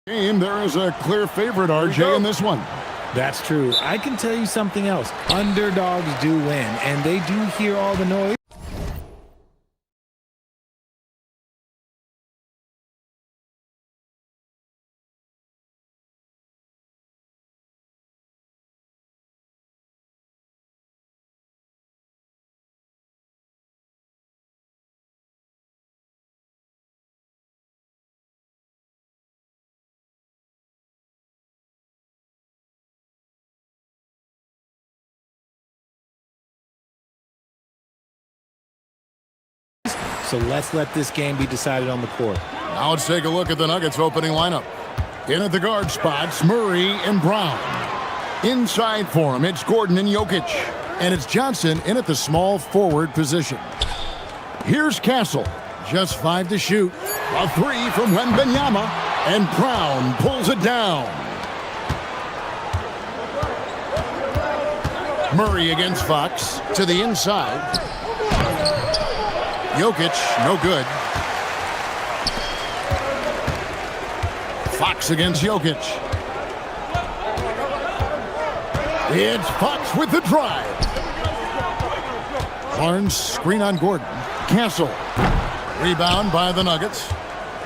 Game, there is a clear favorite, RJ, in this one. That's true. I can tell you something else. Underdogs do win, and they do hear all the noise. So let's let this game be decided on the court. Now let's take a look at the Nuggets opening lineup. In at the guard spots, Murray and Brown. Inside for him, it's Gordon and Jokic. And it's Johnson in at the small forward position. Here's Castle. Just 5 to shoot. A 3 from Wembanyama. And Brown pulls it down. Murray against Fox. To the inside. Jokic, no good. Fox against Jokic. It's Fox with the drive. Barnes, screen on Gordon. Castle. Rebound by the Nuggets.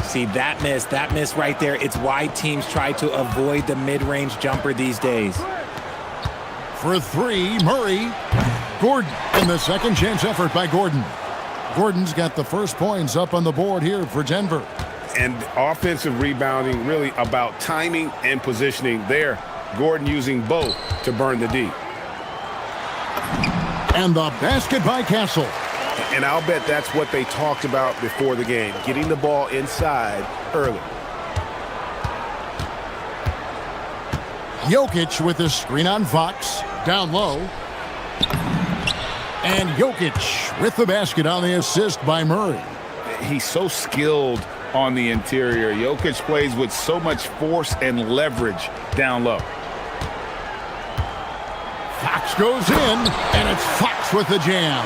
See, that miss right there. It's why teams try to avoid the mid-range jumper these days. For 3, Murray. Gordon, and the second chance effort by Gordon. Gordon's got the first points up on the board here for Denver. And offensive rebounding really about timing and positioning there. Gordon using both to burn the D. And the basket by Castle. And I'll bet that's what they talked about before the game, getting the ball inside early. Jokic with the screen on Fox. Down low. And Jokic with the basket on the assist by Murray. He's so skilled on the interior. Jokic plays with so much force and leverage down low. Fox goes in, and it's Fox with the jam.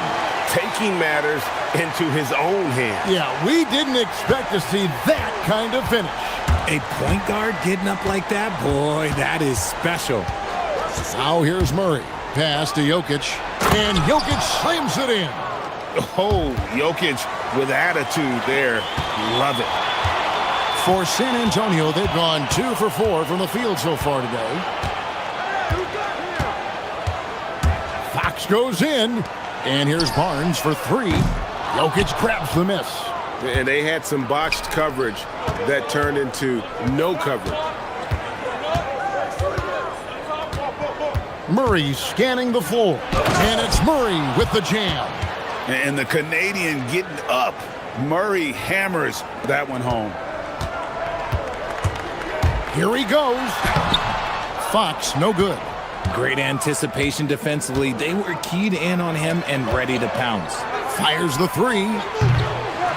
Taking matters into his own hands. Yeah, we didn't expect to see that kind of finish. A point guard getting up like that, boy, that is special. Now here's Murray. Pass to Jokic, and Jokic slams it in. Oh, Jokic with attitude there. Love it. For San Antonio, they've gone 2 for 4 from the field so far today. Fox goes in, and here's Barnes for 3. Jokic grabs the miss. And they had some botched coverage that turned into no coverage. Murray scanning the floor, and it's Murray with the jam. And the Canadian getting up. Murray hammers that one home. Here he goes. Fox, no good. Great anticipation defensively. They were keyed in on him and ready to pounce. Fires the 3.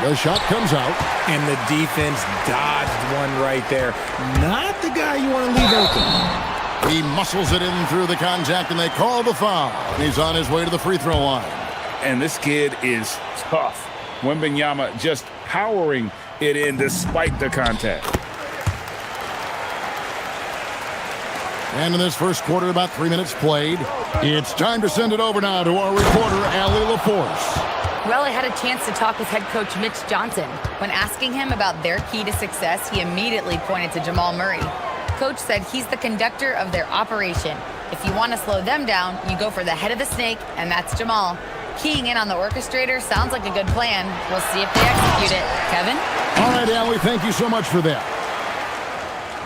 The shot comes out. And the defense dodged one right there. Not the guy you want to leave open. He muscles it in through the contact, and they call the foul. He's on his way to the free throw line. And this kid is tough. Wembanyama just powering it in despite the contact. And in this first quarter, about 3 minutes played. It's time to send it over now to our reporter, Allie LaForce. Well, I had a chance to talk with head coach Mitch Johnson. When asking him about their key to success, he immediately pointed to Jamal Murray. Coach said he's the conductor of their operation. If you want to slow them down, you go for the head of the snake, and that's Jamal. Keying in on the orchestrator sounds like a good plan. We'll see if they execute it. Kevin? All right, Allie, thank you so much for that.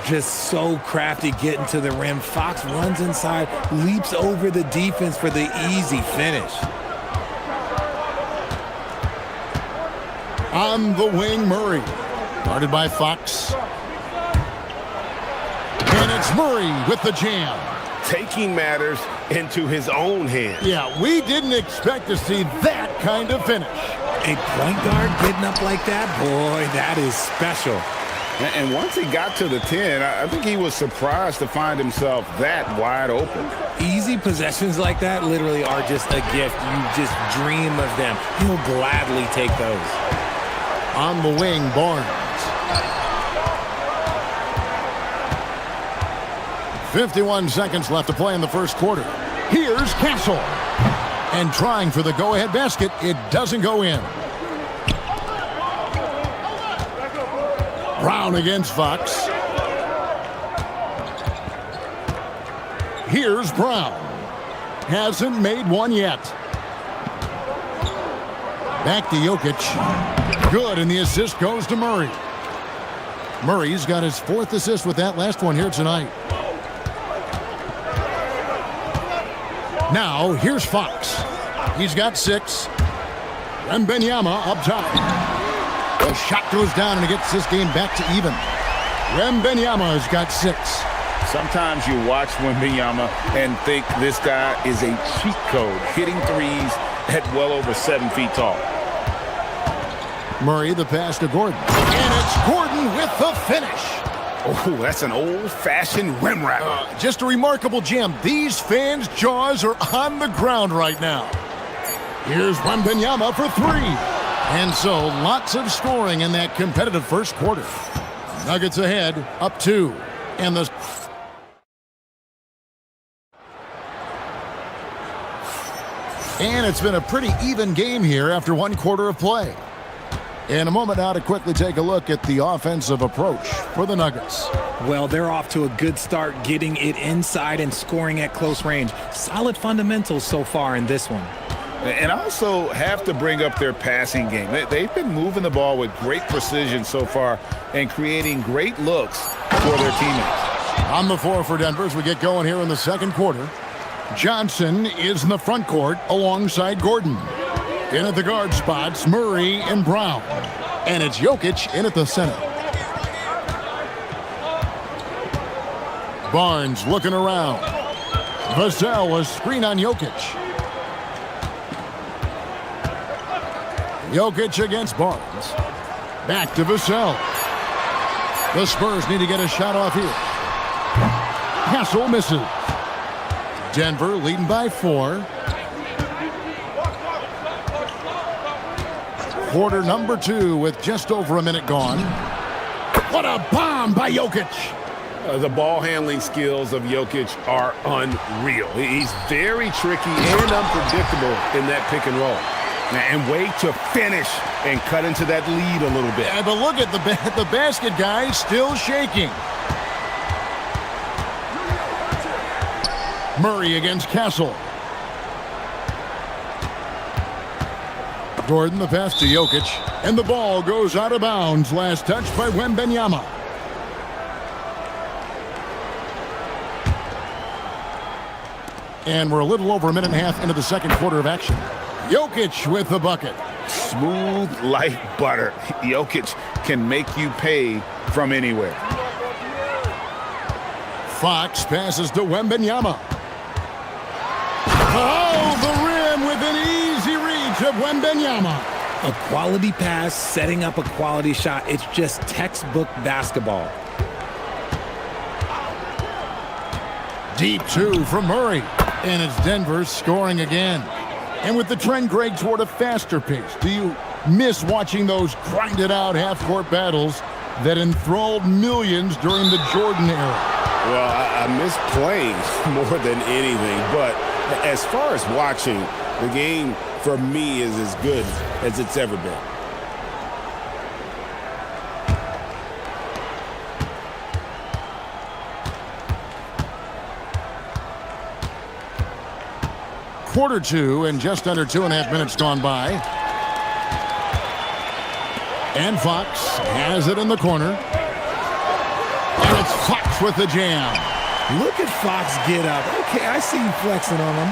Just so crafty getting to the rim. Fox runs inside, leaps over the defense for the easy finish. On the wing, Murray. Guarded by Fox. And it's Murray with the jam. Taking matters into his own hands. Yeah, we didn't expect to see that kind of finish. A point guard getting up like that, boy, that is special. And once he got to the 10, I think he was surprised to find himself that wide open. Easy possessions like that literally are just a gift. You just dream of them. He'll gladly take those. On the wing, Barnes. 51 seconds left to play in the first quarter. Here's Castle. And trying for the go-ahead basket, it doesn't go in. Brown against Fox. Here's Brown. Hasn't made one yet. Back to Jokic. Good, and the assist goes to Murray. Murray's got his 4th assist with that last one here tonight. Now, here's Fox. He's got 6. Wembanyama up top. The shot goes down, and it gets this game back to even. Wembanyama has got 6. Sometimes you watch Wembanyama and think this guy is a cheat code, hitting threes at well over 7 feet tall. Murray, the pass to Gordon. And it's Gordon with the finish. Oh, that's an old-fashioned rim wrapper. Just a remarkable jam. These fans' jaws are on the ground right now. Here's Wembanyama for 3. And so, lots of scoring in that competitive first quarter. Nuggets ahead, up 2. And the... And it's been a pretty even game here after 1 quarter of play. In a moment now to quickly take a look at the offensive approach for the Nuggets. Well, they're off to a good start getting it inside and scoring at close range. Solid fundamentals so far in this one. And also have to bring up their passing game. They've been moving the ball with great precision so far and creating great looks for their teammates. On the floor for Denver as we get going here in the second quarter. Johnson is in the front court alongside Gordon. In at the guard spots, Murray and Brown. And it's Jokic in at the center. Barnes looking around. Vassell a screen on Jokic. Jokic against Barnes. Back to Vassell. The Spurs need to get a shot off here. Castle misses. Denver leading by 4. Quarter number 2 with just over a minute gone. What a bomb by Jokic. The ball handling skills of Jokic are unreal. He's very tricky and unpredictable in that pick and roll. And way to finish and cut into that lead a little bit. Yeah, but look at the basket guy still shaking. Murray against Castle. Gordon the pass to Jokic. And the ball goes out of bounds. Last touch by Wembanyama. And we're a little over a minute and a half into the second quarter of action. Jokic with the bucket. Smooth like butter. Jokic can make you pay from anywhere. Fox passes to Wembanyama. Oh, the rim with an easy reach of Wembanyama. A quality pass, setting up a quality shot. It's just textbook basketball. Deep 2 from Murray. And it's Denver scoring again. And with the trend, Greg, toward a faster pace, do you miss watching those grinded-out half-court battles that enthralled millions during the Jordan era? Well, I miss playing more than anything, but as far as watching, the game for me is as good as it's ever been. Quarter 2 and just under 2.5 minutes gone by. And Fox has it in the corner. And it's Fox with the jam. Look at Fox get up. Okay, I see you flexing on him.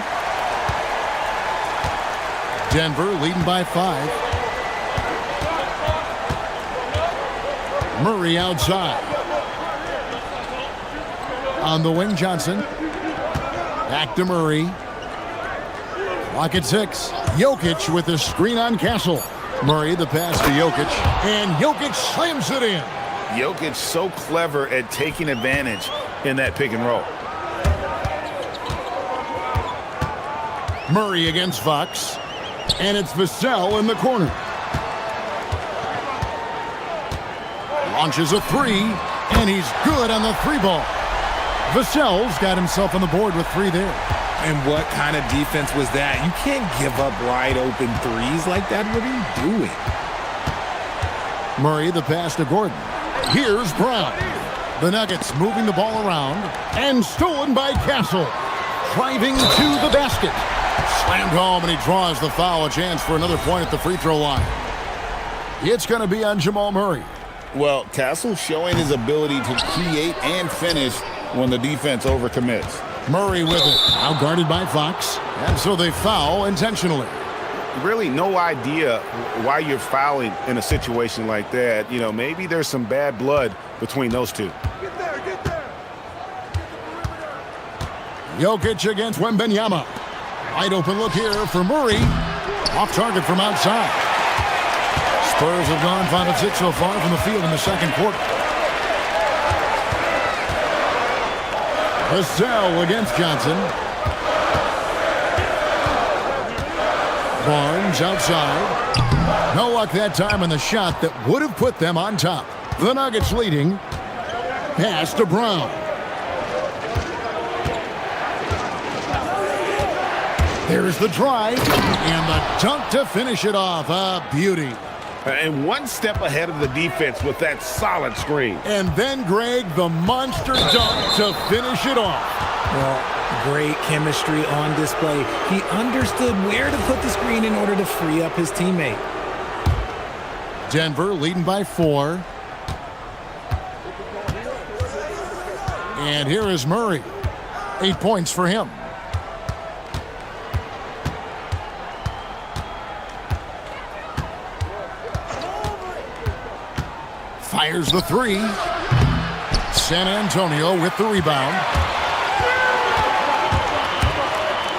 Denver leading by 5. Murray outside. On the wing, Johnson. Back to Murray. Clock at 6. Jokic with the screen on Castle. Murray the pass to Jokic. And Jokic slams it in. Jokic so clever at taking advantage in that pick and roll. Murray against Fox. And it's Vassell in the corner. Launches a 3. And he's good on the 3 ball. Vassell's got himself on the board with 3 there. And what kind of defense was that? You can't give up wide open threes like that. What are you doing? Murray the pass to Gordon. Here's Brown. The Nuggets moving the ball around and stolen by Castle. Driving to the basket. Slammed home and he draws the foul. A chance for another point at the free throw line. It's going to be on Jamal Murray. Well, Castle showing his ability to create and finish when the defense overcommits. Murray with it. Now guarded by Fox. And so they foul intentionally. Really no idea why you're fouling in a situation like that. You know, maybe there's some bad blood between those two. Get there. Jokic against Wembanyama. Wide open look here for Murray. Off target from outside. Spurs have gone 5 of 6 so far from the field in the second quarter. Vassell against Johnson. Barnes outside. No luck that time on the shot that would have put them on top. The Nuggets leading. Pass to Brown. There's the drive and the dunk to finish it off. A beauty. And one step ahead of the defense with that solid screen. And then, Greg, the monster dunk to finish it off. Well, great chemistry on display. He understood where to put the screen in order to free up his teammate. Denver leading by 4. And here is Murray. 8 points for him. Fires the 3. San Antonio with the rebound.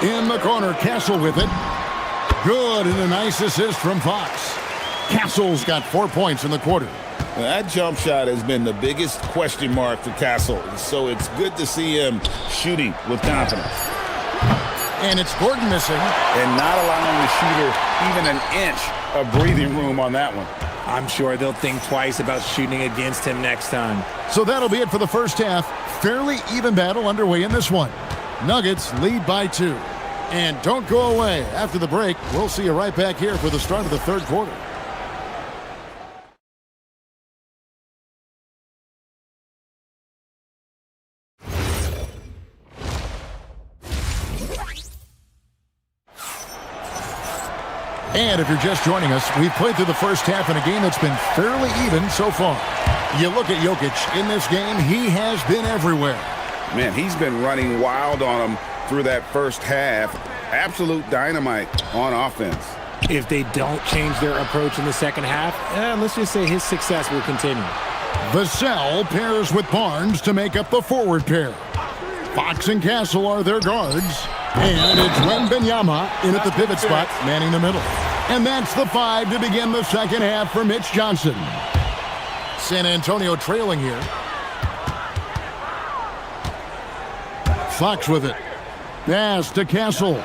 In the corner, Castle with it. Good, and a nice assist from Fox. Castle's got 4 points in the quarter. Well, that jump shot has been the biggest question mark for Castle, so it's good to see him shooting with confidence. And it's Gordon missing. And not allowing the shooter even an inch of breathing room on that one. I'm sure they'll think twice about shooting against him next time. So that'll be it for the first half. Fairly even battle underway in this one. Nuggets lead by 2. And don't go away. After the break, we'll see you right back here for the start of the third quarter. And if you're just joining us, we've played through the first half in a game that's been fairly even so far. You look at Jokic in this game, he has been everywhere. Man, he's been running wild on him through that first half. Absolute dynamite on offense. If they don't change their approach in the second half, let's just say his success will continue. Vassell pairs with Barnes to make up the forward pair. Fox and Castle are their guards. And it's Wembanyama in at the pivot spot, manning the middle. And that's the 5 to begin the second half for Mitch Johnson. San Antonio trailing here. Fox with it. Pass to Castle.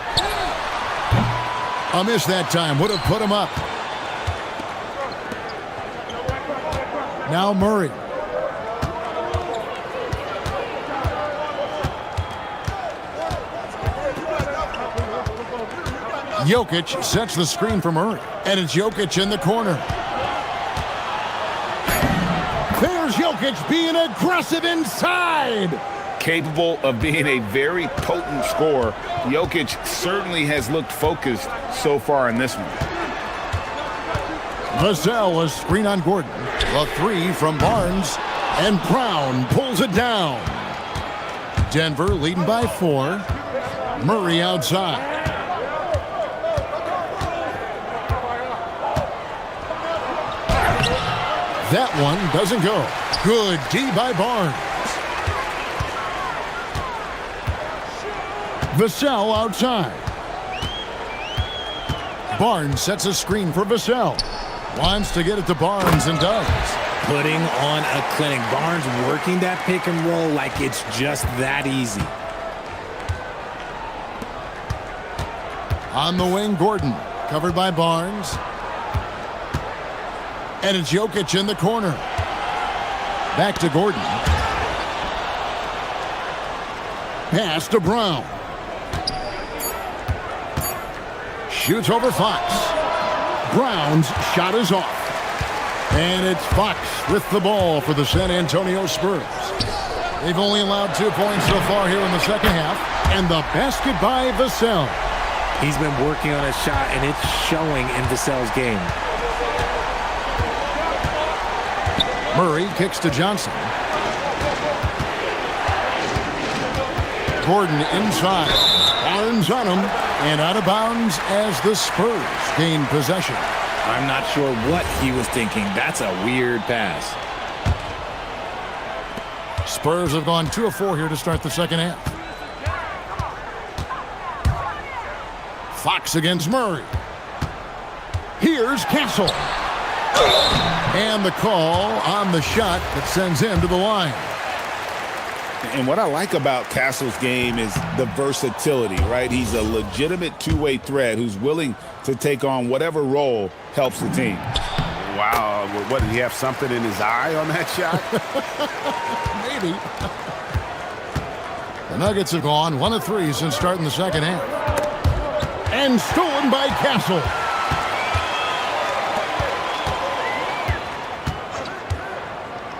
A miss that time. Would have put him up. Now Murray. Jokic sets the screen for Murray. And it's Jokic in the corner. There's Jokic being aggressive inside. Capable of being a very potent scorer, Jokic certainly has looked focused so far in this one. Vassell, a screen on Gordon. A 3 from Barnes. And Brown pulls it down. Denver leading by 4. Murray outside. That one doesn't go. Good D by Barnes. Vassell outside. Barnes sets a screen for Vassell. Wants to get it to Barnes and does. Putting on a clinic. Barnes working that pick and roll like it's just that easy. On the wing, Gordon. Covered by Barnes. And it's Jokic in the corner. Back to Gordon. Pass to Brown. Shoots over Fox. Brown's shot is off. And it's Fox with the ball for the San Antonio Spurs. They've only allowed 2 points so far here in the second half. And the basket by Vassell. He's been working on a shot, and it's showing in Vassell's game. Murray kicks to Johnson. Gordon inside. Barnes on him. And out of bounds as the Spurs gain possession. I'm not sure what he was thinking. That's a weird pass. Spurs have gone 2 of 4 here to start the second half. Fox against Murray. Here's Castle. And the call on the shot that sends him to the line. And what I like about Castle's game is the versatility, right? He's a legitimate two-way threat who's willing to take on whatever role helps the team. Wow, what, did he have something in his eye on that shot? Maybe. The Nuggets have gone 1 of 3 since starting the second half. And stolen by Castle.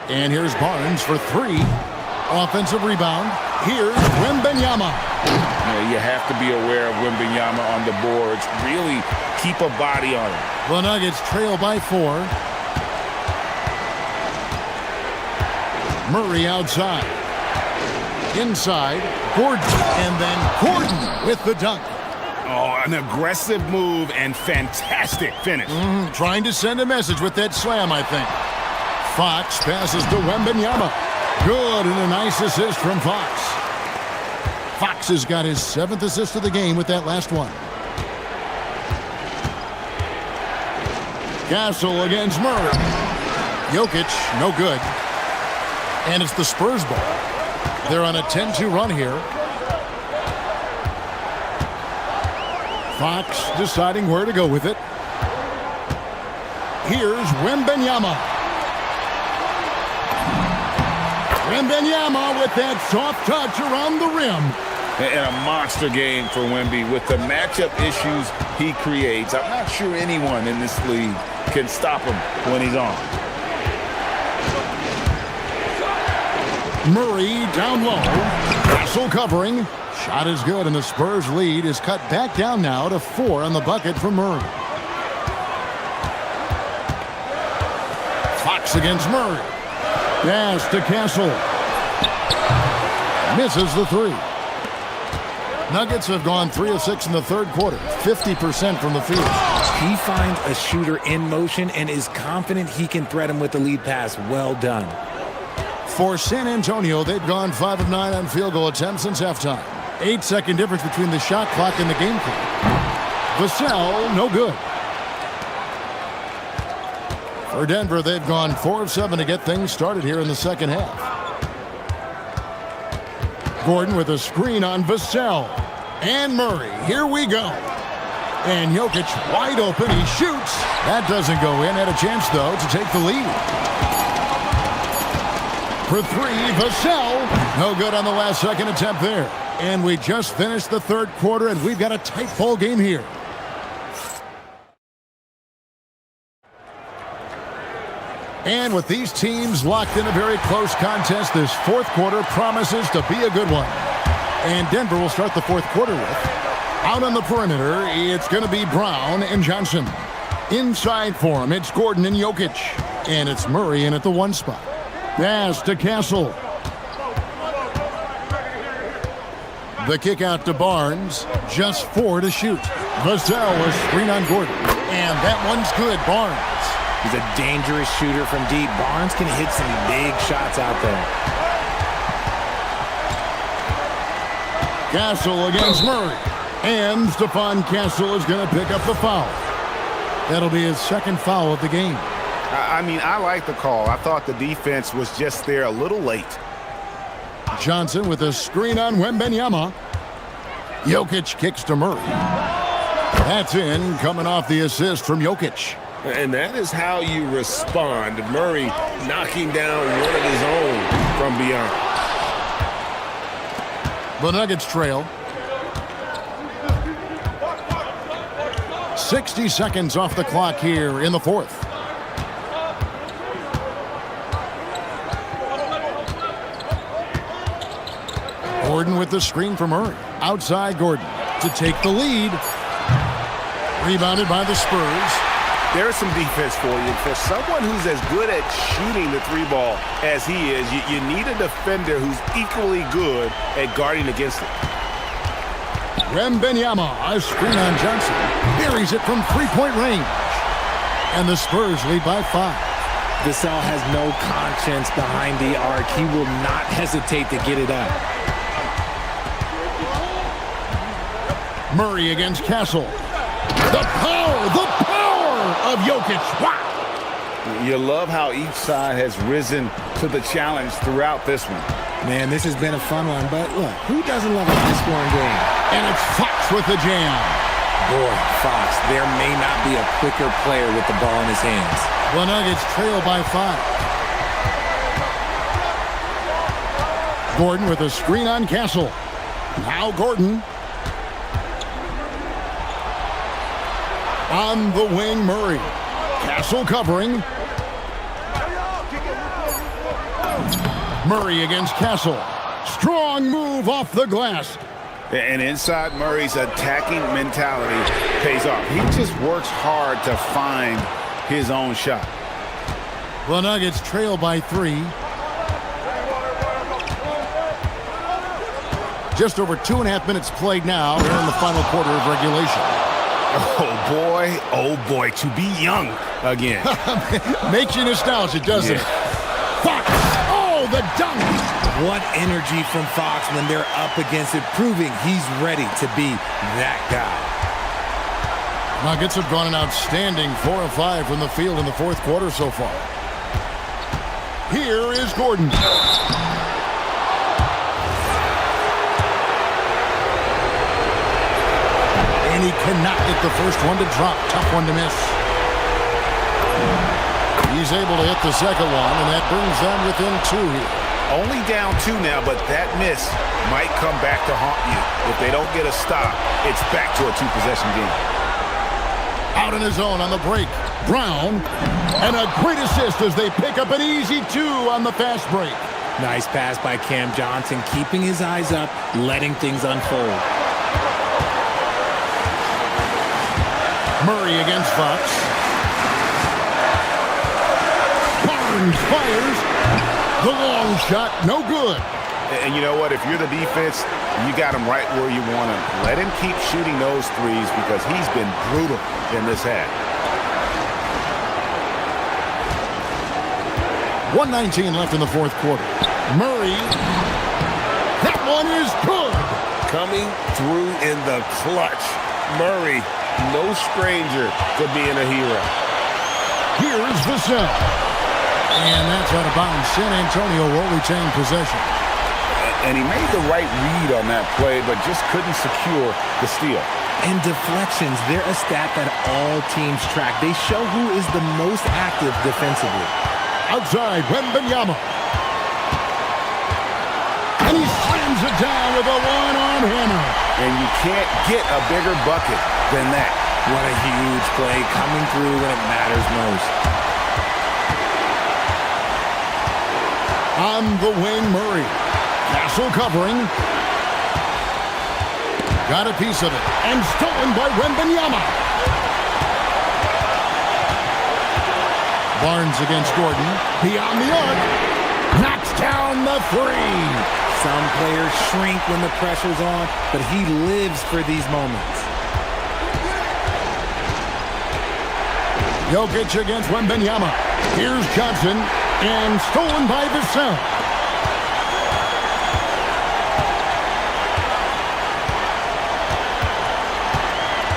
And here's Barnes for 3. Offensive rebound. Here's Wembanyama. You have to be aware of Wembanyama on the boards. Really keep a body on him. The Nuggets trail by 4. Murray outside. Inside. Gordon. And then Gordon with the dunk. Oh, an aggressive move and fantastic finish. Trying to send a message with that slam, I think. Fox passes to Wembanyama. Good, and a nice assist from Fox. Fox has got his 7th assist of the game with that last one. Castle against Murray. Jokic, no good. And it's the Spurs ball. They're on a 10-2 run here. Fox deciding where to go with it. Here's Wembanyama. Wembanyama with that soft touch around the rim. And a monster game for Wemby with the matchup issues he creates. I'm not sure anyone in this league can stop him when he's on. Murray down low. Castle covering. Shot is good, and the Spurs lead is cut back down now to 4 on the bucket for Murray. Fox against Murray. Pass to Castle. Misses the 3. Nuggets have gone 3 of 6 in the third quarter. 50% from the field. He finds a shooter in motion and is confident he can threat him with the lead pass. Well done. For San Antonio, they've gone 5 of 9 on field goal attempts since halftime. 8-second difference between the shot clock and the game clock. Vassell, no good. For Denver, they've gone 4 of 7 to get things started here in the second half. Gordon with a screen on Vassell. And Murray, here we go. And Jokic wide open, he shoots. That doesn't go in. Had a chance, though, to take the lead. For 3, Vassell. No good on the last second attempt there. And we just finished the third quarter, and we've got a tight ball game here. And with these teams locked in a very close contest, this fourth quarter promises to be a good one. And Denver will start the fourth quarter with. Out on the perimeter, it's going to be Brown and Johnson. Inside for him, it's Gordon and Jokic. And it's Murray in at the 1 spot. Pass to Castle. The kick out to Barnes. Just 4 to shoot. Vassell a screen on Gordon. And that one's good, Barnes. He's a dangerous shooter from deep. Barnes can hit some big shots out there. Castle against Murray. And Stephon Castle is going to pick up the foul. That'll be his 2nd foul of the game. I mean, I like the call. I thought the defense was just there a little late. Johnson with a screen on Wembanyama. Jokic kicks to Murray. That's in, coming off the assist from Jokic. And that is how you respond. Murray knocking down one of his own from beyond. The Nuggets trail. 60 seconds off the clock here in the fourth. Gordon with the screen from Murray. Outside Gordon to take the lead. Rebounded by the Spurs. There's some defense for you. For someone who's as good at shooting the three ball as he is, you need a defender who's equally good at guarding against it. Wembanyama, a screen on Johnson. Buries it from three-point range. And the Spurs lead by 5. Gasol has no conscience behind the arc. He will not hesitate to get it up. Murray against Castle. The power of Jokic. Wow! You love how each side has risen to the challenge throughout this one. Man, this has been a fun one, but look, who doesn't love a high-scoring game? And it's Fox with the jam. Boy, Fox, there may not be a quicker player with the ball in his hands. The Nuggets trail by 5. Gordon with a screen on Castle. Now Gordon. On the wing, Murray. Castle covering. Murray against Castle. Strong move off the glass. And inside Murray's attacking mentality pays off. He just works hard to find his own shot. The Nuggets trail by 3. Just over 2.5 minutes played now. We're in the final quarter of regulation. Oh boy, to be young again. Makes you nostalgic, doesn't it? Fox! Oh, the dunk! What energy from Fox when they're up against it, proving he's ready to be that guy. Nuggets have gone an outstanding 4 of 5 from the field in the fourth quarter so far. Here is Gordon. And he cannot get the first one to drop. Tough one to miss. He's able to hit the second one, and that brings them within 2 here. Only down 2 now, but that miss might come back to haunt you. If they don't get a stop, it's back to a 2-possession game. Out in his own on the break. Brown. And a great assist as they pick up an easy 2 on the fast break. Nice pass by Cam Johnson, keeping his eyes up, letting things unfold. Murray against Fox. Barnes fires. The long shot, no good. And you know what? If you're the defense, you got him right where you want him. Let him keep shooting those threes because he's been brutal in this half. 1:19 left in the fourth quarter. Murray. That one is good. Coming through in the clutch. Murray, no stranger to being a hero. Here's Vassell. And that's out of bounds. San Antonio will retain possession. And he made the right read on that play, but just couldn't secure the steal. And deflections, they're a stat that all teams track. They show who is the most active defensively. Outside, Wembanyama. And he slams it down with a one-arm hammer. And you can't get a bigger bucket than that. What a huge play, coming through when it matters most. On the wing, Murray. Castle covering. Got a piece of it. And stolen by Wembanyama. Barnes against Gordon. Beyond the arc. Knocks down the 3. Some players shrink when the pressure's on, but he lives for these moments. Jokic against Wembanyama. Here's Johnson. And stolen by Vassell.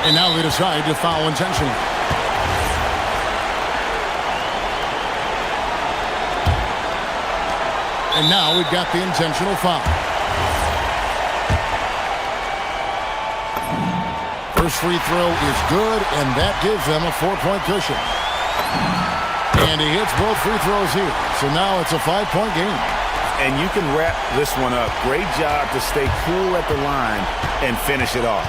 And now they decide to foul intentionally. And now we've got the intentional foul. First free throw is good, and that gives them a 4-point cushion. And he hits both free throws here. So now it's a 5-point game. And you can wrap this one up. Great job to stay cool at the line and finish it off.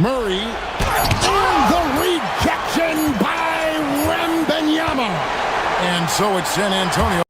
Murray, and the rejection by Wembanyama. And so it's San Antonio.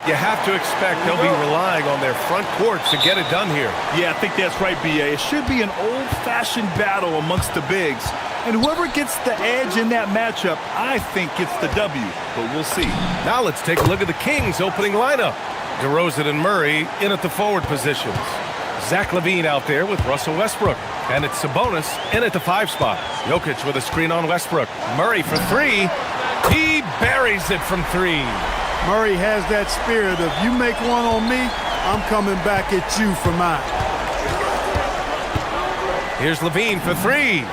You have to expect they'll be relying on their front court to get it done here. Yeah, I think that's right, B.A. It should be an old-fashioned battle amongst the bigs. And whoever gets the edge in that matchup, I think gets the W. But we'll see. Now let's take a look at the Kings' opening lineup. DeRozan and Murray in at the forward positions. Zach LaVine out there with Russell Westbrook. And it's Sabonis in at the 5 spot. Jokic with a screen on Westbrook. Murray for 3. He buries it from 3. Murray has that spirit of you make one on me, I'm coming back at you for mine. Here's LaVine for 3.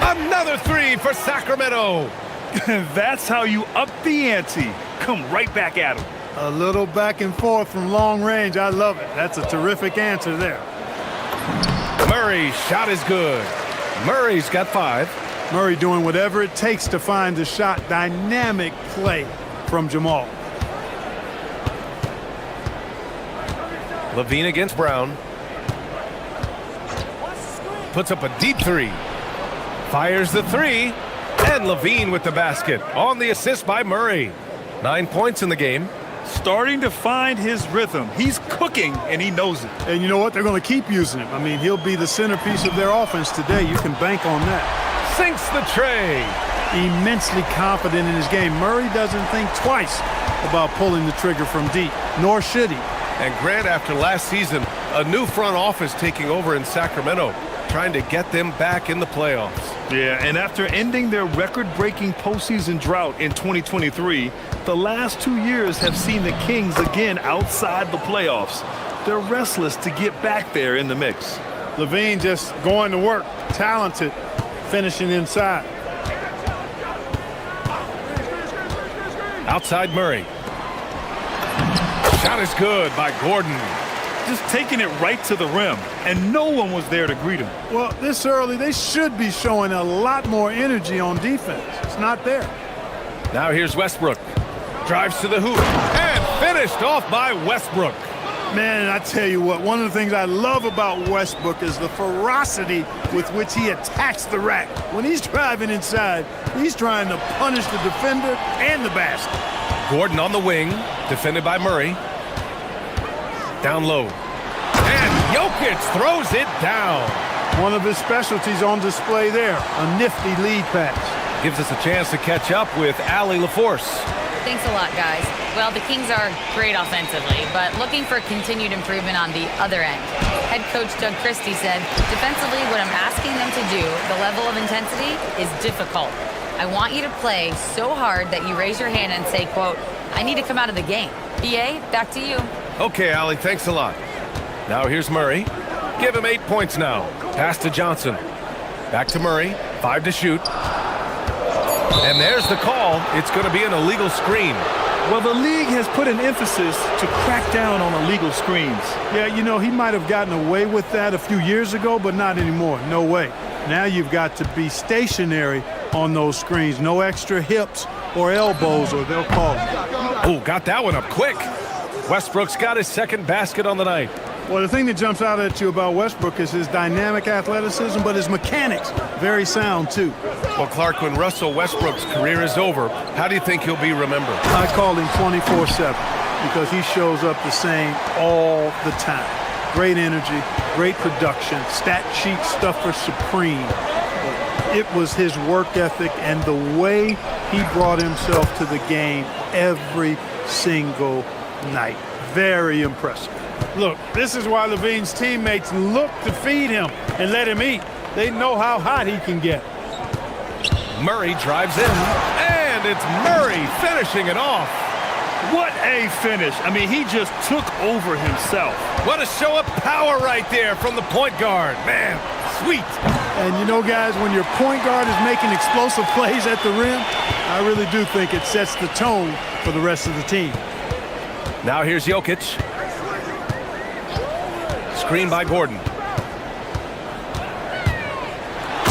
Another 3 for Sacramento. That's how you up the ante. Come right back at him. A little back and forth from long range. I love it. That's a terrific answer there. Murray's shot is good. Murray's got 5. Murray doing whatever it takes to find the shot. Dynamic play from Jamal. LaVine against Brown. Puts up a deep 3. Fires the 3. And LaVine with the basket on the assist by Murray. 9 points in the game. Starting to find his rhythm. He's cooking, and he knows it. And you know what? They're going to keep using him. I mean, he'll be the centerpiece of their offense today. You can bank on that. Sinks the tray. Immensely confident in his game. Murray doesn't think twice about pulling the trigger from deep, nor should he. And Grant, after last season, a new front office taking over in Sacramento, trying to get them back in the playoffs. Yeah, and after ending their record-breaking postseason drought in 2023, the last 2 years have seen the Kings again outside the playoffs. They're restless to get back there in the mix. LaVine just going to work, talented, finishing inside. Outside Murray. Shot is good by Gordon. Just taking it right to the rim, and no one was there to greet him. Well, this early, they should be showing a lot more energy on defense. It's not there. Now here's Westbrook. Drives to the hoop and finished off by Westbrook. Man, I tell you what, one of the things I love about Westbrook is the ferocity with which he attacks the rack. When he's driving inside, he's trying to punish the defender and the basket. Gordon on the wing, defended by Murray. Down low. And Jokic throws it down. One of his specialties on display there, a nifty lead pass. Gives us a chance to catch up with Allie LaForce. Thanks a lot, guys. Well, the Kings are great offensively, but looking for continued improvement on the other end. Head coach Doug Christie said, defensively, what I'm asking them to do, the level of intensity, is difficult. I want you to play so hard that you raise your hand and say, quote, I need to come out of the game. BA, back to you. Okay, Allie, thanks a lot. Now here's Murray. Give him 8 points now. Pass to Johnson. Back to Murray. 5 to shoot. And there's the call. It's going to be an illegal screen. Well, the league has put an emphasis to crack down on illegal screens. Yeah, you know, he might have gotten away with that a few years ago, but not anymore. No way. Now you've got to be stationary on those screens. No extra hips or elbows, or they'll call it. Oh, got that one up quick. Westbrook's got his second basket on the night. Well, the thing that jumps out at you about Westbrook is his dynamic athleticism, but his mechanics, very sound too. Well, Clark, when Russell Westbrook's career is over, how do you think he'll be remembered? I call him 24/7 because he shows up the same all the time. Great energy, great production, stat sheet stuffer supreme. It was his work ethic and the way he brought himself to the game every single night. Very impressive. Look, this is why LaVine's teammates look to feed him and let him eat. They know how hot he can get. Murray drives in, and it's Murray finishing it off. What a finish. I mean, he just took over himself. What a show of power right there from the point guard. Man, sweet. And you know, guys, when your point guard is making explosive plays at the rim, I really do think it sets the tone for the rest of the team. Now here's Jokic. Screen by Gordon.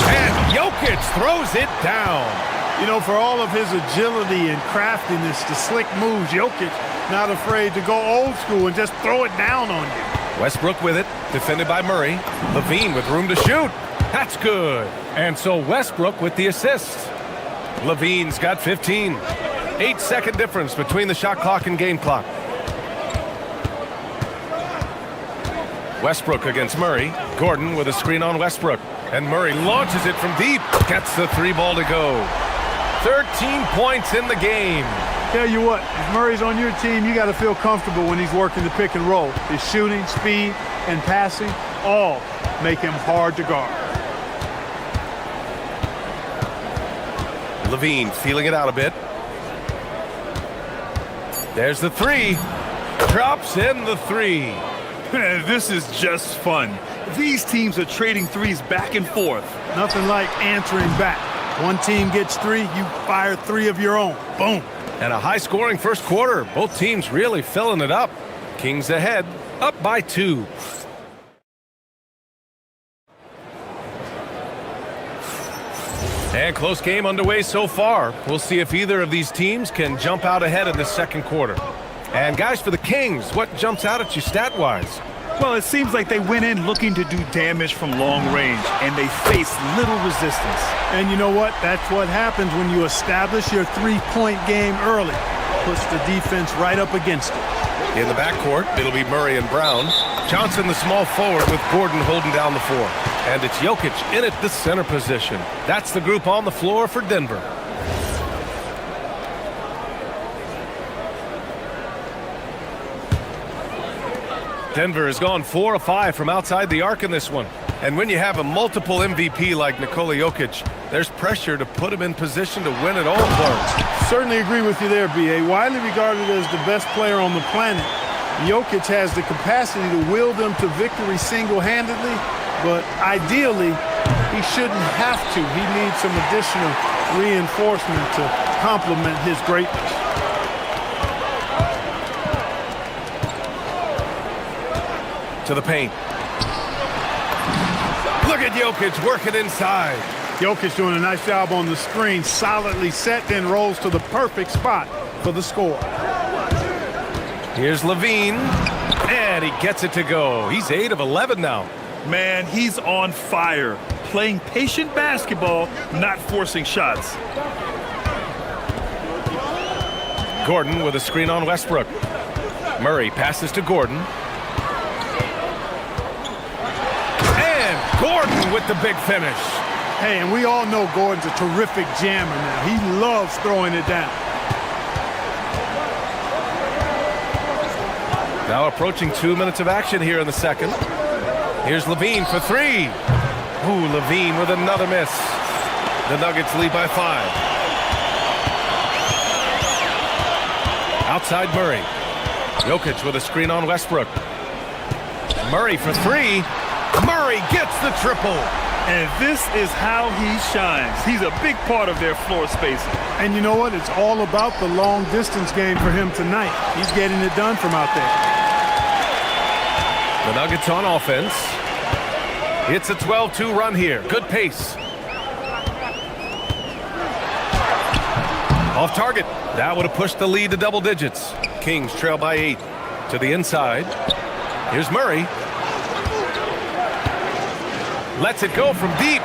And Jokic throws it down. You know, for all of his agility and craftiness, the slick moves, Jokic not afraid to go old school and just throw it down on you. Westbrook with it, defended by Murray. LaVine with room to shoot. That's good. And so Westbrook with the assist. LaVine's got 15. 8-second difference between the shot clock and game clock. Westbrook against Murray. Gordon with a screen on Westbrook. And Murray launches it from deep. Gets the three ball to go. 13 points in the game. Tell you what, if Murray's on your team, you got to feel comfortable when he's working the pick and roll. His shooting, speed, and passing all make him hard to guard. Levine feeling it out a bit. There's the three. Drops in the three. This is just fun. These teams are trading threes back and forth. Nothing like answering back. One team gets three, you fire three of your own. Boom. And a high-scoring first quarter. Both teams really filling it up. Kings ahead, up by 2. And close game underway so far. We'll see if either of these teams can jump out ahead in the second quarter. And guys, for the Kings, what jumps out at you stat-wise? Well, it seems like they went in looking to do damage from long range, and they faced little resistance. And you know what? That's what happens when you establish your three-point game early. Puts the defense right up against it. In the backcourt, it'll be Murray and Brown. Johnson, the small forward, with Gordon holding down the floor. And it's Jokic in at the center position. That's the group on the floor for Denver. Denver has gone 4 of 5 from outside the arc in this one. And when you have a multiple MVP like Nikola Jokic, there's pressure to put him in position to win at all parts. Certainly agree with you there, B.A. Widely regarded as the best player on the planet, Jokic has the capacity to will them to victory single-handedly, but ideally, he shouldn't have to. He needs some additional reinforcement to complement his greatness. To the paint. Look at Jokic working inside. Jokic doing a nice job on the screen, solidly set, then rolls to the perfect spot for the score. Here's Levine, and he gets it to go. He's 8 of 11 now. Man, he's on fire. Playing patient basketball, not forcing shots. Gordon with a screen on Westbrook. Murray passes to Gordon. And Gordon with the big finish. Hey, and we all know Gordon's a terrific jammer now. He loves throwing it down. Now approaching 2 minutes of action here in the second. Here's Levine for 3. Ooh, Levine with another miss. The Nuggets lead by 5. Outside Murray. Jokic with a screen on Westbrook. Murray for 3. Murray gets the triple. And this is how he shines. He's a big part of their floor spacing. And you know what? It's all about the long distance game for him tonight. He's getting it done from out there. The Nuggets on offense. It's a 12-2 run here. Good pace. Off target. That would have pushed the lead to double digits. Kings trail by 8. To the inside. Here's Murray. Lets it go from deep.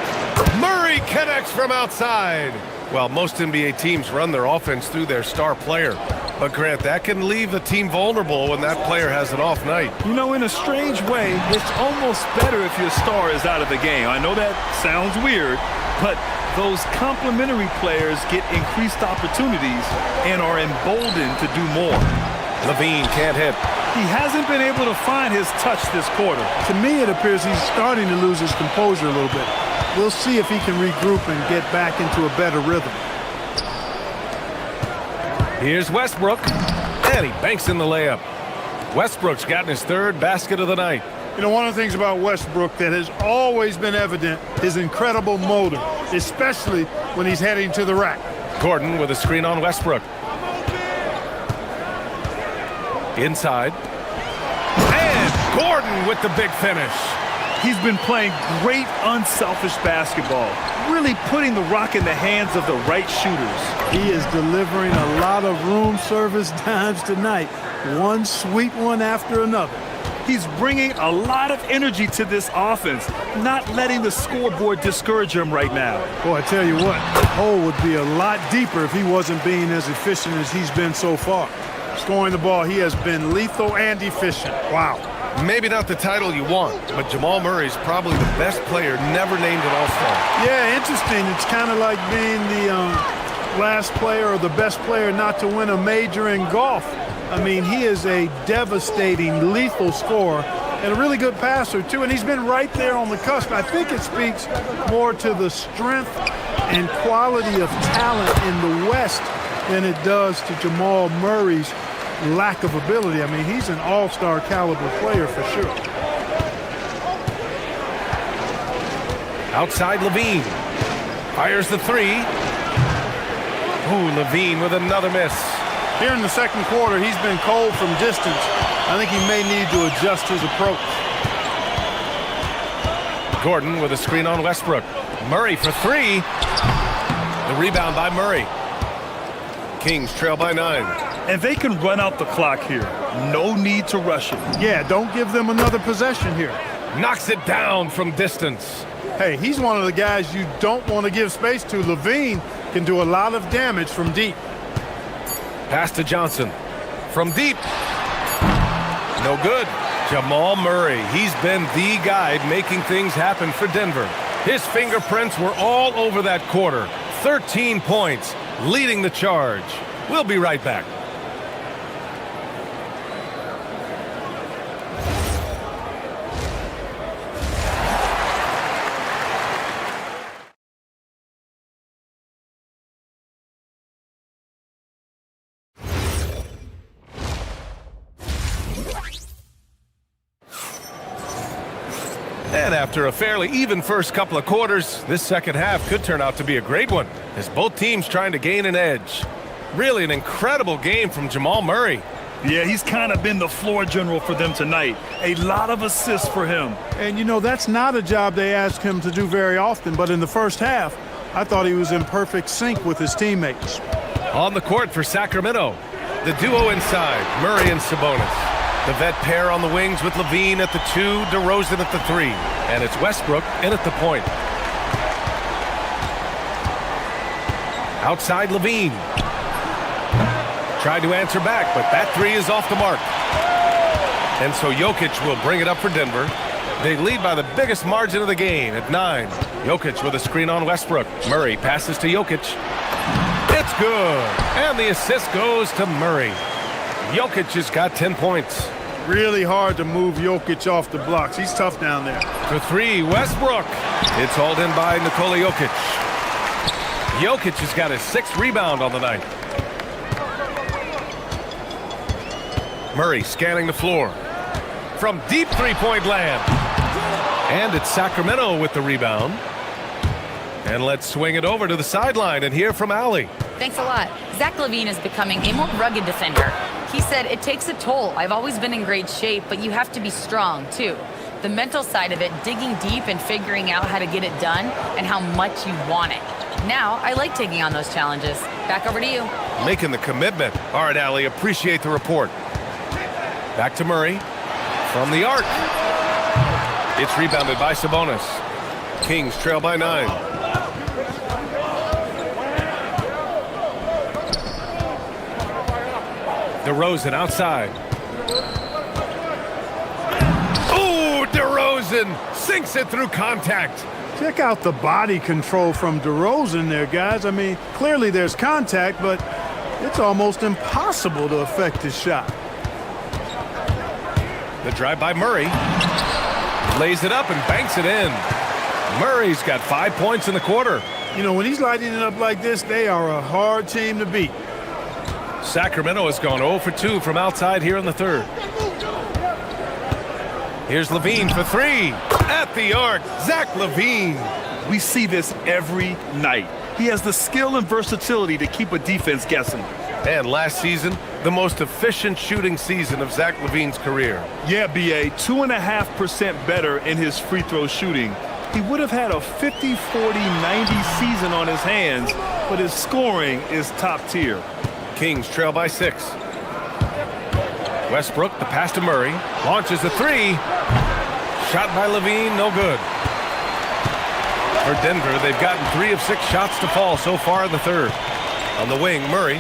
Murray connects from outside. Well, most NBA teams run their offense through their star player. But, Grant, that can leave the team vulnerable when that player has an off night. You know, in a strange way, it's almost better if your star is out of the game. I know that sounds weird, but those complementary players get increased opportunities and are emboldened to do more. Levine can't hit. He hasn't been able to find his touch this quarter. To me, it appears he's starting to lose his composure a little bit. We'll see if he can regroup and get back into a better rhythm. Here's Westbrook, and he banks in the layup. Westbrook's gotten his 3rd basket of the night. You know, one of the things about Westbrook that has always been evident is incredible motor, especially when he's heading to the rack. Gordon with a screen on Westbrook. Inside. And Gordon with the big finish. He's been playing great unselfish basketball, really putting the rock in the hands of the right shooters. He is delivering a lot of room service dimes tonight, one sweet one after another. He's bringing a lot of energy to this offense, not letting the scoreboard discourage him right now. Boy, I tell you what, the hole would be a lot deeper if he wasn't being as efficient as he's been so far. Scoring the ball, he has been lethal and efficient. Wow. Maybe not the title you want, but Jamal Murray's probably the best player never named an All-Star. Yeah, interesting. It's kind of like being the last player or the best player not to win a major in golf. I mean, he is a devastating, lethal scorer and a really good passer, too. And he's been right there on the cusp. I think it speaks more to the strength and quality of talent in the West than it does to Jamal Murray's lack of ability. I mean, he's an all-star caliber player for sure. Outside Levine. Fires the three. Ooh, Levine with another miss. Here in the second quarter, he's been cold from distance. I think he may need to adjust his approach. Gordon with a screen on Westbrook. Murray for three. The rebound by Murray. Kings trail by 9. And they can run out the clock here. No need to rush it. Yeah, don't give them another possession here. Knocks it down from distance. Hey, he's one of the guys you don't want to give space to. Levine can do a lot of damage from deep. Pass to Johnson. From deep. No good. Jamal Murray. He's been the guy making things happen for Denver. His fingerprints were all over that quarter. 13 points, leading the charge. We'll be right back. And after a fairly even first couple of quarters, this second half could turn out to be a great one, as both teams trying to gain an edge. Really an incredible game from Jamal Murray. Yeah, he's kind of been the floor general for them tonight. A lot of assists for him. And, you know, that's not a job they ask him to do very often, but in the first half, I thought he was in perfect sync with his teammates. On the court for Sacramento, the duo inside, Murray and Sabonis. The vet pair on the wings with Levine at the 2, DeRozan at the 3. And it's Westbrook in at the point. Outside Levine. Tried to answer back, but that 3 is off the mark. And so Jokic will bring it up for Denver. They lead by the biggest margin of the game at 9. Jokic with a screen on Westbrook. Murray passes to Jokic. It's good. And the assist goes to Murray. Jokic has got 10 points. Really hard to move Jokic off the blocks. He's tough down there. For 3, Westbrook. It's hauled in by Nikola Jokic. Jokic has got his 6th rebound on the night. Murray scanning the floor. From deep three-point land. And it's Sacramento with the rebound. And let's swing it over to the sideline and hear from Allie. Thanks a lot. Zach LaVine is becoming a more rugged defender. He said, it takes a toll. I've always been in great shape, but you have to be strong, too. The mental side of it, digging deep and figuring out how to get it done and how much you want it. Now, I like taking on those challenges. Back over to you. Making the commitment. All right, Allie, appreciate the report. Back to Murray. From the arc. It's rebounded by Sabonis. Kings trail by 9. DeRozan outside. Ooh, DeRozan sinks it through contact. Check out the body control from DeRozan there, guys. I mean, clearly there's contact, but it's almost impossible to affect his shot. The drive by Murray. Lays it up and banks it in. Murray's got 5 points in the quarter. You know, when he's lighting it up like this, they are a hard team to beat. Sacramento has gone 0 for 2 from outside here in the third. Here's Levine for 3. At the arc, Zach LaVine. We see this every night. He has the skill and versatility to keep a defense guessing. And last season, the most efficient shooting season of Zach LaVine's career. Yeah, BA, 2.5% better in his free throw shooting. He would have had a 50-40-90 season on his hands, but his scoring is top tier. Kings trail by 6. Westbrook, the pass to Murray. Launches a three. Shot by Levine, no good. For Denver, they've gotten 3 of 6 shots to fall so far in the third. On the wing, Murray.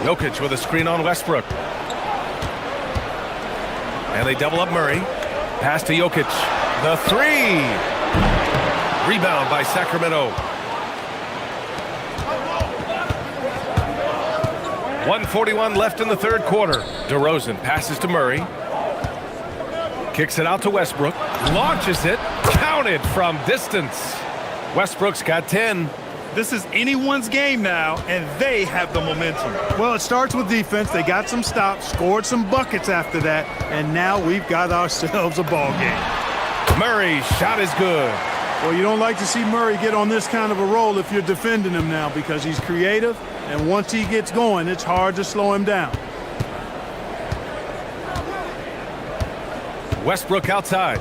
Jokic with a screen on Westbrook. And they double up Murray. Pass to Jokic. The three. Rebound by Sacramento. 1:41 left in the third quarter. DeRozan passes to Murray. Kicks it out to Westbrook. Launches it. Counted from distance. Westbrook's got 10. This is anyone's game now, and they have the momentum. Well, it starts with defense. They got some stops, scored some buckets after that, and now we've got ourselves a ball game. Murray's shot is good. Well, you don't like to see Murray get on this kind of a roll if you're defending him now because he's creative, and once he gets going, it's hard to slow him down. Westbrook outside.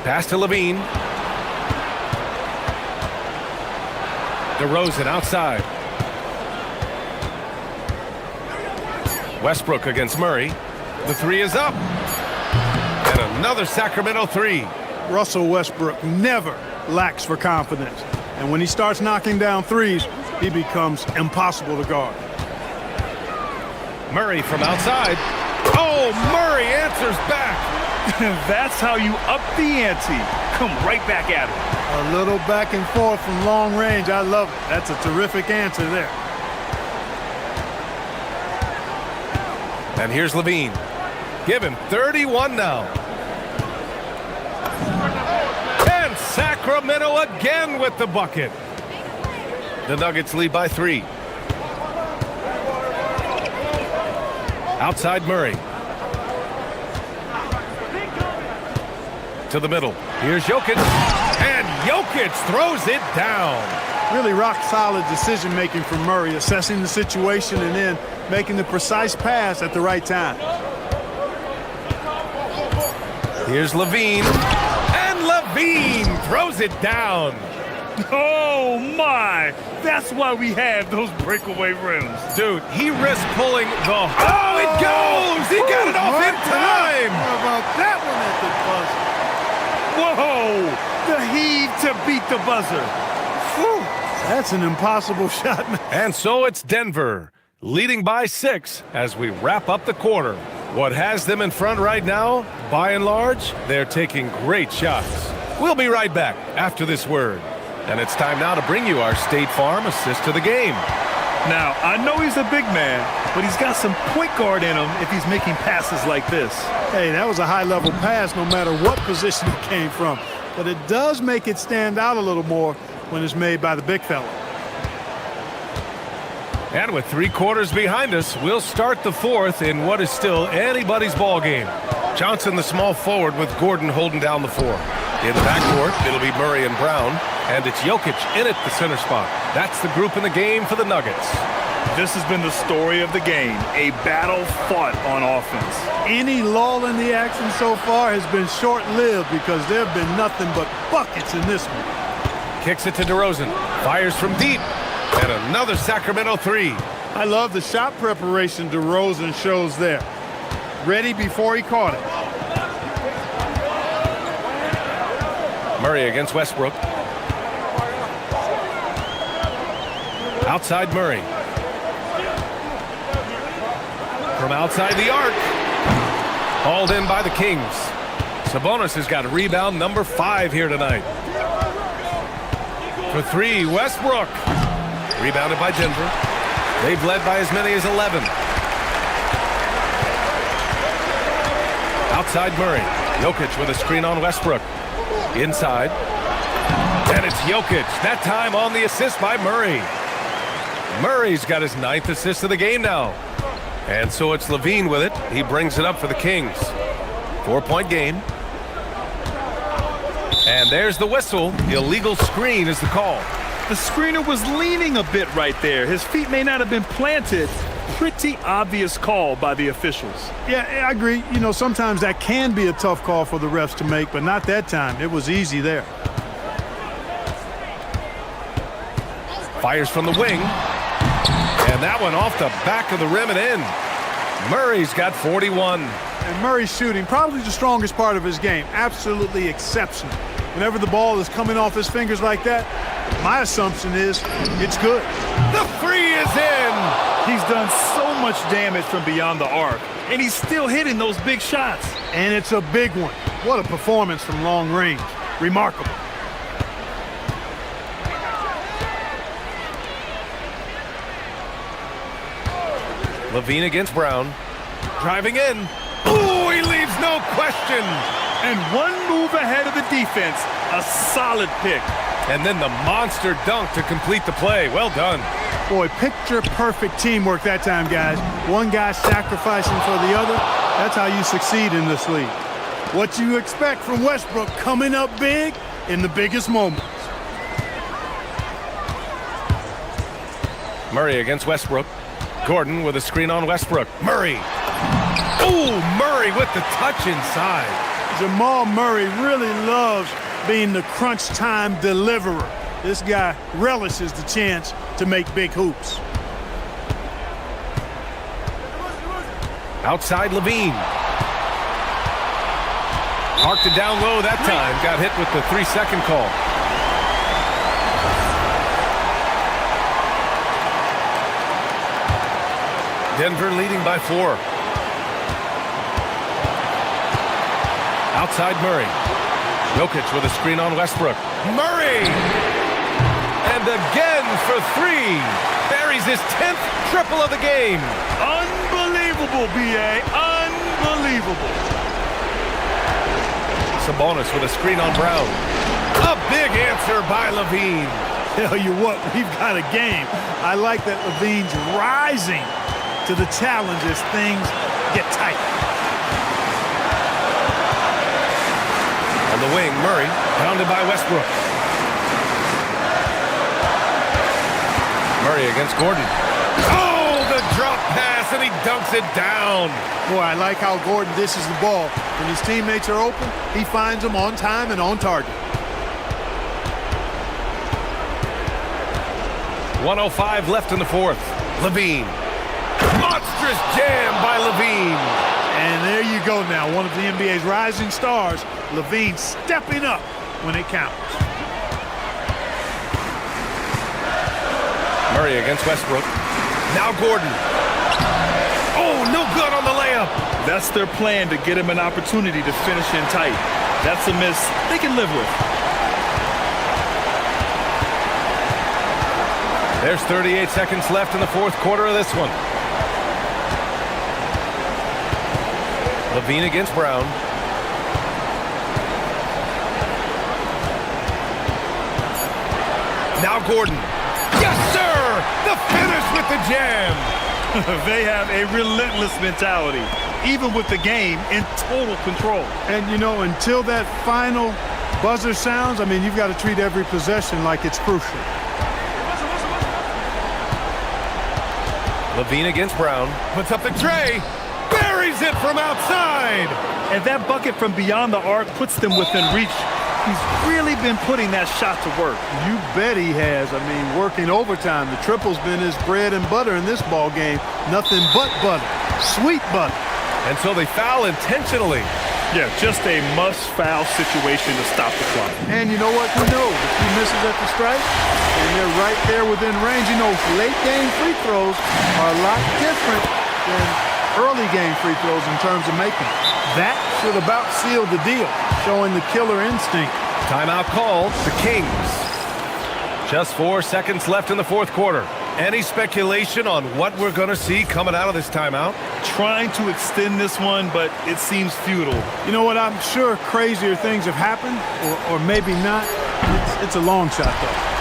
Pass to Levine. DeRozan outside. Westbrook against Murray. The three is up. And another Sacramento three. Russell Westbrook never lacks for confidence. And when he starts knocking down threes, he becomes impossible to guard. Murray from outside. Oh, Murray answers back. That's how you up the ante. Come right back at him. A little back and forth from long range. I love it. That's a terrific answer there. And here's Levine. Give him 31 now. And Sacramento again with the bucket. The Nuggets lead by 3. Outside Murray. To the middle. Here's Jokic. And Jokic throws it down. Really rock-solid decision-making from Murray, assessing the situation and then making the precise pass at the right time. Here's Levine. And Levine throws it down. Oh, my. That's why we have those breakaway rims. Dude, he risked pulling the... Oh, it goes! He got it off in time! How about that one at the buzzer? Whoa! The heave to beat the buzzer. Whew. That's an impossible shot, man. And so it's Denver, leading by 6 as we wrap up the quarter. What has them in front right now, by and large, they're taking great shots. We'll be right back after this word. And it's time now to bring you our State Farm assist to the game. Now, I know he's a big man, but he's got some point guard in him if he's making passes like this. Hey, that was a high-level pass no matter what position it came from. But it does make it stand out a little more when it's made by the big fella. And with 3 quarters behind us, we'll start the fourth in what is still anybody's ball game. Johnson, the small forward, with Gordon holding down the 4. In the backcourt, it'll be Murray and Brown, and it's Jokic in at the center spot. That's the group in the game for the Nuggets. This has been the story of the game, a battle fought on offense. Any lull in the action so far has been short-lived because there have been nothing but buckets in this one. Kicks it to DeRozan. Fires from deep. And another Sacramento three. I love the shot preparation DeRozan shows there. Ready before he caught it. Murray against Westbrook. Outside Murray. From outside the arc. Hauled in by the Kings. Sabonis has got rebound number 5 here tonight. For 3, Westbrook. Rebounded by Denver. They've led by as many as 11. Outside Murray. Jokic with a screen on Westbrook. Inside. And it's Jokic. That time on the assist by Murray. Murray's got his 9th assist of the game now. And so it's Levine with it. He brings it up for the Kings. 4-point game. And there's the whistle. Illegal screen is the call. The screener was leaning a bit right there. His feet may not have been planted. Pretty obvious call by the officials. Yeah, I agree. You know, sometimes that can be a tough call for the refs to make, but not that time. It was easy there. Fires from the wing. And that one off the back of the rim and in. Murray's got 41. And Murray's shooting, probably the strongest part of his game. Absolutely exceptional. Whenever the ball is coming off his fingers like that, my assumption is it's good. The three is in. He's done so much damage from beyond the arc, and he's still hitting those big shots. And it's a big one. What a performance from long range. Remarkable. Levine against Brown. Driving in. Ooh, he leaves no question. And one move ahead of the defense. A solid pick. And then the monster dunk to complete the play. Well done. Boy, picture-perfect teamwork that time, guys. One guy sacrificing for the other. That's how you succeed in this league. What you expect from Westbrook coming up big in the biggest moments. Murray against Westbrook. Gordon with a screen on Westbrook. Murray. Ooh, Murray with the touch inside. Jamal Murray really loves being the crunch time deliverer. This guy relishes the chance to make big hoops. Outside Levine. Parked it down low that time. Got hit with the 3-second call. Denver leading by 4. Outside Murray. Jokic with a screen on Westbrook. Murray! And again for 3. Buries his 10th triple of the game. Unbelievable, B.A. Unbelievable. Sabonis with a screen on Brown. A big answer by Levine. Tell you what, we've got a game. I like that Levine's rising to the challenge as things get tight. On the wing, Murray, pounded by Westbrook. Murray against Gordon. Oh, the drop pass, and he dunks it down. Boy, I like how Gordon dishes the ball. When his teammates are open, he finds them on time and on target. 1:05 left in the fourth. Levine. Monstrous jam by Levine. And there you go now, one of the NBA's rising stars, Levine stepping up when it counts. Murray against Westbrook. Now Gordon. Oh, no good on the layup. That's their plan, to get him an opportunity to finish in tight. That's a miss they can live with. There's 38 seconds left in the fourth quarter of this one. Levine against Brown. Now Gordon. Yes, sir! The finish with the jam. They have a relentless mentality, even with the game in total control. And, you know, until that final buzzer sounds, I mean, you've got to treat every possession like it's crucial. Levine against Brown. Puts up the tray. Buries it from outside. And that bucket from beyond the arc puts them within reach. He's really been putting that shot to work. You bet he has. I mean, working overtime. The triple's been his bread and butter in this ball game. Nothing but butter. Sweet butter. And so they foul intentionally. Yeah, just a must-foul situation to stop the clock. And you know what? Who knows? If he misses at the strike, and they're right there within range. You know, late-game free throws are a lot different than early-game free throws in terms of making. That should about seal the deal, showing the killer instinct. Timeout called. The Kings. Just 4 seconds left in the fourth quarter. Any speculation on what we're going to see coming out of this timeout? Trying to extend this one, but it seems futile. You know what? I'm sure crazier things have happened, or maybe not. It's a long shot, though.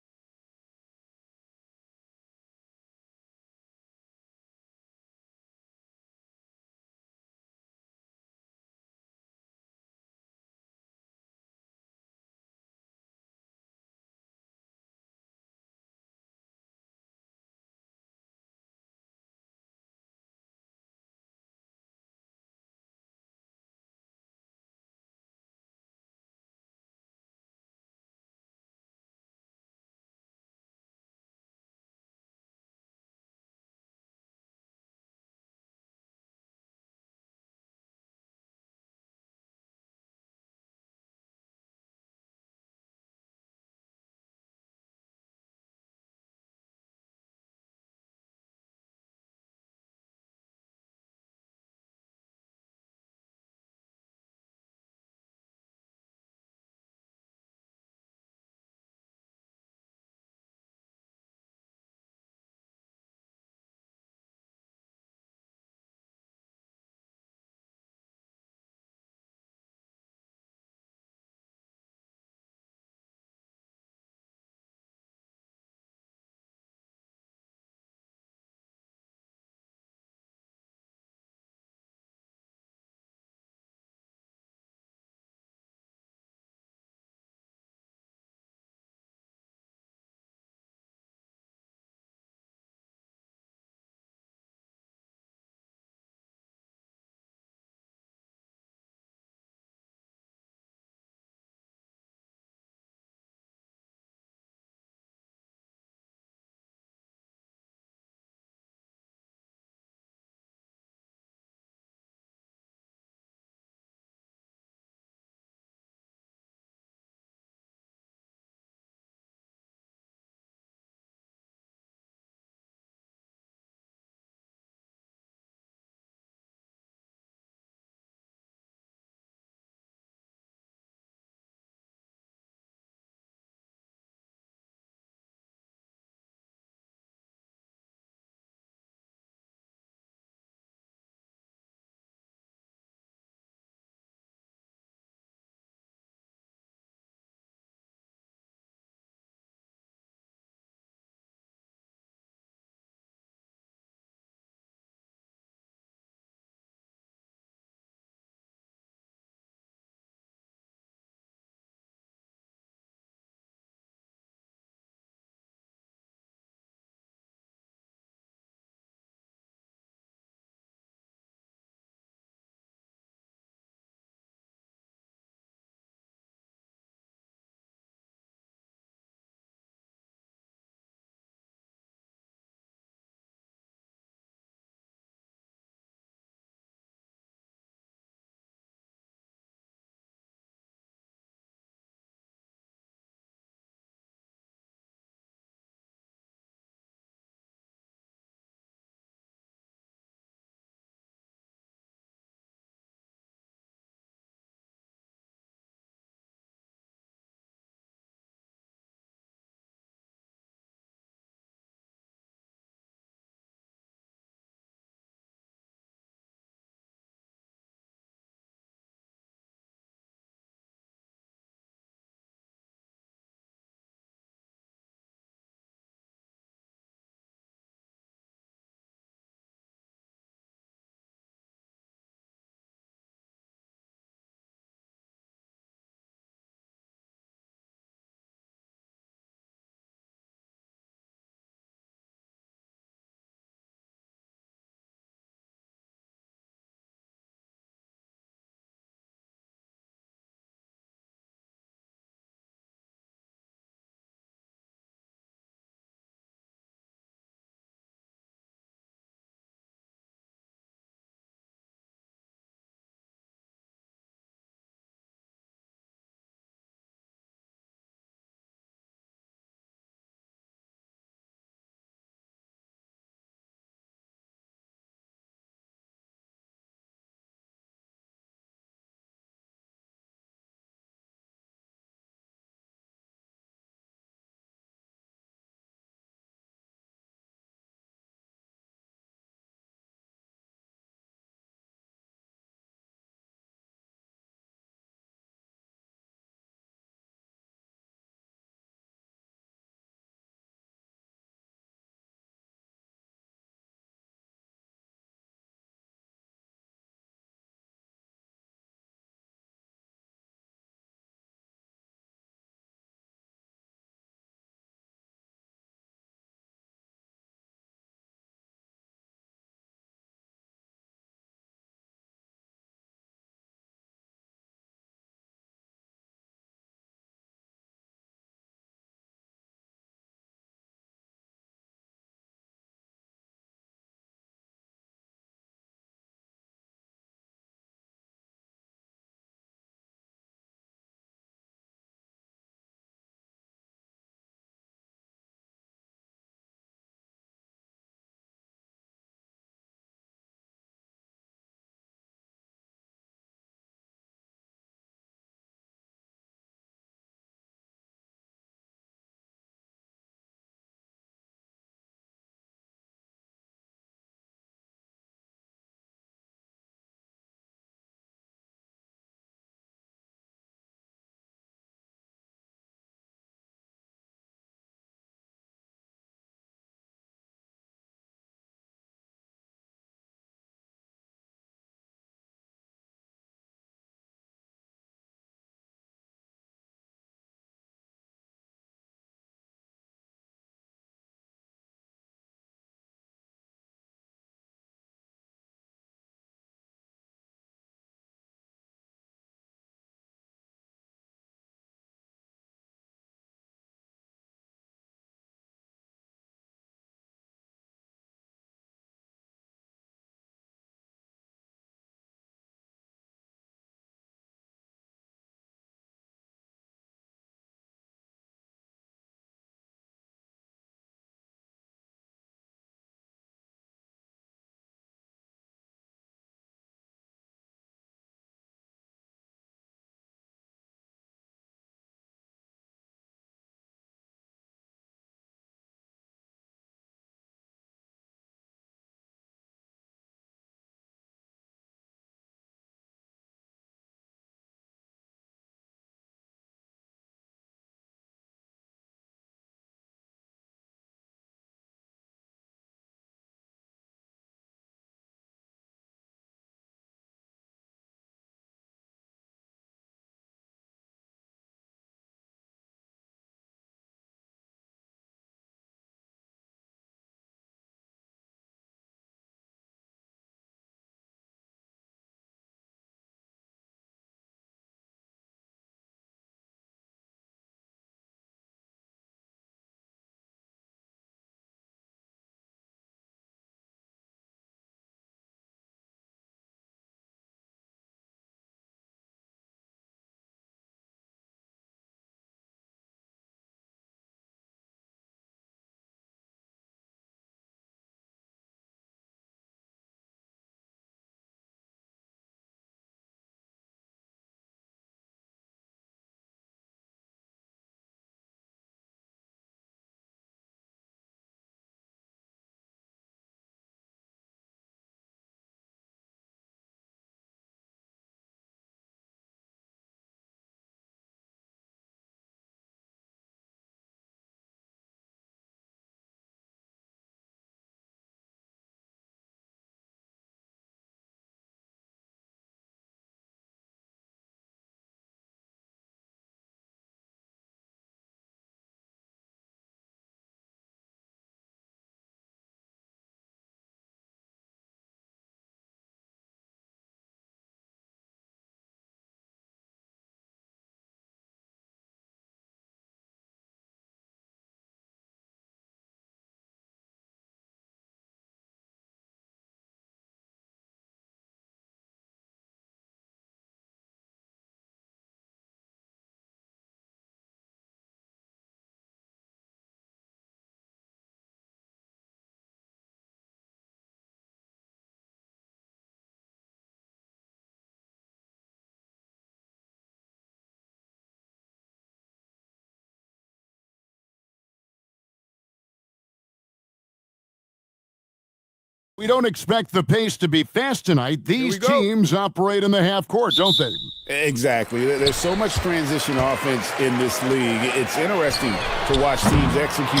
We don't expect the pace to be fast tonight. These teams operate in the half court, don't they? Exactly. There's so much transition offense in this league. It's interesting to watch teams execute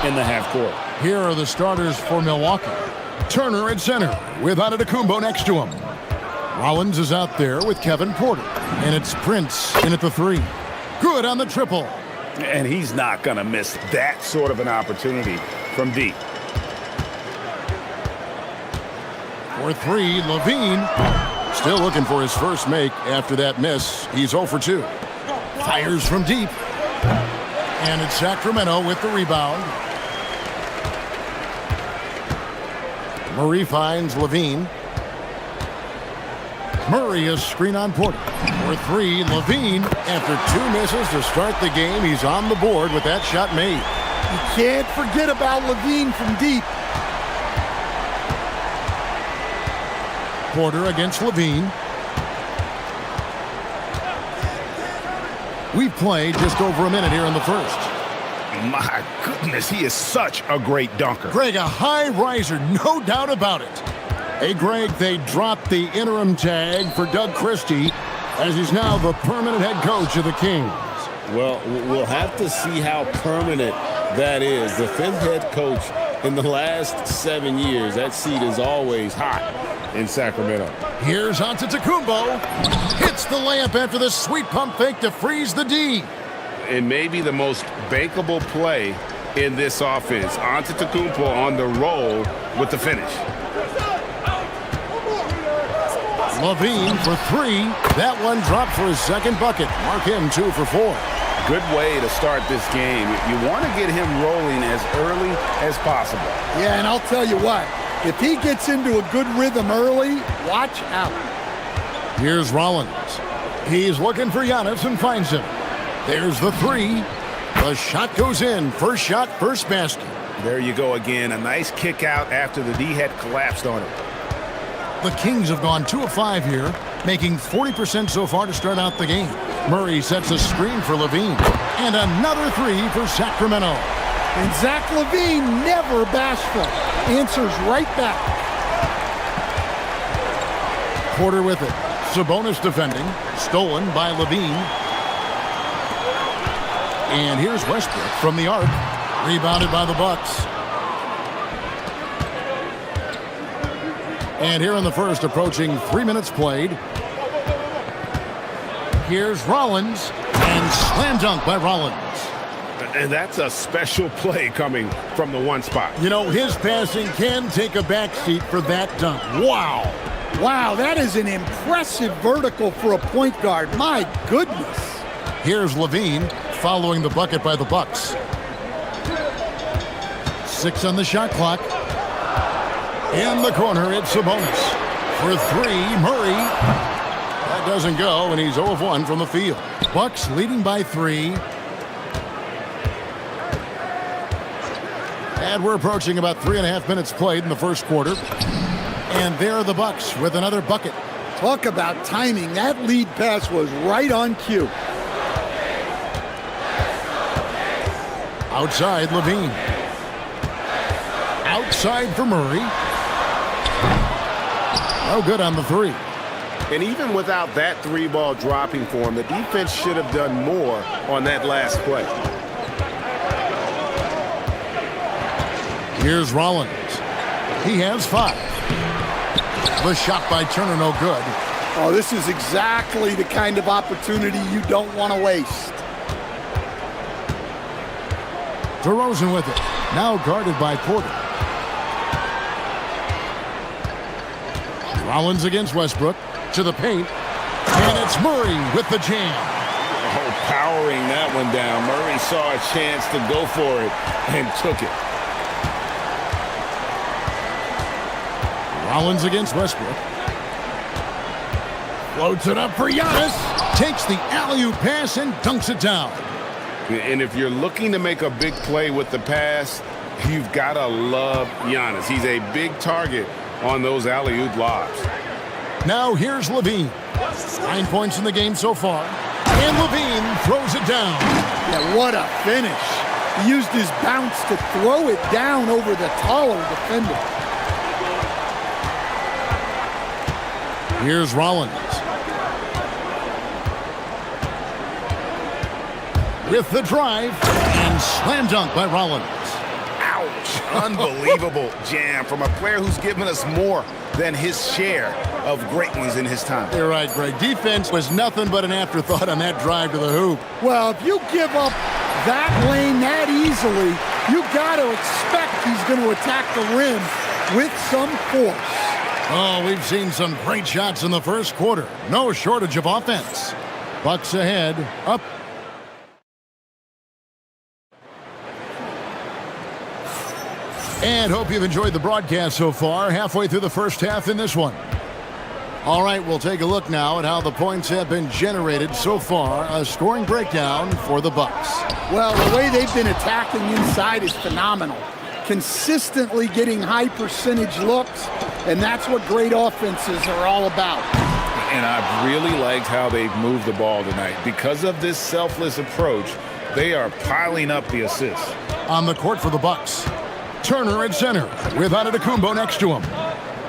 in the half court. Here are the starters for Milwaukee. Turner at center with Antetokounmpo next to him. Rollins is out there with Kevin Porter. And it's Prince in at the three. Good on the triple. And he's not going to miss that sort of an opportunity from deep. For three, Levine. Still looking for his first make after that miss. He's 0 for 2. Fires from deep. And it's Sacramento with the rebound. Murray finds Levine. Murray is screen on Porter. For three, Levine. After 2 misses to start the game, he's on the board with that shot made. You can't forget about Levine from deep. Porter against Levine. We've played just over a minute here in the first. My goodness, he is such a great dunker. Greg, a high riser, no doubt about it. Hey, Greg, they dropped the interim tag for Doug Christie as he's now the permanent head coach of the Kings. Well, we'll have to see how permanent that is. The 5th head coach in the last 7 years. That seat is always hot in Sacramento. Here's Antetokounmpo. Hits the layup after the sweet pump fake to freeze the D. It may be the most bankable play in this offense. Antetokounmpo on the roll with the finish. Levine for three. That one dropped for his second bucket. Mark him 2 for 4. Good way to start this game. You want to get him rolling as early as possible. Yeah, and I'll tell you what, if he gets into a good rhythm early, watch out. Here's Rollins. He's looking for Giannis and finds him. There's the three. The shot goes in. First shot, first basket. There you go again. A nice kick out after the D had collapsed on him. The Kings have gone 2 of 5 here, making 40% so far to start out the game. Murray sets a screen for Levine. And another three for Sacramento. And Zach Levine, never bashful, answers right back. Porter with it. Sabonis defending. Stolen by Levine. And here's Westbrook from the arc. Rebounded by the Bucks. And here in the first, approaching 3 minutes played. Here's Rollins. And slam dunk by Rollins. And that's a special play coming from the one spot. You know, his passing can take a backseat for that dunk. Wow. Wow, that is an impressive vertical for a point guard. My goodness. Here's Levine following the bucket by the Bucks. 6 on the shot clock. In the corner, it's Sabonis. For three, Murray. That doesn't go, and he's 0 of 1 from the field. Bucks leading by 3. And we're approaching about 3.5 minutes played in the first quarter. And there are the Bucks with another bucket. Talk about timing. That lead pass was right on cue. Outside, Levine. Outside for Murray. No good on the three. And even without that 3-ball dropping for him, the defense should have done more on that last play. Here's Rollins. He has 5. The shot by Turner, no good. Oh, this is exactly the kind of opportunity you don't want to waste. DeRozan with it. Now guarded by Porter. Rollins against Westbrook. To the paint. And it's Murray with the jam. Oh, powering that one down. Murray saw a chance to go for it and took it. Rollins against Westbrook. Floats it up for Giannis. Takes the alley-oop pass and dunks it down. And if you're looking to make a big play with the pass, you've got to love Giannis. He's a big target on those alley-oop lobs. Now here's Levine. 9 points in the game so far. And Levine throws it down. Yeah, what a finish. He used his bounce to throw it down over the taller defender. Here's Rollins. With the drive, and slam dunk by Rollins. Ouch. Unbelievable jam from a player who's given us more than his share of great ones in his time. You're right, Greg. Defense was nothing but an afterthought on that drive to the hoop. Well, if you give up that lane that easily, you got to expect he's going to attack the rim with some force. Oh, we've seen some great shots in the first quarter. No shortage of offense. Bucks ahead, up. And hope you've enjoyed the broadcast so far. Halfway through the first half in this one. All right, we'll take a look now at how the points have been generated so far. A scoring breakdown for the Bucks. Well, the way they've been attacking inside is phenomenal. Consistently getting high percentage looks, and that's what great offenses are all about. And I've really liked how they've moved the ball tonight. Because of this selfless approach, they are piling up the assists. On the court for the Bucks, Turner at center with Antetokounmpo next to him.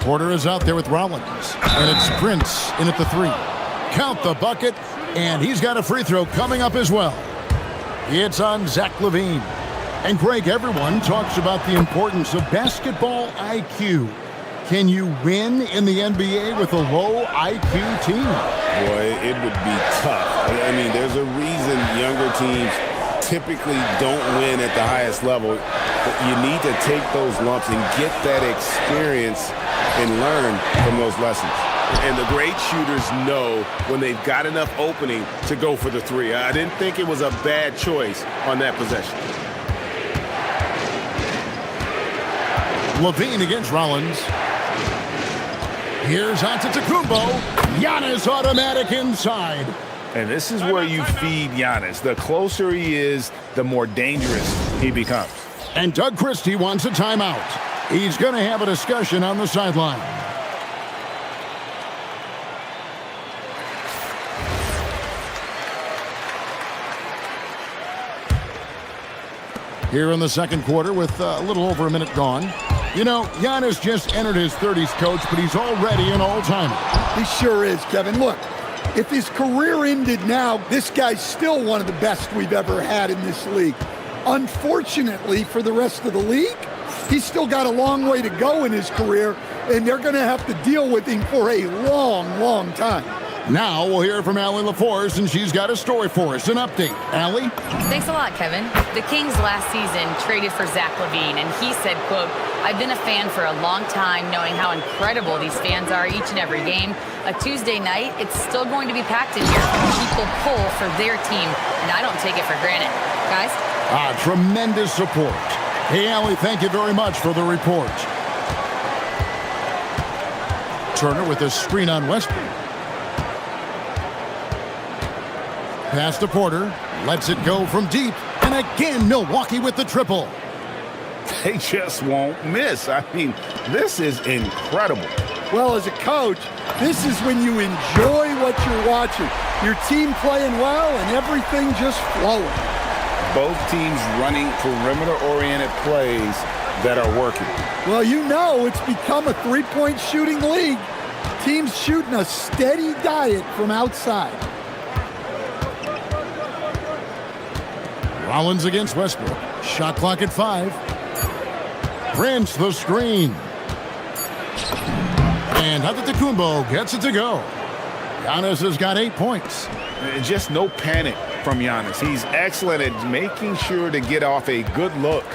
Porter is out there with Rollins, and it's Prince in at the three. Count the bucket, and he's got a free throw coming up as well. It's on Zach LaVine. And Greg, everyone talks about the importance of basketball IQ. Can you win in the NBA with a low IQ team? Boy, it would be tough. I mean, there's a reason younger teams typically don't win at the highest level. But you need to take those lumps and get that experience and learn from those lessons. And the great shooters know when they've got enough opening to go for the three. I didn't think it was a bad choice on that possession. LaVine against Rollins. Here's Antetokounmpo. Giannis automatic inside. And this is where you feed Giannis. The closer he is, the more dangerous he becomes. And Doug Christie wants a timeout. He's going to have a discussion on the sideline. Here in the second quarter with a little over a minute gone. You know, Giannis just entered his 30s, coach, but he's already an all-timer. He sure is, Kevin. Look, if his career ended now, this guy's still one of the best we've ever had in this league. Unfortunately for the rest of the league, he's still got a long way to go in his career, and they're going to have to deal with him for a long, long time. Now we'll hear from Allie LaForce, and she's got a story for us. An update. Allie? Thanks a lot, Kevin. The Kings last season traded for Zach LaVine, and he said, quote, "I've been a fan for a long time, knowing how incredible these fans are each and every game. A Tuesday night, it's still going to be packed in here. People pull for their team, and I don't take it for granted." Guys? Tremendous support. Hey, Allie, thank you very much for the report. Turner with a screen on Westbrook. Pass to Porter, lets it go from deep, and again Milwaukee with the triple. They just won't miss. I mean, this is incredible. Well, as a coach, this is when you enjoy what you're watching. Your team playing well and everything just flowing. Both teams running perimeter-oriented plays that are working. Well, you know it's become a three-point shooting league. Teams shooting a steady diet from outside. Rollins against Westbrook. Shot clock at 5. Prince the screen. And Antetokounmpo gets it to go. Giannis has got 8 points. Just no panic from Giannis. He's excellent at making sure to get off a good look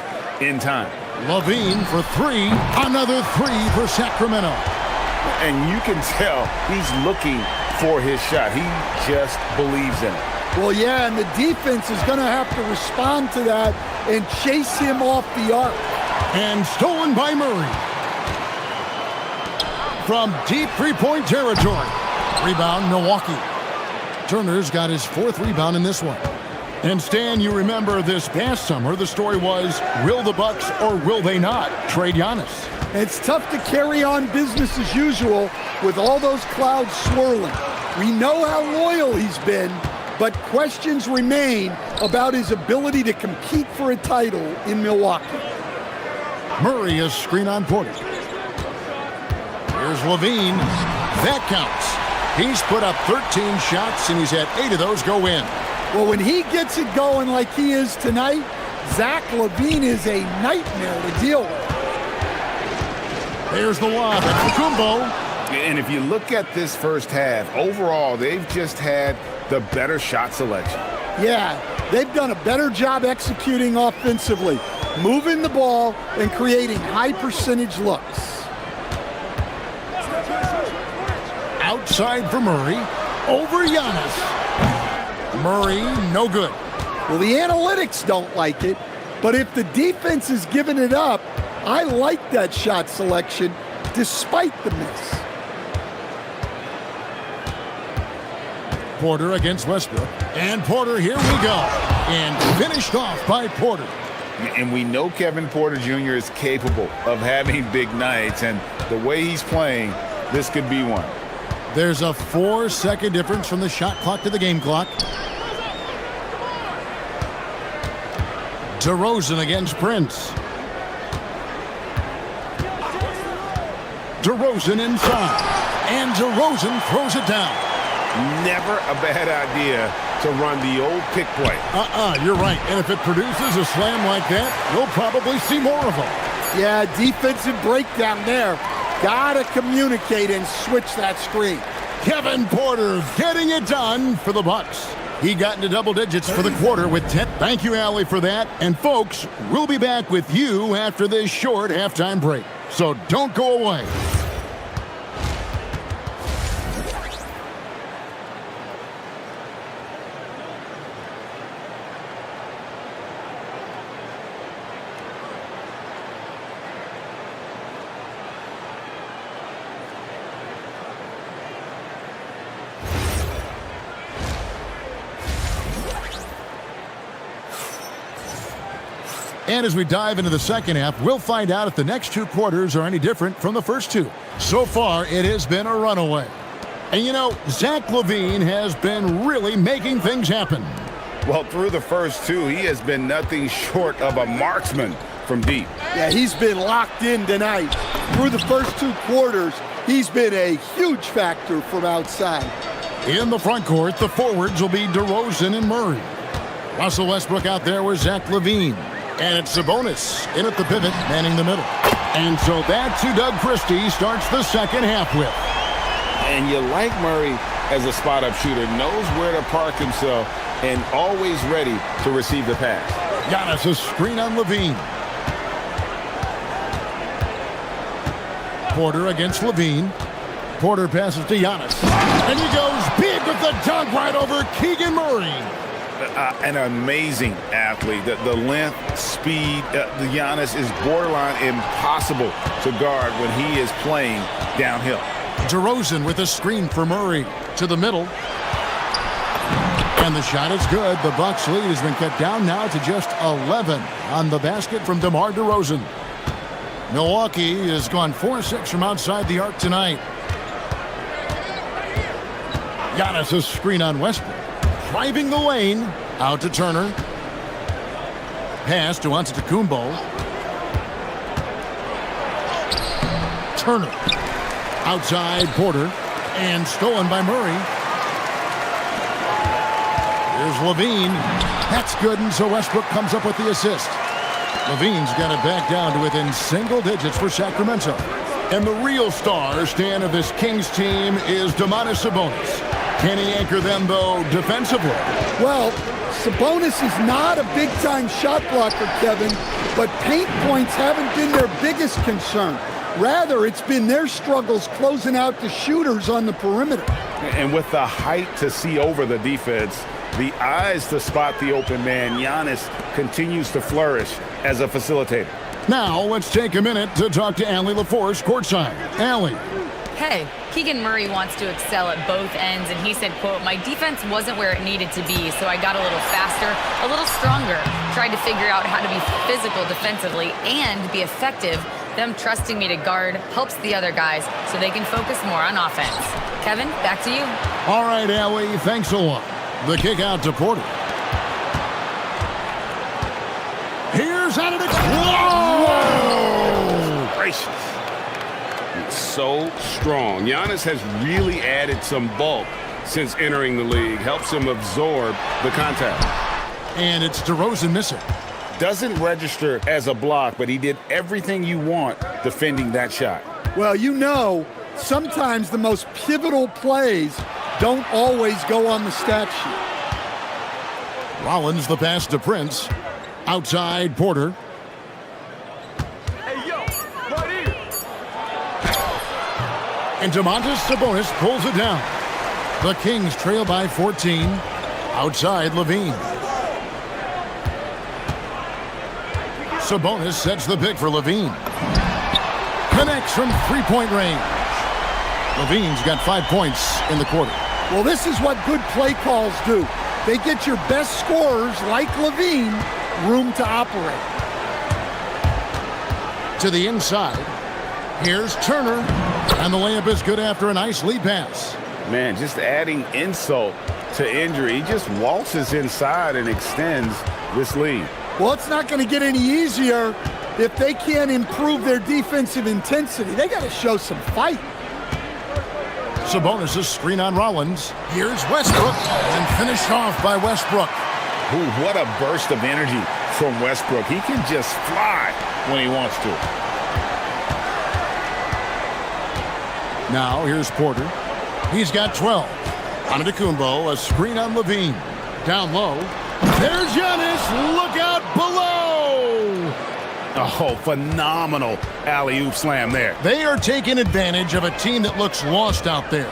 in time. LaVine for 3. Another 3 for Sacramento. And you can tell he's looking for his shot. He just believes in it. Well, yeah, and the defense is going to have to respond to that and chase him off the arc. And stolen by Murray. From deep three-point territory. Rebound, Milwaukee. Turner's got his 4th rebound in this one. And Stan, you remember this past summer, the story was, will the Bucks or will they not trade Giannis? It's tough to carry on business as usual with all those clouds swirling. We know how loyal he's been, but questions remain about his ability to compete for a title in Milwaukee. Murray is screen on Porter. Here's LaVine. That counts. He's put up 13 shots, and he's had 8 of those go in. Well, when he gets it going like he is tonight, Zach LaVine is a nightmare to deal with. There's the lob. That's the combo. And if you look at this first half, overall, they've just had the better shot selection. Yeah, they've done a better job executing offensively, moving the ball and creating high percentage looks. Outside for Murray. Over Giannis. Murray, no good. Well, the analytics don't like it, but if the defense is giving it up, I like that shot selection despite the miss. Porter against Westbrook. And Porter, here we go. And finished off by Porter. And we know Kevin Porter Jr. is capable of having big nights, and the way he's playing, this could be one. There's a 4-second difference from the shot clock to the game clock. DeRozan against Prince. DeRozan inside. And DeRozan throws it down. Never a bad idea to run the old pick play. You're right. And if it produces a slam like that, you'll probably see more of them. Yeah, defensive breakdown there. Gotta communicate and switch that screen. Kevin Porter getting it done for the Bucks. He got into double digits for the quarter with 10. Thank you, Allie, for that. And folks, we'll be back with you after this short halftime break. So don't go away. And as we dive into the second half, we'll find out if the next 2 quarters are any different from the first 2. So far, it has been a runaway. And you know, Zach LaVine has been really making things happen. Well, through the first 2, he has been nothing short of a marksman from deep. Yeah, he's been locked in tonight. Through the first 2 quarters, he's been a huge factor from outside. In the front court, the forwards will be DeRozan and Murray. Russell Westbrook out there with Zach LaVine. And it's Sabonis in at the pivot, manning the middle. And so that's who Doug Christie starts the second half with. And you like Murray as a spot-up shooter, knows where to park himself, and always ready to receive the pass. Giannis, a screen on LaVine. Porter against LaVine. Porter passes to Giannis. And he goes big with the dunk right over Keegan Murray. An amazing athlete. The length, speed, the Giannis is borderline impossible to guard when he is playing downhill. DeRozan with a screen for Murray to the middle. And the shot is good. The Bucks lead has been cut down now to just 11 on the basket from DeMar DeRozan. Milwaukee has gone 4-6 from outside the arc tonight. Giannis a screen on Westbrook. Driving the lane, out to Turner. Pass to Antetokounmpo. Turner. Outside Porter. And stolen by Murray. Here's LaVine. That's good, and so Westbrook comes up with the assist. LaVine's got it back down to within single digits for Sacramento. And the real star, Stan, of this Kings team is Domantas Sabonis. Can he anchor them, though, defensively? Well, Sabonis is not a big-time shot blocker, Kevin, but paint points haven't been their biggest concern. Rather, it's been their struggles closing out the shooters on the perimeter. And with the height to see over the defense, the eyes to spot the open man, Giannis continues to flourish as a facilitator. Now, let's take a minute to talk to Allie LaForce courtside. Allie. Hey, Keegan Murray wants to excel at both ends, and he said, quote, "My defense wasn't where it needed to be, so I got a little faster, a little stronger, tried to figure out how to be physical defensively and be effective. Them trusting me to guard helps the other guys so they can focus more on offense." Kevin, back to you. All right, Allie, thanks a lot. The kick out to Porter. Here's Antetokounmpo. Whoa! Gracious. So strong. Giannis has really added some bulk since entering the league. Helps him absorb the contact. And it's DeRozan missing. Doesn't register as a block, but he did everything you want defending that shot. Well, you know, sometimes the most pivotal plays don't always go on the stat sheet. Rollins the pass to Prince. Outside Porter. Hey, yo, right here. And Domantas Sabonis pulls it down. The Kings trail by 14. Outside Levine. Sabonis sets the pick for Levine. Connects from three-point range. Levine's got 5 points in the quarter. Well, this is what good play calls do. They get your best scorers, like Levine, room to operate. To the inside. Here's Turner. And the layup is good after a nice lead pass. Man, just adding insult to injury. He just waltzes inside and extends this lead. Well, it's not going to get any easier if they can't improve their defensive intensity. They got to show some fight. Sabonis' screen on Rollins. Here's Westbrook. And finished off by Westbrook. Ooh, what a burst of energy from Westbrook. He can just fly when he wants to. Now here's Porter. He's got 12. Antetokounmpo, a screen on Levine. Down low. There's Giannis. Look out below. Oh, phenomenal alley-oop slam there. They are taking advantage of a team that looks lost out there.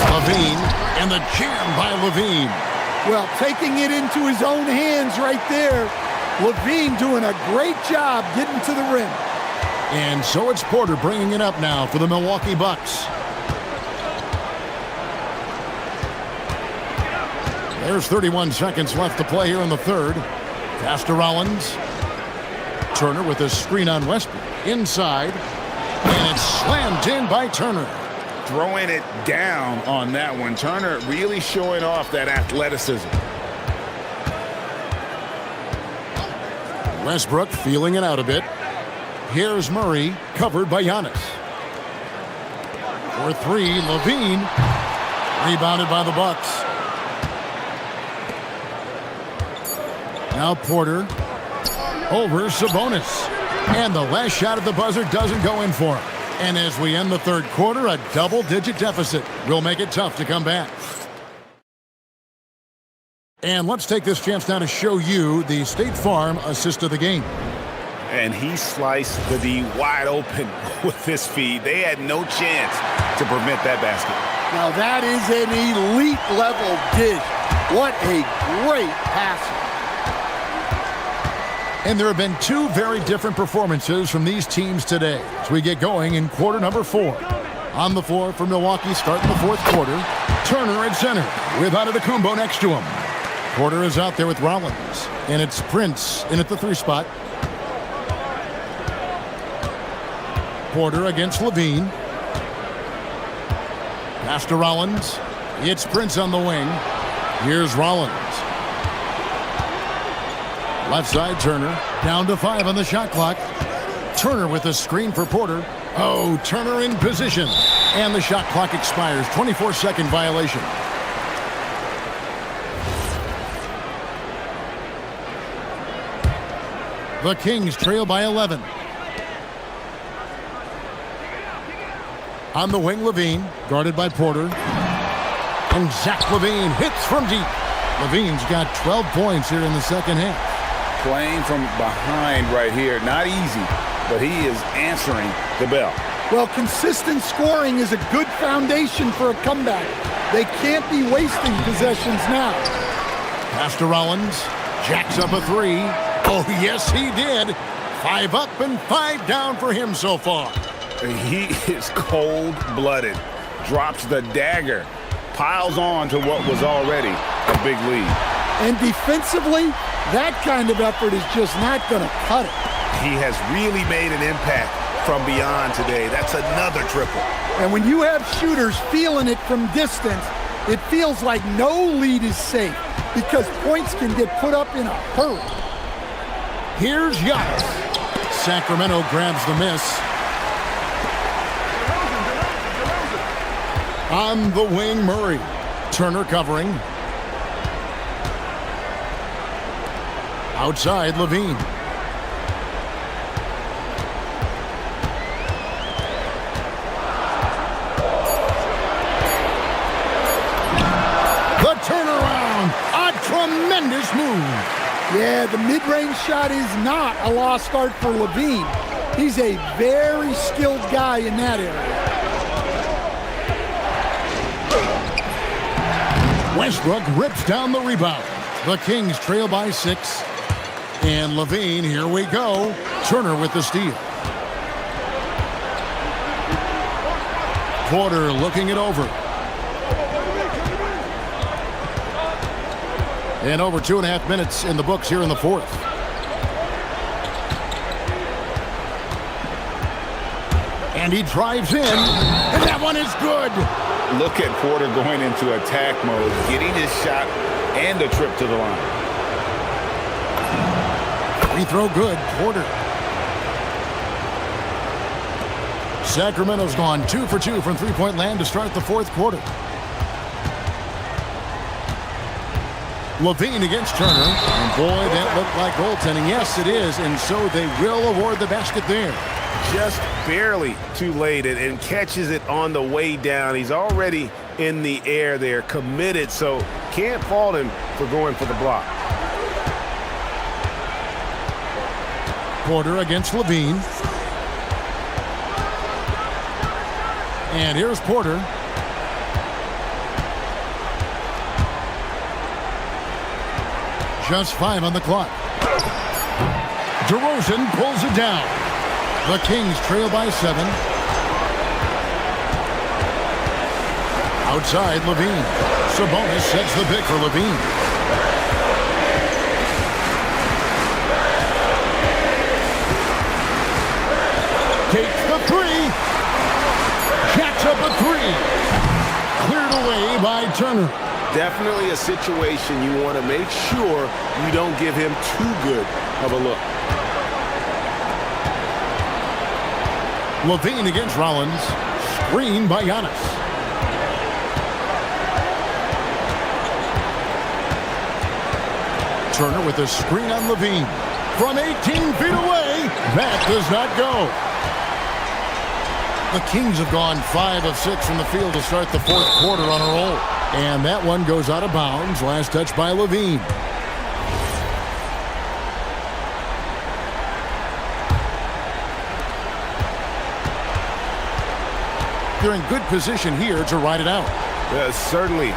Levine, and the jam by Levine. Well, taking it into his own hands right there. Levine doing a great job getting to the rim. And so it's Porter bringing it up now for the Milwaukee Bucks. There's 31 seconds left to play here in the third. Pass to Rollins. Turner with a screen on Westbrook. Inside. And it's slammed in by Turner. Throwing it down on that one. Turner really showing off that athleticism. Westbrook feeling it out a bit. Here's Murray, covered by Giannis. For three, Levine. Rebounded by the Bucks. Now Porter. Over Sabonis. And the last shot at the buzzer doesn't go in for him. And as we end the third quarter, a double-digit deficit will make it tough to come back. And let's take this chance now to show you the State Farm assist of the game. And he sliced the D wide open with this feed. They had no chance to prevent that basket. Now that is an elite level dish. What a great passer. And there have been two very different performances from these teams today as we get going in quarter number 4. On the floor for Milwaukee starting the fourth quarter. Turner at center with Antetokounmpo next to him. Porter is out there with Rollins. And it's Prince in at the 3 spot. Porter against Levine. Pass to Rollins. It's Prince on the wing. Here's Rollins. Left side, Turner. Down to 5 on the shot clock. Turner with a screen for Porter. Oh, Turner in position. And the shot clock expires. 24-second violation. The Kings trail by 11. On the wing, Levine, guarded by Porter. And Zach LaVine hits from deep. Levine's got 12 points here in the second half. Playing from behind right here. Not easy, but he is answering the bell. Well, consistent scoring is a good foundation for a comeback. They can't be wasting possessions now. Pass to Rollins. Jacks up a 3. Oh, yes, he did. 5 up and 5 down for him so far. He is cold-blooded. Drops the dagger. Piles on to what was already a big lead. And defensively, that kind of effort is just not going to cut it. He has really made an impact from beyond today. That's another triple. And when you have shooters feeling it from distance, it feels like no lead is safe because points can get put up in a hurry. Here's Giannis. Sacramento grabs the miss. On the wing, Murray. Turner covering. Outside, Levine. The turnaround. A tremendous move. Yeah, the mid-range shot is not a lost art for Levine. He's a very skilled guy in that area. Westbrook rips down the rebound. The Kings trail by 6. And Levine, here we go. Turner with the steal. Porter looking it over. And over 2.5 minutes in the books here in the fourth. And he drives in, and that one is good. Look at Porter going into attack mode, getting his shot and a trip to the line. Free throw good, Porter. Sacramento's gone 2 for 2 from three-point land to start the fourth quarter. Levine against Turner. And boy, that looked like goaltending. Yes, it is. And so they will award the basket there. Just barely too late and catches it on the way down. He's already in the air there, committed, so can't fault him for going for the block. Porter against Levine. And here's Porter. Just 5 on the clock. DeRozan pulls it down. The Kings trail by 7. Outside, Levine. Sabonis sets the pick for Levine. Takes the 3. Jacks up a 3. Cleared away by Turner. Definitely a situation you want to make sure you don't give him too good of a look. Levine against Rollins. Screen by Giannis. Turner with a screen on Levine. From 18 feet away, that does not go. The Kings have gone 5 of 6 from the field to start the fourth quarter on a roll. And that one goes out of bounds. Last touch by Levine. They're in good position here to ride it out. Certainly,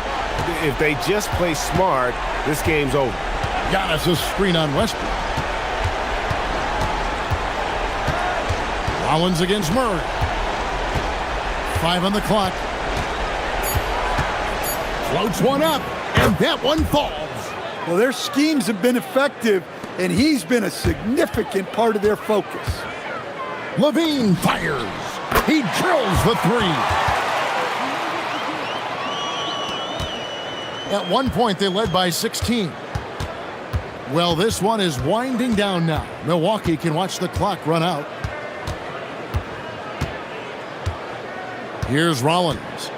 if they just play smart, this game's over. Giannis' screen on Westbrook. Rollins against Murray. 5 on the clock. Floats one up, and that one falls. Well, their schemes have been effective, and he's been a significant part of their focus. Levine fires. He drills the 3. At one point, they led by 16. Well, this one is winding down now. Milwaukee can watch the clock run out. Here's Rollins.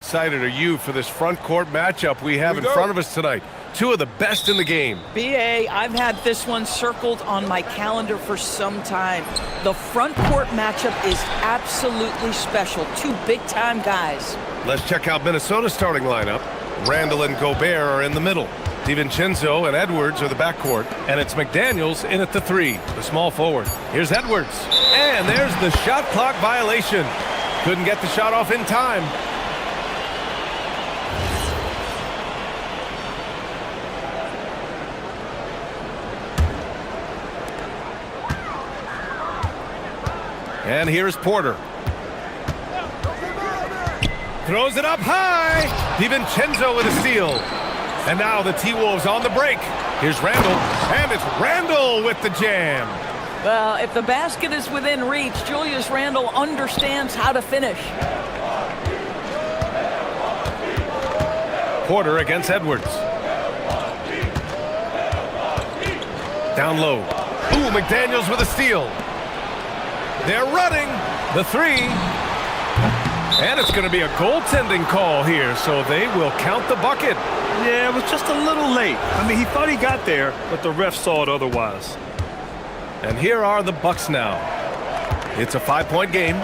excited are you for this front court matchup we have in front of us tonight? Two of the best in the game. BA, I've had this one circled on my calendar for some time. The front court matchup is absolutely special. Two big-time guys. Let's check out Minnesota's starting lineup. Randall and Gobert are in the middle. DiVincenzo and Edwards are the backcourt. And it's McDaniels in at the 3, the small forward. Here's Edwards. And there's the shot clock violation. Couldn't get the shot off in time. And here's Porter. Throws it up high. DiVincenzo with a steal. And now the T-Wolves on the break. Here's Randall. And it's Randall with the jam. Well, if the basket is within reach, Julius Randle understands how to finish. Porter against Edwards. Down low. Ooh, McDaniels with a steal. They're running the 3. And it's going to be a goaltending call here, so they will count the bucket. Yeah, it was just a little late. I mean, he thought he got there, but the ref saw it otherwise. And here are the Bucks now. It's a 5-point game.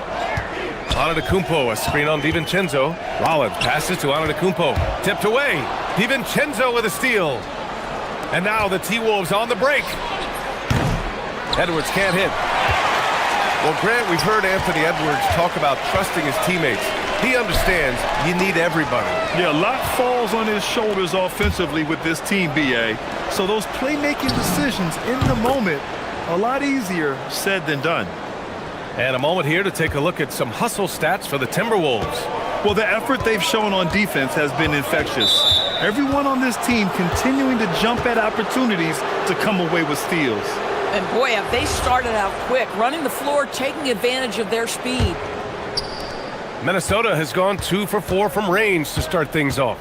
Antetokounmpo, a screen on DiVincenzo. Rollins passes to Antetokounmpo. Tipped away. DiVincenzo with a steal. And now the T-Wolves on the break. Edwards can't hit. Well, Grant, we've heard Anthony Edwards talk about trusting his teammates. He understands you need everybody. Yeah, a lot falls on his shoulders offensively with this team, BA. So those playmaking decisions in the moment, a lot easier said than done. And a moment here to take a look at some hustle stats for the Timberwolves. Well, the effort they've shown on defense has been infectious. Everyone on this team continuing to jump at opportunities to come away with steals. And boy, have they started out quick, running the floor, taking advantage of their speed. Minnesota has gone 2 for 4 from range to start things off.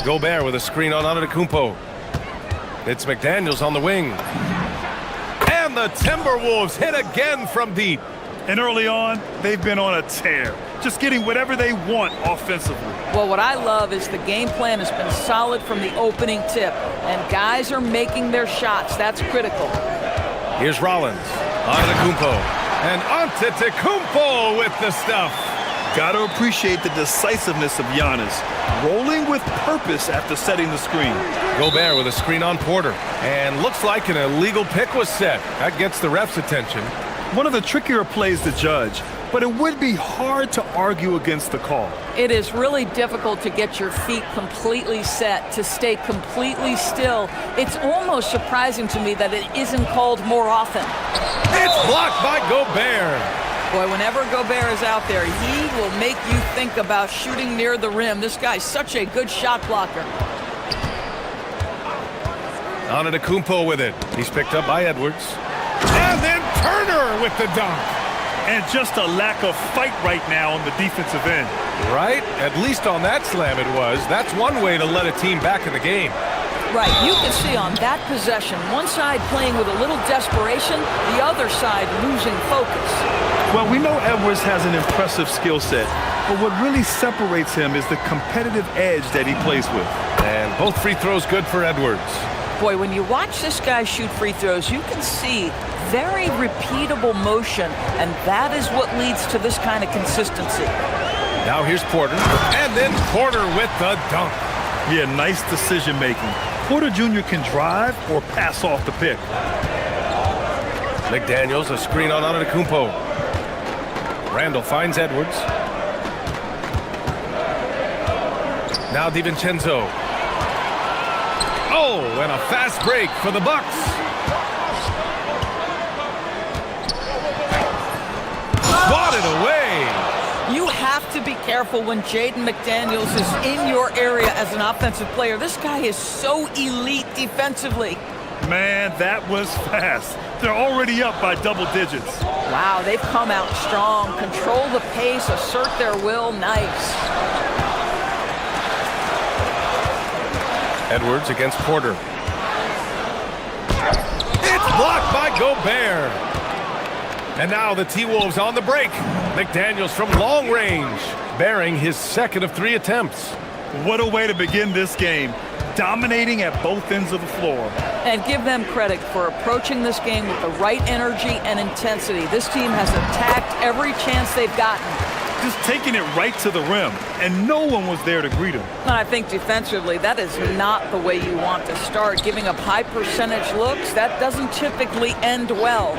Gobert with a screen on Antetokounmpo. It's McDaniels on the wing. And the Timberwolves hit again from deep. And early on, they've been on a tear, just getting whatever they want offensively. Well, what I love is the game plan has been solid from the opening tip, and guys are making their shots. That's critical. Here's Rollins. Antetokounmpo. And Antetokounmpo with the stuff. Got to appreciate the decisiveness of Giannis, rolling with purpose after setting the screen. Gobert with a screen on Porter. And looks like an illegal pick was set. That gets the ref's attention. One of the trickier plays to judge, but it would be hard to argue against the call. It is really difficult to get your feet completely set, to stay completely still. It's almost surprising to me that it isn't called more often. It's blocked by Gobert. Boy, whenever Gobert is out there, he will make you think about shooting near the rim. This guy's such a good shot blocker. Antetokounmpo with it. He's picked up by Edwards. And then Turner with the dunk. And just a lack of fight right now on the defensive end. Right? At least on that slam it was. That's one way to let a team back in the game. Right, you can see on that possession, one side playing with a little desperation, the other side losing focus. Well, we know Edwards has an impressive skill set, but what really separates him is the competitive edge that he plays with. And both free throws good for Edwards. Boy, when you watch this guy shoot free throws, you can see very repeatable motion, and that is what leads to this kind of consistency. Now here's Porter, and then Porter with the dunk. Yeah, nice decision making. Porter Jr. can drive or pass off the pick. McDaniels, a screen on Antetokounmpo. Randall finds Edwards. Now DiVincenzo. Oh, and a fast break for the Bucks. Swatted away. You have to be careful when Jaden McDaniels is in your area as an offensive player. This guy is so elite defensively. Man, that was fast. They're already up by double digits. Wow, they've come out strong. Control the pace, assert their will. Nice. Edwards against Porter. It's blocked by Gobert. And now the T-Wolves on the break. McDaniels from long range. bearing his second of 3 attempts. What a way to begin this game. Dominating at both ends of the floor. And give them credit for approaching this game with the right energy and intensity. This team has attacked every chance they've gotten. Just taking it right to the rim, and no one was there to greet him. And I think defensively, that is not the way you want to start. Giving up high percentage looks, that doesn't typically end well.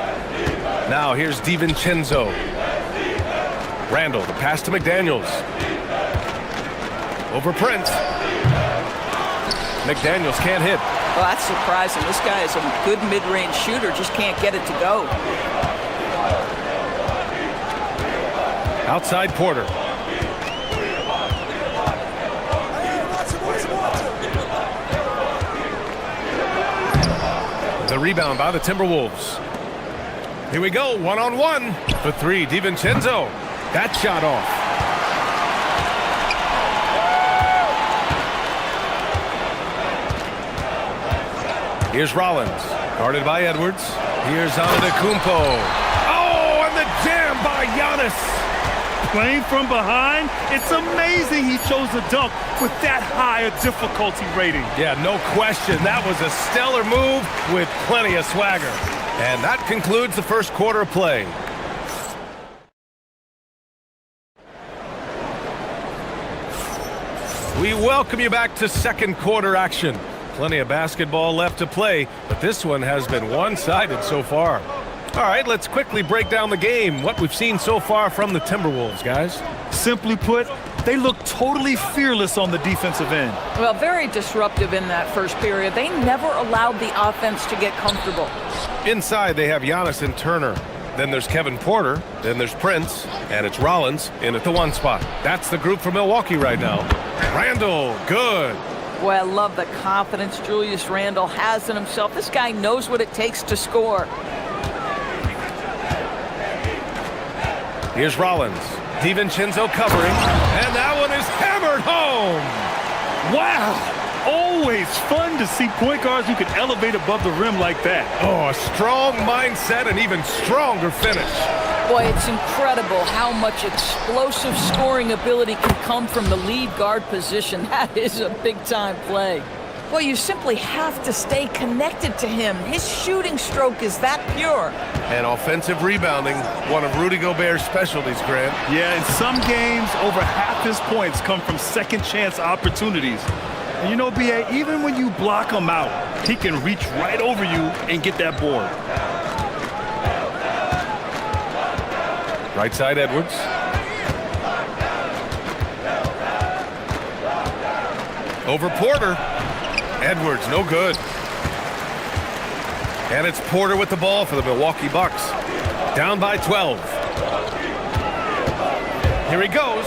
Now here's DiVincenzo. Randall, the pass to McDaniels. Over Prince. McDaniels can't hit. Well, that's surprising. This guy is a good mid-range shooter, just can't get it to go. Outside Porter. The rebound by the Timberwolves. Here we go, one-on-one. For 3, DiVincenzo. That shot off. Here's Rollins, guarded by Edwards. Here's Antetokounmpo. Oh, and the jam by Giannis. Playing from behind, it's amazing he chose a dunk with that high a difficulty rating. Yeah, no question. That was a stellar move with plenty of swagger. And that concludes the first quarter of play. We welcome you back to second quarter action. Plenty of basketball left to play, but this one has been one-sided so far. All right, let's quickly break down the game, what we've seen so far from the Timberwolves, guys. Simply put, they look totally fearless on the defensive end. Well, very disruptive in that first period. They never allowed the offense to get comfortable. Inside, they have Giannis and Turner. Then there's Kevin Porter. Then there's Prince. And it's Rollins in at the 1 spot. That's the group for Milwaukee right now. Randall, good. Boy, I love the confidence Julius Randle has in himself. This guy knows what it takes to score. Here's Rollins. DiVincenzo covering. And that one is hammered home. Wow! Always fun to see point guards who can elevate above the rim like that. Oh, a strong mindset and even stronger finish. Boy, it's incredible how much explosive scoring ability can come from the lead guard position. That is a big-time play. Boy, you simply have to stay connected to him. His shooting stroke is that pure. And offensive rebounding, one of Rudy Gobert's specialties, Grant. Yeah, in some games, over half his points come from second-chance opportunities. And you know, B.A., even when you block him out, he can reach right over you and get that board. Right side, Edwards. Over Porter. Edwards, no good. And it's Porter with the ball for the Milwaukee Bucks. Down by 12. Here he goes.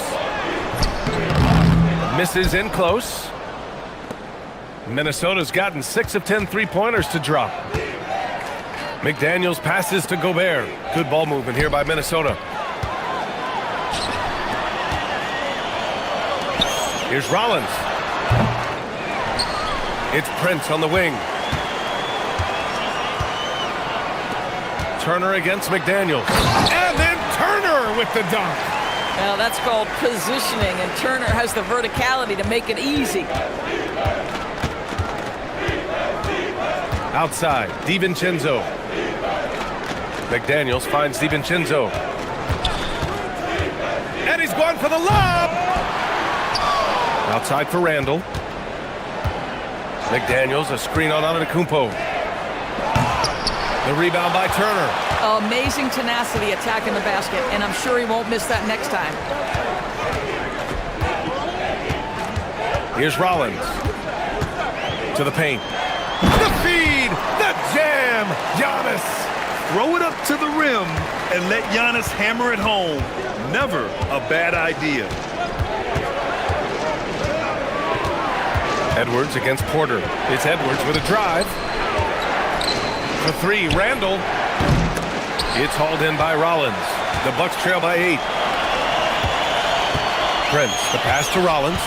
Misses in close. Minnesota's gotten 6 of 10 three-pointers to drop. McDaniels passes to Gobert. Good ball movement here by Minnesota. Here's Rollins. It's Prince on the wing. Turner against McDaniels. And then Turner with the dunk. Well, that's called positioning, and Turner has the verticality to make it easy. Outside, DiVincenzo. McDaniels finds DiVincenzo. And he's going for the lob! Outside for Randall. McDaniels, a screen on Antetokounmpo. The rebound by Turner. Amazing tenacity attacking the basket, and I'm sure he won't miss that next time. Here's Rollins. To the paint. The feed! The jam! Giannis! Throw it up to the rim and let Giannis hammer it home. Never a bad idea. Edwards against Porter. It's Edwards with a drive. For 3, Randall. It's hauled in by Rollins. The Bucks trail by 8. Prince, the pass to Rollins.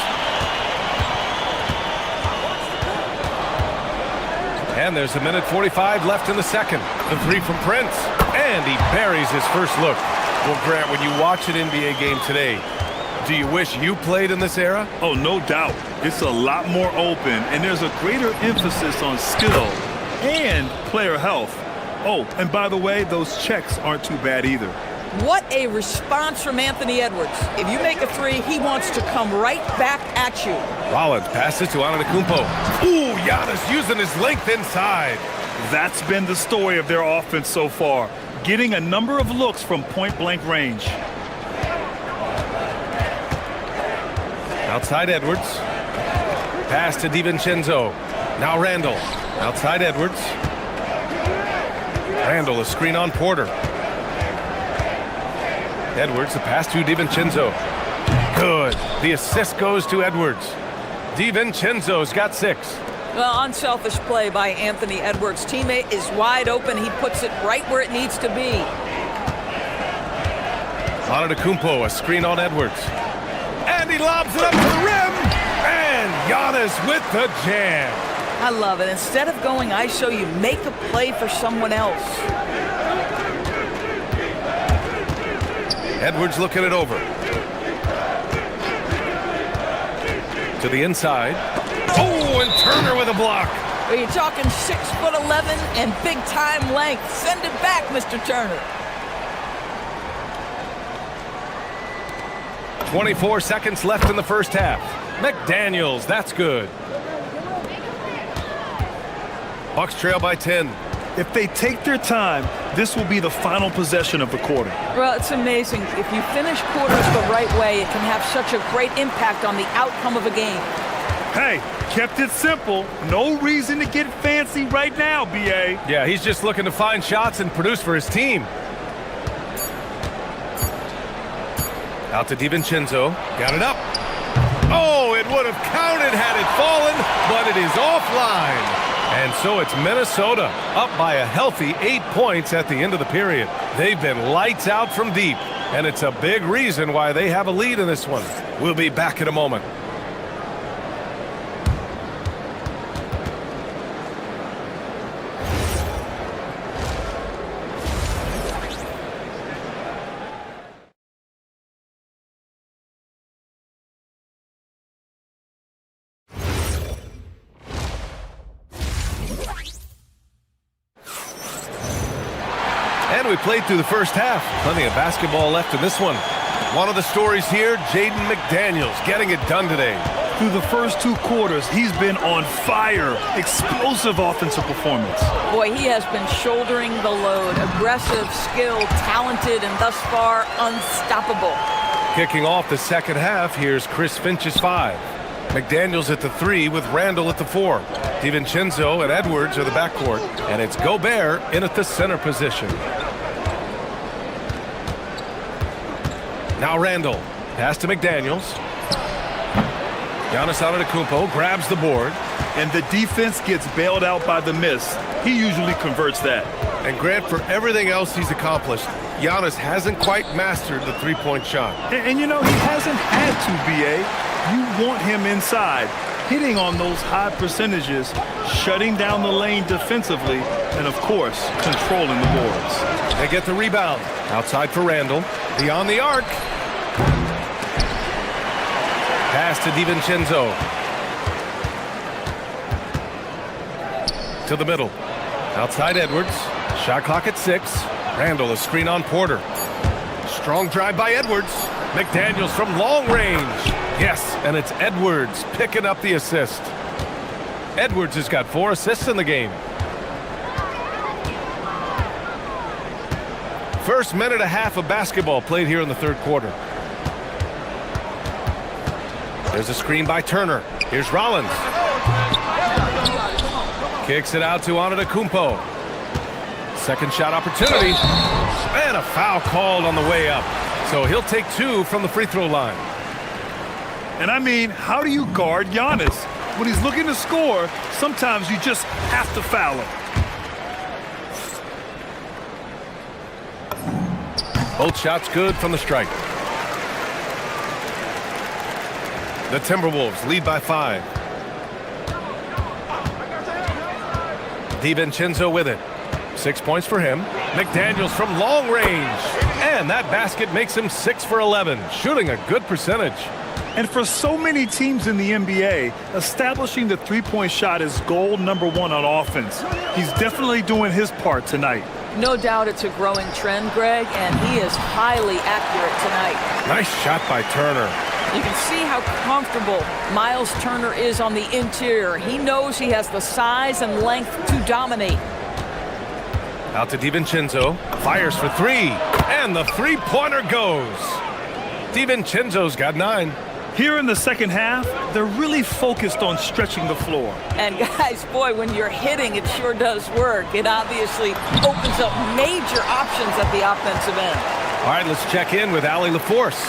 And there's 1:45 left in the second. The 3 from Prince. And he buries his first look. Well, Grant, when you watch an NBA game today, Do you wish you played in this era? Oh, no doubt. It's a lot more open, and there's a greater emphasis on skill and player health. Oh, and by the way, those checks aren't too bad either. What a response from Anthony Edwards. If you make a three, he wants to come right back at you. Rollins passes to Antetokounmpo. Ooh, Giannis using his length inside. That's been the story of their offense so far, getting a number of looks from point-blank range. Outside Edwards. Pass to DiVincenzo. Now Randall. Outside Edwards. Randall, a screen on Porter. Edwards, the pass to DiVincenzo. Good. The assist goes to Edwards. DiVincenzo's got 6. Well, unselfish play by Anthony Edwards. Teammate is wide open. He puts it right where it needs to be. Antetokounmpo, a screen on Edwards. And he lobs it up to the rim. And Giannis with the jam. I love it. Instead of going ISO, you make a play for someone else. Edwards looking it over. To the inside. Oh, and Turner with a block. Are you talking 6'11" and big-time length? Send it back, Mr. Turner. 24 seconds left in the first half. McDaniels, that's good. Bucks trail by 10. If they take their time, this will be the final possession of the quarter. Well, it's amazing. If you finish quarters the right way, it can have such a great impact on the outcome of a game. Hey, kept it simple. No reason to get fancy right now, B.A. Yeah, he's just looking to find shots and produce for his team. Out to DiVincenzo. Got it up. Oh, it would have counted had it fallen, but it is offline. And so it's Minnesota up by a healthy 8 points at the end of the period. They've been lights out from deep, and it's a big reason why they have a lead in this one. We'll be back in a moment. And we played through the first half. Plenty of basketball left in this one. One of the stories here, Jaden McDaniels getting it done today. Through the first 2 quarters, he's been on fire. Explosive offensive performance. Boy, he has been shouldering the load. Aggressive, skilled, talented, and thus far unstoppable. Kicking off the second half, here's Chris Finch's 5. McDaniels at the 3 with Randall at the 4. DiVincenzo and Edwards are the backcourt. And it's Gobert in at the center position. Now Randall. Pass to McDaniels. Giannis Antetokounmpo grabs the board. And the defense gets bailed out by the miss. He usually converts that. And Grant, for everything else he's accomplished, Giannis hasn't quite mastered the three-point shot. And you know, he hasn't had to, B.A. You want him inside, hitting on those high percentages, shutting down the lane defensively, and of course, controlling the boards. They get the rebound. Outside for Randall. Beyond the arc. Pass to DiVincenzo. To the middle. Outside Edwards. Shot clock at 6. Randall, a screen on Porter. Strong drive by Edwards. McDaniels from long range. Yes, and it's Edwards picking up the assist. Edwards has got 4 assists in the game. First minute and a half of basketball played here in the third quarter. There's a screen by Turner. Here's Rollins. Kicks it out to Antetokounmpo. Second shot opportunity. And a foul called on the way up. So he'll take 2 from the free throw line. And I mean, how do you guard Giannis? When he's looking to score, sometimes you just have to foul him. Both shots good from the strike. The Timberwolves lead by 5. DiVincenzo with it. 6 points for him. McDaniels from long range. And that basket makes him 6 for 11, shooting a good percentage. And for so many teams in the NBA, establishing the three-point shot is goal number one on offense. He's definitely doing his part tonight. No doubt it's a growing trend, Greg, and he is highly accurate tonight. Nice shot by Turner. You can see how comfortable Miles Turner is on the interior. He knows he has the size and length to dominate. Out to DiVincenzo, fires for three, and the three-pointer goes. DiVincenzo's got 9. Here in the second half, they're really focused on stretching the floor. And guys, boy, when you're hitting, it sure does work. It obviously opens up major options at the offensive end. All right, let's check in with Allie LaForce.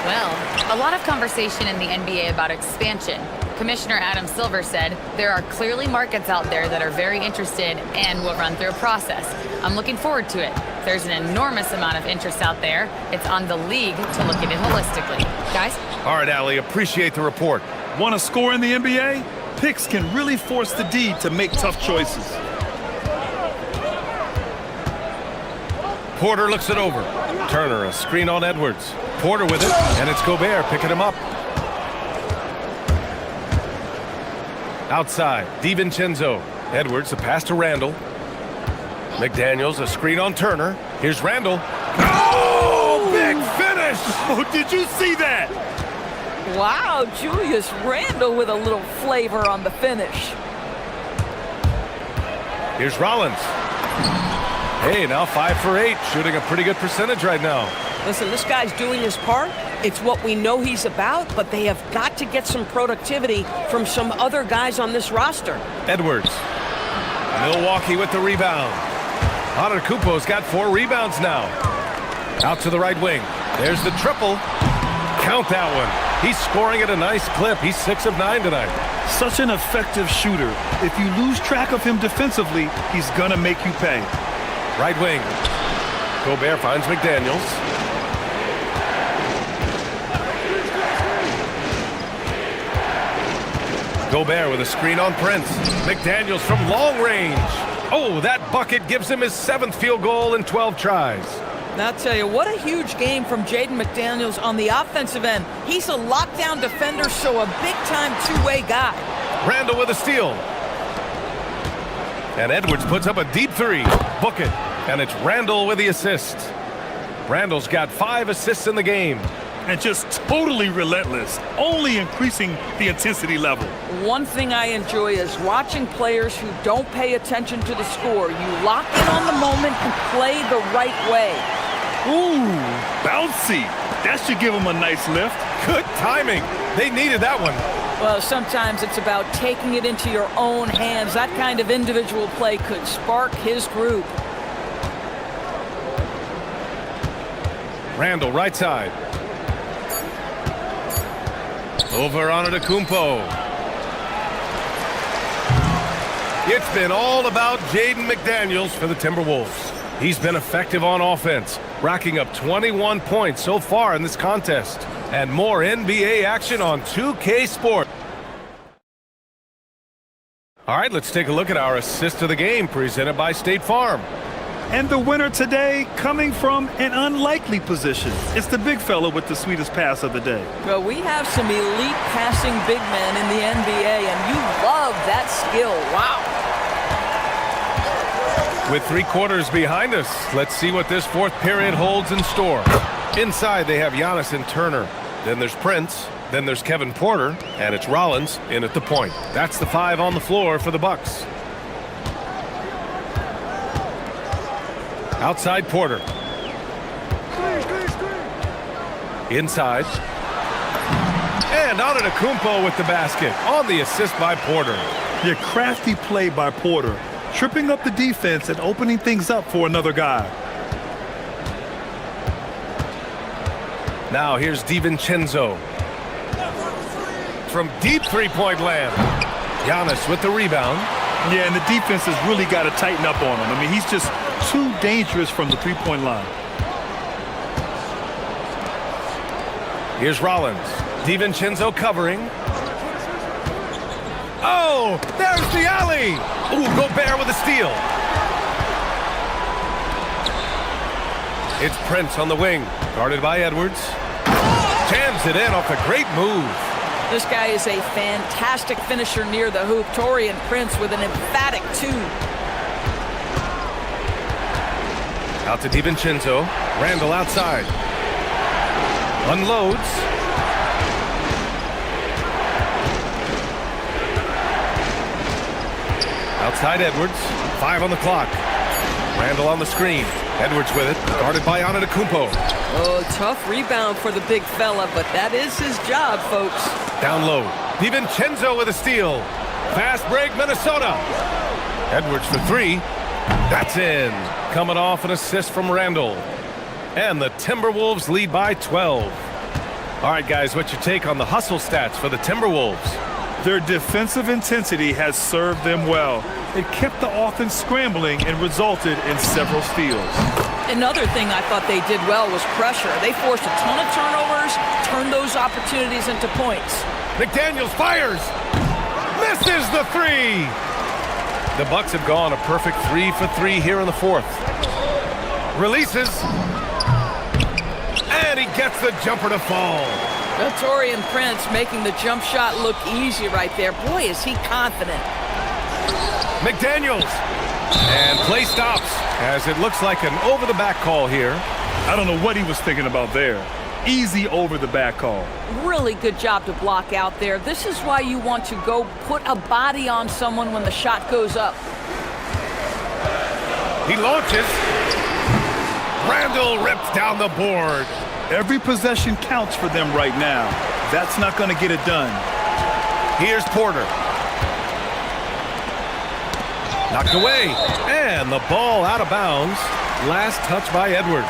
Well, a lot of conversation in the NBA about expansion. Commissioner Adam Silver said there are clearly markets out there that are very interested and will run through a process. I'm looking forward to it. There's an enormous amount of interest out there. It's on the league to look at it holistically. Guys? All right, Allie, appreciate the report. Want to score in the NBA? Picks can really force the D to make tough choices. Porter looks it over. Turner, a screen on Edwards. Porter with it, and it's Gobert picking him up. Outside, DiVincenzo. Edwards, the pass to Randall. McDaniels, a screen on Turner. Here's Randall. Oh, big finish! Oh, did you see that? Wow, Julius Randle with a little flavor on the finish. Here's Rollins. Hey, now 5 for 8, shooting a pretty good percentage right now. Listen, this guy's doing his part. It's what we know he's about, but they have got to get some productivity from some other guys on this roster. Edwards. Milwaukee with the rebound. Antetokounmpo's got 4 rebounds now. Out to the right wing. There's the triple. Count that one. He's scoring at a nice clip. He's 6 of 9 tonight. Such an effective shooter. If you lose track of him defensively, he's gonna make you pay. Right wing. Gobert finds McDaniels. Gobert with a screen on Prince. McDaniels from long range. Oh, that bucket gives him his 7th field goal in 12 tries. I'll tell you, what a huge game from Jaden McDaniels on the offensive end. He's a lockdown defender, so a big-time two-way guy. Randall with a steal. And Edwards puts up a deep 3. Book it. And it's Randall with the assist. Randall's got 5 assists in the game. And just totally relentless, only increasing the intensity level. One thing I enjoy is watching players who don't pay attention to the score. You lock in on the moment and play the right way. Ooh, bouncy. That should give him a nice lift. Good timing. They needed that one. Well, sometimes it's about taking it into your own hands. That kind of individual play could spark his group. Randall, right side. Over on Antetokounmpo. It's been all about Jaden McDaniels for the Timberwolves. He's been effective on offense, racking up 21 points so far in this contest. And more NBA action on 2K Sport. All right, let's take a look at our assist of the game presented by State Farm. And the winner today coming from an unlikely position. It's the big fella with the sweetest pass of the day. Well, we have some elite passing big men in the NBA, and you love that skill. Wow. With 3 quarters behind us, let's see what this 4th period holds in store. Inside, they have Giannis and Turner. Then there's Prince. Then there's Kevin Porter. And it's Rollins in at the point. That's the 5 on the floor for the Bucks. Outside Porter. Inside. And Antetokounmpo with the basket on the assist by Porter. Your crafty play by Porter, tripping up the defense and opening things up for another guy. Now here's DiVincenzo. From deep 3-point land. Giannis with the rebound. Yeah, and the defense has really got to tighten up on him. I mean, he's just too dangerous from the 3-point line. Here's Rollins. DiVincenzo covering. Oh, there's the alley. Ooh, Gobert with a steal. It's Prince on the wing, guarded by Edwards. Jams it in off a great move. This guy is a fantastic finisher near the hoop. Taurean Prince with an emphatic 2. Out to DiVincenzo. Randall outside. Unloads. Outside Edwards. 5 on the clock. Randall on the screen. Edwards with it. Guarded by Antetokounmpo. Oh, tough rebound for the big fella, but that is his job, folks. Down low. DiVincenzo with a steal. Fast break, Minnesota. Edwards for 3. That's in. Coming off an assist from Randall. And the Timberwolves lead by 12. All right, guys, what's your take on the hustle stats for the Timberwolves? Their defensive intensity has served them well. It kept the offense scrambling and resulted in several steals. Another thing I thought they did well was pressure. They forced a ton of turnovers, turned those opportunities into points. McDaniels fires. Misses the 3. The Bucks have gone a perfect 3 for 3 here in the 4th. Releases. And he gets the jumper to fall. Taurean Prince making the jump shot look easy right there. Boy, is he confident. McDaniels. And play stops as it looks like an over-the-back call here. I don't know what he was thinking about there. Easy over-the-back call. Really good job to block out there. This is why you want to go put a body on someone when the shot goes up. He launches. Randall rips down the board. Every possession counts for them right now. That's not going to get it done. Here's Porter. Knocked away. And the ball out of bounds. Last touch by Edwards.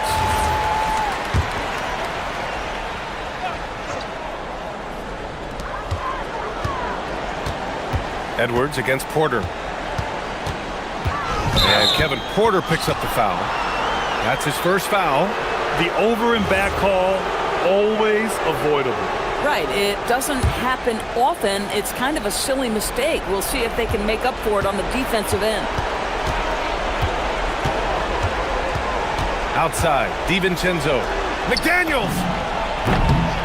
Edwards against Porter. And Kevin Porter picks up the foul. That's his first foul. The over and back call, always avoidable. Right, it doesn't happen often. It's kind of a silly mistake. We'll see if they can make up for it on the defensive end. Outside, DiVincenzo. McDaniels!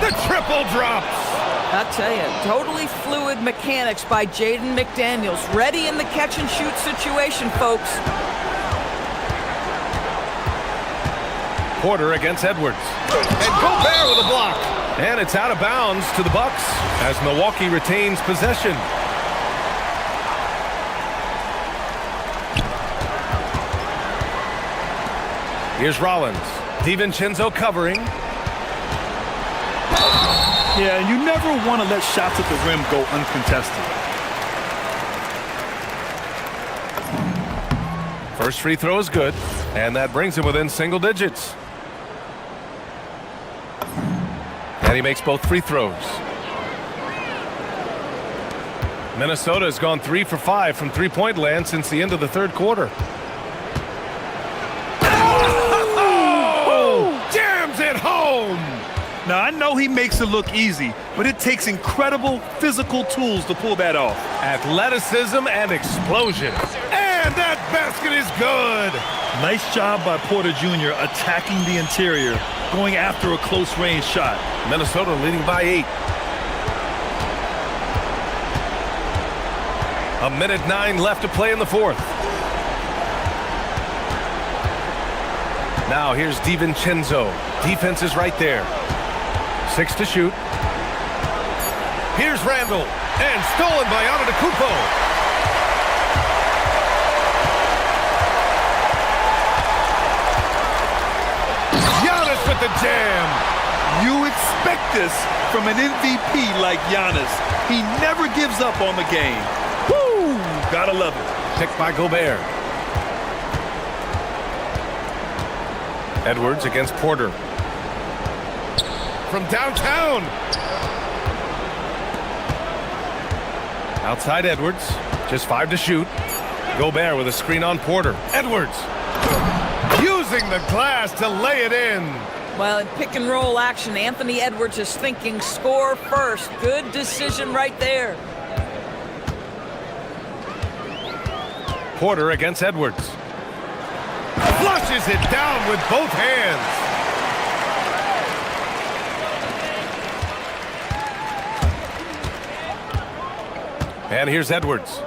The triple drops! I'll tell you, totally fluid mechanics by Jaden McDaniels. Ready in the catch-and-shoot situation, folks. Porter against Edwards. And Gobert with a block. And it's out of bounds to the Bucks as Milwaukee retains possession. Here's Rollins. DiVincenzo covering. Yeah, you never want to let shots at the rim go uncontested. First free throw is good, and that brings him within single digits. And he makes both free throws. Minnesota has gone 3 for 5 from three-point land since the end of the third quarter. Oh! Jams it home! Now, I know he makes it look easy, but it takes incredible physical tools to pull that off. Athleticism and explosion. And that basket is good! Nice job by Porter Jr. attacking the interior, going after a close-range shot. Minnesota leading by 8. 1:09 left to play in the 4th. Now here's DiVincenzo. Defense is right there. 6 to shoot. Here's Randall. And stolen by Antetokounmpo. Giannis with the jam. You expect this from an MVP like Giannis. He never gives up on the game. Woo! Gotta love it. Picked by Gobert. Edwards against Porter. From downtown. Outside Edwards. Just 5 to shoot. Gobert with a screen on Porter. Edwards. Using the glass to lay it in. Well, in pick and roll action, Anthony Edwards is thinking score first. Good decision right there. Porter against Edwards. Fly flushes it down with both hands. And here's Edwards.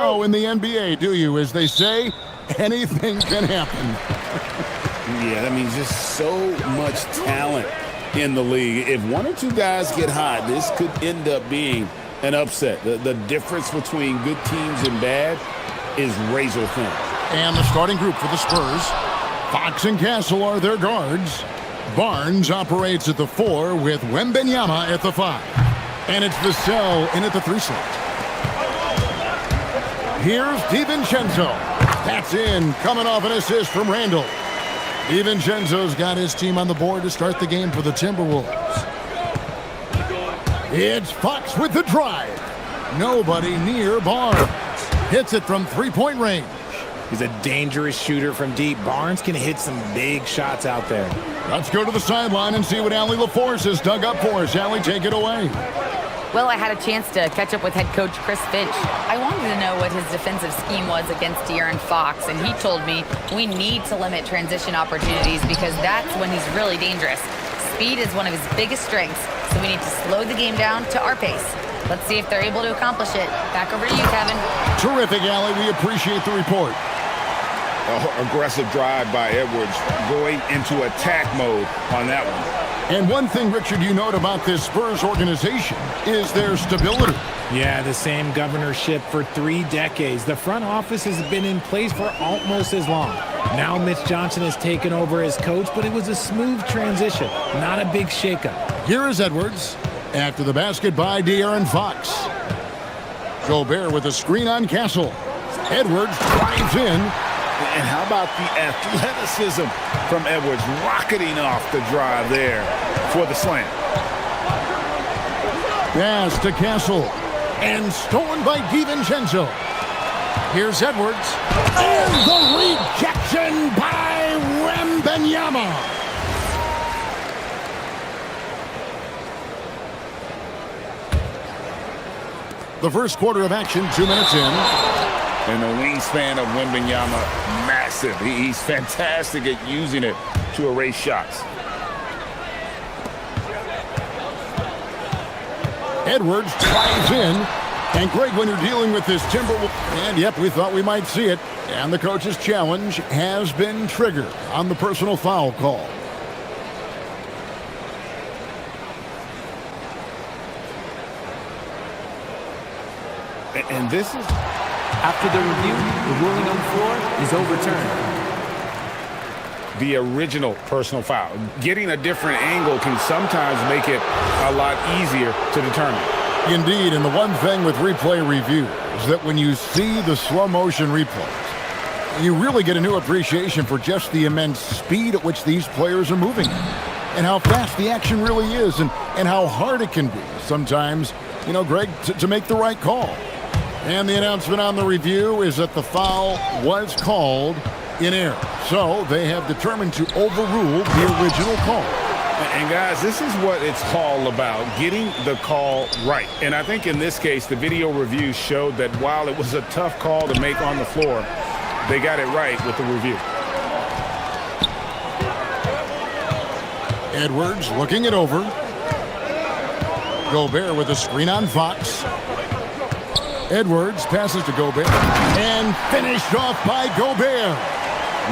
Oh, in the NBA, do you? As they say, anything can happen. Yeah, that means just so much talent in the league. If one or two guys get hot, this could end up being an upset. The difference between good teams and bad is razor thin. And the starting group for the Spurs. Fox and Castle are their guards. Barnes operates at the 4 with Wembenyama at the 5. And it's Vassell in at the 3 slot. Here's DiVincenzo. That's in, coming off an assist from Randall. DiVincenzo's got his team on the board to start the game for the Timberwolves. It's Fox with the drive. Nobody near Barnes. Hits it from three-point range. He's a dangerous shooter from deep. Barnes can hit some big shots out there. Let's go to the sideline and see what Allie LaForce has dug up for us. Allie, take it away. Well, I had a chance to catch up with head coach Chris Finch. I wanted to know what his defensive scheme was against De'Aaron Fox, and he told me we need to limit transition opportunities because that's when he's really dangerous. Speed is one of his biggest strengths, so we need to slow the game down to our pace. Let's see if they're able to accomplish it. Back over to you, Kevin. Terrific, Allie. We appreciate the report. Aggressive drive by Edwards, going into attack mode on that one. And one thing, Richard, you note about this Spurs organization is their stability. Yeah, the same governorship for 3 decades. The front office has been in place for almost as long. Now Mitch Johnson has taken over as coach, but it was a smooth transition, not a big shakeup. Here is Edwards after the basket by De'Aaron Fox. Gobert with a screen on Castle. Edwards drives in. And how about the athleticism from Edwards rocketing off the drive there for the slam. Pass to Castle. And stolen by DiVincenzo. Here's Edwards. And the rejection by Wembenyama. The first quarter of action, 2 minutes in. And the wingspan of Wembenyama, massive. He's fantastic at using it to erase shots. Edwards drives in. And Greg, when you're dealing with this Timberwolves, and yep, we thought we might see it. And the coach's challenge has been triggered on the personal foul call. And this is... After the review, the ruling on the floor is overturned. The original personal foul. Getting a different angle can sometimes make it a lot easier to determine. Indeed, and the one thing with replay review is that when you see the slow motion replays, you really get a new appreciation for just the immense speed at which these players are moving and how fast the action really is and how hard it can be sometimes, you know, Greg, to make the right call. And the announcement on the review is that the foul was called in error. So they have determined to overrule the original call. And guys, this is what it's all about, getting the call right. And I think in this case, the video review showed that while it was a tough call to make on the floor, they got it right with the review. Edwards looking it over. Gobert with a screen on Fox. Edwards passes to Gobert and finished off by Gobert.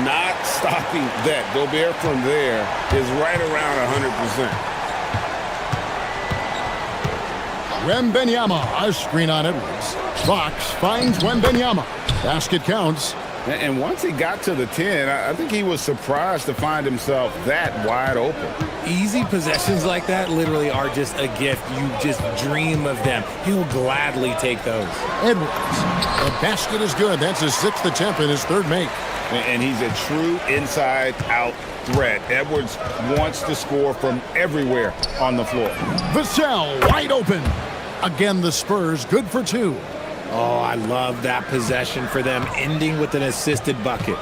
Not stopping that. Gobert from there is right around 100%. Wembenyama, a screen on Edwards. Fox finds Wembenyama. Basket counts. And once he got to the 10, I think he was surprised to find himself that wide open. Easy possessions like that literally are just a gift. You just dream of them. He'll gladly take those. Edwards. The basket is good. That's his 6th attempt and his 3rd make. And he's a true inside-out threat. Edwards wants to score from everywhere on the floor. Vassell wide open. Again, the Spurs good for 2. Oh, I love that possession for them, ending with an assisted bucket.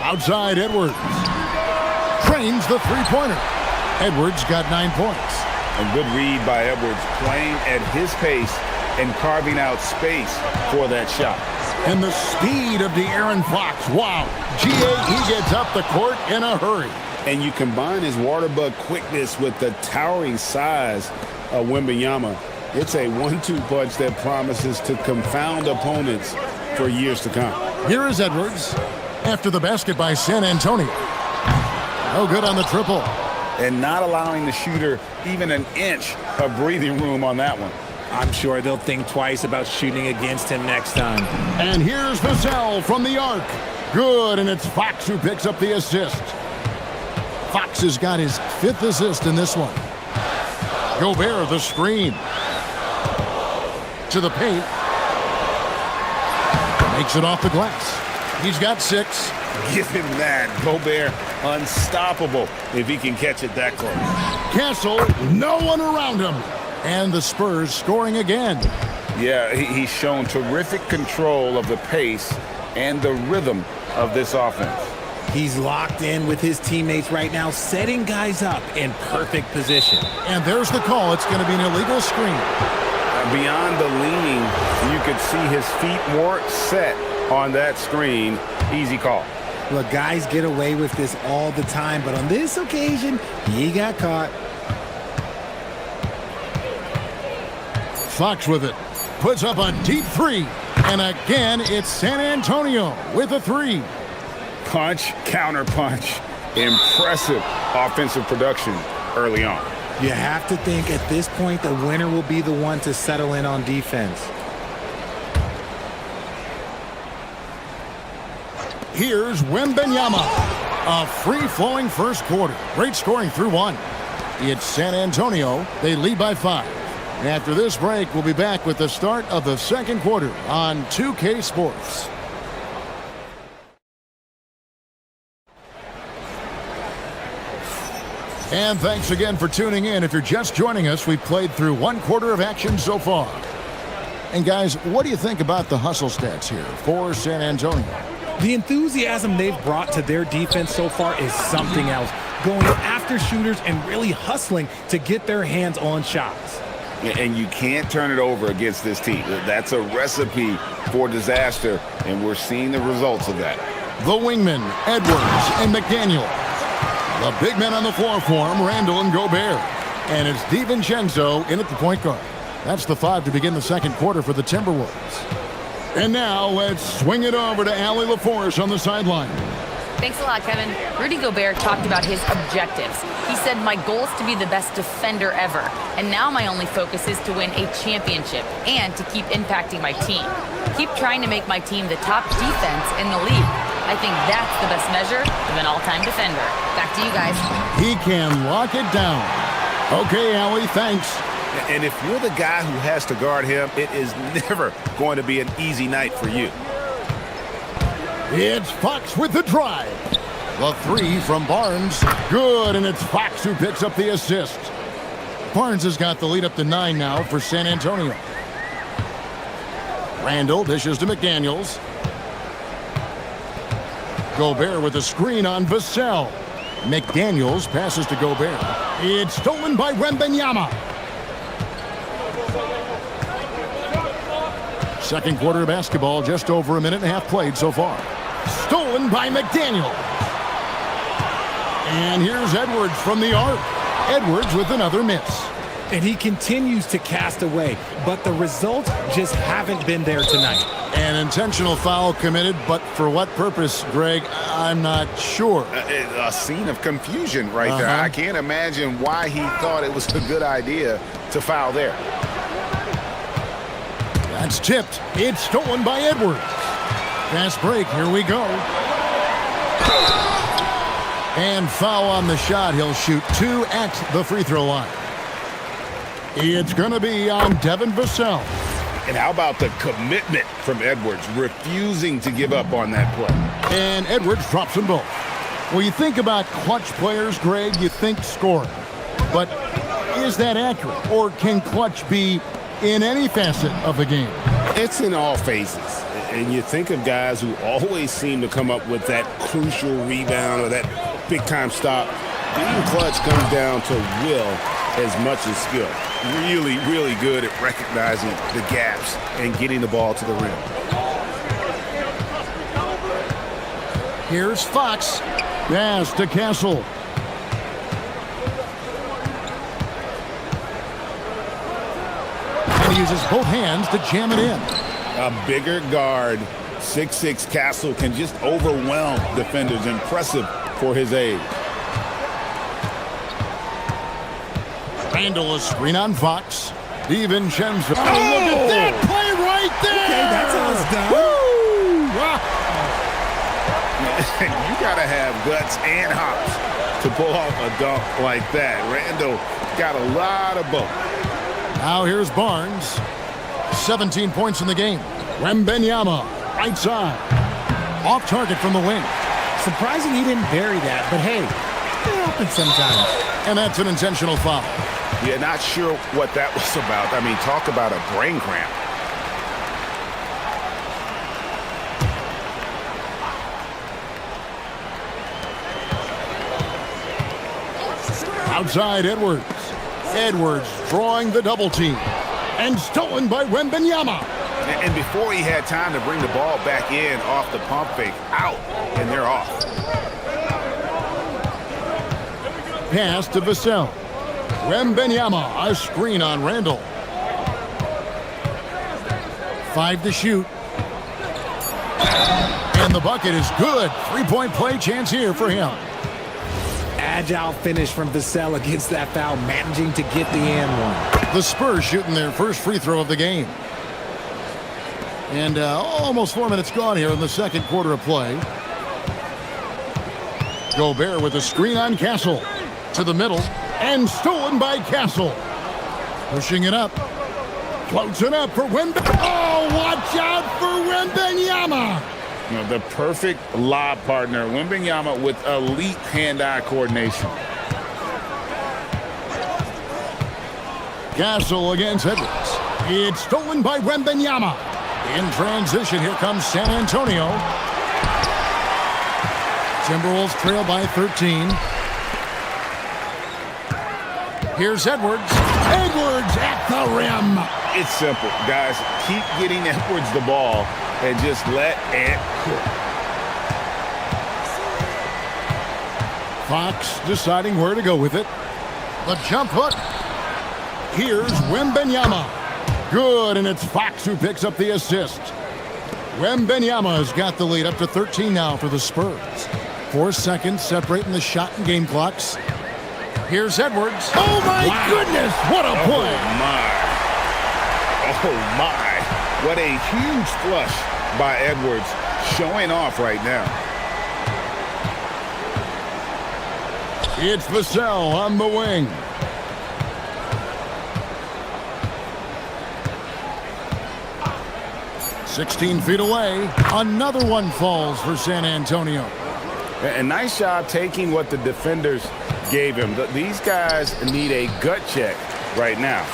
Outside Edwards. Trains the three-pointer. Edwards got 9 points. A good read by Edwards, playing at his pace and carving out space for that shot. And the speed of De'Aaron Fox. Wow. He gets up the court in a hurry. And you combine his water bug quickness with the towering size of Wembenyama. It's a 1-2 punch that promises to confound opponents for years to come. Here is Edwards after the basket by San Antonio. No good on the triple. And not allowing the shooter even an inch of breathing room on that one. I'm sure they'll think twice about shooting against him next time. And here's Vassell from the arc. Good, and it's Fox who picks up the assist. Fox has got his 5th assist in this one. Gobert, the screen. To the paint. Makes it off the glass. He's got 6. Give him that. Gobert, unstoppable if he can catch it that close. Castle, no one around him. And the Spurs scoring again. Yeah, he's shown terrific control of the pace and the rhythm of this offense. He's locked in with his teammates right now, setting guys up in perfect position. And there's the call. It's going to be an illegal screen. Beyond the leaning, you could see his feet more set on that screen. Easy call. Look, guys get away with this all the time, but on this occasion, he got caught. Fox with it. Puts up a deep 3. And again, it's San Antonio with a 3. Punch, counter punch. Impressive offensive production early on. You have to think at this point the winner will be the one to settle in on defense. Here's Wembanyama. A free-flowing first quarter. Great scoring through 1. It's San Antonio. They lead by 5. After this break, we'll be back with the start of the second quarter on 2K Sports. And thanks again for tuning in. If you're just joining us, we've played through 1 quarter of action so far. And guys, what do you think about the hustle stats here for San Antonio? The enthusiasm they've brought to their defense so far is something else. Going after shooters and really hustling to get their hands on shots. And you can't turn it over against this team. That's a recipe for disaster, and we're seeing the results of that. The wingmen, Edwards and McDaniel. The big men on the floor for him, Randall and Gobert. And it's DiVincenzo in at the point guard. That's the 5 to begin the second quarter for the Timberwolves. And now let's swing it over to Allie LaForce on the sideline. Thanks a lot, Kevin. Rudy Gobert talked about his objectives. He said, my goal is to be the best defender ever. And now my only focus is to win a championship and to keep impacting my team. Keep trying to make my team the top defense in the league. I think that's the best measure of an all-time defender. Back to you guys. He can lock it down. Okay, Allie, thanks. And if you're the guy who has to guard him, it is never going to be an easy night for you. It's Fox with the drive. The 3 from Barnes. Good, and it's Fox who picks up the assist. Barnes has got the lead up to 9 now for San Antonio. Randall dishes to McDaniels. Gobert with a screen on Vassell. McDaniels passes to Gobert. It's stolen by Wembanyama. Second quarter of basketball, just over a minute and a half played so far. Stolen by McDaniel. And here's Edwards from the arc. Edwards with another miss. And he continues to cast away, but the results just haven't been there tonight. An intentional foul committed, but for what purpose, Greg? I'm not sure. A scene of confusion right there. I can't imagine why he thought it was a good idea to foul there. That's tipped. It's stolen by Edwards. Fast break. Here we go. And foul on the shot. He'll shoot 2 at the free throw line. It's going to be on Devin Vassell. And how about the commitment from Edwards, refusing to give up on that play? And Edwards drops them both. When you think about clutch players, Greg, you think scoring. But is that accurate? Or can clutch be in any facet of the game? It's in all phases. And you think of guys who always seem to come up with that crucial rebound or that big-time stop. Being clutch comes down to will as much as skill. Really, really good at recognizing the gaps and getting the ball to the rim. Here's Fox. Pass to Castle. he uses both hands to jam it in. A bigger guard, 6'6" Castle, can just overwhelm defenders. Impressive for his age. Randall, a screen on Fox. DiVincenzo. Oh, look at that play right there! Okay, that's how it's done. Woo! You gotta have guts and hops to pull off a dunk like that. Randall got a lot of both. Now here's Barnes. 17 points in the game. Wembanyama, right side. Off target from the wing. Surprising he didn't bury that, but hey, it happens sometimes. And that's an intentional foul. Yeah, not sure what that was about. I mean, talk about a brain cramp. Outside Edwards. Edwards drawing the double team. And stolen by Wembanyama. And before he had time to bring the ball back in off the pump fake, out, and they're off. Pass to Vassell. Wembanyama, a screen on Randall. 5 to shoot. And the bucket is good. 3-point play chance here for him. Agile finish from Vassell against that foul, managing to get the and one. The Spurs shooting their first free throw of the game. And almost 4 minutes gone here in the second quarter of play. Gobert with a screen on Castle. To the middle. And stolen by Castle. Pushing it up. Floats it up for Wembanyama. Oh, watch out for Wembanyama. You know, the perfect lob partner. Wembanyama with elite hand-eye coordination. Castle against Edwards. It's stolen by Wembanyama. In transition, here comes San Antonio. Timberwolves trail by 13. Here's Edwards. Edwards at the rim. It's simple, guys. Keep getting Edwards the ball and just let it cook. Fox deciding where to go with it. The jump hook. Here's Wembanyama. Good, and it's Fox who picks up the assist. Wembanyama has got the lead up to 13 now for the Spurs. 4 seconds separating the shot and game clocks. Here's Edwards. Oh, my goodness. What a play. Oh, my. Oh, my. What a huge flush by Edwards, showing off right now. It's Vassell on the wing. "16 feet away. Another one falls for San Antonio. A nice job taking what the defenders gave him. These guys need a gut check right now.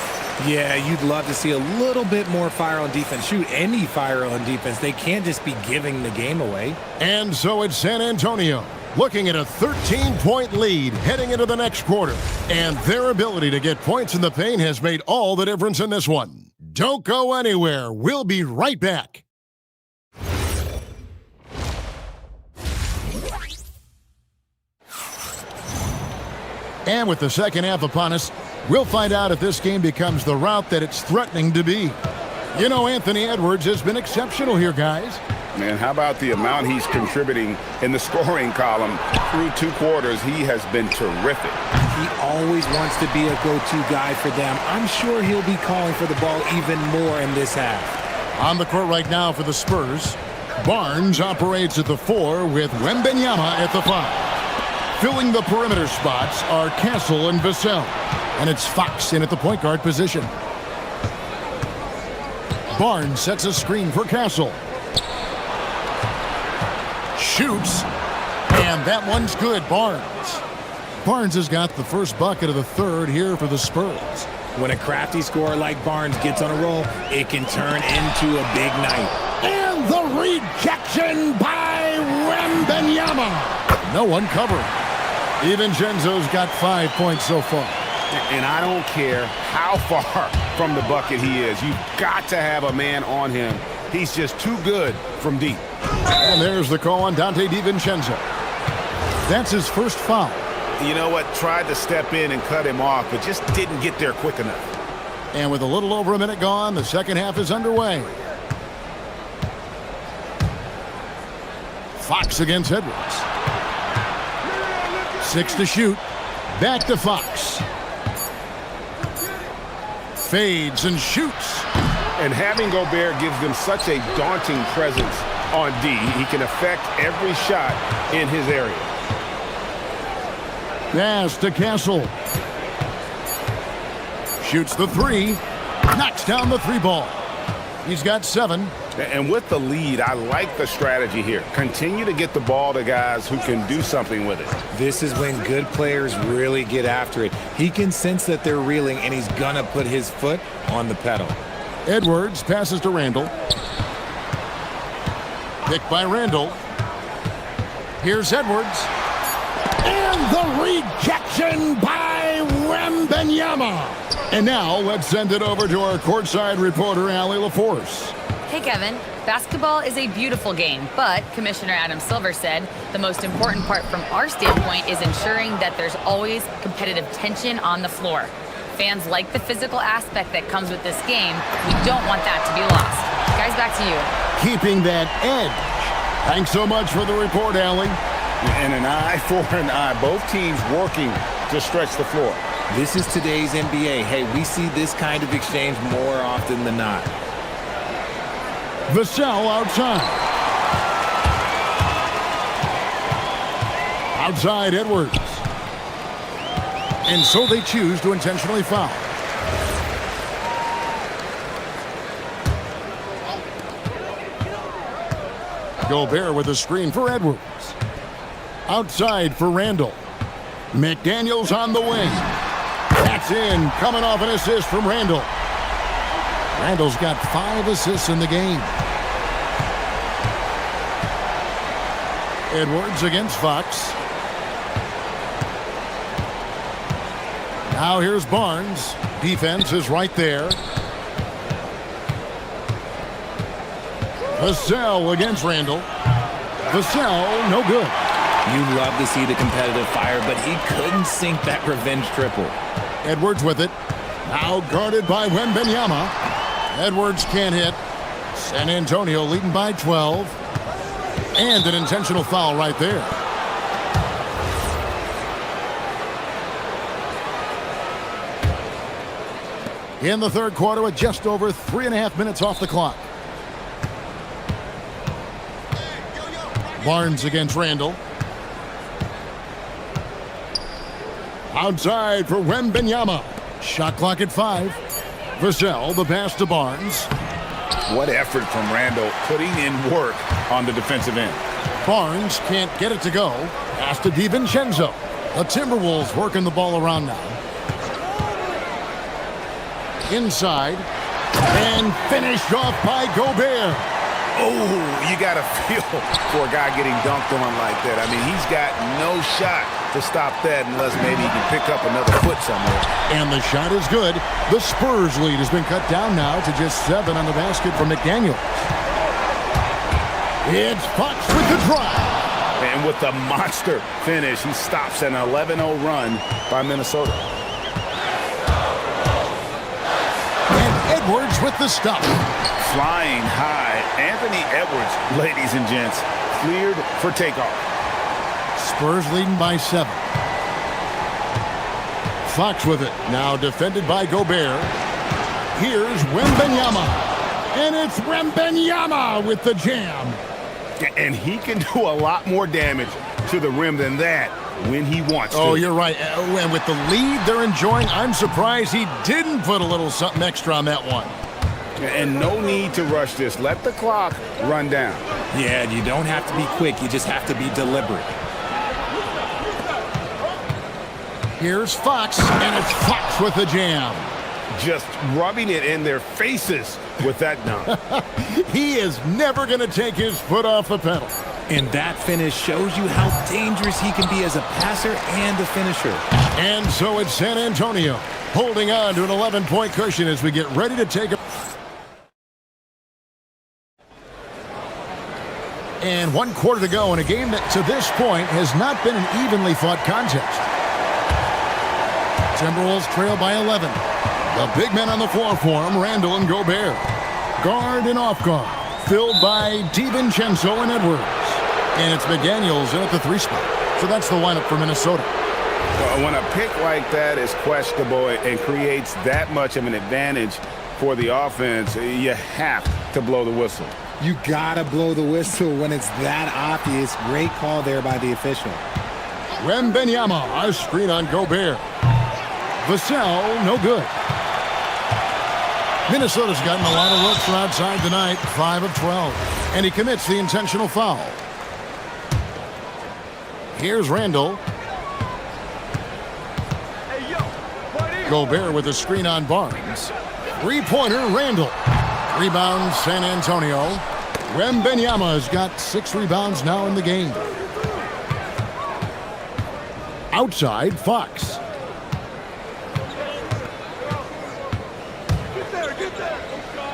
Yeah, you'd love to see a little bit more fire on defense. Shoot, any fire on defense. They can't just be giving the game away. And so it's San Antonio looking at a 13-point lead heading into the next quarter. And their ability to get points in the paint has made all the difference in this one. Don't go anywhere. We'll be right back. And with the second half upon us, we'll find out if this game becomes the route that it's threatening to be. You know, Anthony Edwards has been exceptional here, guys. Man, how about the amount he's contributing in the scoring column through 2 quarters? He has been terrific. He always wants to be a go-to guy for them. I'm sure he'll be calling for the ball even more in this half. On the court right now for the Spurs, Barnes operates at the 4 with Wembanyama at the 5. Filling the perimeter spots are Castle and Vassell. And it's Fox in at the point guard position. Barnes sets a screen for Castle. Shoots. And that one's good, Barnes. Barnes has got the first bucket of the third here for the Spurs. When a crafty scorer like Barnes gets on a roll, it can turn into a big night. And the rejection by Wembanyama. No one covering. DiVincenzo's got 5 points so far. And I don't care how far from the bucket he is. You've got to have a man on him. He's just too good from deep. And there's the call on Dante DiVincenzo. That's his first foul. You know what? Tried to step in and cut him off, but just didn't get there quick enough. And with a little over a minute gone, the second half is underway. Fox against Edwards. 6 to shoot. Back to Fox. Fades and shoots. And having Gobert gives them such a daunting presence on D. He can affect every shot in his area. Pass to Castle. Shoots the three. Knocks down the three ball. He's got 7. And with the lead, I like the strategy here. Continue to get the ball to guys who can do something with it. This is when good players really get after it. He can sense that they're reeling, and he's going to put his foot on the pedal. Edwards passes to Randall. Picked by Randall. Here's Edwards. And the rejection by Wembanyama. And now let's send it over to our courtside reporter, Allie LaForce. Hey, Kevin. Basketball is a beautiful game, but Commissioner Adam Silver said the most important part from our standpoint is ensuring that there's always competitive tension on the floor. Fans like the physical aspect that comes with this game. We don't want that to be lost. Guys, back to you. Keeping that edge. Thanks so much for the report, Allie. And an eye for an eye. Both teams working to stretch the floor. This is today's NBA. Hey, we see this kind of exchange more often than not. Vassell outside. Outside Edwards. And so they choose to intentionally foul. Gobert with a screen for Edwards. Outside for Randall. McDaniels on the wing. That's in, coming off an assist from Randall. Randall's got 5 assists in the game. Edwards against Fox. Now here's Barnes. Defense is right there. Vassell against Randall. Vassell, no good. You love to see the competitive fire, but he couldn't sink that revenge triple. Edwards with it. Now guarded by Wembanyama. Edwards can't hit. San Antonio leading by 12. And an intentional foul right there. In the third quarter with just over 3.5 minutes off the clock. Barnes against Randall. Outside for Wembanyama. Shot clock at 5. Vassell, the pass to Barnes. What effort from Randall putting in work on the defensive end. Barnes can't get it to go. Pass to DiVincenzo. The Timberwolves working the ball around now. Inside. And finished off by Gobert. Oh, you got to feel for a guy getting dunked on like that. I mean, he's got no shot to stop that unless maybe he can pick up another foot somewhere. And the shot is good. The Spurs lead has been cut down now to just 7 on the basket for McDaniels. It's Fox with the drive. And with the monster finish, he stops an 11-0 run by Minnesota. And Edwards with the stop. Flying high, Anthony Edwards, ladies and gents, cleared for takeoff. Spurs leading by 7. Fox with it. Now defended by Gobert. Here's Wembanyama. And it's Wembanyama with the jam. And he can do a lot more damage to the rim than that when he wants to. Oh, you're right. And with the lead they're enjoying, I'm surprised he didn't put a little something extra on that one. And no need to rush this. Let the clock run down. Yeah, you don't have to be quick. You just have to be deliberate. Here's Fox, and it's Fox with the jam. Just rubbing it in their faces with that dunk. He is never going to take his foot off the pedal. And that finish shows you how dangerous he can be as a passer and a finisher. And so it's San Antonio holding on to an 11-point cushion as we get ready to take a... And 1 quarter to go in a game that to this point has not been an evenly fought contest. Timberwolves trail by 11. The big men on the floor for him, Randall and Gobert. Guard and off guard, filled by DiVincenzo and Edwards. And it's McDaniels in at the 3 spot. So that's the lineup for Minnesota. When a pick like that is questionable and creates that much of an advantage for the offense, you have to blow the whistle. You gotta blow the whistle when it's that obvious. Great call there by the official. Wembanyama, a screen on Gobert. Vassell, no good. Minnesota's gotten a lot of looks from outside tonight, 5 of 12. And he commits the intentional foul. Here's Randall. Gobert with a screen on Barnes. Three-pointer, Randall. Rebound, San Antonio. Wembanyama has got 6 rebounds now in the game. Outside, Fox.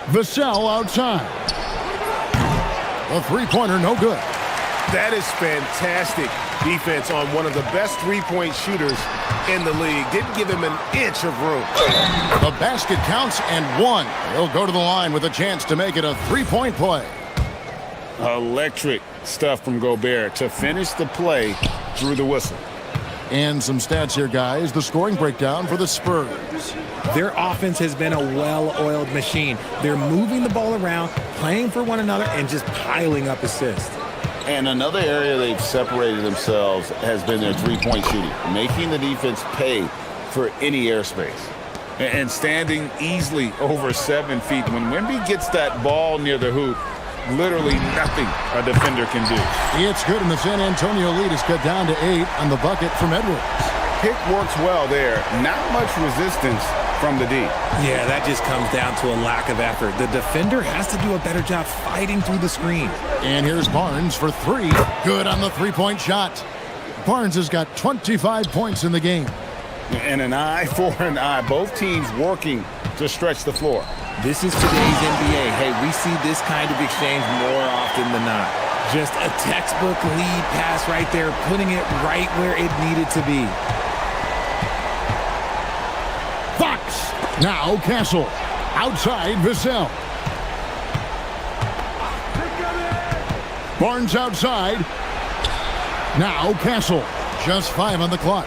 Vassell outside. A three-pointer, no good. That is fantastic defense on one of the best three-point shooters in the league. Didn't give him an inch of room. The basket counts and 1. He'll go to the line with a chance to make it a three-point play. Electric stuff from Gobert to finish the play through the whistle. And some stats here, guys. The scoring breakdown for the Spurs. Their offense has been a well-oiled machine. They're moving the ball around, playing for one another, and just piling up assists. And another area they've separated themselves has been their three-point shooting, making the defense pay for any airspace. And standing easily over 7 feet. When Wemby gets that ball near the hoop, literally nothing a defender can do. It's good, and the San Antonio lead is cut down to 8 on the bucket from Edwards. Pick works well there. Not much resistance from the D. Yeah, that just comes down to a lack of effort. The defender has to do a better job fighting through the screen. And here's Barnes for 3. Good on the three-point shot. Barnes has got 25 points in the game. And an eye for an eye. Both teams working to stretch the floor. This is today's NBA. Hey, we see this kind of exchange more often than not. Just a textbook lead pass right there, putting it right where it needed to be. Fox. Now Castle. Outside Vassell. Barnes outside. Now Castle. Just 5 on the clock.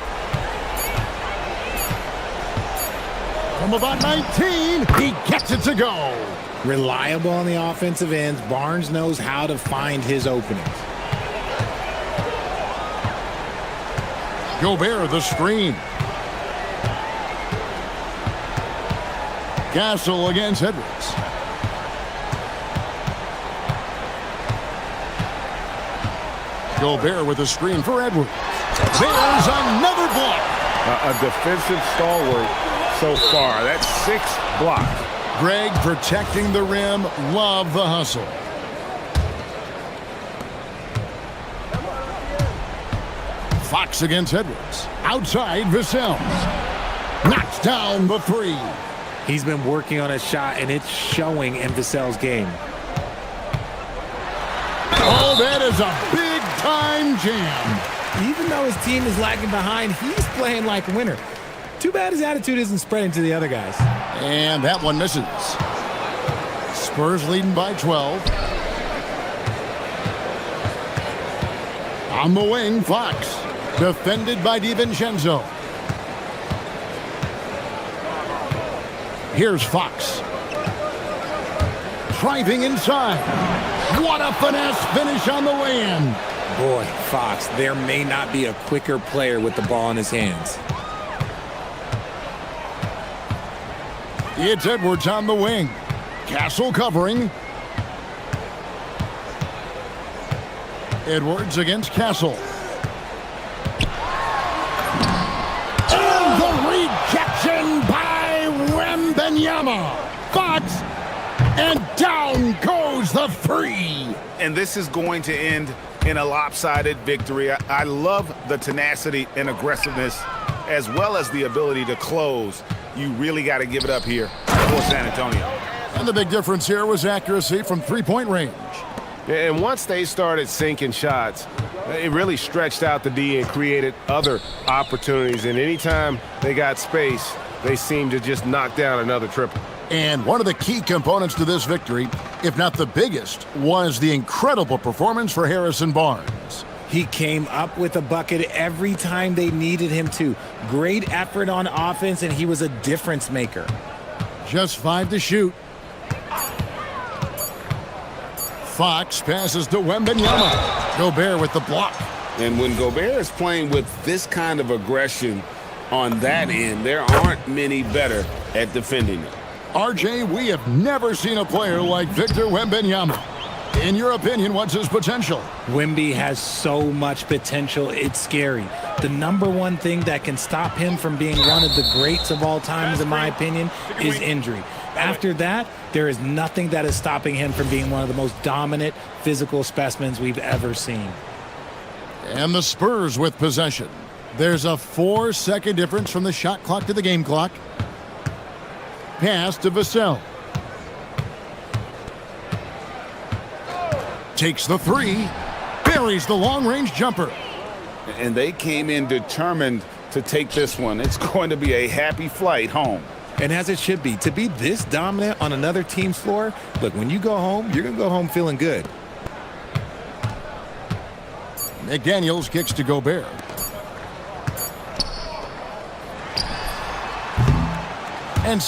From about 19, he gets it to go. Reliable on the offensive ends, Barnes knows how to find his openings. Gobert the screen. Castle against Edwards. Gobert with a screen for Edwards. There's another block. A defensive stalwart so far. That's 6 blocks. Greg protecting the rim. Love the hustle. Fox against Edwards. Outside Vassell. Knocks down the 3. He's been working on his shot, and it's showing in Vassell's game. Oh, that is a big-time jam. Even though his team is lagging behind, he's playing like a winner. Too bad his attitude isn't spreading to the other guys. And that one misses. Spurs leading by 12. On the wing, Fox. Defended by DiVincenzo. Here's Fox. Driving inside. What a finesse finish on the way-in. Boy, Fox, there may not be a quicker player with the ball in his hands. It's Edwards on the wing. Castle covering. Edwards against Castle. And the rejection by Wembanyama. Fox. And down goes the 3. And this is going to end in a lopsided victory. I love the tenacity and aggressiveness as well as the ability to close. You really got to give it up here for San Antonio. And the big difference here was accuracy from three-point range. And once they started sinking shots, it really stretched out the D and created other opportunities. And anytime they got space, They seem to just knock down another triple. And one of the key components to this victory, if not the biggest, was the incredible performance for Harrison Barnes. He came up with a bucket every time they needed him to. Great effort on offense, and he was a difference maker. Just 5 to shoot. Fox passes to Wembanyama. Gobert with the block. And when Gobert is playing with this kind of aggression on that end, there aren't many better at defending it. RJ, we have never seen a player like Victor Wembanyama. In your opinion, what's his potential? Wemby has so much potential, it's scary. The number one thing that can stop him from being one of the greats of all times, in my opinion, is injury. After that, there is nothing that is stopping him from being one of the most dominant physical specimens we've ever seen. And the Spurs with possession. There's a 4-second difference from the shot clock to the game clock. Pass to Vassell. Takes the three, buries the long-range jumper. And they came in determined to take this one. It's going to be a happy flight home. And as it should be, to be this dominant on another team's floor, look, when you go home, you're going to go home feeling good. McDaniels kicks to Gobert. And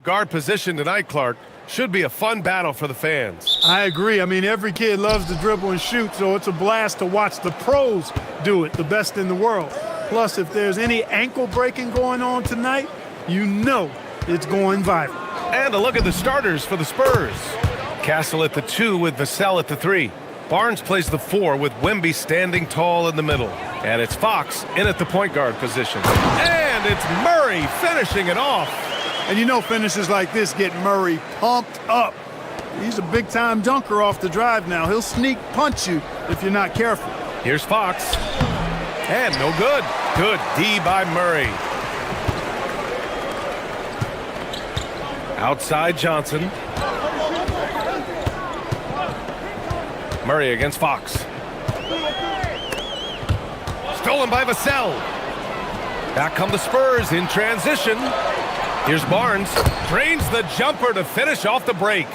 Guard position tonight, Clark. Should be a fun battle for the fans. I agree. I mean, every kid loves to dribble and shoot, so it's a blast to watch the pros do it, the best in the world. Plus, if there's any ankle breaking going on tonight, you know it's going viral. And a look at the starters for the Spurs. Castle at the 2 with Vassell at the 3. Barnes plays the 4 with Wemby standing tall in the middle. And it's Fox in at the point guard position. And it's Murray finishing it off. And you know finishes like this get Murray pumped up. He's a big-time dunker off the drive now. He'll sneak punch you if you're not careful. Here's Fox. And no good. Good D by Murray. Outside Johnson. Murray against Fox. Stolen by Vassell. Back come the Spurs in transition. Here's Barnes. Drains the jumper to finish off the break.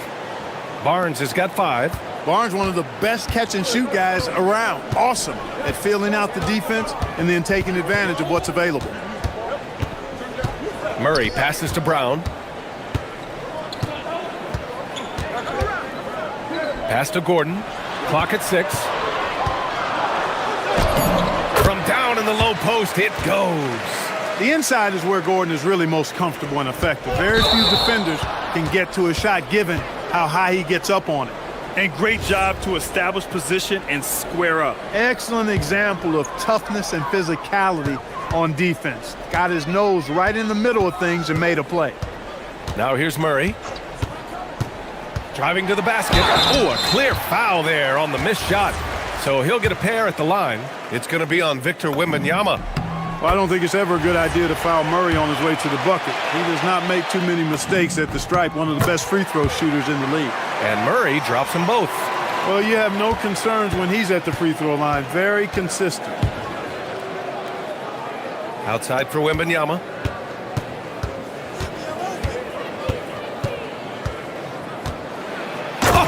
Barnes has got 5. Barnes, one of the best catch-and-shoot guys around. Awesome at filling out the defense and then taking advantage of what's available. Murray passes to Brown. Pass to Gordon. Clock at 6. From down in the low post, it goes. The inside is where Gordon is really most comfortable and effective. Very few defenders can get to a shot given how high he gets up on it. And great job to establish position and square up. Excellent example of toughness and physicality on defense. Got his nose right in the middle of things and made a play. Now here's Murray. Driving to the basket. Oh, a clear foul there on the missed shot. So he'll get a pair at the line. It's going to be on Victor Wembanyama. Well, I don't think it's ever a good idea to foul Murray on his way to the bucket. He does not make too many mistakes at the stripe, one of the best free throw shooters in the league. And Murray drops them both. Well, you have no concerns when he's at the free throw line. Very consistent. Outside for Wembanyama.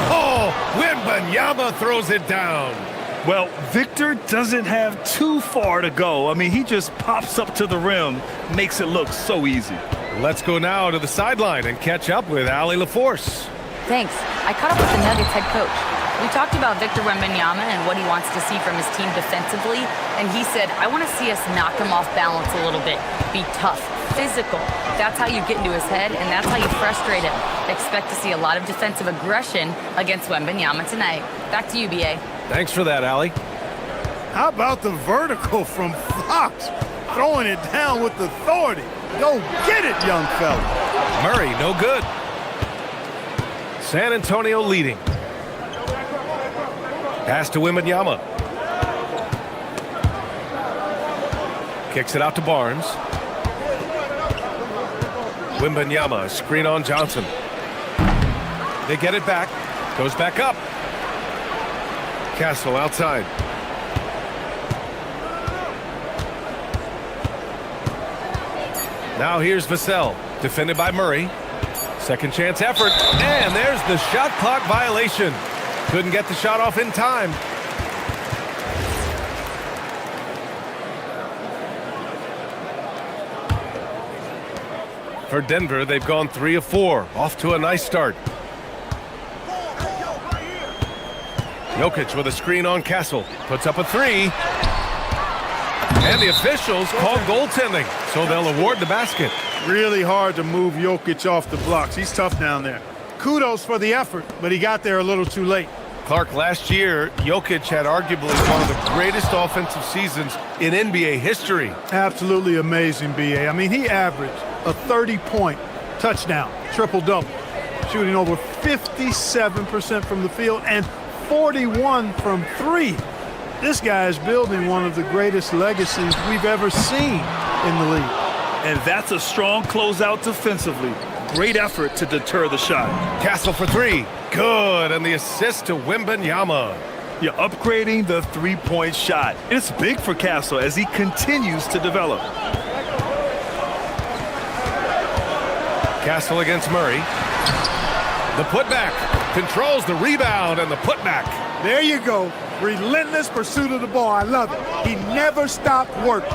Oh, Wembanyama throws it down. Well, Victor doesn't have too far to go. I mean, he just pops up to the rim, makes it look so easy. Let's go now to the sideline and catch up with Allie LaForce. Thanks. I caught up with the Nuggets head coach. We talked about Victor Wembanyama and what he wants to see from his team defensively, and he said, I want to see us knock him off balance a little bit. Be tough, physical. That's how you get into his head, and that's how you frustrate him. Expect to see a lot of defensive aggression against Wembanyama tonight. Back to you, B.A. Thanks for that, Allie. How about the vertical from Fox? Throwing it down with authority. Go get it, young fella. Murray, no good. San Antonio leading. Pass to Wembanyama. Kicks it out to Barnes. Wembanyama, screen on Johnson. They get it back. Goes back up. Castle outside. Now here's Vassell, defended by Murray. Second chance effort, and there's the shot clock violation. Couldn't get the shot off in time. For Denver, they've gone 3 of 4, off to a nice start. Jokic with a screen on Castle, puts up a 3. And the officials call goaltending, so they'll award the basket. Really hard to move Jokic off the blocks. He's tough down there. Kudos for the effort, but he got there a little too late. Clark, last year, Jokic had arguably one of the greatest offensive seasons in NBA history. Absolutely amazing, B.A. I mean, he averaged a 30-point touchdown, triple-double, shooting over 57% from the field and 41 from 3. This guy is building one of the greatest legacies we've ever seen in the league. And that's a strong closeout defensively. Great effort to deter the shot. Castle for 3. Good, and the assist to Wembanyama. You're upgrading the three-point shot. It's big for Castle as he continues to develop. Castle against Murray. The putback. Controls the rebound and the putback. There you go. Relentless pursuit of the ball. I love it. He never stopped working.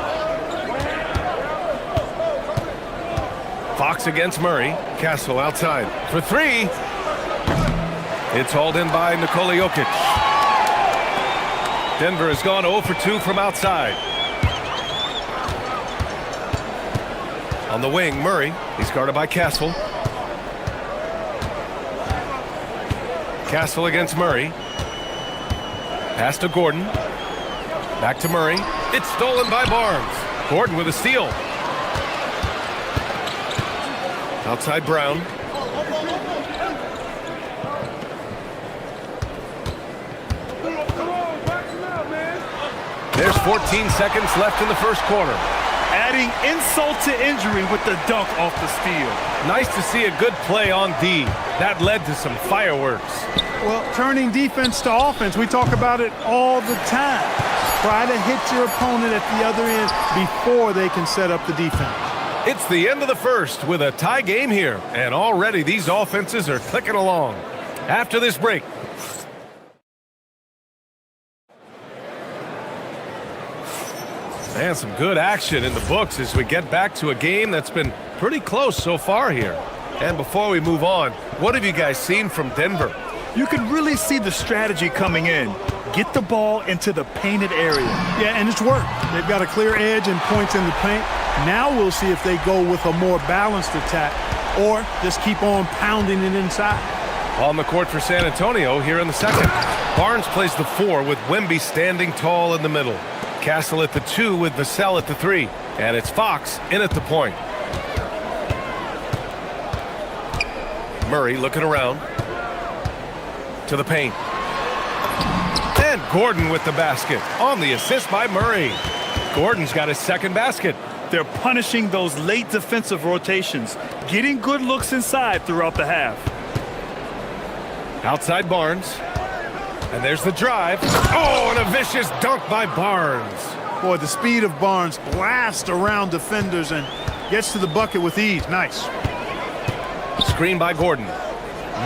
Fox against Murray. Castle outside for three. It's hauled in by Nikola Jokic. Denver has gone 0 for 2 from outside. On the wing, Murray. He's guarded by Castle. Castle against Murray. Pass to Gordon. Back to Murray. It's stolen by Barnes. Gordon with a steal. Outside Brown. There's 14 seconds left in the first quarter. Adding insult to injury with the dunk off the steal. Nice to see a good play on D. That led to some fireworks. Well, turning defense to offense, we talk about it all the time. Try to hit your opponent at the other end before they can set up the defense. It's the end of the first with a tie game here, and already these offenses are clicking along. After this break. And some good action in the books as we get back to a game that's been pretty close so far here. And before we move on, what have you guys seen from Denver? You can really see the strategy coming in. Get the ball into the painted area. Yeah, and it's worked. They've got a clear edge and points in the paint. Now we'll see if they go with a more balanced attack or just keep on pounding it inside. On the court for San Antonio here in the second. Barnes plays the 4 with Wemby standing tall in the middle. Castle at the 2 with Vassell at the 3. And it's Fox in at the point. Murray looking around. To the paint. And Gordon with the basket on the assist by Murray. Gordon's got his second basket. They're punishing those late defensive rotations, getting good looks inside throughout the half. Outside Barnes. And there's the drive. Oh, and a vicious dunk by Barnes. Boy, the speed of Barnes blasts around defenders and gets to the bucket with ease. Nice. Screen by Gordon.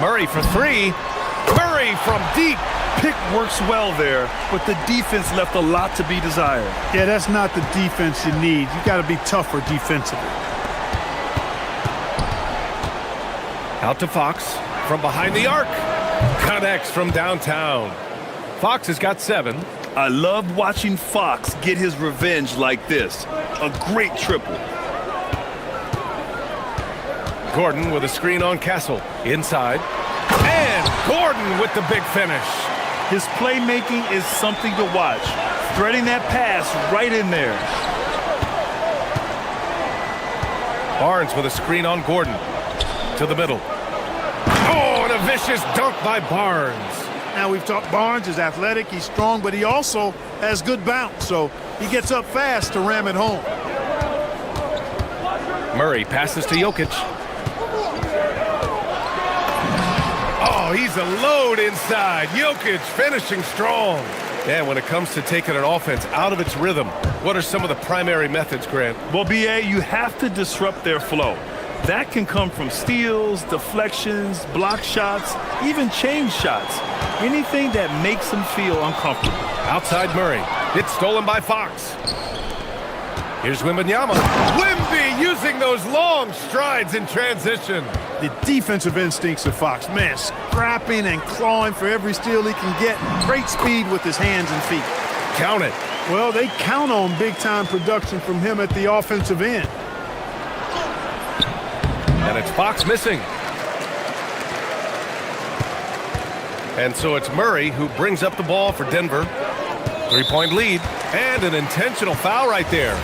Murray for 3. Murray from deep. Pick works well there, but the defense left a lot to be desired. Yeah, that's not the defense you need. You got to be tougher defensively. Out to Fox from behind the arc. Connects from downtown. Fox has got 7. I love watching Fox get his revenge like this. A great triple. Gordon with a screen on Castle. Inside. And Gordon with the big finish. His playmaking is something to watch. Threading that pass right in there. Barnes with a screen on Gordon. To the middle. Oh, and a vicious dunk by Barnes. Now we've talked Barnes is athletic, he's strong, but he also has good bounce, so he gets up fast to ram it home. Murray passes to Jokic. Oh, he's a load inside. Jokic finishing strong. And when it comes to taking an offense out of its rhythm, what are some of the primary methods, Grant? Well, B.A., you have to disrupt their flow. That can come from steals, deflections, block shots, even change shots. Anything that makes them feel uncomfortable. Outside Murray. It's stolen by Fox. Here's Wembanyama. Wemby using those long strides in transition. The defensive instincts of Fox, man, scrapping and clawing for every steal he can get. Great speed with his hands and feet. Count it. Well, they count on big-time production from him at the offensive end. And it's Fox missing. And so it's Murray who brings up the ball for Denver. 3-point lead and an intentional foul right there.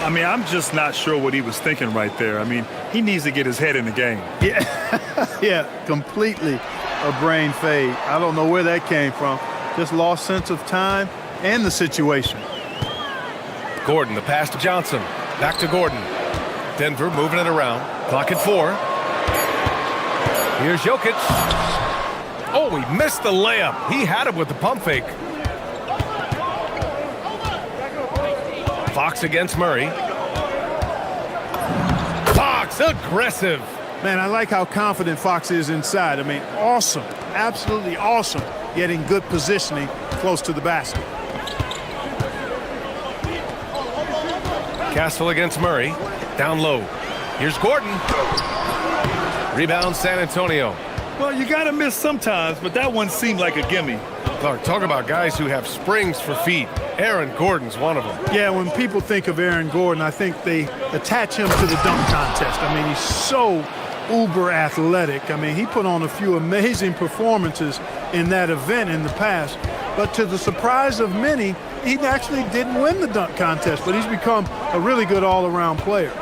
I mean, I'm just not sure what he was thinking right there. I mean, he needs to get his head in the game. Yeah, completely a brain fade. I don't know where that came from. Just lost sense of time and the situation. Gordon, the pass to Johnson. Back to Gordon. Denver moving it around. Clock at 4. Here's Jokic. Oh, he missed the layup. He had it with the pump fake. Fox against Murray. Fox aggressive. Man, I like how confident Fox is inside. I mean, awesome. Absolutely awesome. Getting good positioning close to the basket. Castle against Murray. Down low. Here's Gordon. Rebound, San Antonio. Well, you got to miss sometimes, but that one seemed like a gimme. Clark, talk about guys who have springs for feet. Aaron Gordon's one of them. Yeah, when people think of Aaron Gordon, I think they attach him to the dunk contest. I mean, he's so uber athletic. I mean, he put on a few amazing performances in that event in the past. But to the surprise of many, he actually didn't win the dunk contest, but he's become a really good all-around player.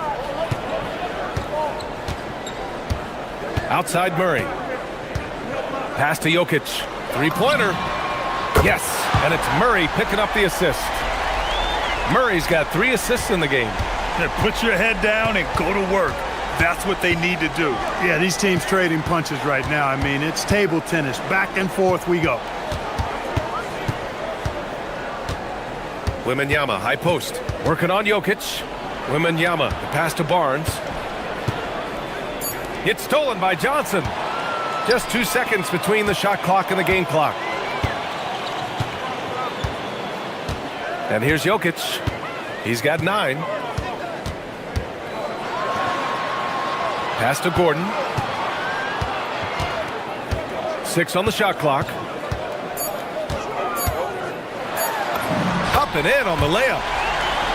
Outside Murray. Pass to Jokic. Three-pointer. Yes, and it's Murray picking up the assist. Murray's got 3 assists in the game. Put your head down and go to work. That's what they need to do. Yeah, these teams trading punches right now. I mean, it's table tennis. Back and forth we go. Wembanyama, high post. Working on Jokic. Wembanyama, the pass to Barnes. It's stolen by Johnson. Just 2 seconds between the shot clock and the game clock. And here's Jokic. He's got 9. Pass to Gordon. 6 on the shot clock. Up and in on the layup.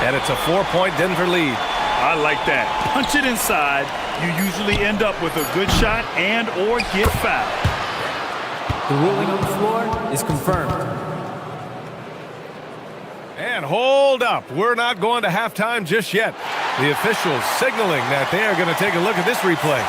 And it's a 4-point Denver lead. I like that. Punch it inside. You usually end up with a good shot and or get fouled. The ruling on the floor is confirmed. And hold up. We're not going to halftime just yet. The officials signaling that they are going to take a look at this replay.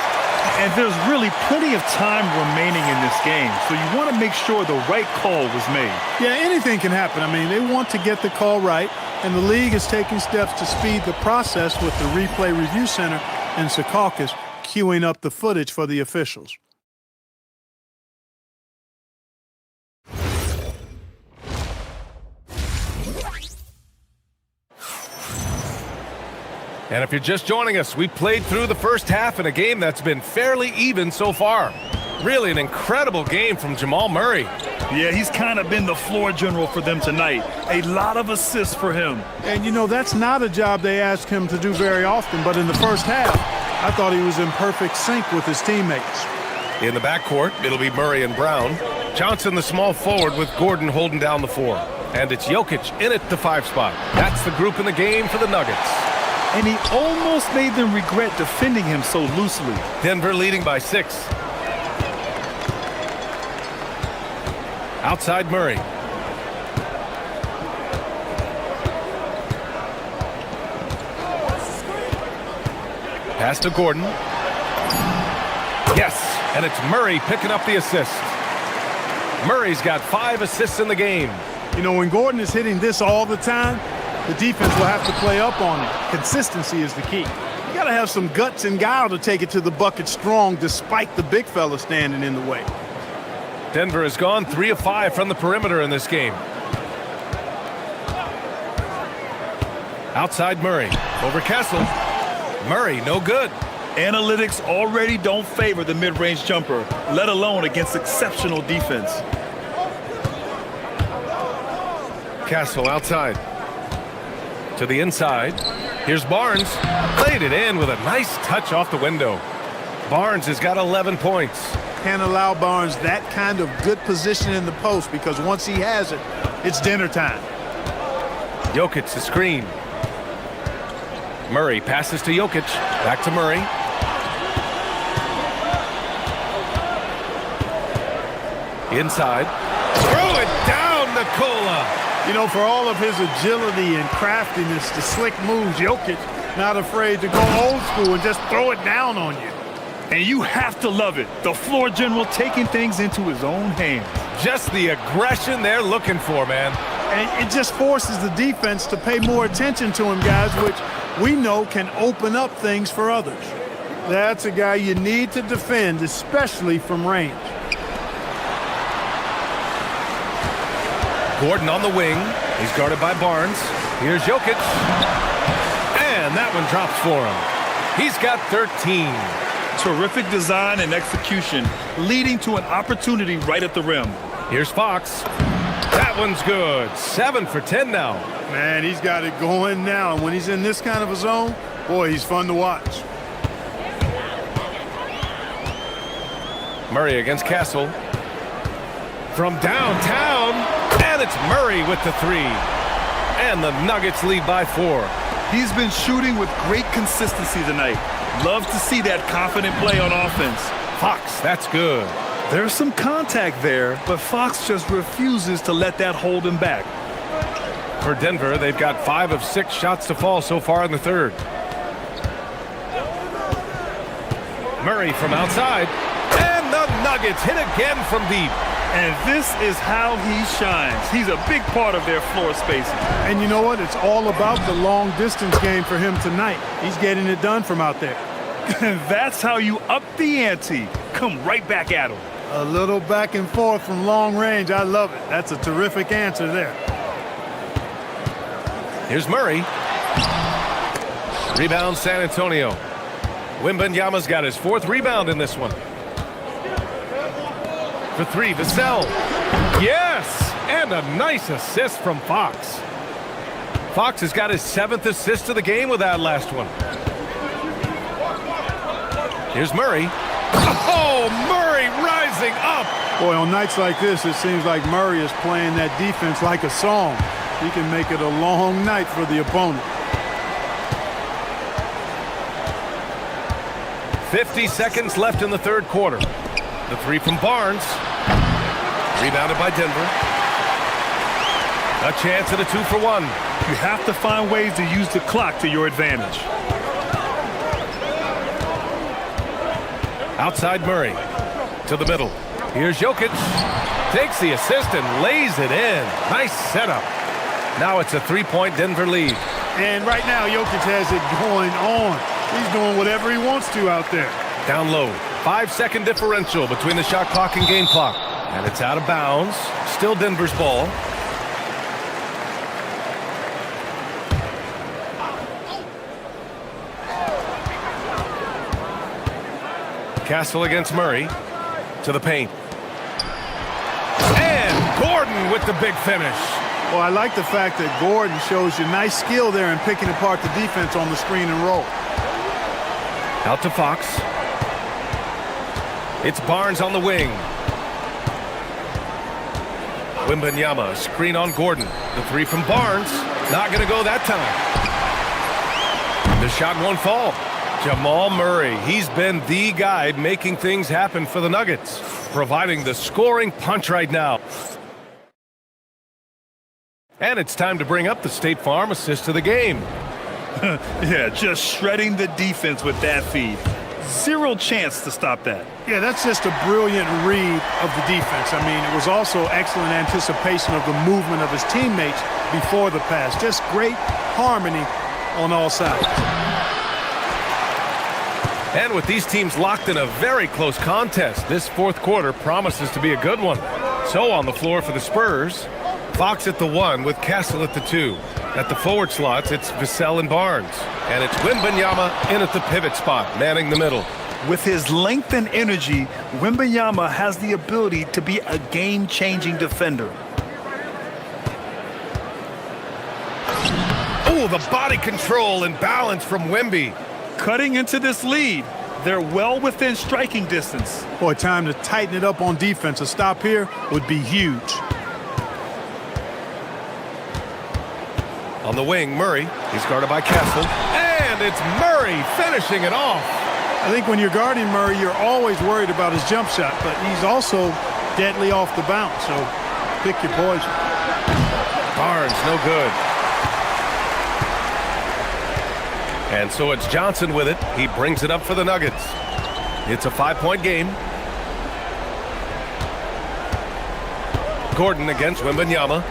And there's really plenty of time remaining in this game, so you want to make sure the right call was made. Yeah, anything can happen. I mean, they want to get the call right, and the league is taking steps to speed the process with the Replay Review Center and Secaucus queuing up the footage for the officials. And if you're just joining us, we played through the first half in a game that's been fairly even so far. Really an incredible game from Jamal Murray. Yeah, he's kind of been the floor general for them tonight. A lot of assists for him. And, you know, that's not a job they ask him to do very often, but in the first half, I thought he was in perfect sync with his teammates. In the backcourt, it'll be Murray and Brown. Johnson, the small forward, with Gordon holding down the 4. And it's Jokic in at the 5 spot. That's the group in the game for the Nuggets. And he almost made them regret defending him so loosely. Denver leading by 6. Outside Murray. Pass to Gordon. Yes, and it's Murray picking up the assist. Murray's got 5 assists in the game. You know, when Gordon is hitting this all the time, the defense will have to play up on it. Consistency is the key. You got to have some guts and guile to take it to the bucket strong despite the big fella standing in the way. Denver has gone 3 of 5 from the perimeter in this game. Outside Murray. Over Kessel. Murray, no good. Analytics already don't favor the mid-range jumper, let alone against exceptional defense. Kessel outside. To the inside. Here's Barnes. Played it in with a nice touch off the window. Barnes has got 11 points. Can't allow Barnes that kind of good position in the post because once he has it, it's dinner time. Jokic the screen. Murray passes to Jokic. Back to Murray. Inside. Throw it down, Nikola. You know, for all of his agility and craftiness, the slick moves, Jokic not afraid to go old school and just throw it down on you. And you have to love it. The floor general taking things into his own hands. Just the aggression they're looking for, man. And it just forces the defense to pay more attention to him, guys, which we know can open up things for others. That's a guy you need to defend, especially from range. Gordon on the wing. He's guarded by Barnes. Here's Jokic. And that one drops for him. He's got 13. Terrific design and execution, leading to an opportunity right at the rim. Here's Fox. That one's good. 7 for 10 now. Man, he's got it going now. And when he's in this kind of a zone, boy, he's fun to watch. Murray against Castle. From downtown, and it's Murray with the three. And the Nuggets lead by 4. He's been shooting with great consistency tonight. Love to see that confident play on offense. Fox, that's good. There's some contact there, but Fox just refuses to let that hold him back. For Denver, they've got 5 of 6 shots to fall so far in the third. Murray from outside, and the Nuggets hit again from deep. And this is how he shines. He's a big part of their floor spacing. And you know what? It's all about the long distance game for him tonight. He's getting it done from out there. That's how you up the ante. Come right back at him. A little back and forth from long range. I love it. That's a terrific answer there. Here's Murray. Rebound San Antonio. Wembanyama's got his 4th rebound in this one. For 3, Vassell. Yes! And a nice assist from Fox. Fox has got his 7th assist of the game with that last one. Here's Murray. Oh, Murray rising up! Boy, on nights like this, it seems like Murray is playing that defense like a song. He can make it a long night for the opponent. 50 seconds left in the third quarter. The 3 from Barnes. Rebounded by Denver. A chance at a 2-for-1. You have to find ways to use the clock to your advantage. Outside Murray. To the middle. Here's Jokic. Takes the assist and lays it in. Nice setup. Now it's a 3-point Denver lead. And right now, Jokic has it going on. He's doing whatever he wants to out there. Down low. 5-second differential between the shot clock and game clock. And it's out of bounds. Still Denver's ball. Castle against Murray. To the paint. And Gordon with the big finish. Well, I like the fact that Gordon shows you nice skill there in picking apart the defense on the screen and roll. Out to Fox. It's Barnes on the wing. Wembanyama, screen on Gordon. The 3 from Barnes. Not going to go that time. The shot won't fall. Jamal Murray, he's been the guy making things happen for the Nuggets, providing the scoring punch right now. And it's time to bring up the State Farm assist of the game. Yeah, just shredding the defense with that feed. Zero chance to stop that. Yeah, that's just a brilliant read of the defense. I mean, it was also excellent anticipation of the movement of his teammates before the pass. Just great harmony on all sides. And with these teams locked in a very close contest, this fourth quarter promises to be a good one. So on the floor for the Spurs, Fox at the 1 with Castle at the 2. At the forward slots, it's Vassell and Barnes. And it's Wembanyama in at the pivot spot, manning the middle. With his length and energy, Wembanyama has the ability to be a game-changing defender. Oh, the body control and balance from Wemby. Cutting into this lead, they're well within striking distance. Boy, time to tighten it up on defense. A stop here would be huge. On the wing, Murray. He's guarded by Castle. And it's Murray finishing it off. I think when you're guarding Murray, you're always worried about his jump shot, but he's also deadly off the bounce, so pick your poison. Barnes, no good. And so it's Johnson with it. He brings it up for the Nuggets. It's a 5-point game. Gordon against Wembanyama.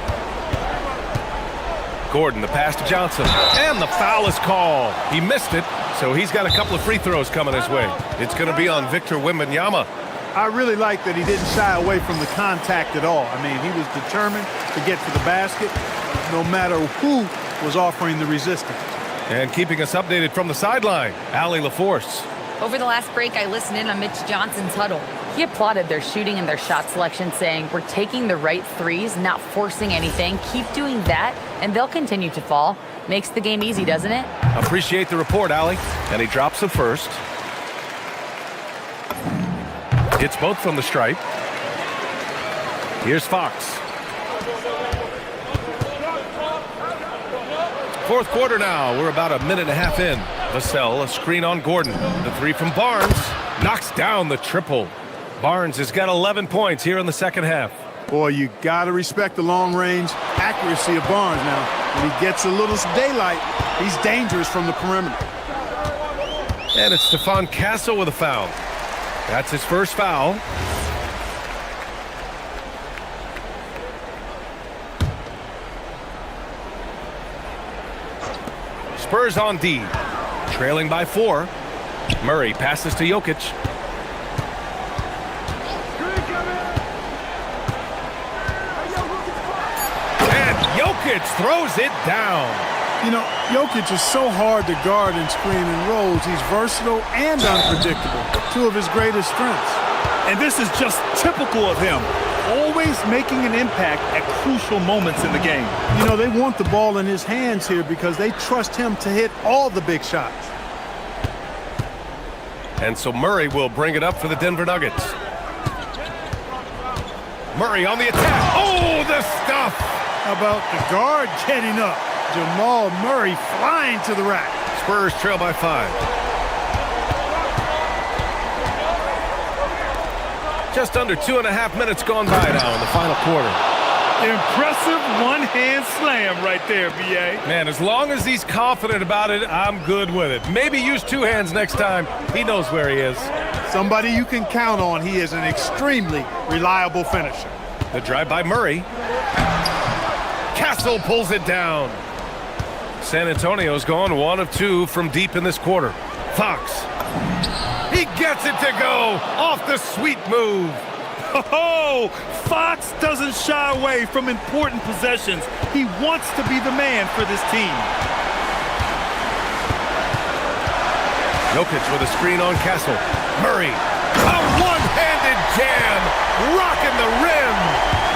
Gordon, the pass to Johnson. And the foul is called. He missed it, so he's got a couple of free throws coming his way. It's going to be on Victor Wembanyama. I really like that he didn't shy away from the contact at all. I mean, he was determined to get to the basket, no matter who was offering the resistance. And keeping us updated from the sideline, Allie LaForce. Over the last break, I listened in on Mitch Johnson's huddle. He applauded their shooting and their shot selection, saying, "We're taking the right threes, not forcing anything. Keep doing that, and they'll continue to fall." Makes the game easy, doesn't it? Appreciate the report, Allie. And he drops the first. Hits both from the stripe. Here's Fox. Fourth quarter now. We're about a minute and a half in. Vassell, a screen on Gordon. The three from Barnes knocks down the triple. Barnes has got 11 points here in the second half. Boy, you got to respect the long-range accuracy of Barnes now. When he gets a little daylight, he's dangerous from the perimeter. And it's Stephon Castle with a foul. That's his first foul. Spurs on D. Trailing by 4. Murray passes to Jokic. And Jokic throws it down. You know, Jokic is so hard to guard in screen and rolls. He's versatile and unpredictable, two of his greatest strengths. And this is just typical of him, always making an impact at crucial moments in the game. You know, they want the ball in his hands here because they trust him to hit all the big shots. And so Murray will bring it up for the Denver Nuggets. Murray on the attack. Oh, the stuff! How about the guard getting up? Jamal Murray flying to the rack. Spurs trail by 5. Just under 2.5 minutes gone by now in the final quarter. Impressive one-hand slam right there, B.A. Man, as long as he's confident about it, I'm good with it. Maybe use 2 hands next time. He knows where he is. Somebody you can count on. He is an extremely reliable finisher. The drive by Murray. Castle pulls it down. San Antonio's gone 1 of 2 from deep in this quarter. Fox. He gets it to go off the sweet move. Oh, Fox doesn't shy away from important possessions. He wants to be the man for this team. Jokic with a screen on Castle. Murray, a one-handed jam, rocking the rim.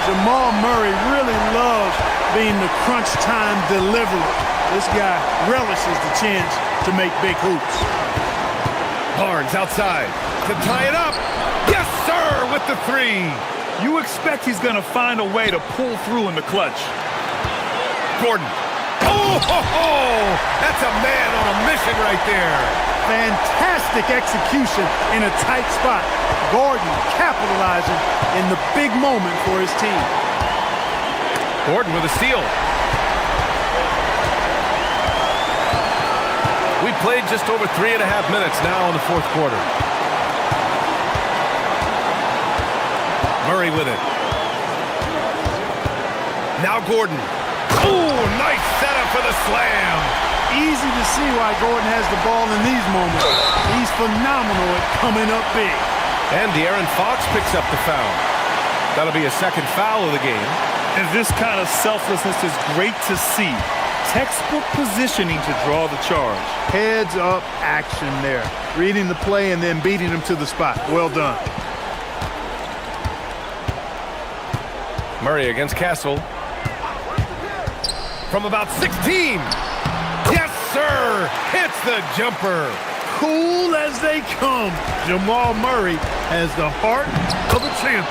Jamal Murray really loves being the crunch time deliverer. This guy relishes the chance to make big hoops. Barnes outside to tie it up. Yes, sir, with the 3. You expect he's going to find a way to pull through in the clutch. Gordon. Oh, ho, ho! That's a man on a mission right there. Fantastic execution in a tight spot. Gordon capitalizing in the big moment for his team. Gordon with a steal. We played just over 3.5 minutes now in the fourth quarter. Murray with it. Now Gordon. Ooh, nice setup for the slam. Easy to see why Gordon has the ball in these moments. He's phenomenal at coming up big. And De'Aaron Fox picks up the foul. That'll be a second foul of the game. And this kind of selflessness is great to see. Textbook positioning to draw the charge. Heads up action there. Reading the play and then beating him to the spot. Well done. Murray against Castle. From about 16. Yes, sir. Hits the jumper. Cool as they come. Jamal Murray has the heart of a champion.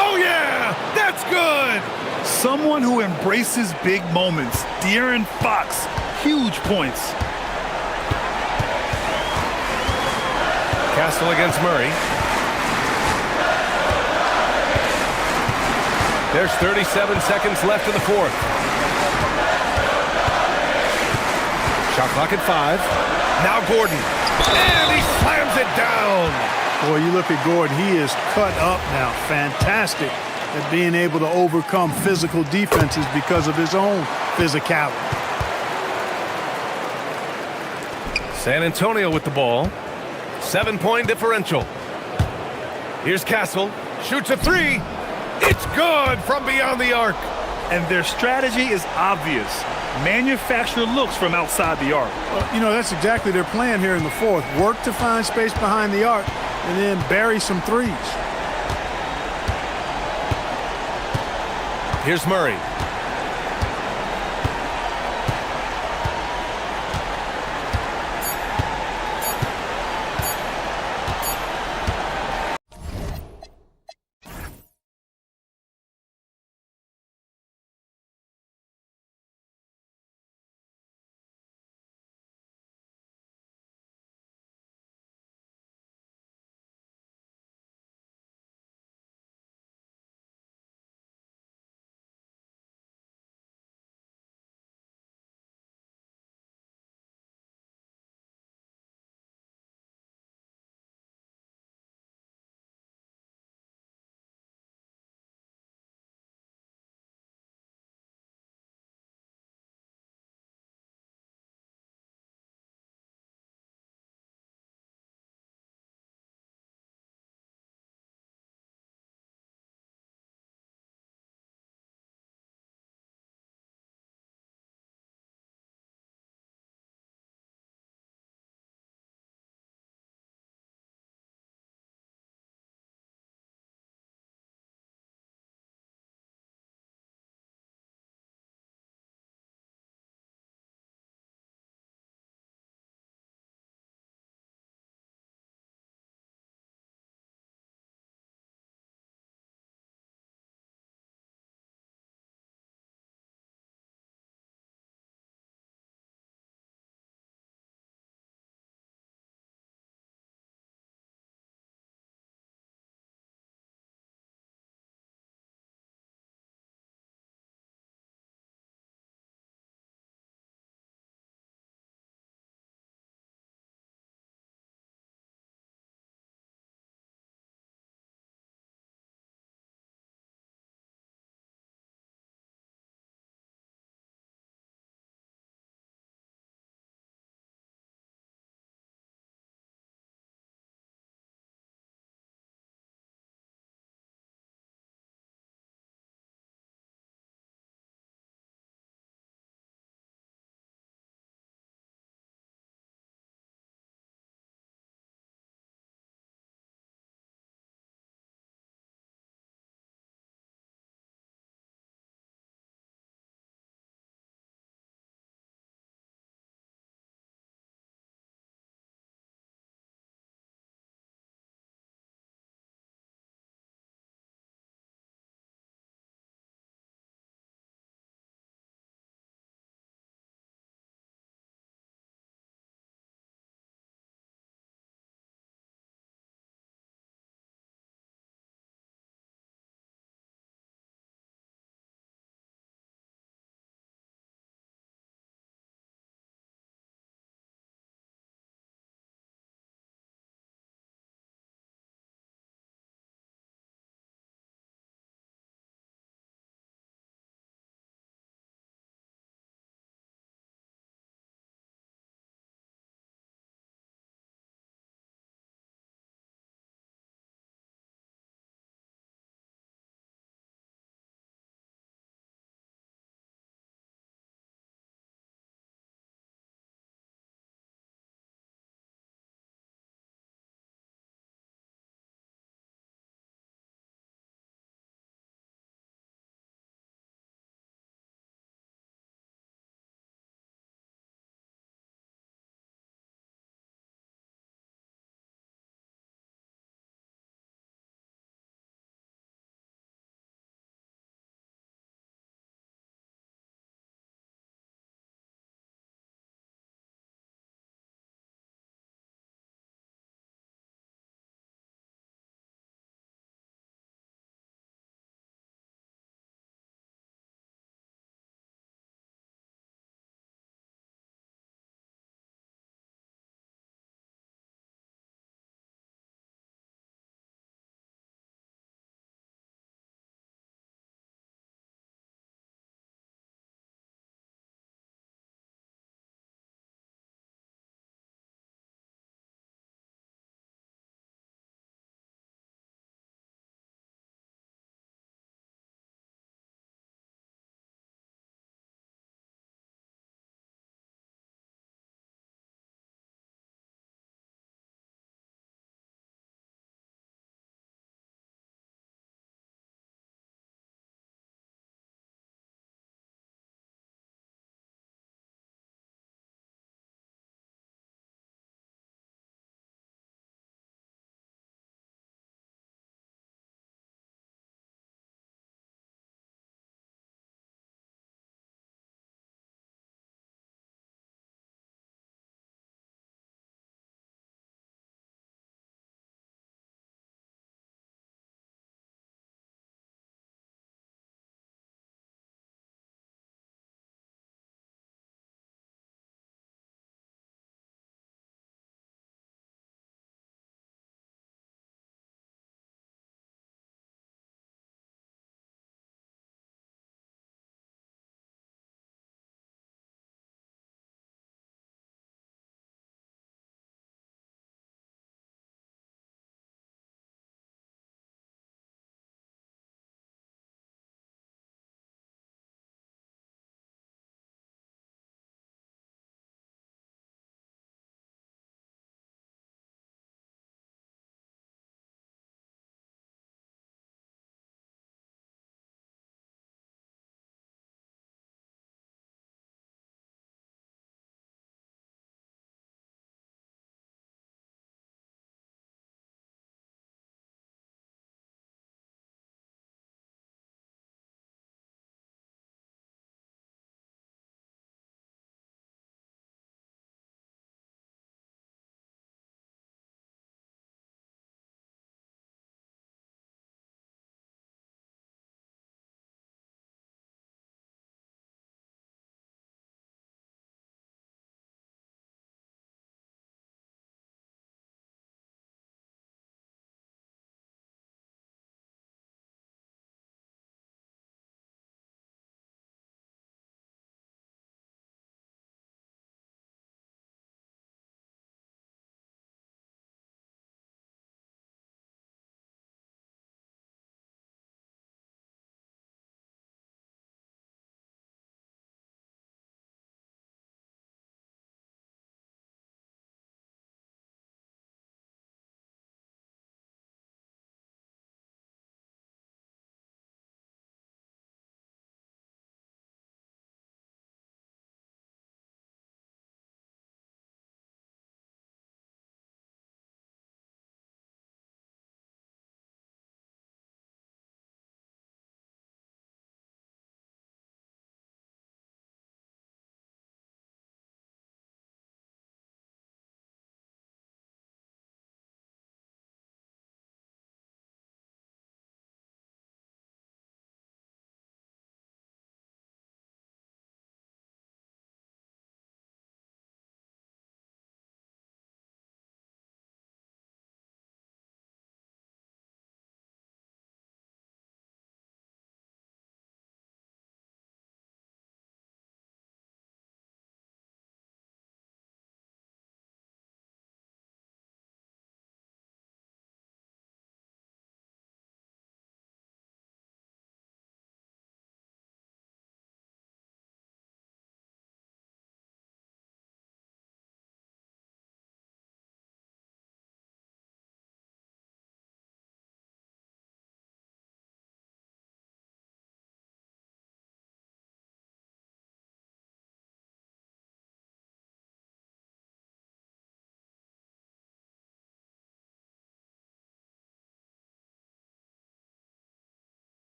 Oh, yeah. That's good. Someone who embraces big moments. De'Aaron Fox, huge points. Castle against Murray. There's 37 seconds left in the fourth. Shot clock at 5. Now Gordon. And he slams it down. Boy, you look at Gordon. He is cut up now. Fantastic at being able to overcome physical defenses because of his own physicality. San Antonio with the ball. 7-point differential. Here's Castle. Shoots a 3. It's good from beyond the arc. And their strategy is obvious. Manufacture looks from outside the arc. Well, you know, that's exactly their plan here in the fourth. Work to find space behind the arc and then bury some threes. Here's Murray.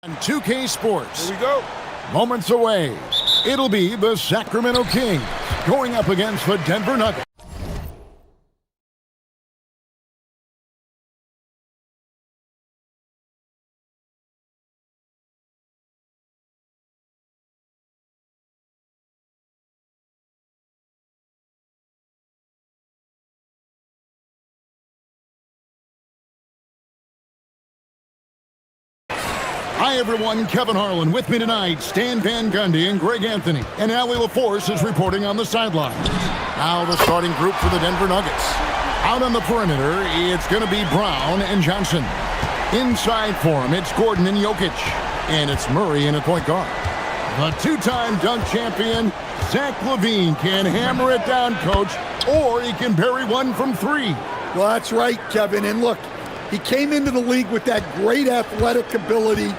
On 2K Sports. Here we go. Moments away, it'll be the Sacramento Kings going up against the Denver Nuggets. Hi, everyone. Kevin Harlan with me tonight. Stan Van Gundy and Greg Anthony. And Allie LaForce is reporting on the sidelines. Now the starting group for the Denver Nuggets. Out on the perimeter, it's going to be Brown and Johnson. Inside for him, it's Gordon and Jokic. And it's Murray in at point guard. The two-time dunk champion, Zach LaVine, can hammer it down, Coach, or he can bury one from three. Well, that's right, Kevin. And look, he came into the league with that great athletic ability,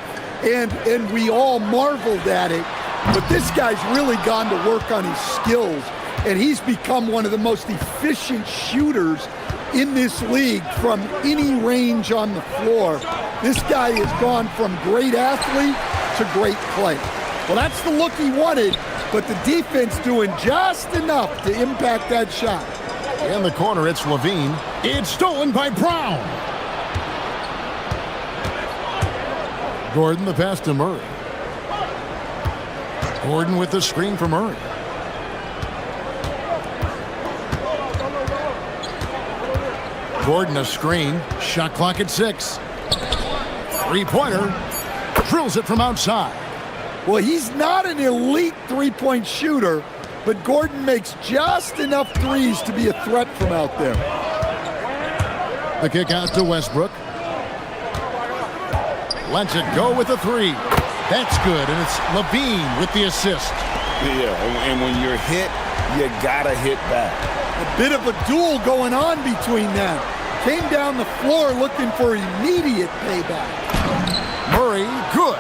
and we all marveled at it. But this guy's really gone to work on his skills, and he's become one of the most efficient shooters in this league from any range on the floor. This guy has gone from great athlete to great player. Well, that's the look he wanted, but the defense doing just enough to impact that shot. In the corner, it's LaVine. It's stolen by Brown. Gordon, the pass to Murray. Gordon with the screen for Murray. Gordon a screen. Shot clock at 6. Three-pointer. Drills it from outside. Well, he's not an elite three-point shooter, but Gordon makes just enough threes to be a threat from out there. The kick out to Westbrook. Lets it go with a three. That's good, and it's LaVine with the assist. Yeah, and when you're hit, you gotta hit back. A bit of a duel going on between them. Came down the floor looking for immediate payback. Murray, good.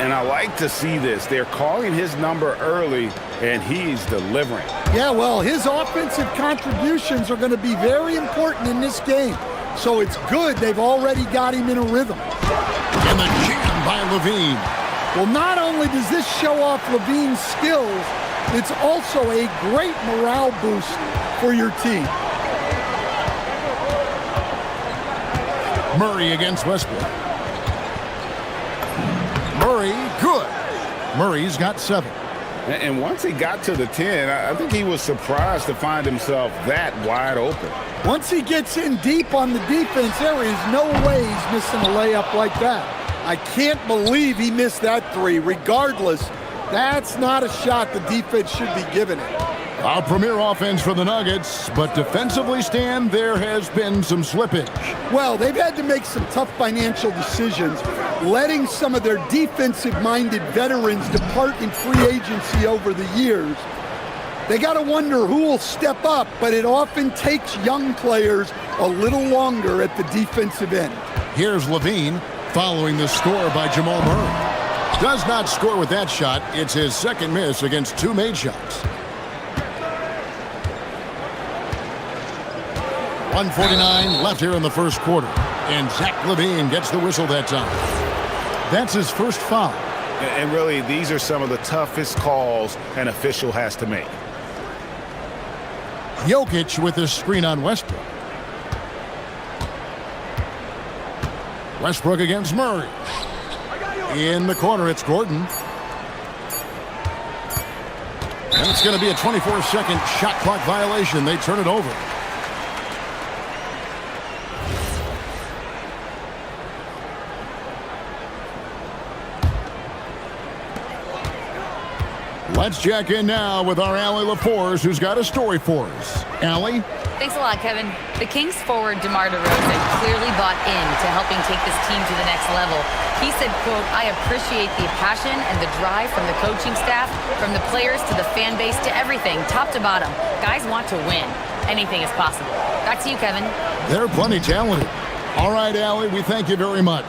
And I like to see this. They're calling his number early, and he's delivering. Yeah, well, his offensive contributions are going to be very important in this game. So it's good they've already got him in a rhythm. And the jam by LaVine. Well, not only does this show off LaVine's skills, it's also a great morale boost for your team. Murray against Westbrook. Murray, good. Murray's got 7. And once he got to the 10, I think he was surprised to find himself that wide open. Once he gets in deep on the defense, there is no way he's missing a layup like that. I can't believe he missed that three. Regardless, that's not a shot the defense should be giving it. A premier offense for the Nuggets, but defensively, Stan, there has been some slippage. Well, they've had to make some tough financial decisions, letting some of their defensive-minded veterans depart in free agency over the years. They got to wonder who will step up, but it often takes young players a little longer at the defensive end. Here's LaVine following the score by Jamal Murray. Does not score with that shot. It's his second miss against 2 made shots. 1:49 left here in the first quarter. And Zach LaVine gets the whistle that time. That's his first foul. And really, these are some of the toughest calls an official has to make. Jokic with his screen on Westbrook. Westbrook against Murray. In the corner, it's Gordon. And it's going to be a 24-second shot clock violation. They turn it over. Let's check in now with our Allie LaForce, who's got a story for us. Allie? Thanks a lot, Kevin. The Kings forward DeMar DeRozan clearly bought into helping take this team to the next level. He said, quote, "I appreciate the passion and the drive from the coaching staff, from the players to the fan base to everything, top to bottom. Guys want to win. Anything is possible." Back to you, Kevin. They're plenty talented. All right, Allie, we thank you very much.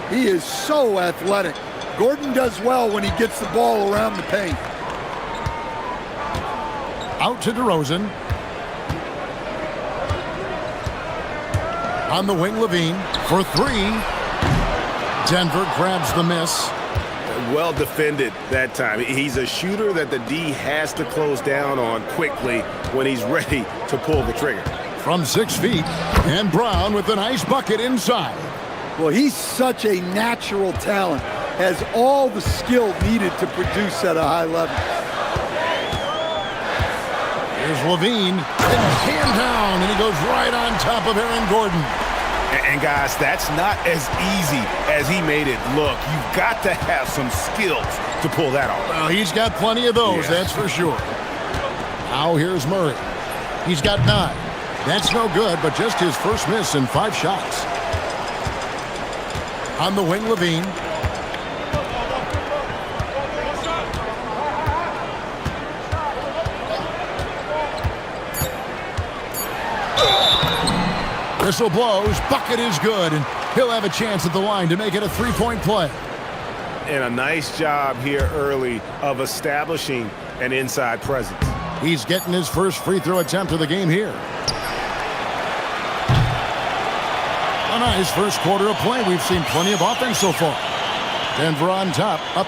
He is so athletic. Gordon does well when he gets the ball around the paint. Out to DeRozan. On the wing, LaVine for 3. Denver grabs the miss. Well defended that time. He's a shooter that the D has to close down on quickly when he's ready to pull the trigger. From 6 feet, and Brown with a nice bucket inside. Well, he's such a natural talent, has all the skill needed to produce at a high level. Here's Levine, and hand down, and he goes right on top of Aaron Gordon. And guys, that's not as easy as he made it look. You've got to have some skills to pull that off. Well, he's got plenty of those, Yeah. that's for sure. Now here's Murray. He's got 9. That's no good, but just his first miss in 5 shots. On the wing, Levine. Whistle blows, bucket is good, and he'll have a chance at the line to make it a 3-point play. And a nice job here early of establishing an inside presence. He's getting his first free throw attempt of the game here. A nice first quarter of play. We've seen plenty of offense so far. Denver on top, up.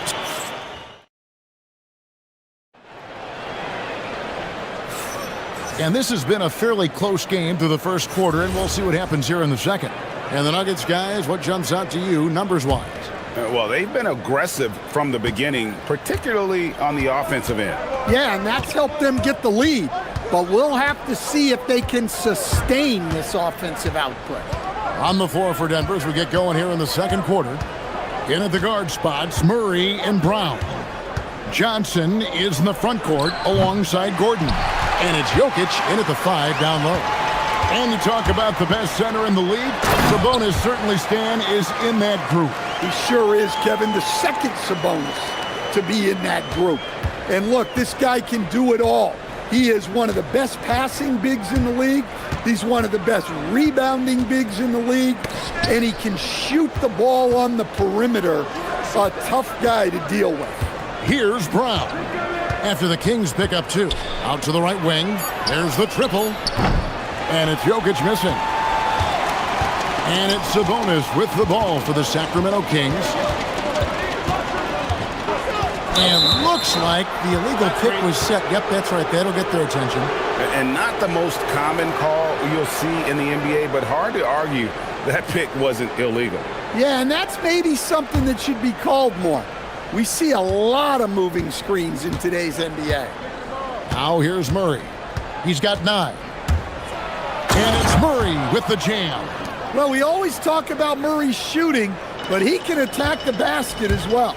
And this has been a fairly close game through the first quarter, and we'll see what happens here in the second. And the Nuggets, guys, what jumps out to you numbers-wise? Well, they've been aggressive from the beginning, particularly on the offensive end. Yeah, and that's helped them get the lead. But we'll have to see if they can sustain this offensive output. On the floor for Denver as we get going here in the second quarter. In at the guard spots, Murray and Brown. Johnson is in the front court alongside Gordon. And it's Jokic in at the 5 down low. And you talk about the best center in the league. Sabonis certainly, Stan, is in that group. He sure is, Kevin, the second Sabonis to be in that group. And look, this guy can do it all. He is one of the best passing bigs in the league. He's one of the best rebounding bigs in the league. And he can shoot the ball on the perimeter. A tough guy to deal with. Here's Brown. After the Kings pick up 2. Out to the right wing. There's the triple. And it's Jokic missing. And it's Sabonis with the ball for the Sacramento Kings. And looks like the illegal kick was set. Yep, that's right. That'll get their attention. And not the most common call you'll see in the NBA, but hard to argue that pick wasn't illegal. Yeah, and that's maybe something that should be called more. We see a lot of moving screens in today's NBA. Now here's Murray. He's got 9. And it's Murray with the jam. Well, we always talk about Murray's shooting, but he can attack the basket as well.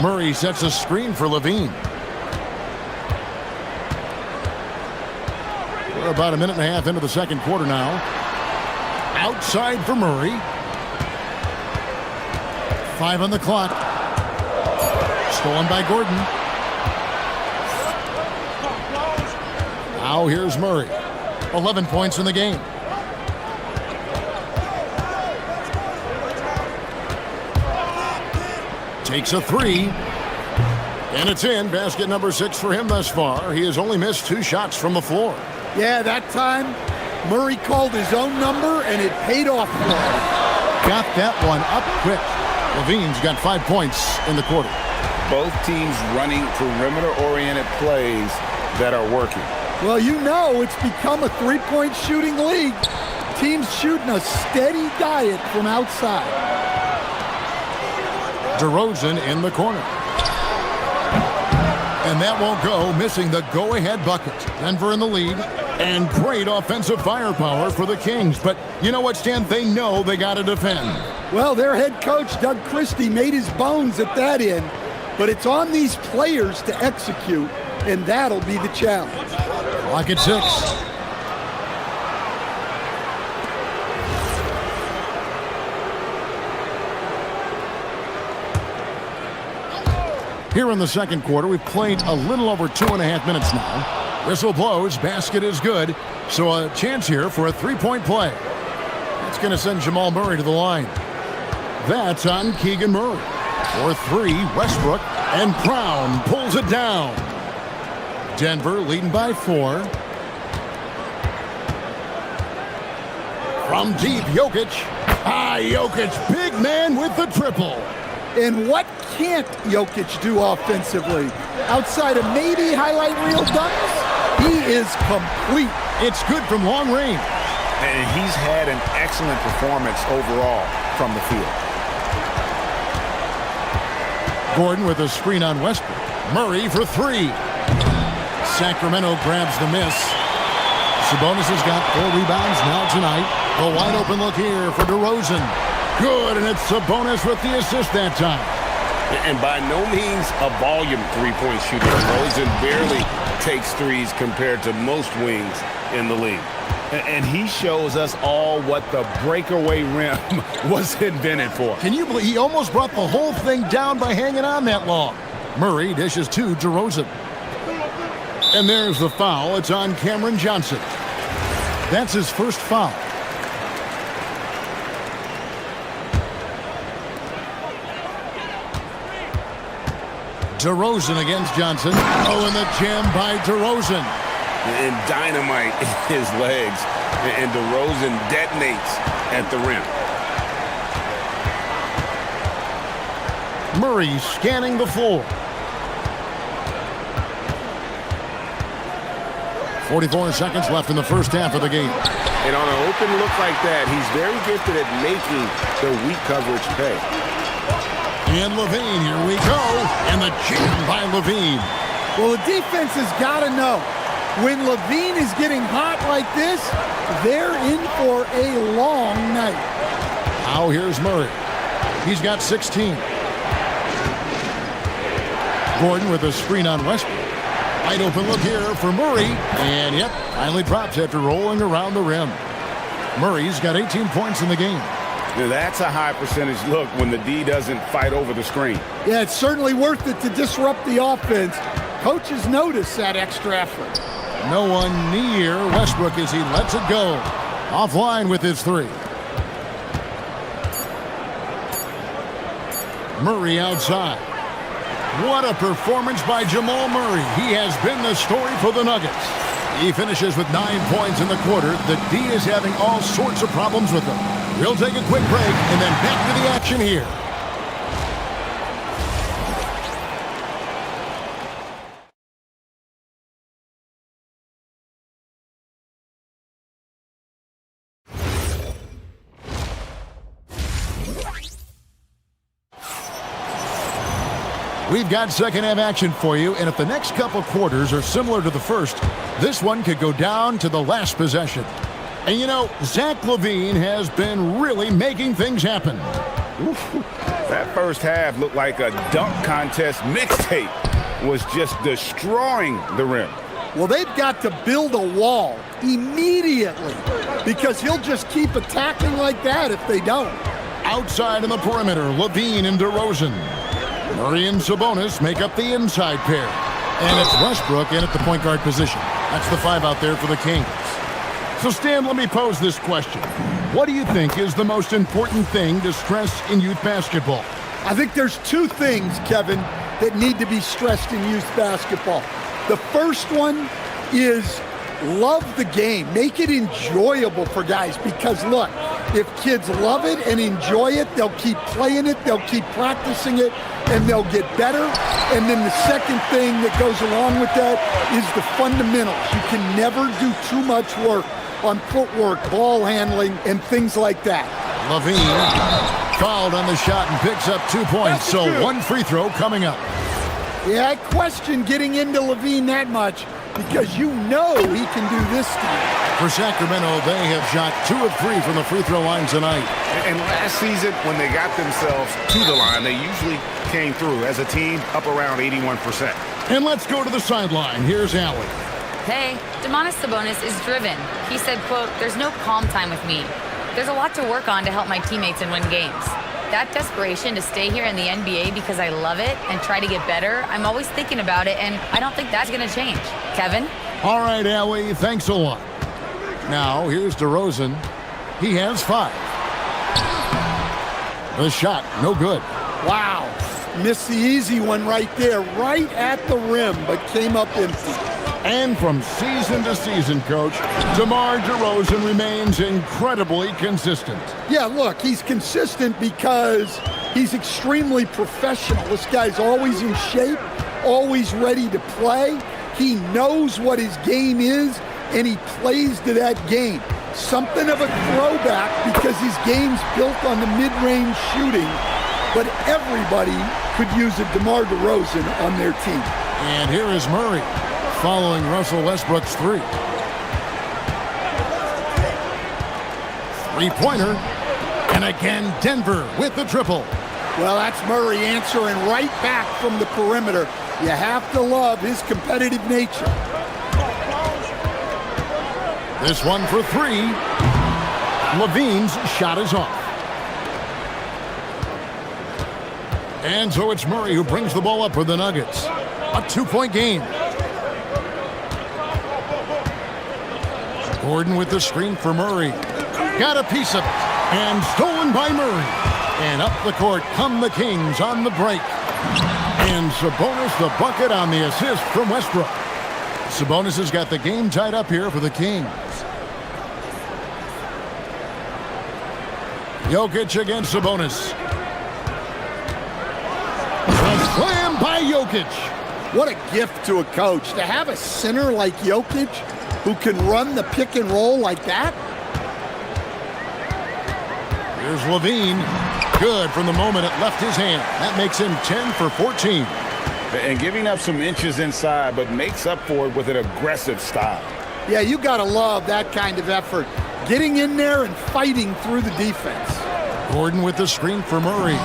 Murray sets a screen for Levine. We're about a minute and a half into the second quarter now. Outside for Murray. 5 on the clock. Stolen by Gordon. Now here's Murray. 11 points in the game. Takes a 3. And it's in. Basket number 6 for him thus far. He has only missed 2 shots from the floor. Yeah, that time Murray called his own number and it paid off for him. Got that one up quick. Levine's got 5 points in the quarter. Both teams running perimeter-oriented plays that are working. Well, you know it's become a three-point shooting league. Teams shooting a steady diet from outside. DeRozan in the corner. And that won't go, missing the go-ahead bucket. Denver in the lead. And great offensive firepower for the Kings. But you know what, Stan? They know they got to defend. Well, their head coach, Doug Christie, made his bones at that end. But it's on these players to execute, and that'll be the challenge. Clock at 6. Here in the second quarter, we've played a little over 2.5 minutes now. Whistle blows, basket is good, so a chance here for a 3-point play. That's going to send Jamal Murray to the line. That's on Keegan Murray. For 3, Westbrook, and Brown pulls it down. Denver leading by 4. From deep, Jokic. Jokic, big man with the triple. And what can't Jokic do offensively? Outside of maybe highlight reel dunks, he is complete. It's good from long range. And he's had an excellent performance overall from the field. Gordon with a screen on Westbrook. Murray for three. Sacramento grabs the miss. Sabonis has got 4 rebounds now tonight. A wide open look here for DeRozan. Good, and it's Sabonis with the assist that time. And by no means a volume three-point shooter. DeRozan barely takes threes compared to most wings in the league. And he shows us all what the breakaway rim was invented for. Can you believe he almost brought the whole thing down by hanging on that long? Murray dishes to DeRozan. And there's the foul. It's on Cameron Johnson. That's his first foul. DeRozan against Johnson. Oh, and the jam by DeRozan. And dynamite in his legs. And DeRozan detonates at the rim. Murray scanning the floor. 44 seconds left in the first half of the game. And on an open look like that, he's very gifted at making the weak coverage pay. And LaVine, here we go. And the jam by LaVine. Well, the defense has got to know, when LaVine is getting hot like this, they're in for a long night. Now here's Murray. He's got 16. Gordon with a screen on Westbrook. Wide open look here for Murray. And yep, finally drops after rolling around the rim. Murray's got 18 points in the game. Now that's a high percentage look when the D doesn't fight over the screen. Yeah, it's certainly worth it to disrupt the offense. Coaches notice that extra effort. No one near Westbrook as he lets it go. Offline with his three. Murray outside. What a performance by Jamal Murray. He has been the story for the Nuggets. He finishes with 9 points in the quarter. The D is having all sorts of problems with him. We'll take a quick break and then back to the action here. We've got second half action for you, and if the next couple quarters are similar to the first, this one could go down to the last possession. And you know, Zach LaVine has been really making things happen. That first half looked like a dunk contest mixtape. Was just destroying the rim. Well, they've got to build a wall immediately because he'll just keep attacking like that if they don't. Outside on the perimeter, LaVine and DeRozan. Murray and Sabonis make up the inside pair. And it's Westbrook in at the point guard position. That's the 5 out there for the Kings. So, Stan, let me pose this question. What do you think is the most important thing to stress in youth basketball? I think there's 2 things, Kevin, that need to be stressed in youth basketball. The first one is love the game. Make it enjoyable for guys because, look, if kids love it and enjoy it, they'll keep playing it, they'll keep practicing it, and they'll get better. And then the second thing that goes along with that is the fundamentals. You can never do too much work on footwork, ball handling, and things like that. LaVine fouled on the shot and picks up 2 points, so good. 1 free throw coming up. Yeah, I question getting into LaVine that much because you know he can do this time. For Sacramento, they have shot 2 of 3 from the free throw line tonight. And last season, when they got themselves to the line, they usually came through as a team up around 81%. And let's go to the sideline. Here's Allie. Hey, Domantas Sabonis is driven. He said, quote, "There's no calm time with me. There's a lot to work on to help my teammates and win games. That desperation to stay here in the NBA because I love it and try to get better, I'm always thinking about it, and I don't think that's going to change." Kevin? All right, Allie, thanks a lot. Now, here's DeRozan. He has 5. The shot, no good. Wow. Missed the easy one right there, right at the rim, but came up empty. And from season to season, Coach, DeMar DeRozan remains incredibly consistent. Yeah, look, he's consistent because he's extremely professional. This guy's always in shape, always ready to play. He knows what his game is, and he plays to that game. Something of a throwback because his game's built on the mid-range shooting, but everybody could use a DeMar DeRozan on their team. And here is Murray, following Russell Westbrook's three. Three-pointer, and again Denver with the triple. Well, that's Murray answering right back from the perimeter. You have to love his competitive nature. This one for three. Levine's shot is off. And so it's Murray who brings the ball up for the Nuggets. A two-point game. Gordon with the screen for Murray. Got a piece of it. And stolen by Murray. And up the court come the Kings on the break. And Sabonis the bucket on the assist from Westbrook. Sabonis has got the game tied up here for the Kings. Jokic against Sabonis. A slam by Jokic. What a gift to a coach to have a center like Jokic who can run the pick and roll like that. Here's Levine. Good from the moment it left his hand. That makes him 10 for 14. And giving up some inches inside, but makes up for it with an aggressive style. Yeah, you got to love that kind of effort. Getting in there and fighting through the defense. Gordon with the screen for Murray.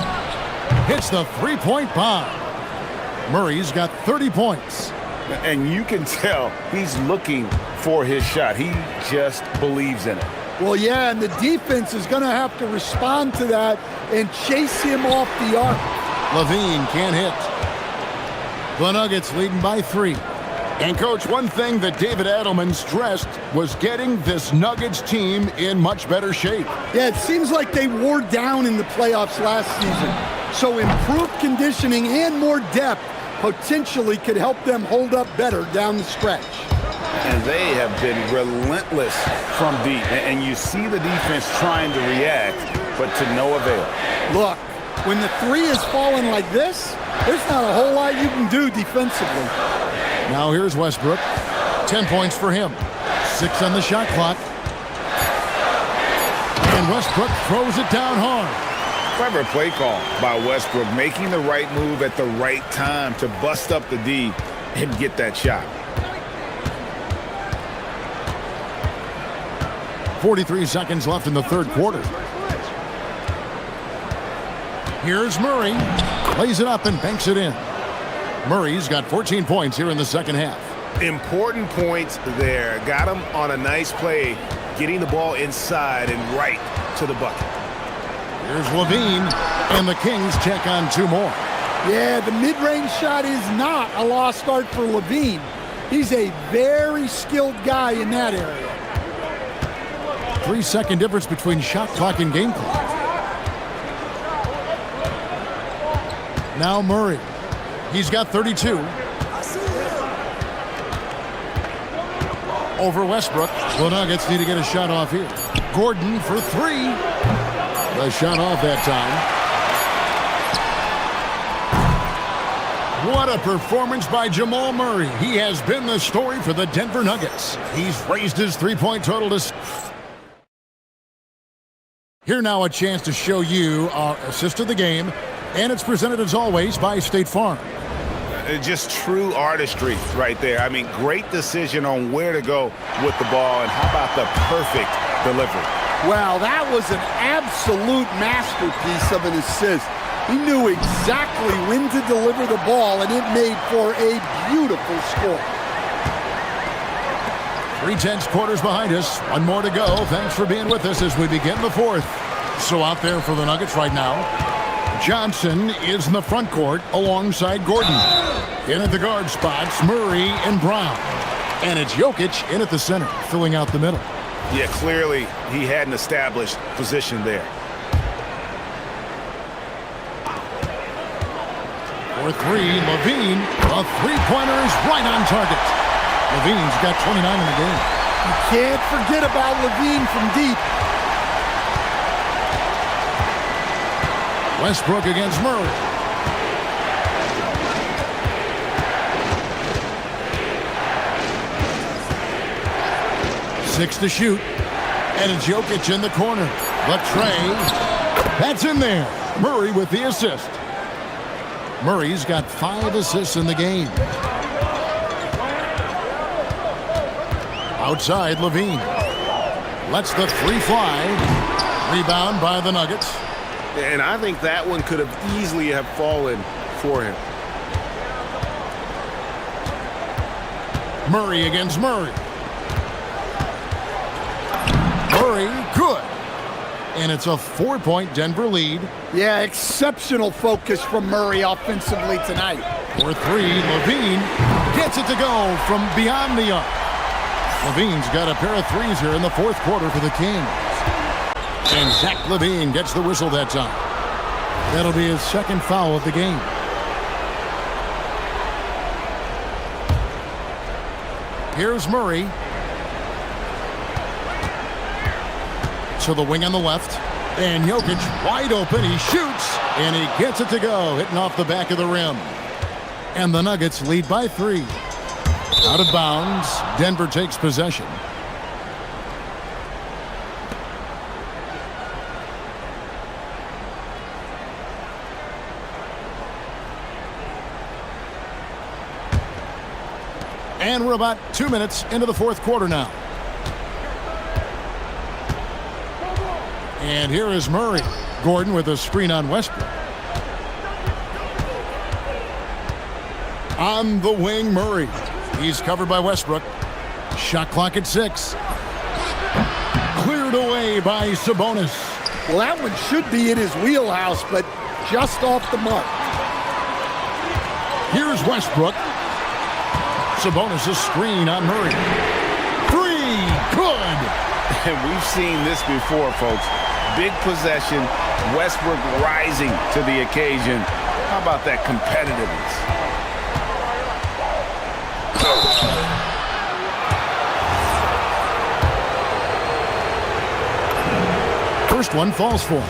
Hits the three-point bomb. Murray's got 30 points. And you can tell he's looking for his shot. He just believes in it. Well, yeah, and the defense is going to have to respond to that and chase him off the arc. Levine can't hit. The Nuggets leading by 3. And, Coach, one thing that David Adelman stressed was getting this Nuggets team in much better shape. Yeah, it seems like they wore down in the playoffs last season. So improved conditioning and more depth potentially could help them hold up better down the stretch. And they have been relentless from deep. And you see the defense trying to react, but to no avail. Look, when the three is falling like this, there's not a whole lot you can do defensively. Now here's Westbrook. 10 points for him. 6 on the shot clock. And Westbrook throws it down hard. Clever play call by Westbrook, making the right move at the right time to bust up the D and get that shot. 43 seconds left in the third quarter. Here's Murray. Lays it up and banks it in. Murray's got 14 points here in the second half. Important points there. Got him on a nice play, getting the ball inside and right to the bucket. Here's Levine, and the Kings check on 2 more. Yeah, the mid-range shot is not a lost art for Levine. He's a very skilled guy in that area. 3-second difference between shot clock and game clock. Now Murray. He's got 32. Over Westbrook. The Nuggets need to get a shot off here. Gordon for 3. The shot off that time. What a performance by Jamal Murray. He has been the story for the Denver Nuggets. He's raised his three-point total to... Here now a chance to show you our assist of the game. And it's presented as always by State Farm. Just true artistry right there. I mean, great decision on where to go with the ball, and how about the perfect delivery? Wow, that was an absolute masterpiece of an assist. He knew exactly when to deliver the ball, and it made for a beautiful score. 3/10 quarters behind us. 1 more to go. Thanks for being with us as we begin the fourth. So out there for the Nuggets right now, Johnson is in the front court alongside Gordon. In at the guard spots, Murray and Brown. And it's Jokic in at the center, filling out the middle. Yeah, clearly he had an established position there. For 3, Levine. A three-pointer is right on target. Levine's got 29 in the game. You can't forget about Levine from deep. Westbrook against Murray. Six to shoot. And it's Jokic in the corner. The tray. That's in there. Murray with the assist. Murray's got 5 assists in the game. Outside, Levine. Lets the three fly. Rebound by the Nuggets. And I think that one could have easily have fallen for him. Murray against Murray. Murray, good. And it's a 4-point Denver lead. Yeah, exceptional focus from Murray offensively tonight. For 3, Levine gets it to go from beyond the arc. Levine's got a pair of threes here in the fourth quarter for the Kings. And Zach Levine gets the whistle that time. That'll be his second foul of the game. Here's Murray. To the wing on the left. And Jokic wide open. He shoots. And he gets it to go. Hitting off the back of the rim. And the Nuggets lead by 3. Out of bounds. Denver takes possession. And we're about 2 minutes into the fourth quarter now. And here is Murray. Gordon with a screen on Westbrook. On the wing, Murray. He's covered by Westbrook. Shot clock at 6. Cleared away by Sabonis. Well, that one should be in his wheelhouse, but just off the mark. Here's Westbrook. Sabonis' screen on Murray. 3, good. And we've seen this before, folks. Big possession, Westbrook rising to the occasion. How about that competitiveness? First one falls for him.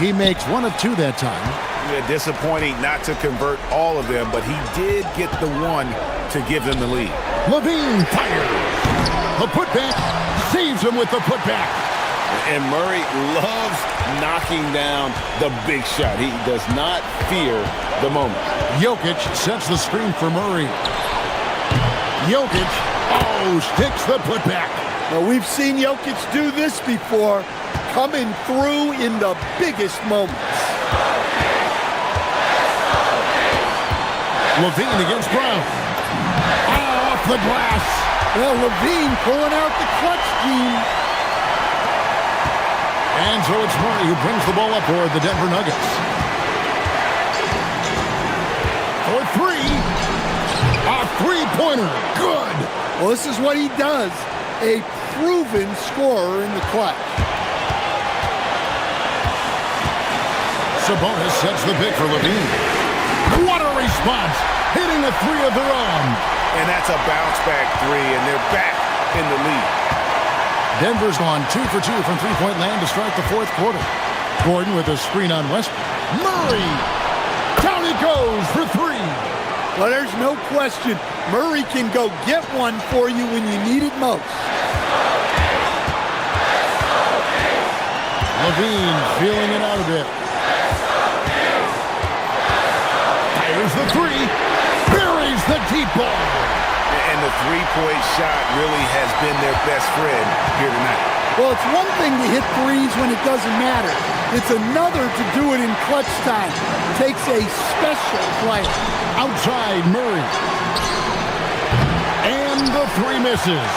He makes 1 of 2 that time. Yeah, disappointing not to convert all of them, but he did get the one to give them the lead. Levine fires. The putback saves him with the putback. And Murray loves knocking down the big shot. He does not fear the moment. Jokic sets the screen for Murray. Jokic, sticks the putback. Well, we've seen Jokic do this before, coming through in the biggest moments. Levine against Brown. Off the glass. Well, Levine pulling out the clutch gene. And so it's Murray who brings the ball up for the Denver Nuggets. For 3. A three-pointer. Good. Well, this is what he does. A proven scorer in the clutch. Sabonis sets the pick for Levine. What a response. Hitting a 3 of their own. And that's a bounce-back 3, and they're back in the lead. Denver's gone 2 for 2 from three-point land to start the fourth quarter. Gordon with a screen on Westbrook. Murray! Down he goes for 3. Well, there's no question. Murray can go get one for you when you need it most. Levine feeling it out a bit. Fires the 3. Buries the deep ball. And the three-point shot really has been their best friend here tonight. Well, it's one thing to hit threes when it doesn't matter. It's another to do it in clutch time. It takes a special player. Outside Murray. And the 3 misses.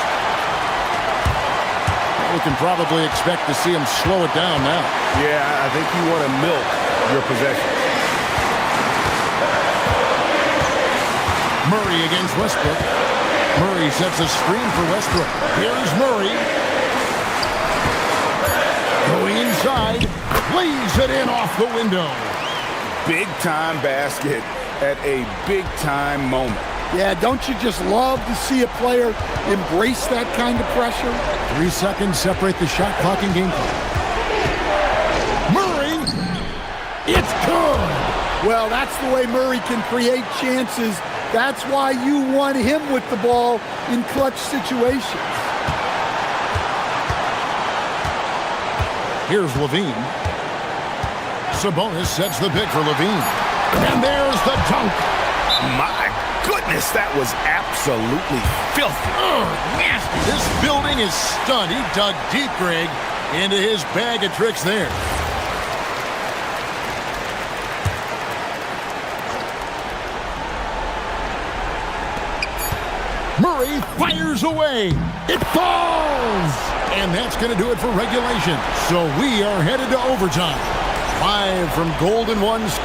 We can probably expect to see him slow it down now. Yeah, I think you want to milk your possession. Murray against Westbrook. Murray sets a screen for Westbrook. Here's Murray. Going inside. Lays it in off the window. Big time basket. at a big-time moment. Yeah, don't you just love to see a player embrace that kind of pressure? 3 seconds separate the shot clock and game clock. Murray! It's good! Well, that's the way Murray can create chances. That's why you want him with the ball in clutch situations. Here's Levine. Sabonis sets the pick for Levine. And there's the dunk. My goodness, that was absolutely filthy. Nasty. This building is stunned. He dug deep, Greg, into his bag of tricks there. Murray fires away. It falls! And that's going to do it for regulation. So we are headed to overtime. Live from Golden Ones.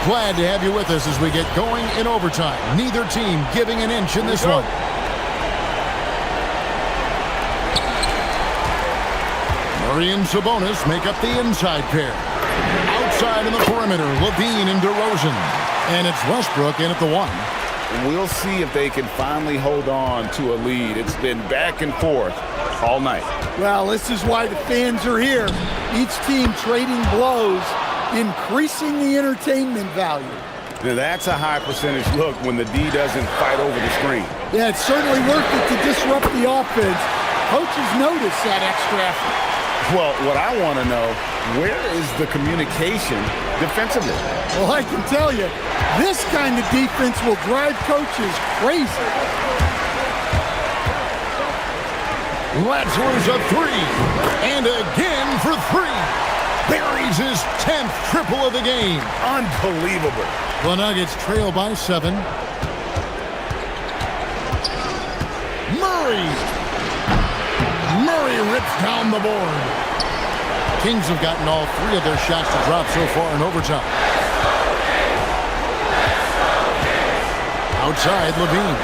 Glad to have you with us as we get going in overtime. Neither team giving an inch in this one. Murray and Sabonis make up the inside pair. Outside in the perimeter, Levine and DeRozan. And it's Westbrook in at the 1. We'll see if they can finally hold on to a lead. It's been back and forth all night. Well, this is why the fans are here. Each team trading blows, increasing the entertainment value. Now, that's a high percentage look when the D doesn't fight over the screen. Yeah, it's certainly worth it to disrupt the offense. Coaches notice that extra effort. Well, what I want to know, where is the communication defensively? Well, I can tell you, this kind of defense will drive coaches crazy. Let's lose a 3. And again for 3. Buries his 10th triple of the game. Unbelievable. The Nuggets trail by 7. Murray rips down the board. Kings have gotten all 3 of their shots to drop so far in overtime. Outside, Levine.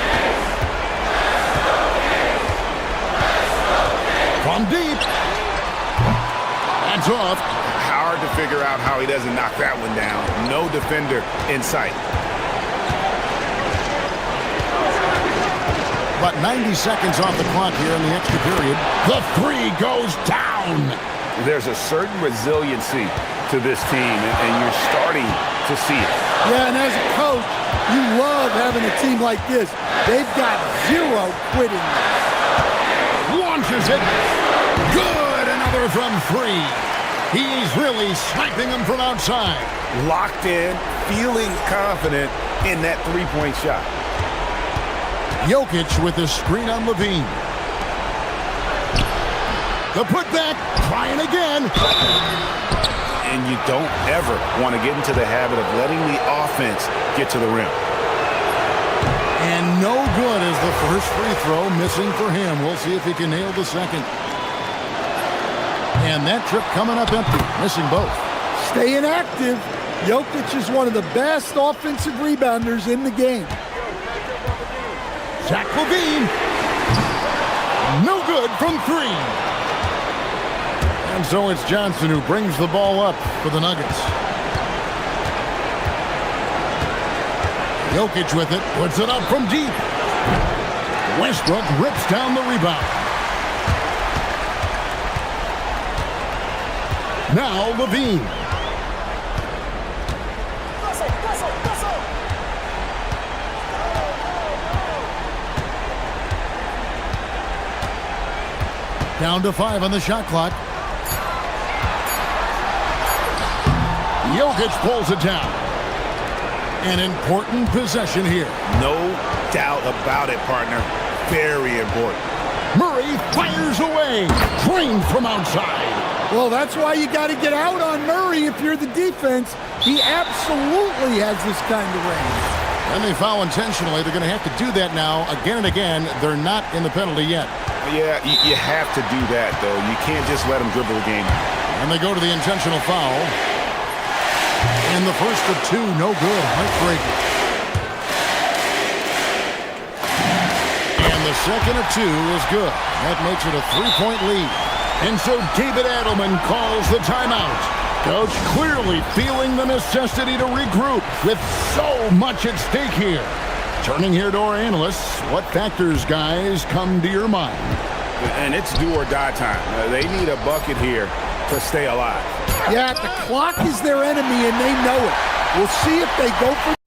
From deep. That's off. Hard to figure out how he doesn't knock that one down. No defender in sight. About 90 seconds off the clock here in the extra period. The 3 goes down. There's a certain resiliency to this team, and you're starting to see it. Yeah, and as a coach, you love having a team like this. They've got 0 quitting. Launches it. Good. Another from 3. He's really sniping them from outside. Locked in, feeling confident in that three-point shot. Jokic with the screen on Levine. The putback, trying again. And you don't ever want to get into the habit of letting the offense get to the rim. And no good as the first free throw missing for him. We'll see if he can nail the second. And that trip coming up empty, missing both. Staying active. Jokic is one of the best offensive rebounders in the game. Zach Levine. No good from 3. And so it's Johnson who brings the ball up for the Nuggets. Jokic with it, puts it up from deep. Westbrook rips down the rebound. Now Levine. Down to 5 on the shot clock. Jokic pulls it down. An important possession here. No doubt about it, partner. Very important. Murray fires away. Drained from outside. Well, that's why you got to get out on Murray if you're the defense. He absolutely has this kind of range. And they foul intentionally. They're going to have to do that now again and again. They're not in the penalty yet. Yeah, you have to do that, though. You can't just let them dribble the game. And they go to the intentional foul. And the first of 2, no good. Heartbreaking. And the second of 2 is good. That makes it a 3-point lead. And so David Adelman calls the timeout. Coach clearly feeling the necessity to regroup with so much at stake here. Turning here to our analysts, what factors, guys, come to your mind? And it's do or die time. They need a bucket here to stay alive. Yeah, the clock is their enemy, and they know it. We'll see if they go for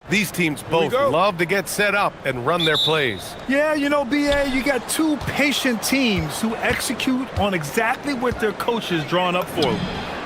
These teams both love to get set up and run their plays. Yeah, you know, BA, you got two patient teams who execute on exactly what their coach has drawn up for them.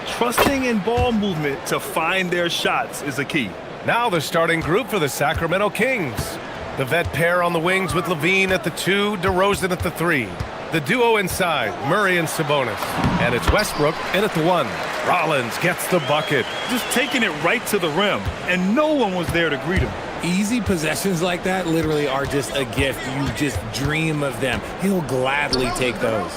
Trusting in ball movement to find their shots is a key. Now the starting group for the Sacramento Kings. The vet pair on the wings with Levine at the 2, DeRozan at the 3. The duo inside, Murray and Sabonis. And it's Westbrook in at the 1. Rollins gets the bucket. Just taking it right to the rim, and no one was there to greet him. Easy possessions like that literally are just a gift. You just dream of them. He'll gladly take those.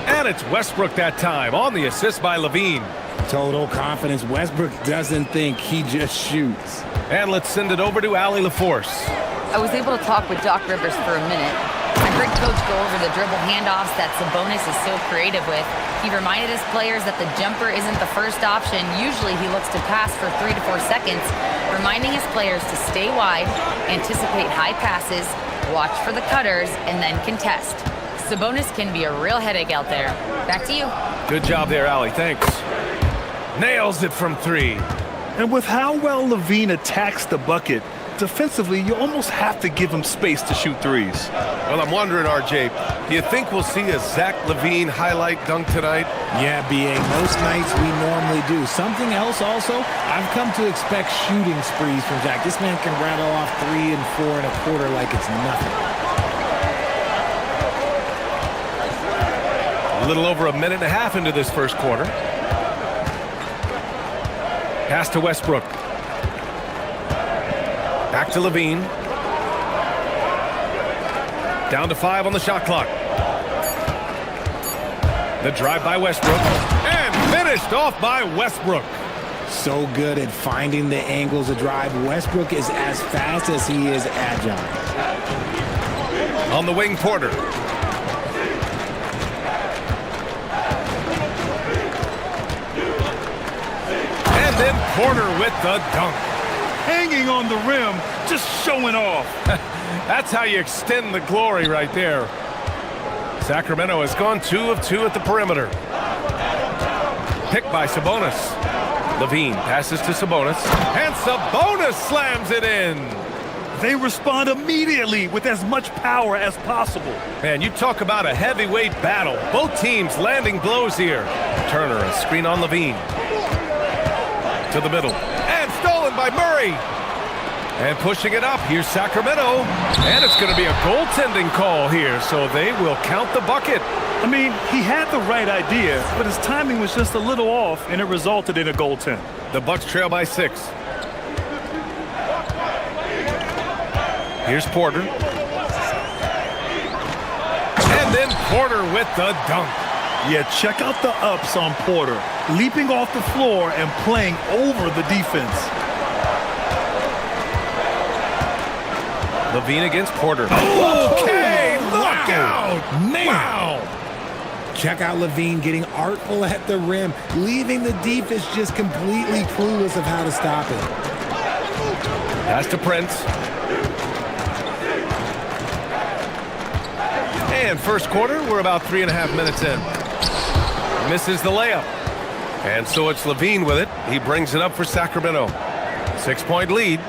And it's Westbrook that time on the assist by Levine. Total confidence. Westbrook doesn't think, he just shoots. And let's send it over to Allie LaForce. I was able to talk with Doc Rivers for a minute. I heard Coach go over the dribble handoffs that Sabonis is so creative with. He reminded his players that the jumper isn't the first option. Usually he looks to pass for 3 to 4 seconds, reminding his players to stay wide, anticipate high passes, watch for the cutters, and then contest. Sabonis can be a real headache out there. Back to you. Good job there, Allie. Thanks. Nails it from 3. And with how well Levine attacks the bucket, defensively, you almost have to give him space to shoot threes. Well, I'm wondering, RJ, do you think we'll see a Zach LaVine highlight dunk tonight? Yeah, BA, most nights we normally do. Something else also, I've come to expect shooting sprees from Zach. This man can rattle off 3 and 4 and a quarter like it's nothing. A little over a minute and a half into this first quarter. Pass to Westbrook. Back to Levine. Down to 5 on the shot clock. The drive by Westbrook. And finished off by Westbrook. So good at finding the angles of drive. Westbrook is as fast as he is agile. On the wing, Porter. And then Porter with the dunk. Hanging on the rim, just showing off. That's how you extend the glory right there. Sacramento has gone 2 of 2 at the perimeter. Picked by Sabonis. Levine passes to Sabonis. And Sabonis slams it in. They respond immediately with as much power as possible. Man, you talk about a heavyweight battle. Both teams landing blows here. Turner, a screen on Levine. To the middle. And stolen by Murray. And pushing it up, here's Sacramento. And it's going to be a goaltending call here, so they will count the bucket. I mean, he had the right idea, but his timing was just a little off, and it resulted in a goaltend. The Bucks trail by 6. Here's Porter. And then Porter with the dunk. Yeah, check out the ups on Porter. Leaping off the floor and playing over the defense. Levine against Porter. Okay, look out! Man! Wow! Check out Levine getting artful at the rim, leaving the defense just completely clueless of how to stop it. Pass to Prince. And first quarter, we're about 3.5 minutes in. Misses the layup. And so it's Levine with it. He brings it up for Sacramento. 6-point lead.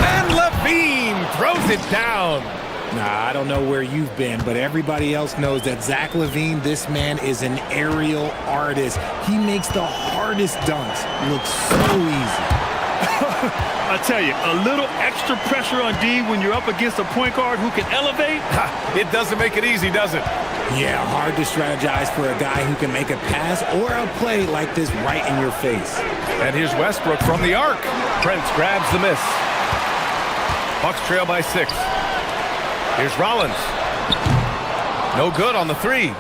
And Levine throws it down. Nah, I don't know where you've been, but everybody else knows that Zach LaVine, this man is an aerial artist. He makes the hardest dunks look so easy. I tell you, a little extra pressure on D when you're up against a point guard who can elevate. It doesn't make it easy, does it? Yeah, hard to strategize for a guy who can make a pass or a play like this right in your face. And here's Westbrook from the arc. Prince grabs the miss. Bucks trail by 6. Here's Rollins. No good on the 3.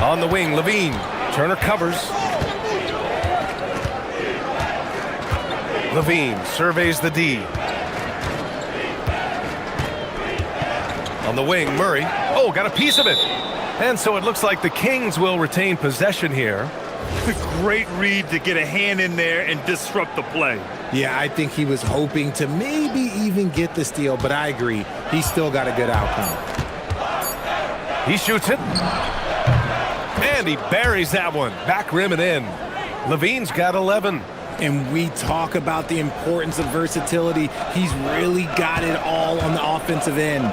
On the wing, Levine. Turner covers. Levine surveys the D. On the wing, Murray. Oh, got a piece of it. And so it looks like the Kings will retain possession here. Great read to get a hand in there and disrupt the play. Yeah, I think he was hoping to maybe even get the steal, but I agree. He still got a good outcome. He shoots it. And he buries that one. Back rim and in. Levine's got 11. And we talk about the importance of versatility. He's really got it all on the offensive end.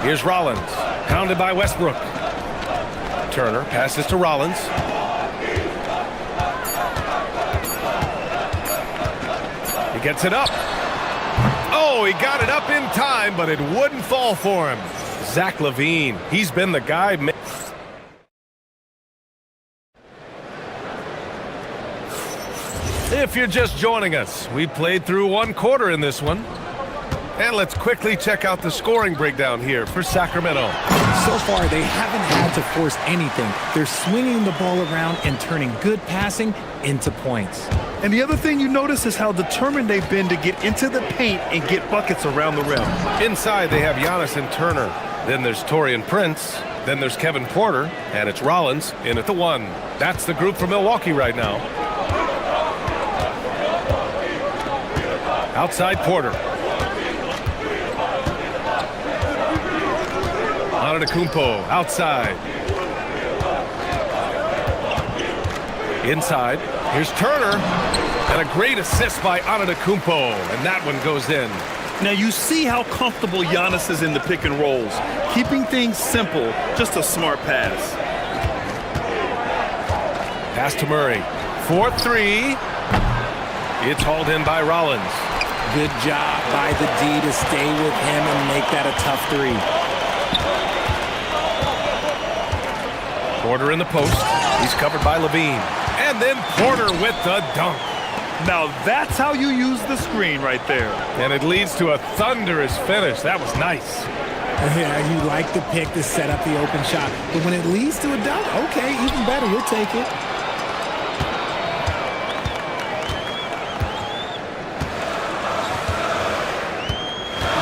Here's Rollins, pounded by Westbrook. Turner passes to Rollins. He gets it up. Oh, he got it up in time, but it wouldn't fall for him. Zach LaVine, he's been the guy. If you're just joining us, we played through one quarter in this one. And let's quickly check out the scoring breakdown here for Sacramento. So far, they haven't had to force anything. They're swinging the ball around and turning good passing into points. And the other thing you notice is how determined they've been to get into the paint and get buckets around the rim. Inside, they have Giannis and Turner. Then there's Taurean Prince. Then there's Kevin Porter. And it's Rollins in at the 1. That's the group for Milwaukee right now. Outside Porter. Antetokounmpo outside. Inside. Here's Turner. And a great assist by Antetokounmpo. And that one goes in. Now you see how comfortable Giannis is in the pick and rolls. Keeping things simple, just a smart pass. Pass to Murray. 4-3. It's hauled in by Rollins. Good job by the D to stay with him and make that a tough 3. Porter in the post. He's covered by LaVine. And then Porter with the dunk. Now that's how you use the screen right there. And it leads to a thunderous finish. That was nice. Yeah, you like the pick to set up the open shot. But when it leads to a dunk, okay, even better. You'll take it.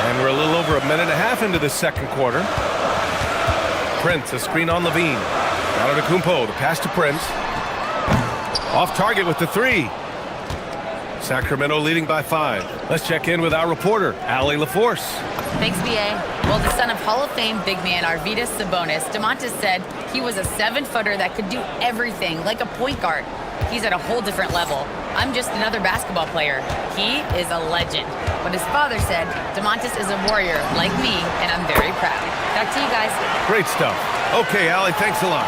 And we're a little over a minute and a half into the second quarter. Prince, a screen on LaVine. Antetokounmpo, the pass to Prince. Off target with the 3. Sacramento leading by 5. Let's check in with our reporter, Allie LaForce. Thanks, B.A. Well, the son of Hall of Fame big man Arvydas Sabonis, DeMontis said he was a 7-footer that could do everything, like a point guard. He's at a whole different level. I'm just another basketball player. He is a legend. But his father said, DeMontis is a warrior like me, and I'm very proud. Back to you guys. Great stuff. Okay, Allie, thanks a lot.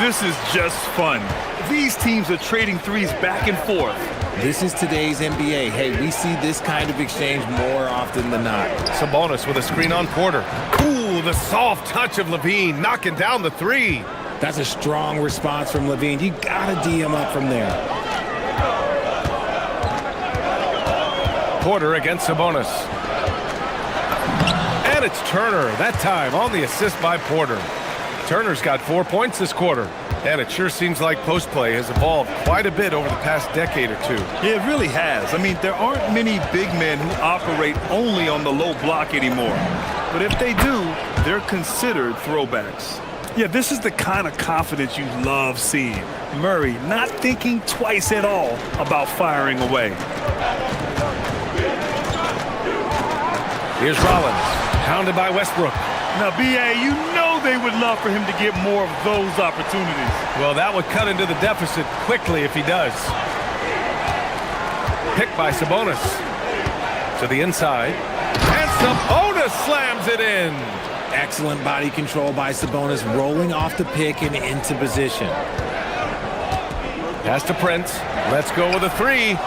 This is just fun. These teams are trading threes back and forth. This is today's NBA. Hey, we see this kind of exchange more often than not. Sabonis with a screen on Porter. Ooh, the soft touch of LaVine knocking down the 3. That's a strong response from LaVine. You gotta D him up from there. Porter against Sabonis. And it's Turner, that time on the assist by Porter. Turner's got 4 points this quarter. And it sure seems like post play has evolved quite a bit over the past decade or 2. Yeah, it really has. I mean, there aren't many big men who operate only on the low block anymore. But if they do, they're considered throwbacks. Yeah, this is the kind of confidence you love seeing. Murray not thinking twice at all about firing away. Here's Rollins, pounded by Westbrook. Now, B.A., you know they would love for him to get more of those opportunities. Well, that would cut into the deficit quickly if he does. Picked by Sabonis. To the inside. And Sabonis slams it in. Excellent body control by Sabonis, rolling off the pick and into position. Pass to Prince. Let's go with a 3.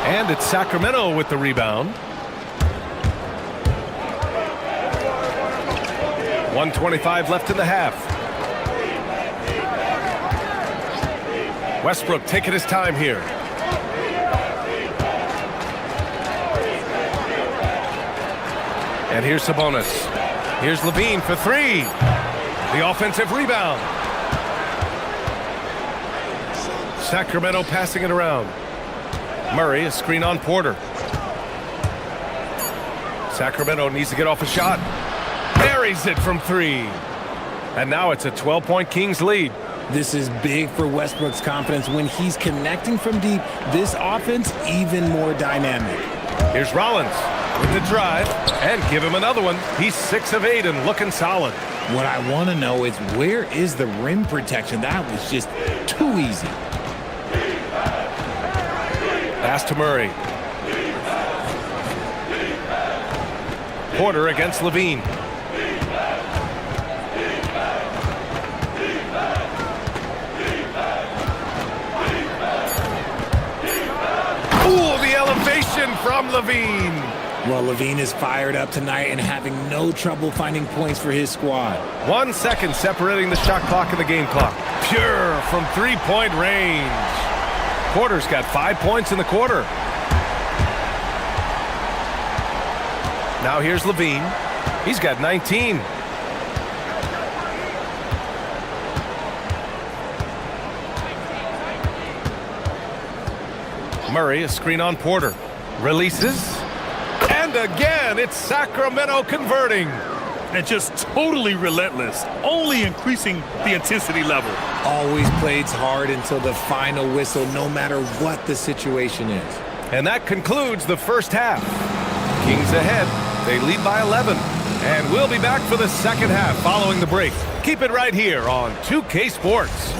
And it's Sacramento with the rebound. 1:25 left in the half. Westbrook taking his time here. And here's Sabonis. Here's LaVine for 3. The offensive rebound. Sacramento passing it around. Murray, a screen on Porter. Sacramento needs to get off a shot. Buries it from 3. And now it's a 12-point Kings lead. This is big for Westbrook's confidence. When he's connecting from deep, this offense even more dynamic. Here's Rollins. with the drive, and give him another one. He's 6 of 8 and looking solid. What I want to know is, where is the rim protection? That was just too easy. Pass to Murray. Porter against Levine. Ooh, the elevation from Levine. Well, Levine is fired up tonight and having no trouble finding points for his squad. 1 second separating the shot clock and the game clock. Pure from three-point range. Porter's got 5 points in the quarter. Now here's Levine. He's got 19. Murray, a screen on Porter. Releases. And again, it's Sacramento converting. And just totally relentless, only increasing the intensity level. Always plays hard until the final whistle, no matter what the situation is. And that concludes the first half. Kings ahead. They lead by 11. And we'll be back for the second half following the break. Keep it right here on 2K Sports.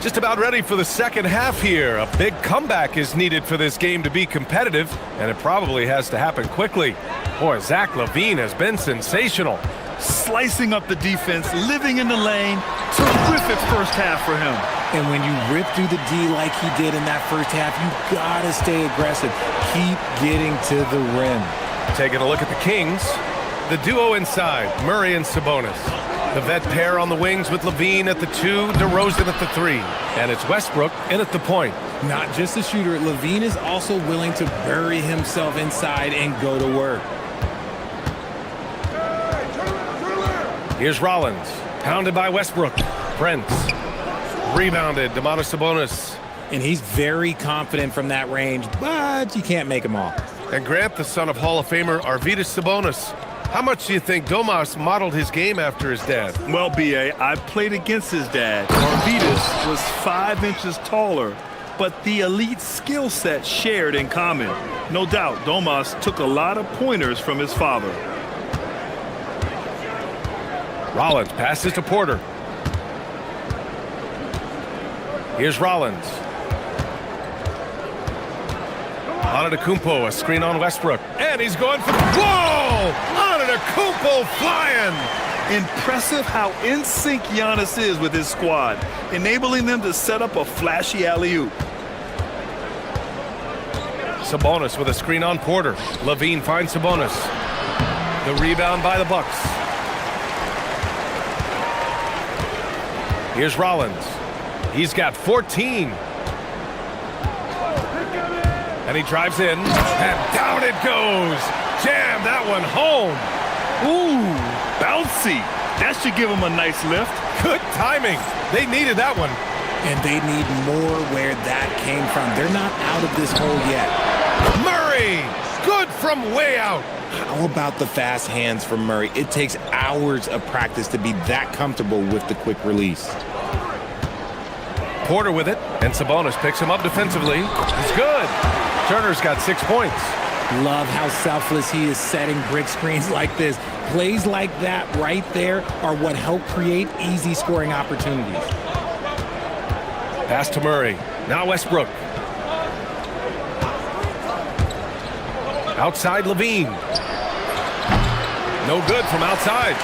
Just about ready for the second half here. A big comeback is needed for this game to be competitive, and it probably has to happen quickly. Boy, Zach LaVine has been sensational. Slicing up the defense, living in the lane. Terrific first half for him. And when you rip through the D like he did in that first half, you gotta stay aggressive. Keep getting to the rim. Taking a look at the Kings. The duo inside, Murray and Sabonis. The vet pair on the wings with Levine at the 2, DeRozan at the 3. And it's Westbrook in at the point. Not just a shooter, Levine is also willing to bury himself inside and go to work. Here's Rollins, pounded by Westbrook. Prince, rebounded, Domantas Sabonis. And he's very confident from that range, but you can't make him all. And Grant, the son of Hall of Famer Arvydas Sabonis. How much do you think Domas modeled his game after his dad? Well, B.A., I played against his dad. Arvydas was 5 inches taller, but the elite skill set shared in common. No doubt, Domas took a lot of pointers from his father. Rollins passes to Porter. Here's Rollins. Antetokounmpo, a screen on Westbrook. And he's going for... Whoa! Antetokounmpo flying! Impressive how in sync Giannis is with his squad, enabling them to set up a flashy alley-oop. Sabonis with a screen on Porter. Levine finds Sabonis. The rebound by the Bucks. Here's Rollins. He's got 14. And he drives in, and down it goes. Jam that one home. Ooh, bouncy. That should give him a nice lift. Good timing. They needed that one. And they need more where that came from. They're not out of this hole yet. Murray, good from way out. How about the fast hands from Murray? It takes hours of practice to be that comfortable with the quick release. Porter with it, and Sabonis picks him up defensively. He's good. Turner's got 6 points. Love how selfless he is setting brick screens like this. Plays like that right there are what help create easy scoring opportunities. Pass to Murray. Now Westbrook. Outside Levine. No good from outside.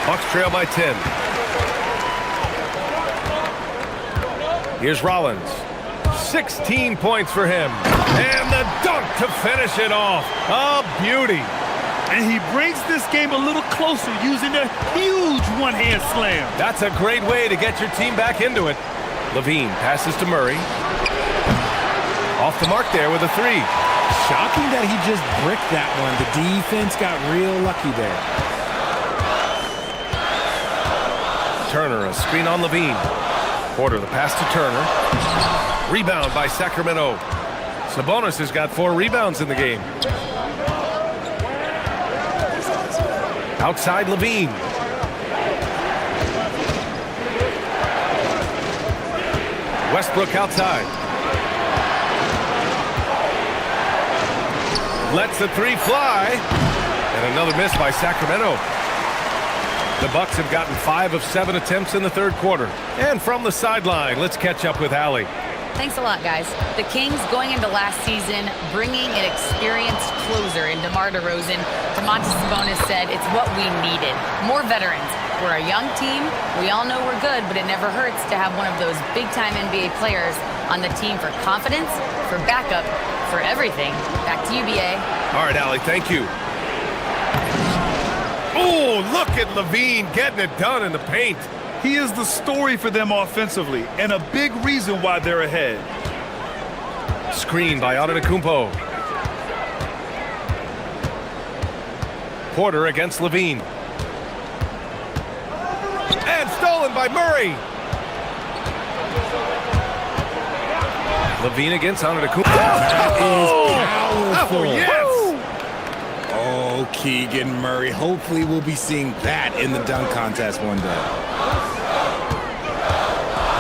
Bucks trail by 10. Here's Rollins. 16 points for him. And the dunk to finish it off. A beauty. And he brings this game a little closer using a huge one-hand slam. That's a great way to get your team back into it. Levine passes to Murray. Off the mark there with a 3. Shocking that he just bricked that one. The defense got real lucky there. Turner, a screen on Levine. Porter, the pass to Turner. Rebound by Sacramento. Sabonis has got 4 rebounds in the game. Outside Levine. Westbrook outside. Lets the three fly. And another miss by Sacramento. The Bucks have gotten 5 of 7 attempts in the third quarter. And from the sideline, let's catch up with Allie. Thanks a lot, guys. The Kings going into last season, bringing an experienced closer in DeMar DeRozan. Domantas Sabonis said it's what we needed. More veterans. We're a young team. We all know we're good, but it never hurts to have one of those big-time NBA players on the team for confidence, for backup, for everything. Back to you, BA. All right, Allie, thank you. Oh, look at Levine getting it done in the paint. He is the story for them offensively, and a big reason why they're ahead. Screen by Antetokounmpo. Porter against Levine. And stolen by Murray. Levine against Antetokounmpo. That is powerful. Oh, yes. Oh, Keegan Murray. Hopefully we'll be seeing that in the dunk contest one day.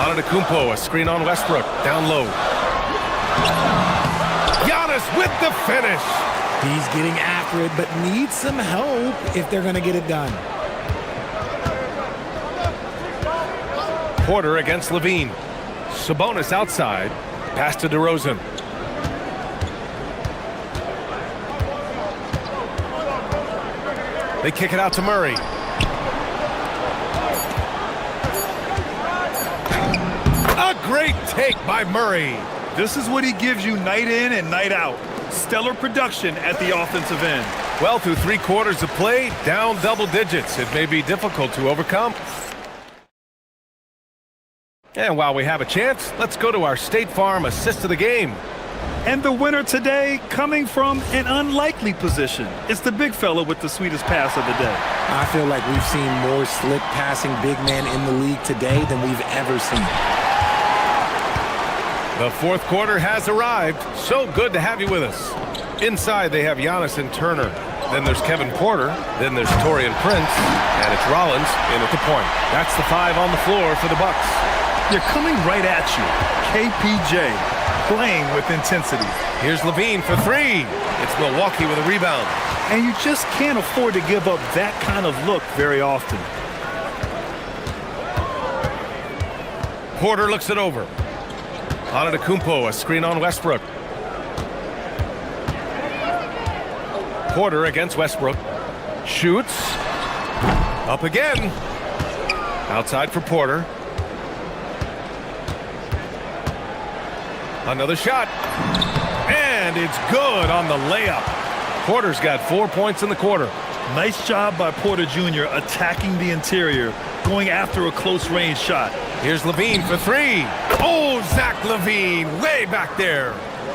Antetokounmpo, a screen on Westbrook. Down low. Giannis with the finish. He's getting after it, but needs some help if they're going to get it done. Porter against Levine. Sabonis outside. Pass to DeRozan. They kick it out to Murray. A great take by Murray. This is what he gives you night in and night out. Stellar production at the offensive end. Well, through 3 quarters of play, down double digits. It may be difficult to overcome. And while we have a chance, let's go to our State Farm assist of the game. And the winner today coming from an unlikely position. It's the big fella with the sweetest pass of the day. I feel like we've seen more slick passing big men in the league today than we've ever seen. The fourth quarter has arrived. So good to have you with us. Inside, they have Giannis and Turner. Then there's Kevin Porter. Then there's Taurean Prince. And it's Rollins in at the point. That's the 5 on the floor for the Bucks. They're coming right at you. KPJ playing with intensity. Here's Levine for 3. It's Milwaukee with a rebound. And you just can't afford to give up that kind of look very often. Porter looks it over. Antetokounmpo, a screen on Westbrook. Porter against Westbrook. Shoots. Up again. Outside for Porter. Another shot. And it's good on the layup. Porter's got 4 points in the quarter. Nice job by Porter Jr. attacking the interior, going after a close-range shot. Here's Levine for 3. Oh, Zach Levine, way back there.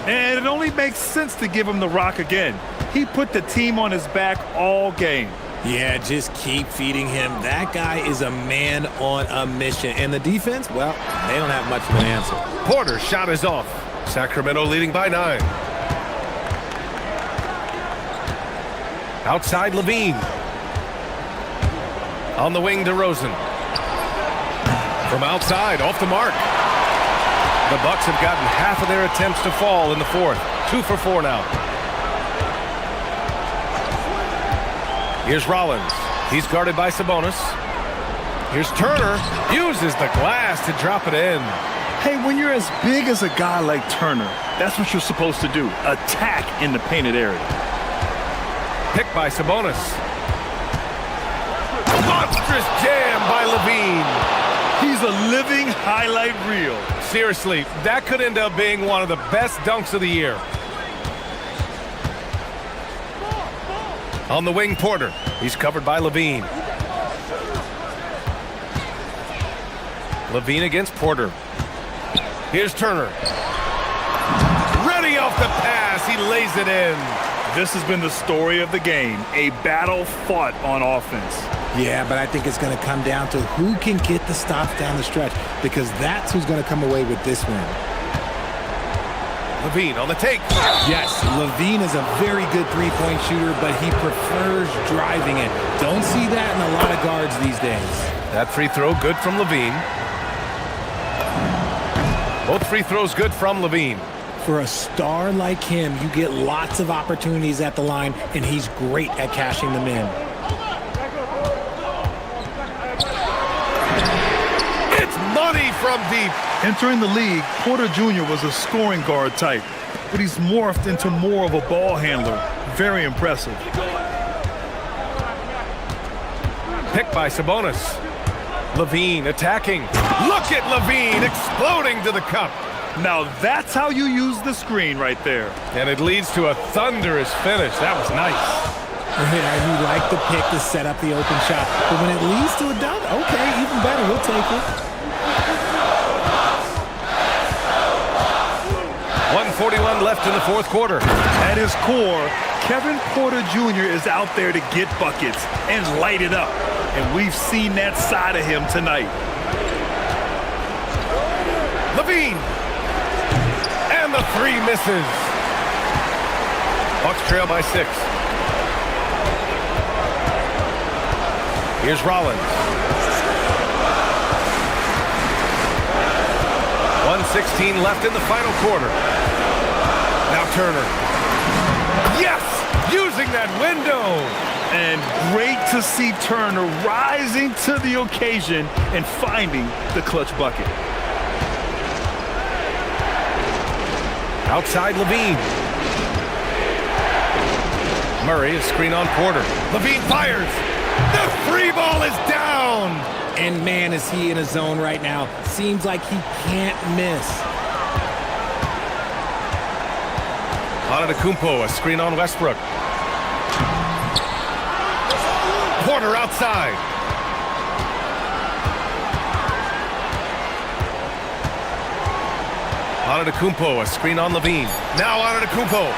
And it only makes sense to give him the rock again. He put the team on his back all game. Yeah, just keep feeding him. That guy is a man on a mission. And the defense, well, they don't have much of an answer. Porter's shot is off. Sacramento leading by 9. Outside Levine. On the wing, DeRozan. From outside, off the mark. The Bucks have gotten half of their attempts to fall in the fourth. 2 for 4 now. Here's Rollins. He's guarded by Sabonis. Here's Turner. Uses the glass to drop it in. Hey, when you're as big as a guy like Turner, that's what you're supposed to do. Attack in the painted area. Picked by Sabonis. Monstrous jam by Levine. He's a living highlight reel. Seriously, that could end up being one of the best dunks of the year. On the wing, Porter. He's covered by Levine. Levine against Porter. Here's Turner. Ready off the pass. He lays it in. This has been the story of the game. A battle fought on offense. Yeah, but I think it's going to come down to who can get the stops down the stretch, because that's who's going to come away with this win. Levine on the take. Yes, Levine is a very good three-point shooter, but he prefers driving it. Don't see that in a lot of guards these days. That free throw good from Levine. Both free throws good from Levine. For a star like him, you get lots of opportunities at the line, and he's great at cashing them in. It's money from deep. Entering the league, Porter Jr. was a scoring guard type, but he's morphed into more of a ball handler. Very impressive. Picked by Sabonis. Levine attacking. Look at Levine exploding to the cup. Now that's how you use the screen right there. And it leads to a thunderous finish. That was nice. Yeah, you like the pick to set up the open shot, but when it leads to a dunk, okay, even better, we'll take it. 1:41 left in the fourth quarter. At his core, Kevin Porter Jr. is out there to get buckets and light it up. And we've seen that side of him tonight. Levine. And the three misses. Bucks trail by 6. Here's Rollins. 1:16 left in the final quarter. Now Turner. Yes! Using that window. And great to see Turner rising to the occasion and finding the clutch bucket. Outside Levine. Murray, a screen on Porter. Levine fires. The free ball is down. And man, is he in a zone right now. Seems like he can't miss. Antetokounmpo, a screen on Westbrook. Porter outside. Antetokounmpo, a screen on Levine. Now Antetokounmpo.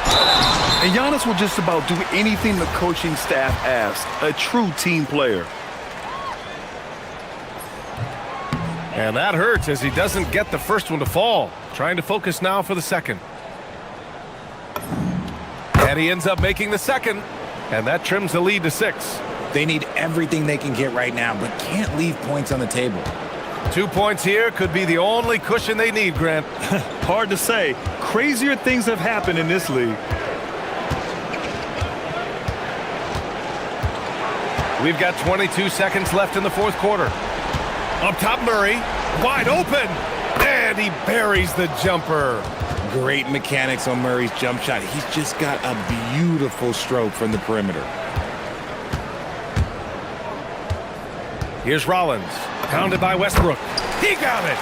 And Giannis will just about do anything the coaching staff asks. A true team player. And that hurts as he doesn't get the first one to fall. Trying to focus now for the second. And he ends up making the second. And that trims the lead to 6. They need everything they can get right now, but can't leave points on the table. 2 points here could be the only cushion they need, Grant. Hard to say. Crazier things have happened in this league. We've got 22 seconds left in the fourth quarter. Up top, Murray. Wide open. And he buries the jumper. Great mechanics on Murray's jump shot. He's just got a beautiful stroke from the perimeter. Here's Rollins. Pounded by Westbrook. He got it.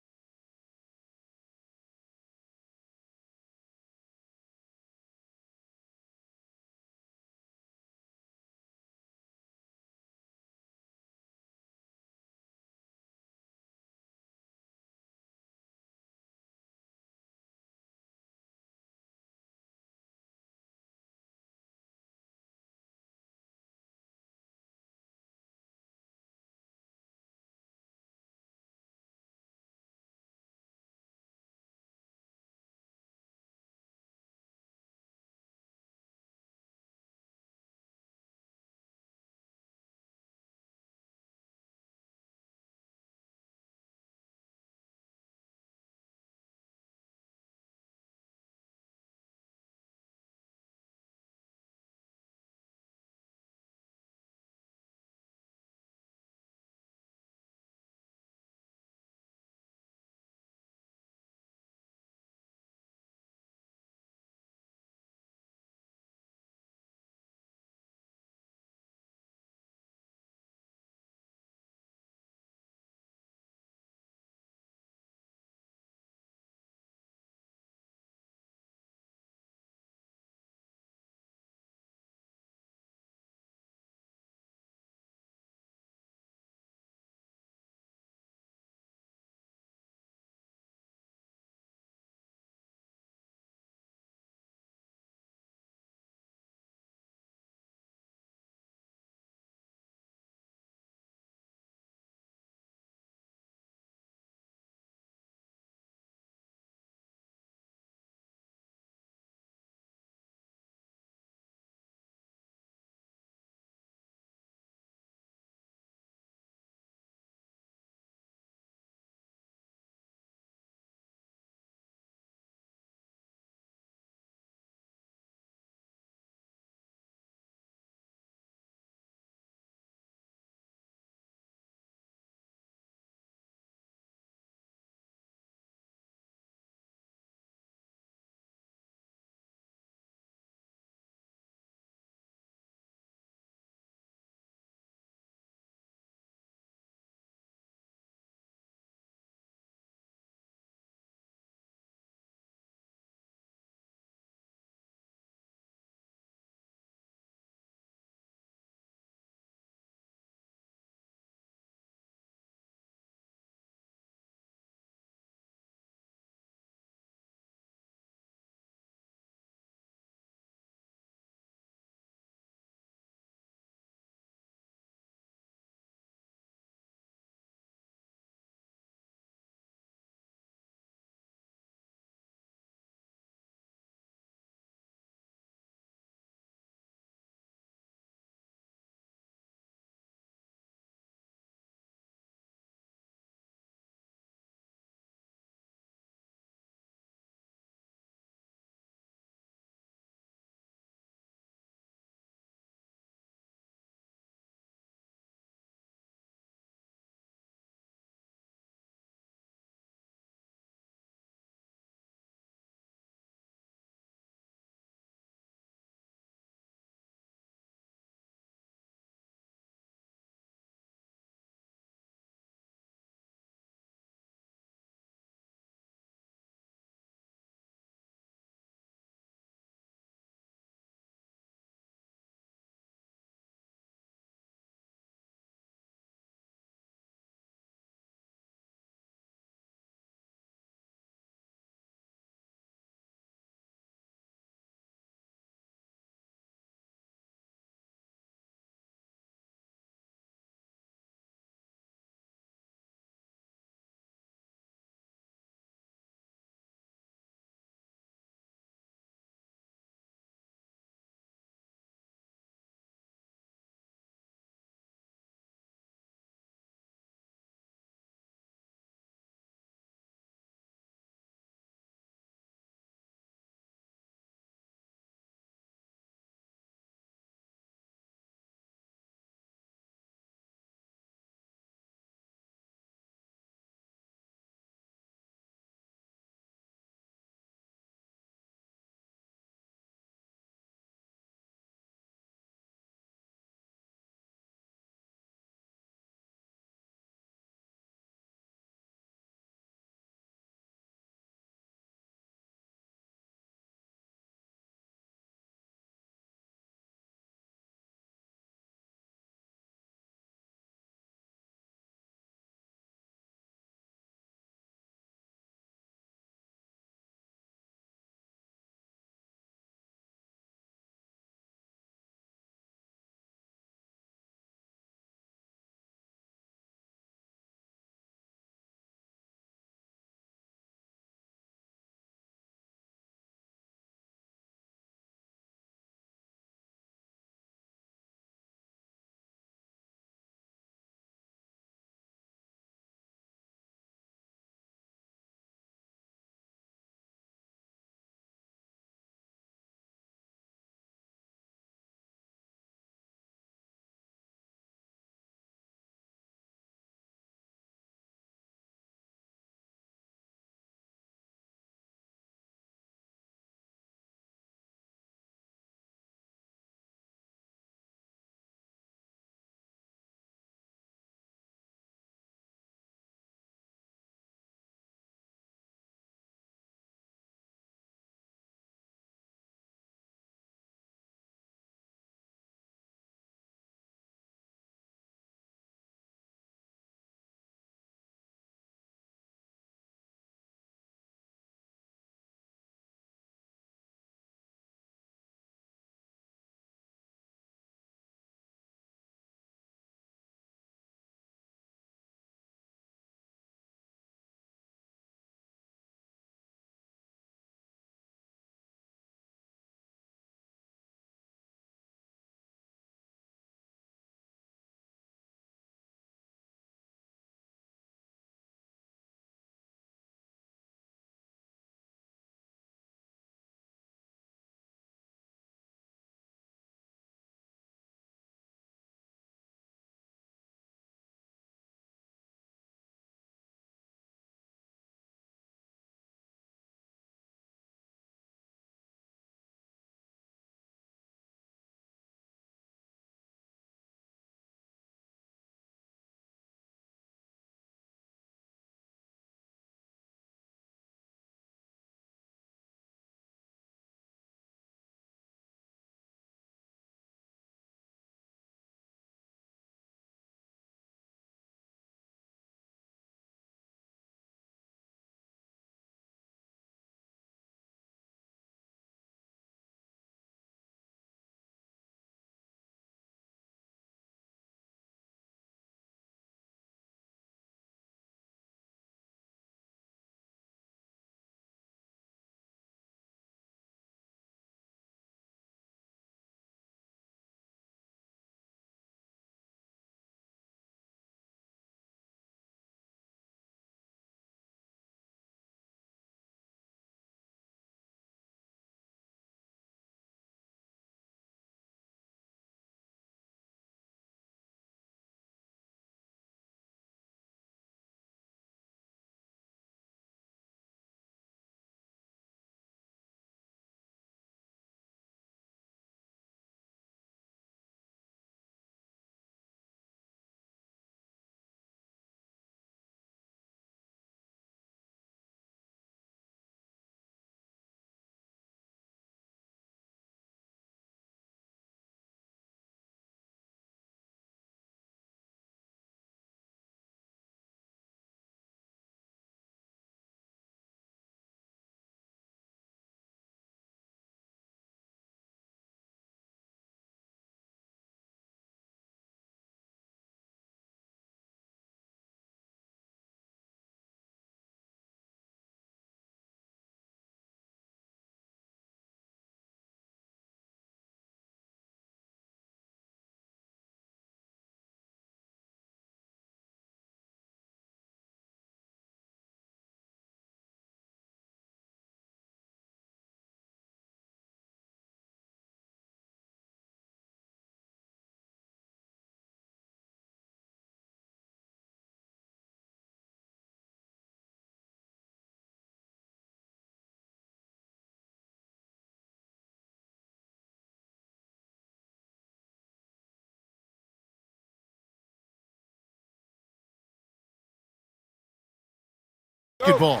Basketball.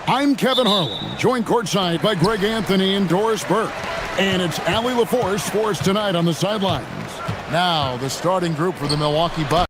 I'm Kevin Harlan, joined courtside by Greg Anthony and Doris Burke. And it's Allie LaForce for us tonight on the sidelines. Now, the starting group for the Milwaukee Bucks.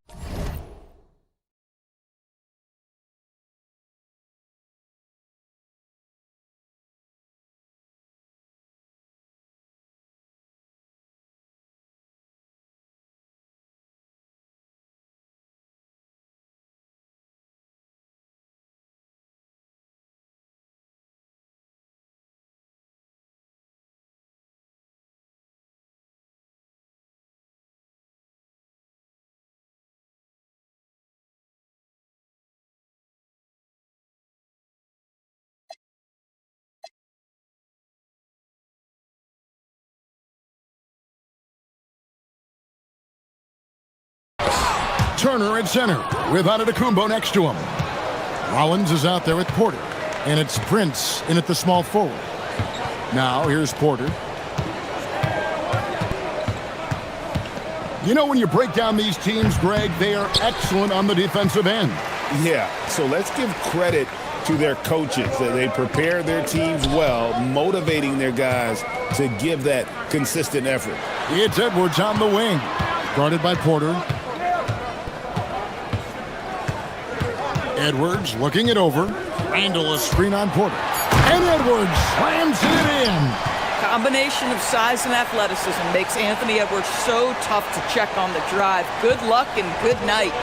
Turner at center with Antetokounmpo next to him. Rollins is out there with Porter. And it's Prince in at the small forward. Now here's Porter. You know, when you break down these teams, Greg, they are excellent on the defensive end. Yeah, so let's give credit to their coaches. They prepare their teams well, motivating their guys to give that consistent effort. It's Edwards on the wing. Guarded by Porter. Edwards looking it over. Randall a screen on Porter. And Edwards slams it in. Combination of size and athleticism makes Anthony Edwards so tough to check on the drive. Good luck and good night.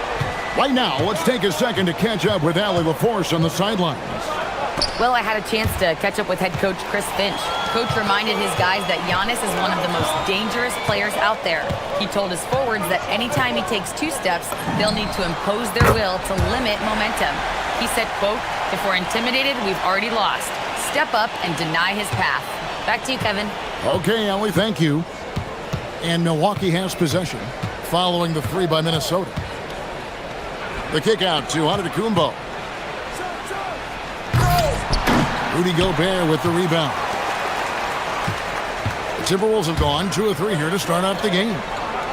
Right now, let's take a second to catch up with Allie LaForce on the sidelines. Well, I had a chance to catch up with head coach Chris Finch. Coach reminded his guys that Giannis is one of the most dangerous players out there. He told his forwards that anytime he takes 2 steps, they'll need to impose their will to limit momentum. He said, quote, "If we're intimidated, we've already lost. Step up and deny his path." Back to you, Kevin. Okay, Allie, thank you. And Milwaukee has possession following the 3 by Minnesota. The kick out to Antetokounmpo. Rudy Gobert with the rebound. The Timberwolves have gone 2 of 3 here to start out the game.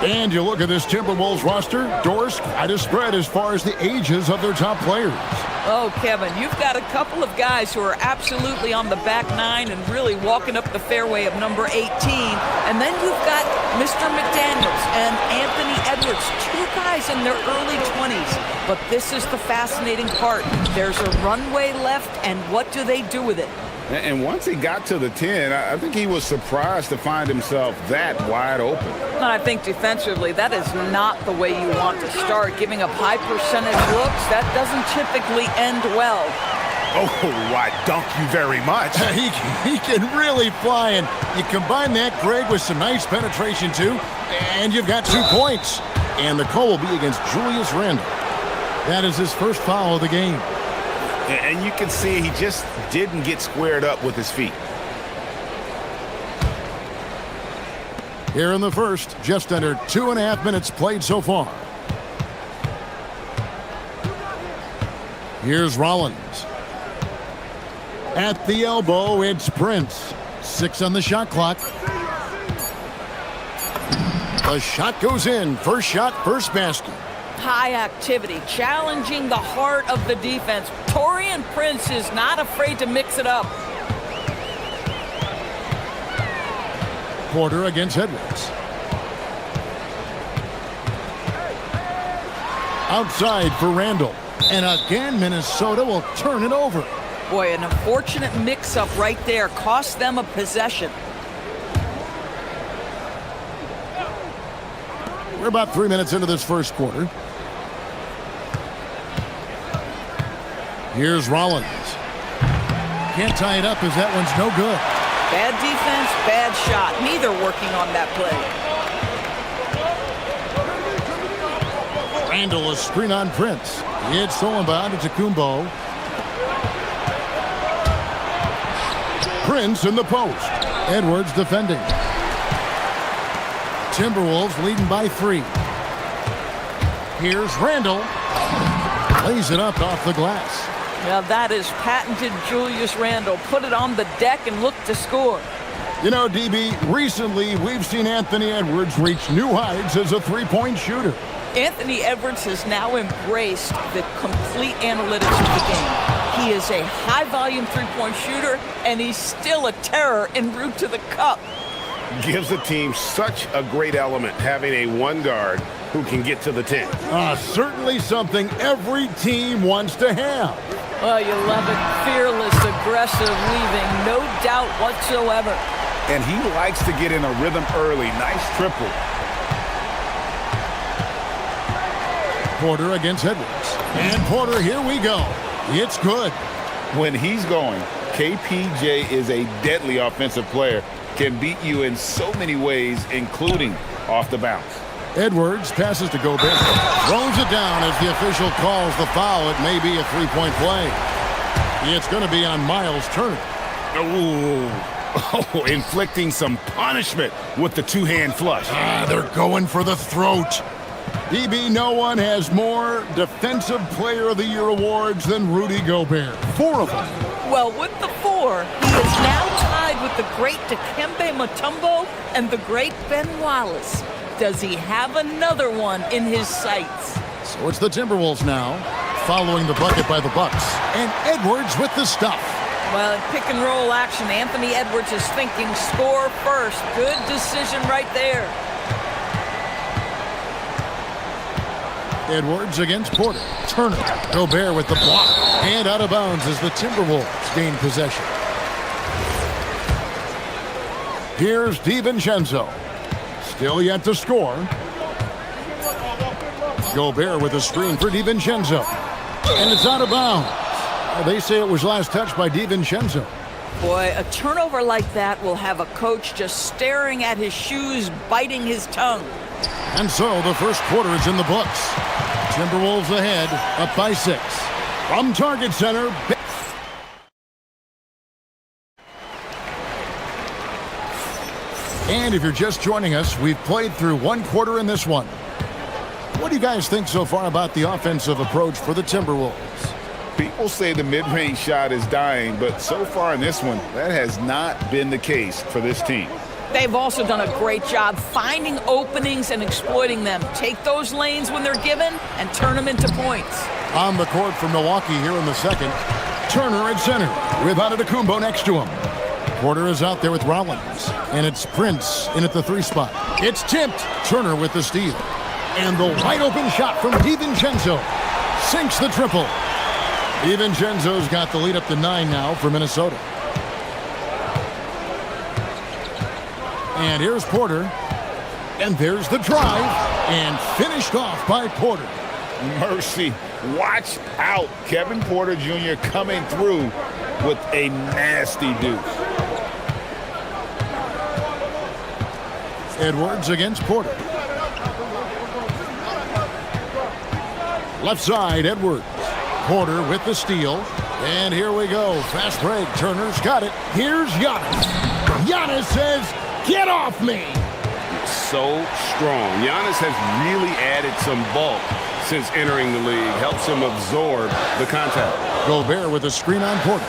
And you look at this Timberwolves roster, Doris, quite a spread as far as the ages of their top players. Oh, Kevin, you've got a couple of guys who are absolutely on the back 9 and really walking up the fairway of number 18. And then you've got Mr. McDaniels and Anthony Edwards, 2 guys in their early 20s. But this is the fascinating part. There's a runway left, and what do they do with it? And once he got to the 10, I think he was surprised to find himself that wide open. And I think defensively, that is not the way you want to start. Giving up high percentage looks, that doesn't typically end well. Oh, I dunk you very much. He can really fly, and you combine that, Greg, with some nice penetration, too, and you've got 2 points. And the call will be against Julius Randle. That is his first foul of the game. And you can see he just didn't get squared up with his feet. Here in the first, just under 2.5 minutes played so far. Here's Rollins. At the elbow, it's Prince. 6 on the shot clock. The shot goes in. First shot, first basket. High activity, challenging the heart of the defense. Taurean Prince is not afraid to mix it up. Porter against Edwards. Outside for Randall. And again, Minnesota will turn it over. Boy, an unfortunate mix-up right there. Cost them a possession. We're about 3 minutes into this first quarter. Here's Rollins. Can't tie it up as that one's no good. Bad defense, bad shot. Neither working on that play. Randall a screen on Prince. It's stolen by Antetokounmpo. Prince in the post. Edwards defending. Timberwolves leading by 3. Here's Randall. Lays it up off the glass. Now that is patented Julius Randle. Put it on the deck and look to score. You know, DB, recently we've seen Anthony Edwards reach new heights as a 3-point shooter. Anthony Edwards has now embraced the complete analytics of the game. He is a high-volume three-point shooter, and he's still a terror en route to the cup. Gives the team such a great element having a one guard who can get to the 10. Certainly something every team wants to have. Oh, you love it. Fearless, aggressive, leaving, no doubt whatsoever. And he likes to get in a rhythm early. Nice triple. Porter against Edwards. And Porter, here we go. It's good. When he's going, KPJ is a deadly offensive player. Can beat you in so many ways, including off the bounce. Edwards passes to Gobert. Throws it down as the official calls the foul. It may be a three-point play. It's going to be on Miles Turner. Oh, inflicting some punishment with the two-hand flush. They're going for the throat. DB, no one has more Defensive Player of the Year awards than Rudy Gobert. 4 of them. Well, with the 4, he is now tied with the great Dikembe Mutombo and the great Ben Wallace. Does he have another one in his sights? So it's the Timberwolves now, following the bucket by the Bucks. And Edwards with the stuff. Well, in pick-and-roll action, Anthony Edwards is thinking score first. Good decision right there. Edwards against Porter. Turner. Gobert with the block. And out of bounds as the Timberwolves gain possession. Here's DiVincenzo. Still yet to score. Gobert with a screen for DiVincenzo. And it's out of bounds. They say it was last touched by DiVincenzo. Boy, a turnover like that will have a coach just staring at his shoes, biting his tongue. And so the first quarter is in the books. Timberwolves ahead, up by 6. From Target Center. And if you're just joining us, we've played through one quarter in this one. What do you guys think so far about the offensive approach for the Timberwolves? People say the mid-range shot is dying, but so far in this one, that has not been the case for this team. They've also done a great job finding openings and exploiting them. Take those lanes when they're given and turn them into points. On the court for Milwaukee here in the second. Turner at center with Antetokounmpo next to him. Porter is out there with Rollins. And it's Prince in at the 3 spot. It's tipped. Turner with the steal. And the wide open shot from DiVincenzo. Sinks the triple. DiVincenzo's got the lead up to 9 now for Minnesota. And here's Porter. And there's the drive. And finished off by Porter. Mercy. Watch out. Kevin Porter Jr. coming through with a nasty deuce. Edwards against Porter. Left side, Edwards. Porter with the steal. And here we go. Fast break. Turner's got it. Here's Giannis. Giannis says, "Get off me." So strong. Giannis has really added some bulk since entering the league. Helps him absorb the contact. Gobert with a screen on Porter.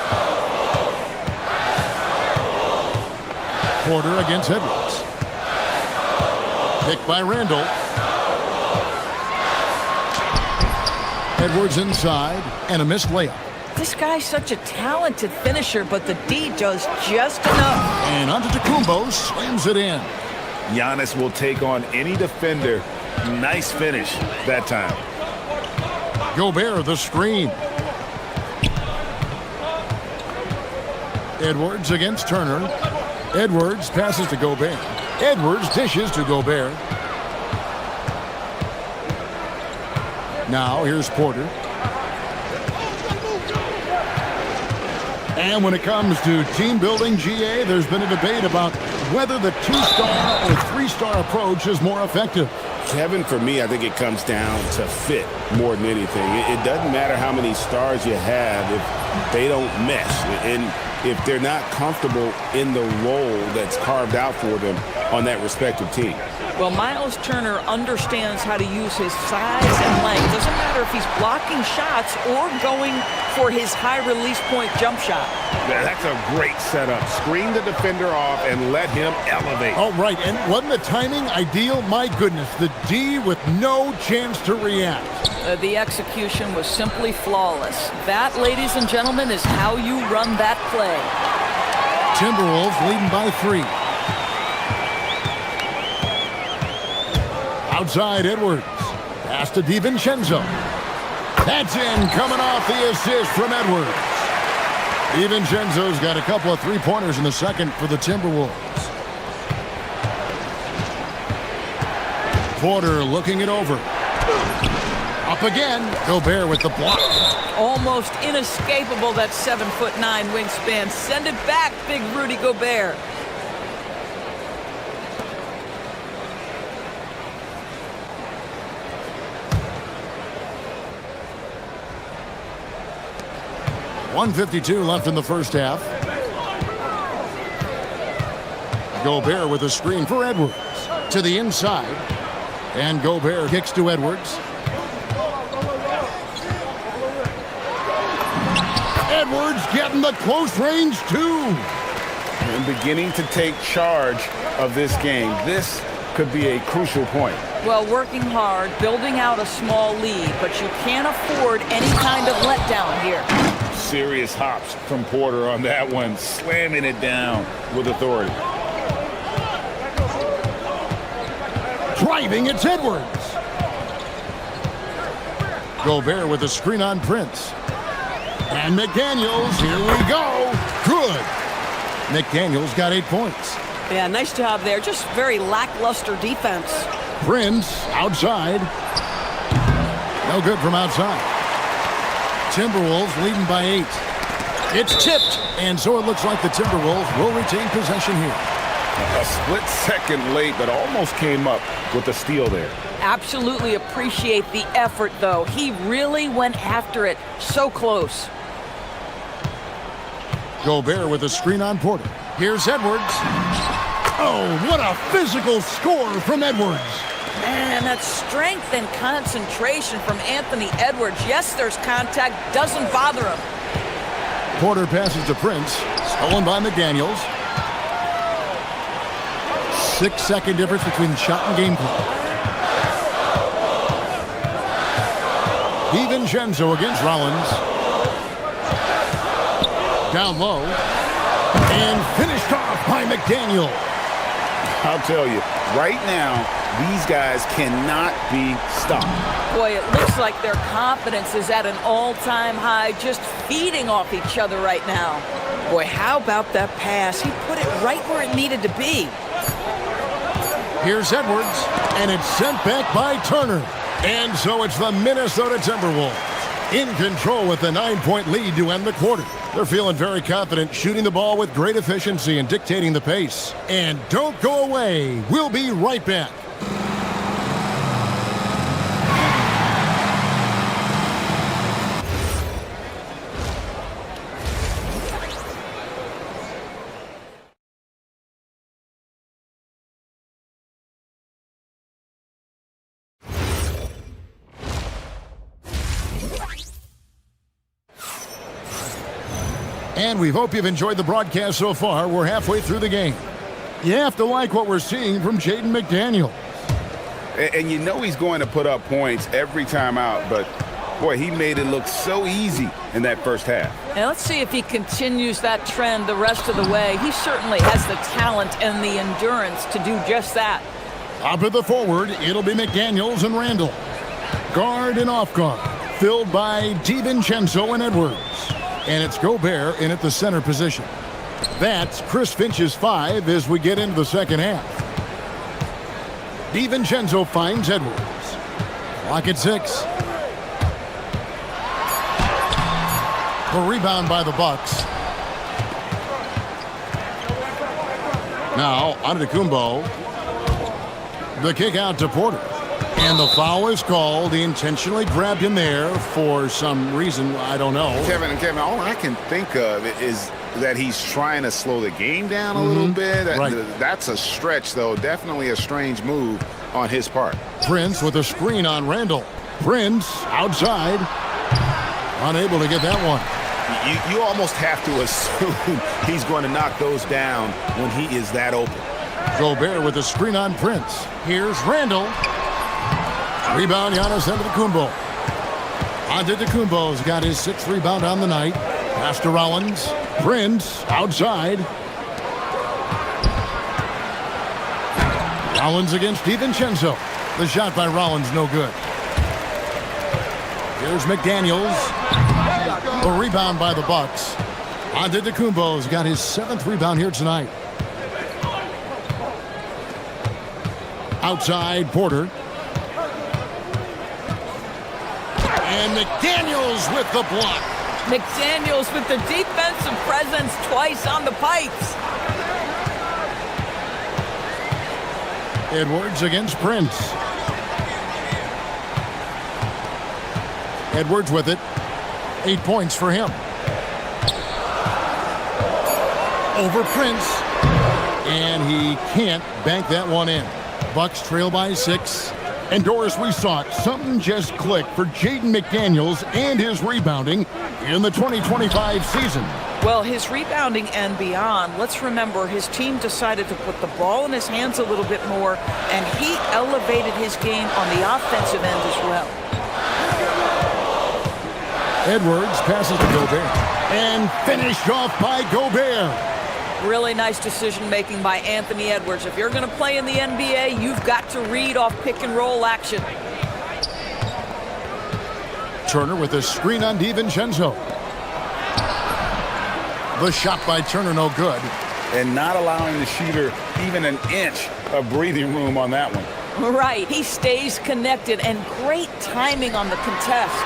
Porter against Edwards. Picked by Randall. Edwards inside, and a missed layup. This guy's such a talented finisher, but the D does just enough. And Antetokounmpo slams it in. Giannis will take on any defender. Nice finish that time. Gobert the screen. Edwards against Turner. Edwards passes to Gobert. Edwards dishes to Gobert. Now here's Porter. And when it comes to team building, GA, there's been a debate about whether the 2-star or 3-star approach is more effective. Kevin, for me, I think it comes down to fit more than anything. It doesn't matter how many stars you have if they don't mesh. And if they're not comfortable in the role that's carved out for them on that respective team. Well, Miles Turner understands how to use his size and length. Doesn't matter if he's blocking shots or going for his high release point jump shot. Yeah, that's a great setup. Screen the defender off and let him elevate. Oh, right. And wasn't the timing ideal? My goodness, the D with no chance to react. The execution was simply flawless. That, ladies and gentlemen, is how you run that play. Timberwolves leading by 3. Outside Edwards. Pass to DiVincenzo. That's in, coming off the assist from Edwards. DiVincenzo's got a couple of three-pointers in the second for the Timberwolves. Porter looking it over. Up again. Gobert with the block. Almost inescapable, that 7'9" wingspan. Send it back, big Rudy Gobert. .152 left in the first half. Gobert with a screen for Edwards. To the inside. And Gobert kicks to Edwards. Edwards getting the close range too. And beginning to take charge of this game. This could be a crucial point. Well, working hard, building out a small lead, but you can't afford any kind of letdown here. Serious hops from Porter on that one, slamming it down with authority. Driving, it's Edwards. Gobert with a screen on Prince. And McDaniels, here we go. Good. McDaniels got 8 points. Yeah, nice job there. Just very lackluster defense. Prince outside. No good from outside. Timberwolves leading by 8. It's tipped, and so it looks like the Timberwolves will retain possession here. A split second late, but almost came up with the steal there. Absolutely appreciate the effort, though. He really went after it. So close. Gobert with a screen on Porter. Here's Edwards. Oh, what a physical score from Edwards. Man, that strength and concentration from Anthony Edwards. Yes, there's contact. Doesn't bother him. Porter passes to Prince. Stolen by McDaniels. 6-second difference between shot and game clock. DiVincenzo against Rollins. Down low. And finished off by McDaniel. I'll tell you, right now, these guys cannot be stopped. Boy, it looks like their confidence is at an all-time high, just feeding off each other right now. Boy, how about that pass? He put it right where it needed to be. Here's Edwards, and it's sent back by Turner. And so it's the Minnesota Timberwolves in control with a 9-point lead to end the quarter. They're feeling very confident, shooting the ball with great efficiency and dictating the pace. And don't go away. We'll be right back. And we hope you've enjoyed the broadcast so far. We're halfway through the game. You have to like what we're seeing from Jaden McDaniel. And you know he's going to put up points every time out, but boy, he made it look so easy in that first half. And let's see if he continues that trend the rest of the way. He certainly has the talent and the endurance to do just that. Up at the forward, it'll be McDaniels and Randall. Guard and off guard, filled by DiVincenzo and Edwards. And it's Gobert in at the center position. That's Chris Finch's 5 as we get into the second half. DiVincenzo finds Edwards. Clock at 6. The rebound by the Bucks. Now, Antetokounmpo. The kick out to Porter. And the foul is called. He intentionally grabbed him there for some reason. I don't know. Kevin, all I can think of is that he's trying to slow the game down a little bit. Right. That's a stretch, though. Definitely a strange move on his part. Prince with a screen on Randall. Prince outside. Unable to get that one. You almost have to assume he's going to knock those down when he is that open. Gobert with a screen on Prince. Here's Randall. Rebound, Giannis Antetokounmpo. Antetokounmpo's got his 6th rebound on the night. Pass to Rollins. Prince outside. Rollins against DiVincenzo. The shot by Rollins, no good. Here's McDaniels. A rebound by the Bucks. Antetokounmpo's got his 7th rebound here tonight. Outside, Porter. And McDaniels with the block. McDaniels with the defensive presence twice on the pipes. Edwards against Prince. Edwards with it. 8 points for him. Over Prince. And he can't bank that one in. Bucks trail by 6. And Doris, we saw it. Something just clicked for Jaden McDaniels and his rebounding in the 2025 season. Well, his rebounding and beyond, let's remember his team decided to put the ball in his hands a little bit more, and he elevated his game on the offensive end as well. Edwards passes to Gobert. And finished off by Gobert. Really nice decision-making by Anthony Edwards. If you're going to play in the NBA, you've got to read off pick-and-roll action. Turner with a screen on DiVincenzo. The shot by Turner, no good. And not allowing the shooter even an inch of breathing room on that one. Right. He stays connected, and great timing on the contest.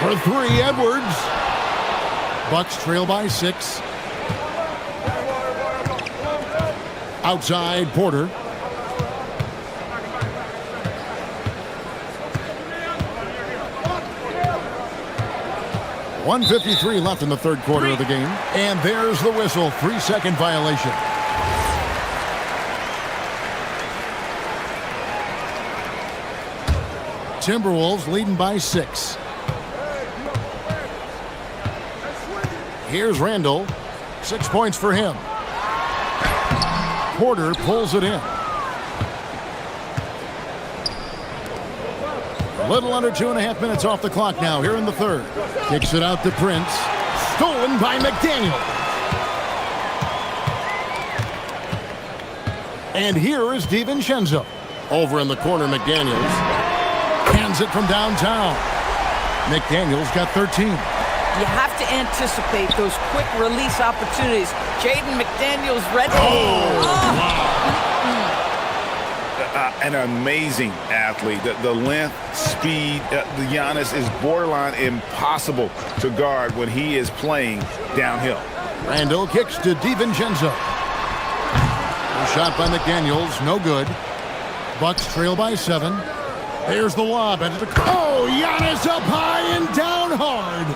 For 3, Edwards. Bucks trail by 6. Outside, Porter. .153 left in the 3rd quarter of the game. And there's the whistle. 3-second violation. Timberwolves leading by 6. Here's Randall. 6 points for him. Porter pulls it in. A little under 2.5 minutes off the clock now here in the 3rd. Kicks it out to Prince. Stolen by McDaniel. And here is DiVincenzo. Over in the corner, McDaniels. Hands it from downtown. McDaniels got 13. You have to anticipate those quick release opportunities. Jaden McDaniels ready. Wow. An amazing athlete. The length, speed, the Giannis is borderline impossible to guard when he is playing downhill. Randall kicks to DiVincenzo. A shot by McDaniels, no good. Bucks trail by 7. There's the lob. Oh, Giannis up high and down hard.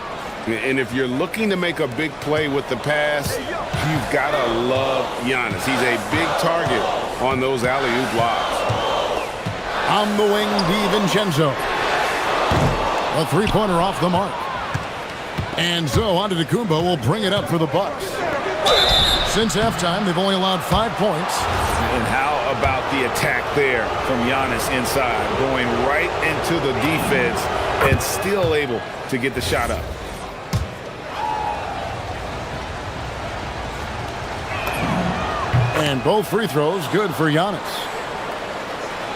And if you're looking to make a big play with the pass, you've got to love Giannis. He's a big target on those alley-oop lobs. On the wing, DiVincenzo. A 3-pointer off the mark. And so Antetokounmpo will bring it up for the Bucks. Since halftime, they've only allowed 5 points. And how about the attack there from Giannis inside, going right into the defense and still able to get the shot up. And both free throws good for Giannis.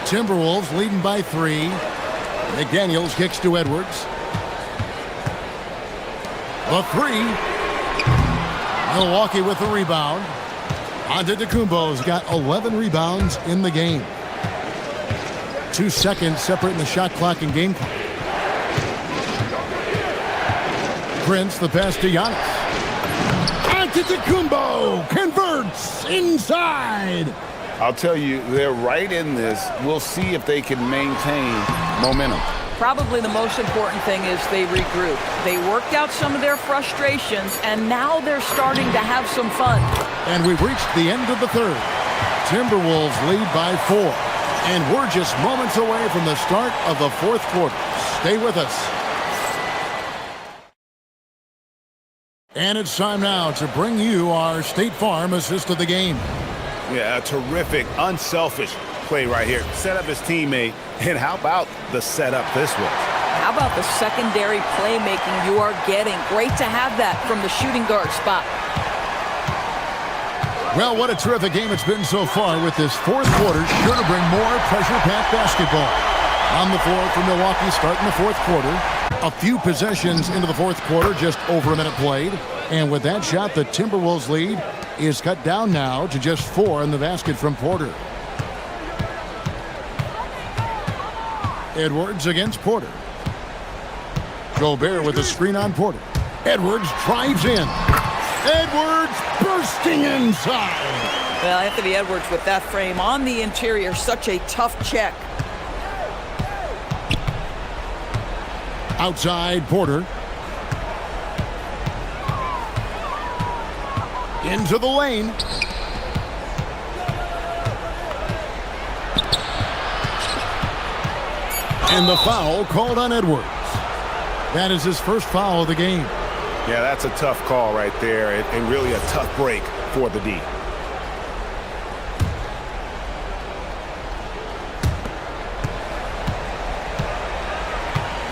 Timberwolves leading by 3. McDaniels kicks to Edwards. The 3. Milwaukee with the rebound. Antetokounmpo's got 11 rebounds in the game. 2 seconds separating the shot clock and game clock. Prince, the pass to Giannis. Antetokounmpo converts inside. I'll tell you, they're right in this. We'll see if they can maintain momentum. Probably the most important thing is they regroup. They worked out some of their frustrations, and now they're starting to have some fun. And we've reached the end of the third. Timberwolves lead by 4. And we're just moments away from the start of the fourth quarter. Stay with us. And it's time now to bring you our State Farm assist of the game. Yeah, a terrific, unselfish play right here. Set up his teammate, and how about the setup this was? How about the secondary playmaking you are getting? Great to have that from the shooting guard spot. Well, what a terrific game it's been so far with this fourth quarter. Sure to bring more pressure-packed basketball. On the floor for Milwaukee starting the fourth quarter. A few possessions into the fourth quarter, just over a minute played. And with that shot, the Timberwolves lead is cut down now to just 4 in the basket from Porter. Edwards against Porter. Gobert with a screen on Porter. Edwards drives in. Edwards bursting inside. Well, Anthony Edwards with that frame on the interior, such a tough check. Outside Porter. Into the lane. And the foul called on Edwards. That is his first foul of the game. Yeah, that's a tough call right there, and really a tough break for the D.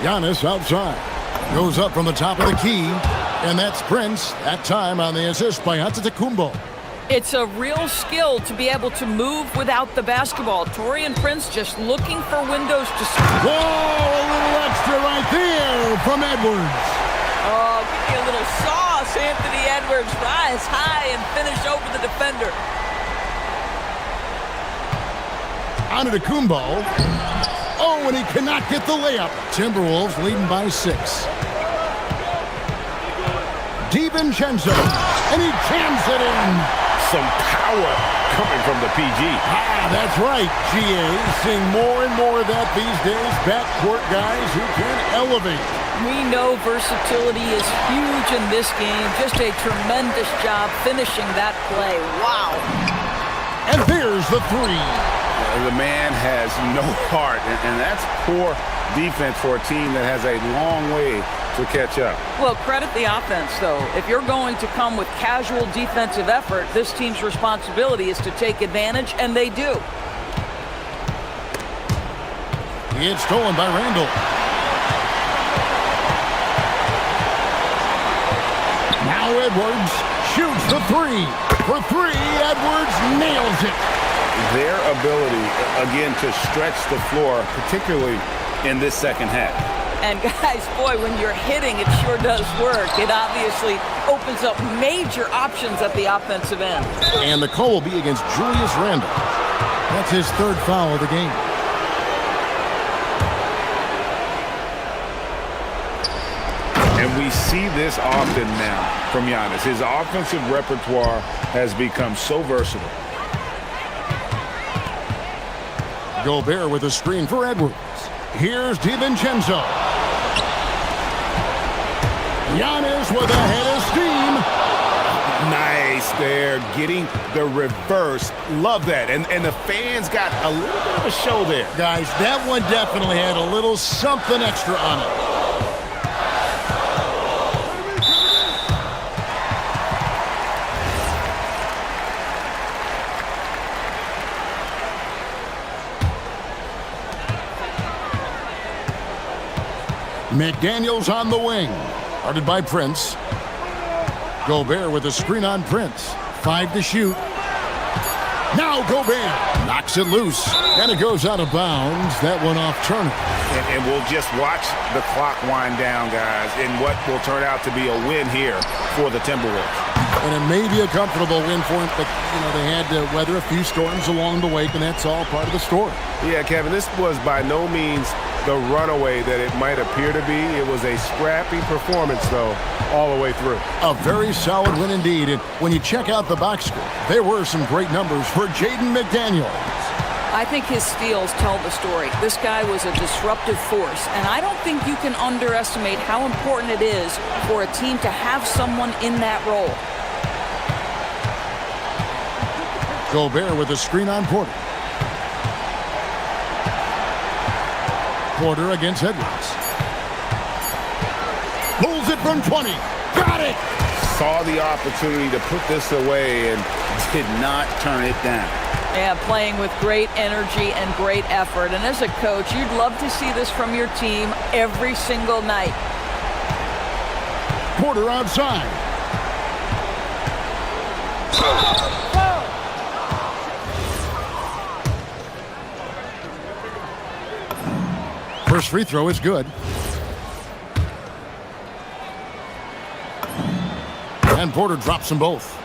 Giannis outside. Goes up from the top of the key. And that's Prince, that time on the assist by Antetokounmpo. It's a real skill to be able to move without the basketball. Taurean Prince just looking for windows to score. Whoa, a little extra right there from Edwards. Oh, give me a little sauce, Anthony Edwards. Rise high and finish over the defender. Antetokounmpo. Oh, and he cannot get the layup. Timberwolves leading by 6. DiVincenzo, and he jams it in. Some power coming from the PG. That's right, GA. Seeing more and more of that these days. Backcourt guys who can elevate. We know versatility is huge in this game. Just a tremendous job finishing that play. Wow. And there's the 3. The man has no heart, and that's poor defense for a team that has a long way to catch up. Well, credit the offense, though. If you're going to come with casual defensive effort, this team's responsibility is to take advantage, and they do. It's stolen by Randall. Now Edwards shoots the 3. For 3, Edwards nails it. Their ability, again, to stretch the floor, particularly in this second half. And guys, boy, when you're hitting, it sure does work. It obviously opens up major options at the offensive end. And the call will be against Julius Randle. That's his 3rd foul of the game. And we see this often now from Giannis. His offensive repertoire has become so versatile. Gobert with a screen for Edwards. Here's DiVincenzo. Giannis with a head of steam. Nice there, getting the reverse. Love that. And the fans got a little bit of a show there. Guys, that one definitely had a little something extra on it. McDaniels on the wing. Guarded by Prince. Gobert with a screen on Prince. 5 to shoot. Now Gobert knocks it loose. And it goes out of bounds. That one off Turner. And we'll just watch the clock wind down, guys, in what will turn out to be a win here for the Timberwolves. And it may be a comfortable win for them, but, they had to weather a few storms along the way, and that's all part of the story. Yeah, Kevin, this was by no means the runaway that it might appear to be. It was a scrappy performance, though, all the way through. A very solid win indeed. And when you check out the box score, there were some great numbers for Jaden McDaniels. I think his steals tell the story. This guy was a disruptive force, and I don't think you can underestimate how important it is for a team to have someone in that role. Gobert with a screen on Porter. Porter against Edwards. Pulls it from 20. Got it! Saw the opportunity to put this away and did not turn it down. Yeah, playing with great energy and great effort. And as a coach, you'd love to see this from your team every single night. Porter outside. First free throw is good. And Porter drops them both.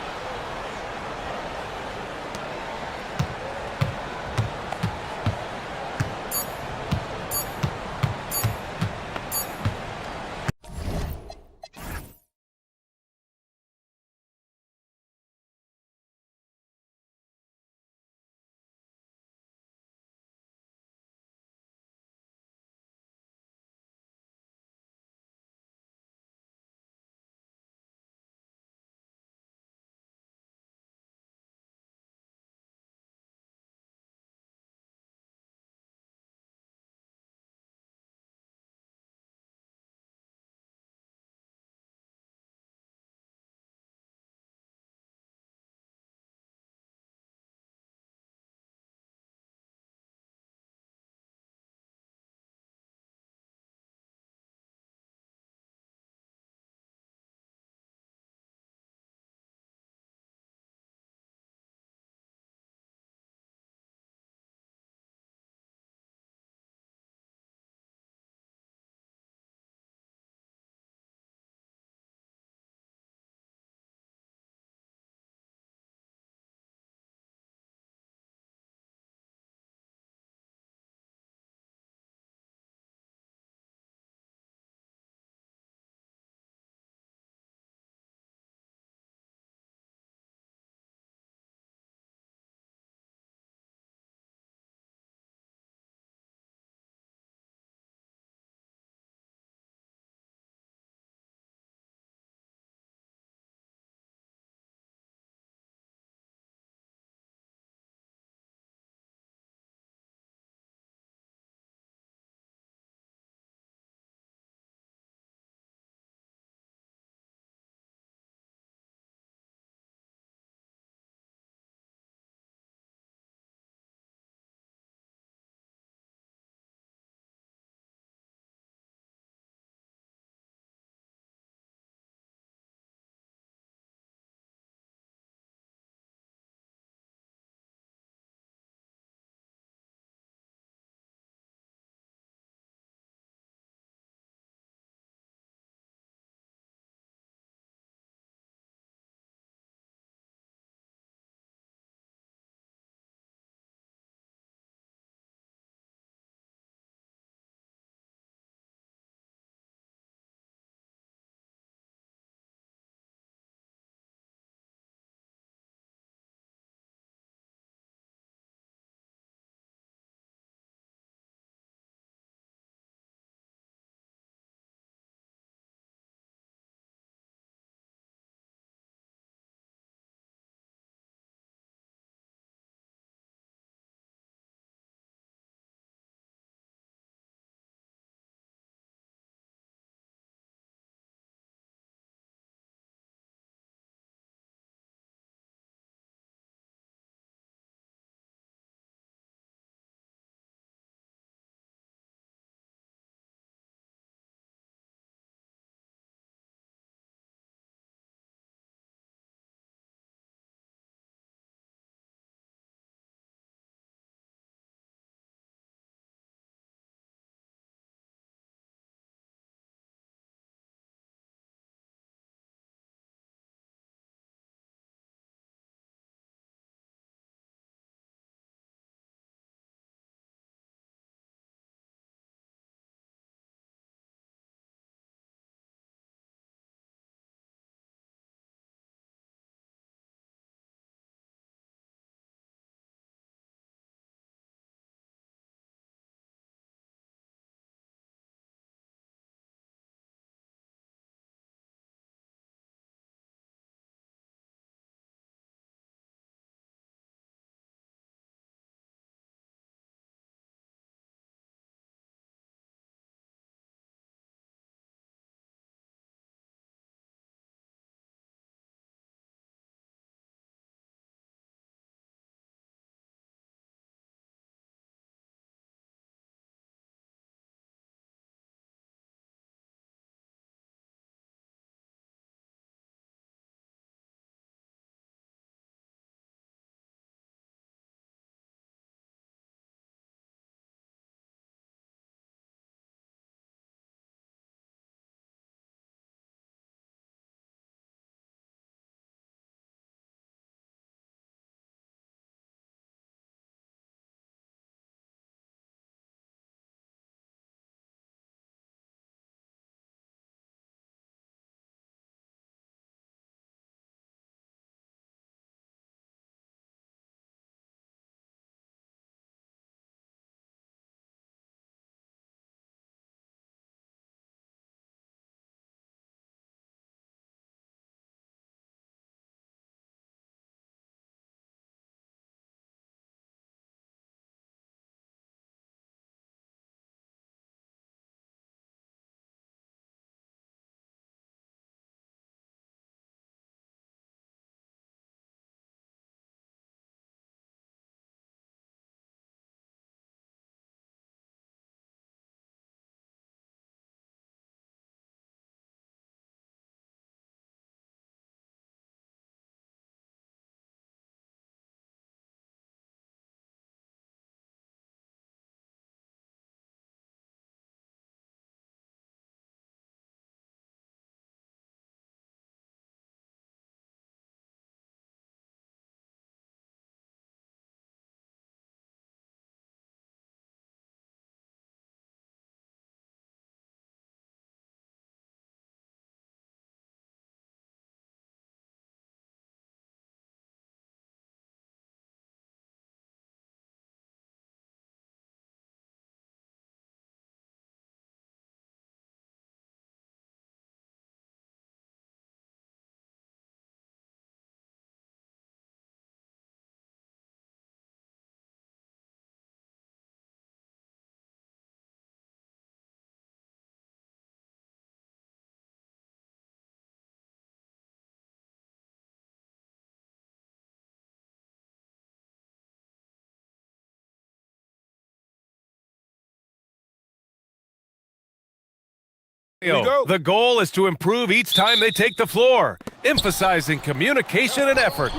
The goal is to improve each time they take the floor, emphasizing communication and effort.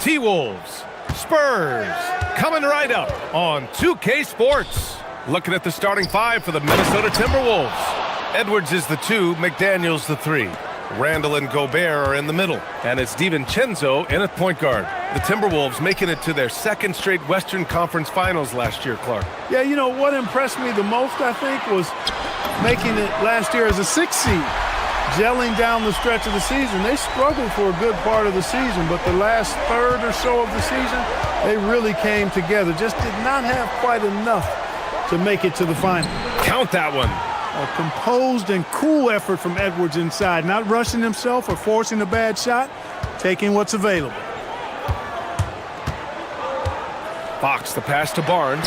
T-Wolves, Spurs, coming right up on 2K Sports. Looking at the starting five for the Minnesota Timberwolves. Edwards is the 2, McDaniels the 3. Randall and Gobert are in the middle, and it's DiVincenzo in at point guard. The Timberwolves making it to their second straight Western Conference Finals last year, Clark. Yeah, you know, what impressed me the most, I think, was making it last year as a 6th seed. Gelling down the stretch of the season. They struggled for a good part of the season, but the last third or so of the season, they really came together. Just did not have quite enough to make it to the final. Count that one. A composed and cool effort from Edwards inside, not rushing himself or forcing a bad shot, taking what's available. Fox, the pass to Barnes.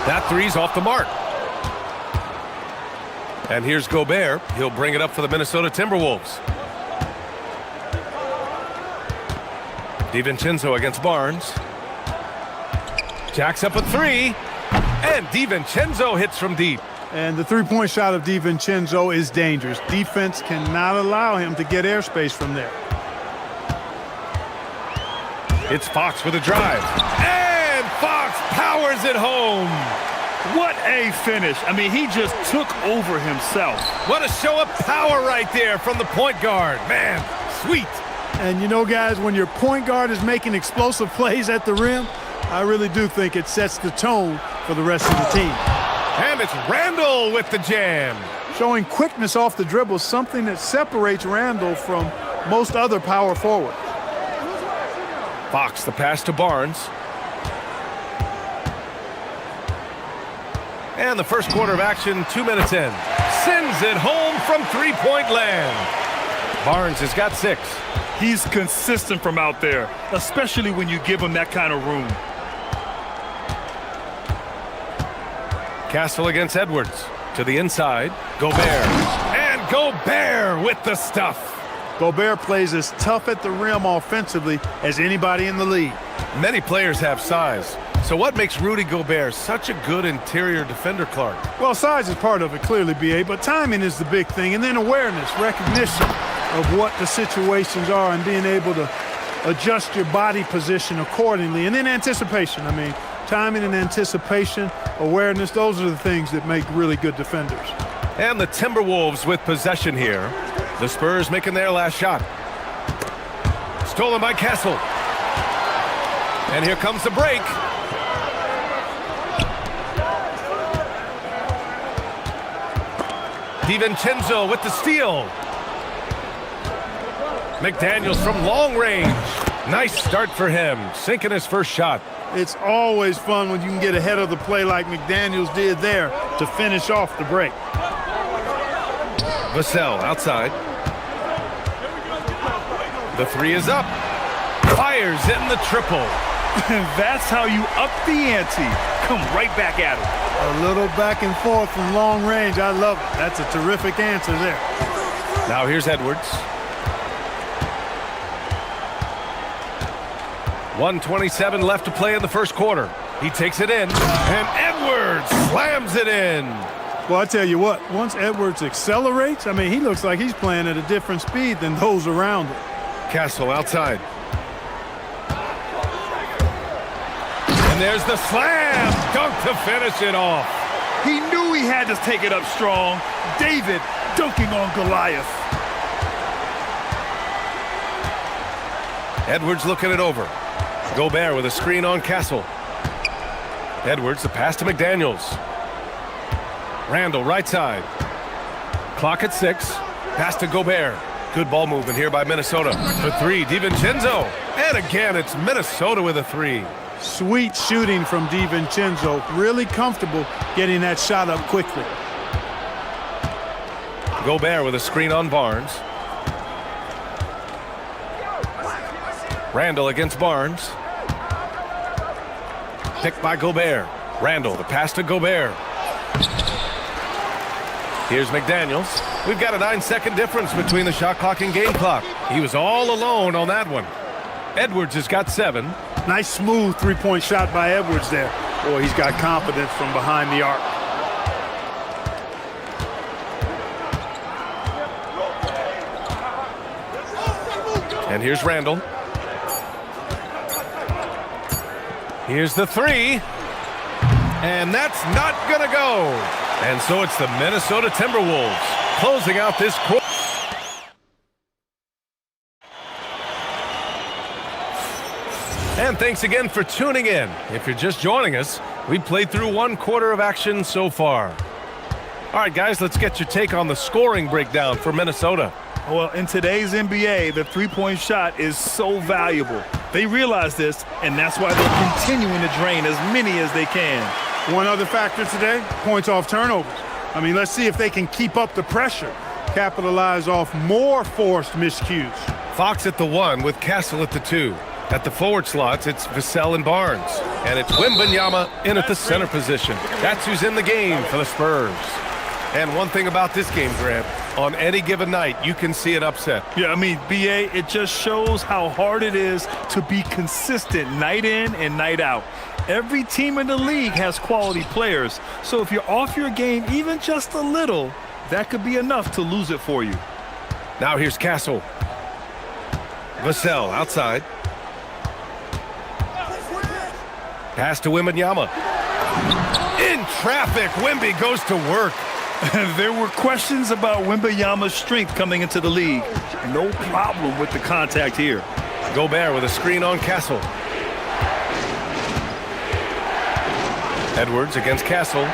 That three's off the mark. And here's Gobert. He'll bring it up for the Minnesota Timberwolves. DiVincenzo against Barnes. Jacks up a three. And DiVincenzo hits from deep. And the three-point shot of DiVincenzo is dangerous. Defense cannot allow him to get airspace from there. It's Fox with a drive. And Fox powers it home. What a finish. I mean, he just took over himself. What a show of power right there from the point guard. Man, sweet. And you know, guys, when your point guard is making explosive plays at the rim, I really do think it sets the tone for the rest of the team. And it's Randall with the jam. Showing quickness off the dribble, something that separates Randall from most other power forwards. Fox, the pass to Barnes. And the first quarter of action, 2 minutes in. Sends it home from three-point land. Barnes has got 6. He's consistent from out there, especially when you give him that kind of room. Castle against Edwards. To the inside. Gobert. And Gobert with the stuff. Gobert plays as tough at the rim offensively as anybody in the league. Many players have size. So what makes Rudy Gobert such a good interior defender, Clark? Well, size is part of it, clearly, B.A., but timing is the big thing. And then awareness, recognition of what the situations are and being able to adjust your body position accordingly. And then anticipation. I mean, timing and anticipation, awareness, those are the things that make really good defenders. And the Timberwolves with possession here. The Spurs making their last shot. Stolen by Castle. And here comes the break. DiVincenzo with the steal. McDaniels from long range. Nice start for him, sinking his first shot. It's always fun when you can get ahead of the play like McDaniels did there to finish off the break. Vassell outside. The three is up. Fires in the triple. That's how you up the ante. Come right back at him. A little back and forth from long range. I love it. That's a terrific answer there. Now here's Edwards. 1:27 left to play in the first quarter. He takes it in, and Edwards slams it in. Well, I tell you what, once Edwards accelerates, I mean, he looks like he's playing at a different speed than those around him. Castle outside. And there's the slam dunk to finish it off. He knew he had to take it up strong. David dunking on Goliath. Edwards looking it over. Gobert with a screen on Castle. Edwards, the pass to McDaniels. Randall, right side. Clock at 6. Pass to Gobert. Good ball movement here by Minnesota. For 3, DiVincenzo. And again, it's Minnesota with a 3. Sweet shooting from DiVincenzo. Really comfortable getting that shot up quickly. Gobert with a screen on Barnes. Randall against Barnes. Picked by Gobert. Randall, the pass to Gobert. Here's McDaniels. We've got a 9-second difference between the shot clock and game clock. He was all alone on that one. Edwards has got 7. Nice smooth three-point shot by Edwards there. Boy, he's got confidence from behind the arc. And here's Randall. Here's the three. And that's not going to go. And so it's the Minnesota Timberwolves closing out this quarter. And thanks again for tuning in. If you're just joining us, we played through one quarter of action so far. All right, guys, let's get your take on the scoring breakdown for Minnesota. Well, in today's NBA, the three-point shot is so valuable. They realize this, and that's why they're continuing to drain as many as they can. One other factor today, points off turnovers. I mean, let's see if they can keep up the pressure, capitalize off more forced miscues. Fox at the 1 with Castle at the 2. At the forward slots, it's Vassell and Barnes. And it's Wembanyama in at the center position. That's who's in the game for the Spurs. And one thing about this game, Grant, on any given night, you can see an upset. Yeah, I mean, BA, it just shows how hard it is to be consistent night in and night out. Every team in the league has quality players, so if you're off your game even just a little, that could be enough to lose it for you. Now here's Castle. Vassell outside. Pass to Wembanyama. In traffic, Wemby goes to work. There were questions about Wembanyama's strength coming into the league. No problem with the contact here. Gobert with a screen on Castle. Edwards against Castle.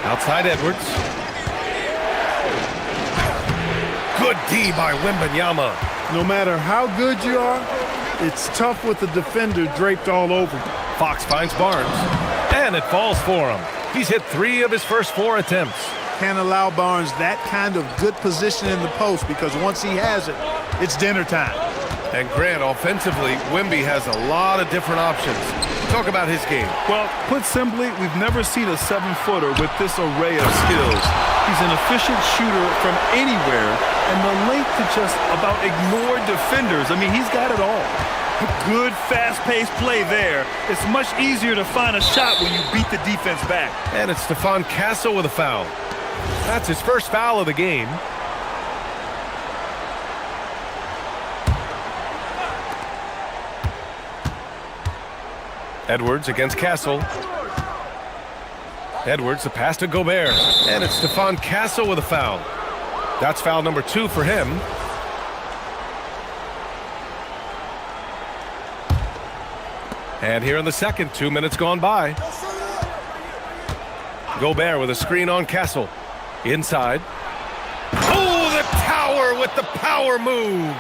Outside Edwards. Good D by Wembanyama. No matter how good you are, it's tough with the defender draped all over you. Fox finds Barnes. And it falls for him. He's hit 3 of his first 4 attempts. Can't allow Barnes that kind of good position in the post because once he has it, it's dinner time. And Grant, offensively, Wemby has a lot of different options. Talk about his game. Well, put simply, we've never seen a 7-footer with this array of skills. He's an efficient shooter from anywhere, and the length to just about ignore defenders. I mean, he's got it all. Good, fast-paced play there. It's much easier to find a shot when you beat the defense back. And it's Stephon Castle with a foul. That's his first foul of the game. Edwards against Castle. Edwards, the pass to Gobert. And it's Stephon Castle with a foul. That's foul number 2 for him. And here in the second, 2 minutes gone by. Gobert with a screen on Castle. Inside. Oh, the tower with the power move.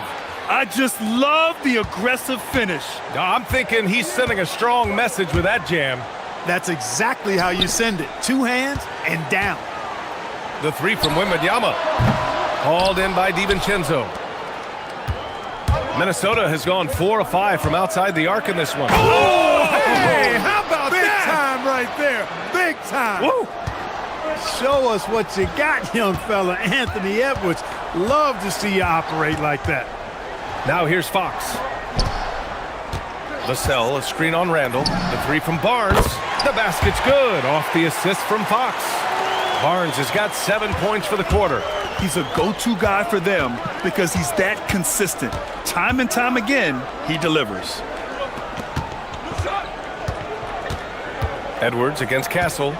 I just love the aggressive finish. I'm thinking he's sending a strong message with that jam. That's exactly how you send it. 2 hands and down. The 3 from Wembanyama. Called in by DiVincenzo. Minnesota has gone 4 of 5 from outside the arc in this one. Oh, hey, how about big that? Big time right there. Big time. Woo. Show us what you got, young fella. Anthony Edwards. Love to see you operate like that. Now here's Fox. Vassell, a screen on Randall. The 3 from Barnes. The basket's good. Off the assist from Fox. Barnes has got 7 points for the quarter. He's a go-to guy for them because he's that consistent. Time and time again, he delivers. Edwards against Castle.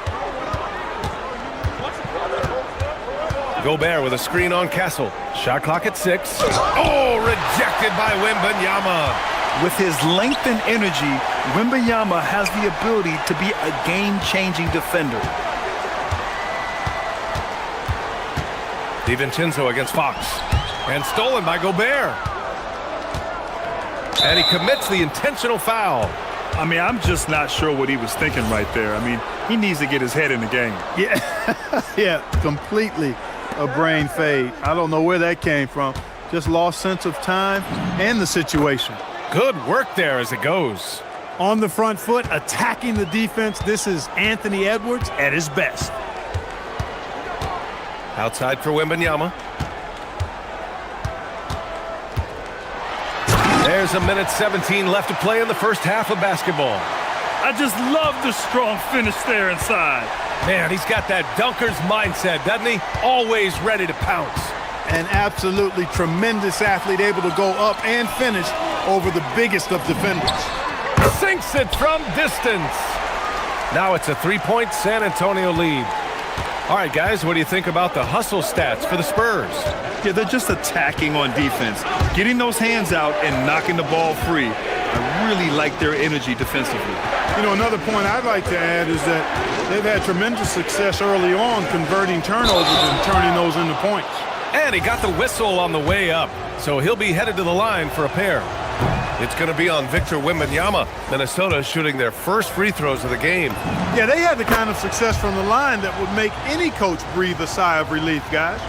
Gobert with a screen on Castle. Shot clock at 6. Oh, rejected by Wembanyama. With his length and energy, Wembanyama has the ability to be a game-changing defender. DiVincenzo against Fox. And stolen by Gobert. And he commits the intentional foul. I mean, I'm just not sure what he was thinking right there. I mean, he needs to get his head in the game. Yeah, yeah, completely a brain fade. I don't know where that came from. Just lost sense of time and the situation. Good work there as it goes. On the front foot, attacking the defense. This is Anthony Edwards at his best. Outside for Wembanyama. There's a minute 17 left to play in the first half of basketball. I just love the strong finish there inside. Man, he's got that dunker's mindset, doesn't he? Always ready to pounce. An absolutely tremendous athlete, able to go up and finish over the biggest of defenders. Sinks it from distance. Now it's a 3-point San Antonio lead. All right, guys, what do you think about the hustle stats for the Spurs? Yeah, they're just attacking on defense, getting those hands out and knocking the ball free. I really like their energy defensively. You know, another point I'd like to add is that they've had tremendous success early on converting turnovers and turning those into points. And he got the whistle on the way up, so he'll be headed to the line for a pair. It's going to be on Victor Wembanyama. Minnesota shooting their first free throws of the game. Yeah, they had the kind of success from the line that would make any coach breathe a sigh of relief, guys.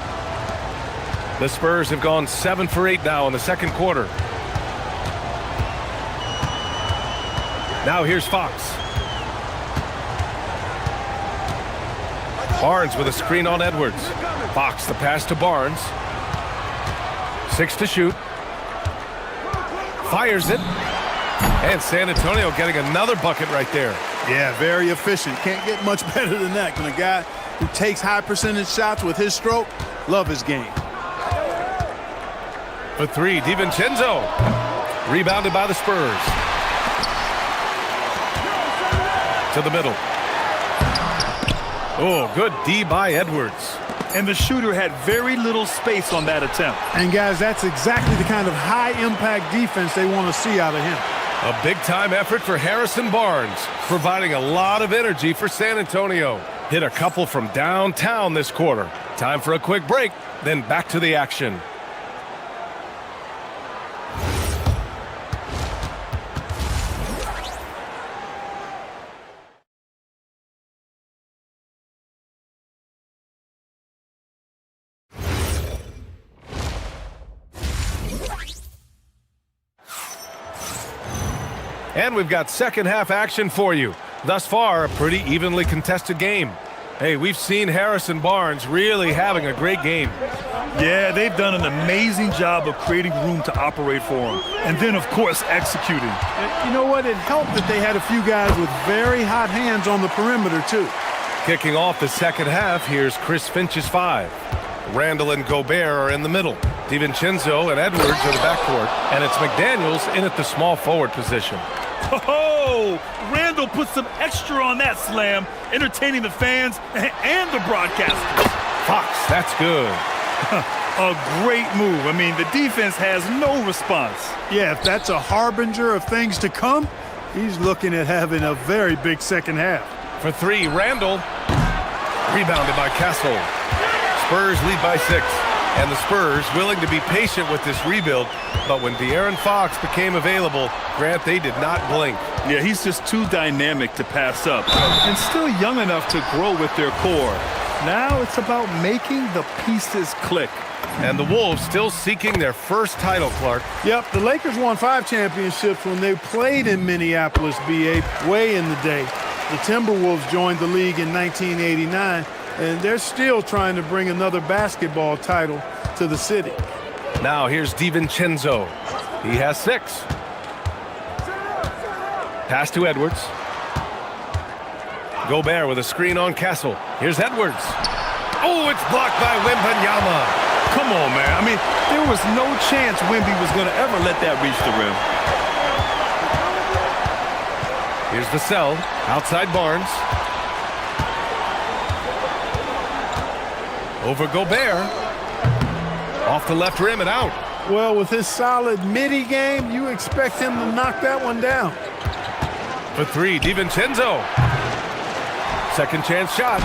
The Spurs have gone 7 for 8 now in the second quarter. Now here's Fox. Barnes with a screen on Edwards. Fox the pass to Barnes. 6 to shoot. Fires it. And San Antonio getting another bucket right there. Yeah, very efficient. Can't get much better than that. When a guy who takes high percentage shots with his stroke, love his game. For 3, DiVincenzo. Rebounded by the Spurs. To the middle. Oh, good D by Edwards. And the shooter had very little space on that attempt. And guys, that's exactly the kind of high-impact defense they want to see out of him. A big-time effort for Harrison Barnes, providing a lot of energy for San Antonio. Hit a couple from downtown this quarter. Time for a quick break, then back to the action. And we've got second half action for you. Thus far, a pretty evenly contested game. Hey, we've seen Harrison Barnes really having a great game. Yeah, they've done an amazing job of creating room to operate for him. And then, of course, executing. You know what? It helped that they had a few guys with very hot hands on the perimeter, too. Kicking off the second half, here's Chris Finch's 5. Randall and Gobert are in the middle. DiVincenzo and Edwards are the backcourt. And it's McDaniels in at the small forward position. Oh, Randall put some extra on that slam, entertaining the fans and the broadcasters. Fox, that's good. A great move. I mean, the defense has no response. Yeah, if that's a harbinger of things to come, he's looking at having a very big second half. For 3, Randall. Rebounded by Castle. Spurs lead by 6. And the Spurs willing to be patient with this rebuild, but when De'Aaron Fox became available, Grant, they did not blink. Yeah, he's just too dynamic to pass up, and still young enough to grow with their core. Now it's about making the pieces click. And the Wolves still seeking their first title, Clark. Yep, the Lakers won 5 championships when they played in Minneapolis, BA, way in the day. The Timberwolves joined the league in 1989. And they're still trying to bring another basketball title to the city. Now here's DiVincenzo. He has 6. Pass to Edwards. Gobert with a screen on Castle. Here's Edwards. Oh, it's blocked by Wembanyama. Come on, man. I mean, there was no chance Wemby was going to ever let that reach the rim. Here's Vassell. Outside Barnes. Over Gobert. Off the left rim and out. Well, with his solid midi game, you expect him to knock that one down. For 3, DiVincenzo. Second chance shot.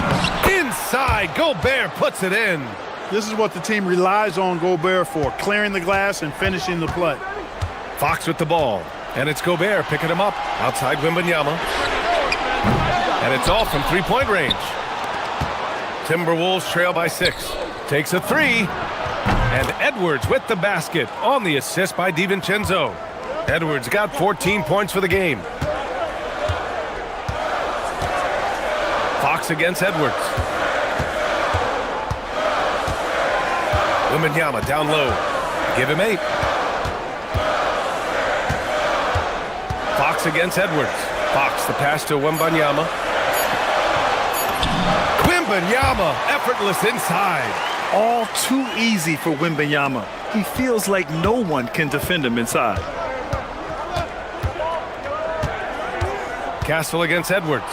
Inside, Gobert puts it in. This is what the team relies on Gobert for, clearing the glass and finishing the play. Fox with the ball. And it's Gobert picking him up. Outside Wembanyama. And it's all from 3-point range. Timberwolves trail by 6. Takes a 3. And Edwards with the basket on the assist by DiVincenzo. Edwards got 14 points for the game. Fox against Edwards. Wembanyama down low. Give him 8. Fox against Edwards. Fox the pass to Wembanyama. Wembanyama effortless inside. All too easy for Wembanyama. He feels like no one can defend him inside. Castle against Edwards.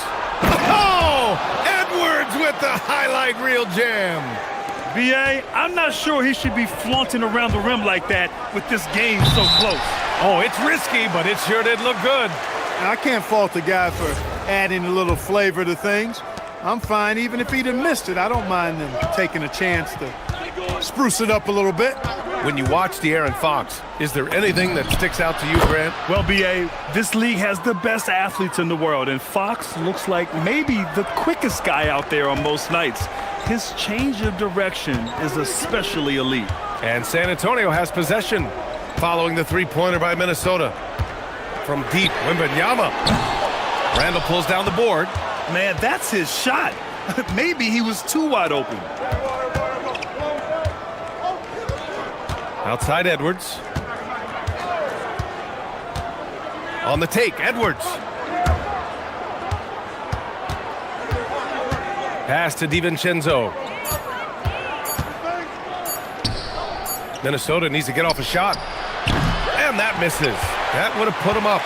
Oh! Edwards with the highlight reel jam. B.A., I'm not sure he should be flaunting around the rim like that with this game so close. Oh, it's risky, but it sure did look good. I can't fault the guy for adding a little flavor to things. I'm fine even if he'd have missed it. I don't mind them taking a chance to spruce it up a little bit. When you watch De'Aaron Fox, is there anything that sticks out to you, Grant? Well, B.A., this league has the best athletes in the world, and Fox looks like maybe the quickest guy out there on most nights. His change of direction is especially elite. And San Antonio has possession following the three-pointer by Minnesota. From deep, Wembanyama. Randall pulls down the board. Man, that's his shot. Maybe he was too wide open. Outside Edwards. On the take, Edwards. Pass to DiVincenzo. Minnesota needs to get off a shot. And that misses. That would have put him up.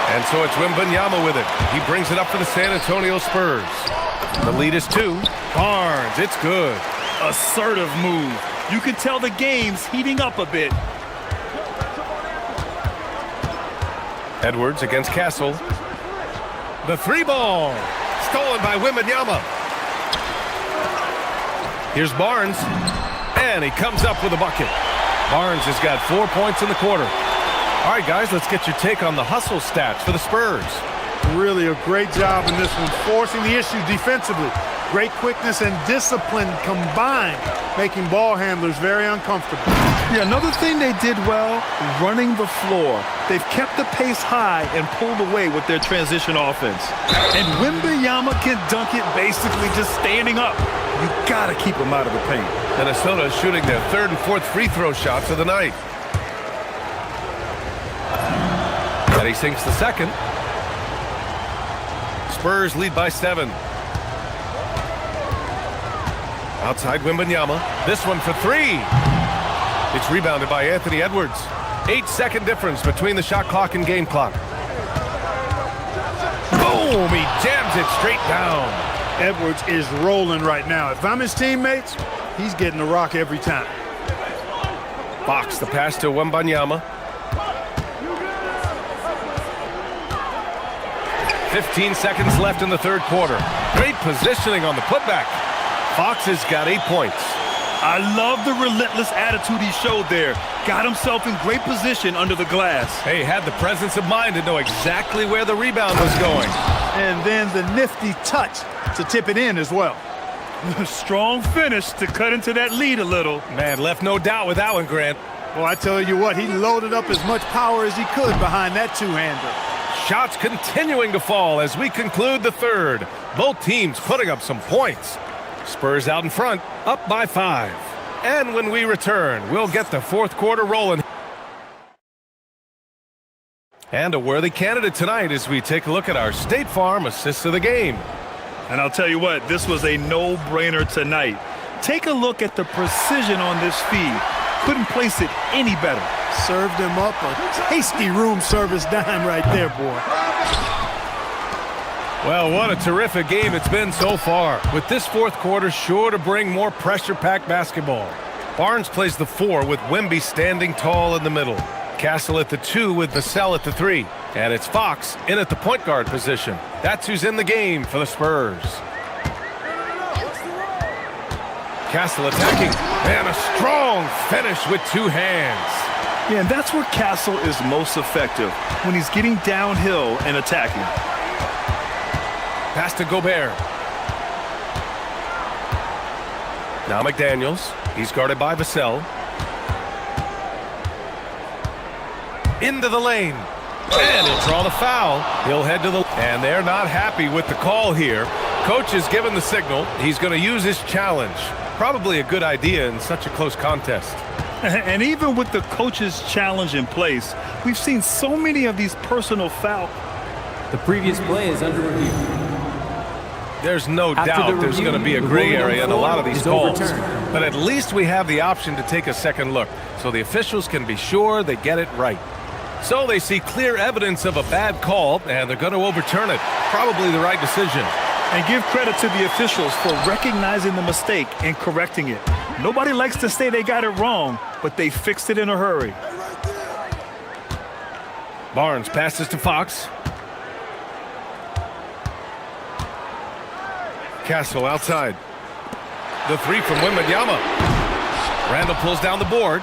And so it's Wembanyama with it. He brings it up for the San Antonio Spurs. The lead is 2. Barnes, it's good. Assertive move. You can tell the game's heating up a bit. Edwards against Castle. The 3-ball. Stolen by Wembanyama. Here's Barnes. And he comes up with a bucket. Barnes has got 4 points in the quarter. All right, guys, let's get your take on the hustle stats for the Spurs. Really a great job in this one, forcing the issue defensively. Great quickness and discipline combined, making ball handlers very uncomfortable. Yeah, another thing they did well, running the floor. They've kept the pace high and pulled away with their transition offense. And Wembanyama can dunk it basically just standing up. You gotta keep him out of the paint. Minnesota shooting their 3rd and 4th free throw shots of the night. And he sinks the second. Spurs lead by 7. Outside Wembanyama. This one for 3. It's rebounded by Anthony Edwards. 8-second difference between the shot clock and game clock. Boom! He jams it straight down. Edwards is rolling right now. If I'm his teammates, he's getting the rock every time. Fox the pass to Wembanyama. 15 seconds left in the 3rd quarter. Great positioning on the putback. Fox has got 8 points. I love the relentless attitude he showed there. Got himself in great position under the glass. Hey, had the presence of mind to know exactly where the rebound was going. And then the nifty touch to tip it in as well. Strong finish to cut into that lead a little. Man, left no doubt with that one, Grant. Well, I tell you what, he loaded up as much power as he could behind that two-hander. Shots continuing to fall as we conclude the 3rd. Both teams putting up some points. Spurs out in front, up by 5. And when we return, we'll get the 4th quarter rolling. And a worthy candidate tonight as we take a look at our State Farm assists of the game. And I'll tell you what, this was a no-brainer tonight. Take a look at the precision on this feed. Couldn't place it any better. Served him up a tasty room service dime right there, boy. Well, what a terrific game it's been so far, with this 4th quarter sure to bring more pressure-packed basketball. Barnes plays the 4 with Wemby standing tall in the middle. Castle at the 2 with Vassell at the 3. And it's Fox in at the point guard position. That's who's in the game for the Spurs. Castle attacking, and a strong finish with 2 hands. Yeah, and that's where Castle is most effective, when he's getting downhill and attacking. Pass to Gobert. Now McDaniels. He's guarded by Vassell. Into the lane. And he'll draw the foul. He'll head to the... And they're not happy with the call here. Coach has given the signal. He's going to use his challenge. Probably a good idea in such a close contest. And even with the coach's challenge in place, we've seen so many of these personal fouls. The previous play is under review. There's no After doubt the there's review, going to be a the gray ruling on area the in a lot floor of these is calls. overturned. But at least we have the option to take a second look, so the officials can be sure they get it right. So they see clear evidence of a bad call, and they're going to overturn it. Probably the right decision. And give credit to the officials for recognizing the mistake and correcting it. Nobody likes to say they got it wrong, but they fixed it in a hurry. Barnes passes to Fox. Castle outside. The three from Wembanyama. Randall pulls down the board.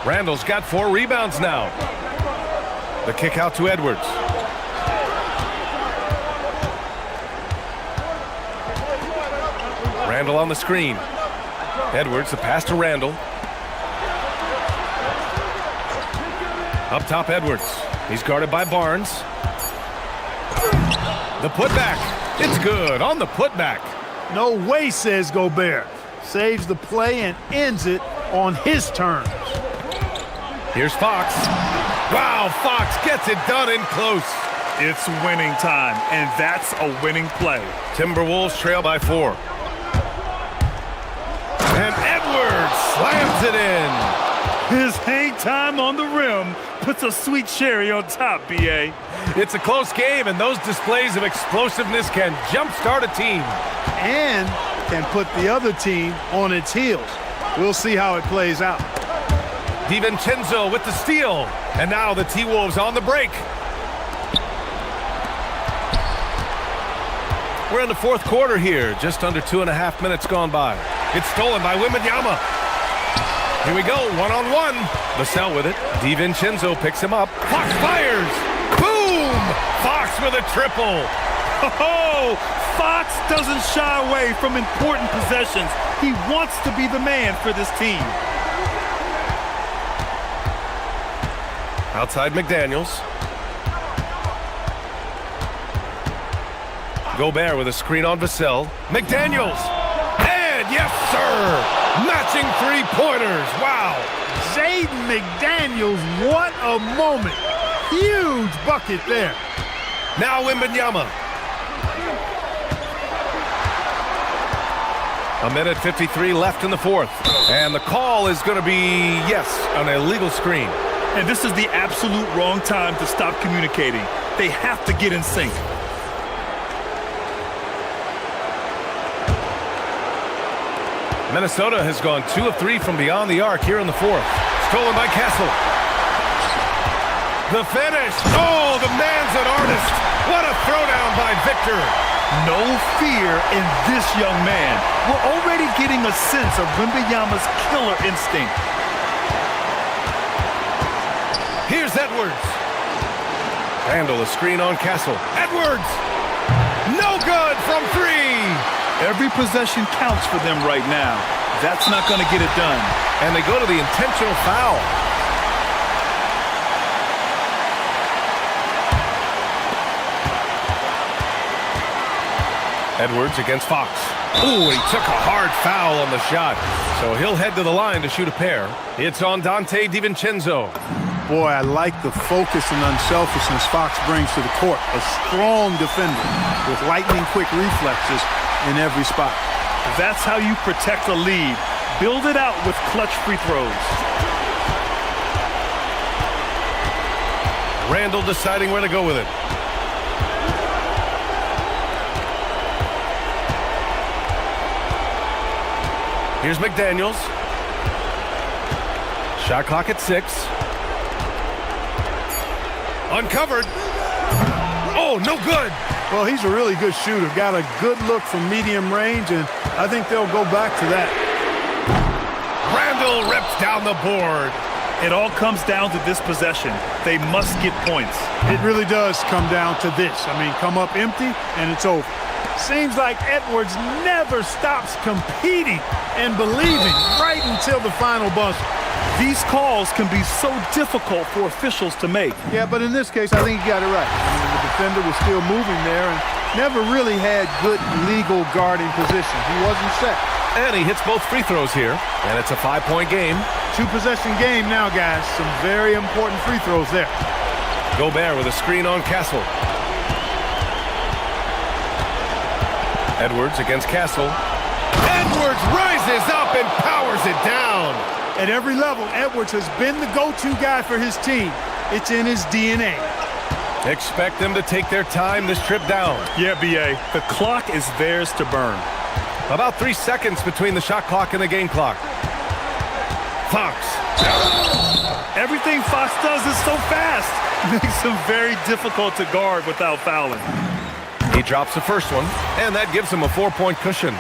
Randall's got 4 rebounds now. The kick out to Edwards. Randall on the screen. Edwards, the pass to Randall. Up top, Edwards. He's guarded by Barnes. The putback. It's good on the putback. No way, says Gobert. Saves the play and ends it on his terms. Here's Fox. Wow, Fox gets it done in close. It's winning time, and that's a winning play. Timberwolves trail by 4. And Edwards slams it in. His hang time on the rim puts a sweet cherry on top, B.A. It's a close game, and those displays of explosiveness can jumpstart a team. And can put the other team on its heels. We'll see how it plays out. DiVincenzo with the steal. And now the T-Wolves on the break. We're in the 4th quarter here. Just under 2.5 minutes gone by. It's stolen by Wembanyama. Here we go, one-on-one. Vassell with it. DiVincenzo picks him up. Fox fires. Boom! Fox with a triple. Oh, Fox doesn't shy away from important possessions. He wants to be the man for this team. Outside McDaniels. Gobert with a screen on Vassell. McDaniels. And yes, sir. Matching 3-pointers. Wow. Jaden McDaniels, what a moment. Huge bucket there. Now Wembanyama. 1:53 left in the 4th. And the call is going to be, yes, an illegal screen. And this is the absolute wrong time to stop communicating. They have to get in sync. Minnesota has gone 2 of 3 from beyond the arc here in the 4th. Stolen by Castle. The finish. Oh, the man's an artist. What a throwdown by Victor. No fear in this young man. We're already getting a sense of Wembanyama's killer instinct. Here's Edwards. Randall, a screen on Castle. Edwards! No good from 3! Every possession counts for them right now. That's not going to get it done. And they go to the intentional foul. Edwards against Fox. Ooh, he took a hard foul on the shot. So he'll head to the line to shoot a pair. It's on Dante DiVincenzo. Boy, I like the focus and unselfishness Fox brings to the court. A strong defender with lightning-quick reflexes in every spot. That's how you protect a lead. Build it out with clutch free throws. Randall deciding where to go with it. Here's McDaniels. Shot clock at 6. Uncovered. Oh, no good. Well, he's a really good shooter. Got a good look from medium range, and I think they'll go back to that. Randall rips down the board. It all comes down to this possession. They must get points. It really does come down to this. I mean, come up empty, and it's over. Seems like Edwards never stops competing and believing right until the final buzzer. These calls can be so difficult for officials to make. Yeah, but in this case, I think he got it right. I mean, the defender was still moving there and never really had good legal guarding position. He wasn't set. And he hits both free throws here, and it's a 5-point game. 2-possession game now, guys. Some very important free throws there. Gobert with a screen on Castle. Edwards against Castle. Edwards rises up and powers it down. At every level, Edwards has been the go-to guy for his team. It's in his DNA. Expect them to take their time this trip down. Yeah, B.A., the clock is theirs to burn. About 3 seconds between the shot clock and the game clock. Fox. Everything Fox does is so fast. Makes him very difficult to guard without fouling. He drops the first one, and that gives him a 4-point cushion.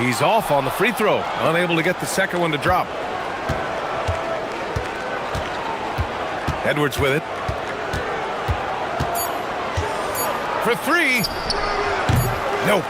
He's off on the free throw, unable to get the second one to drop. Edwards with it. For three. Nope.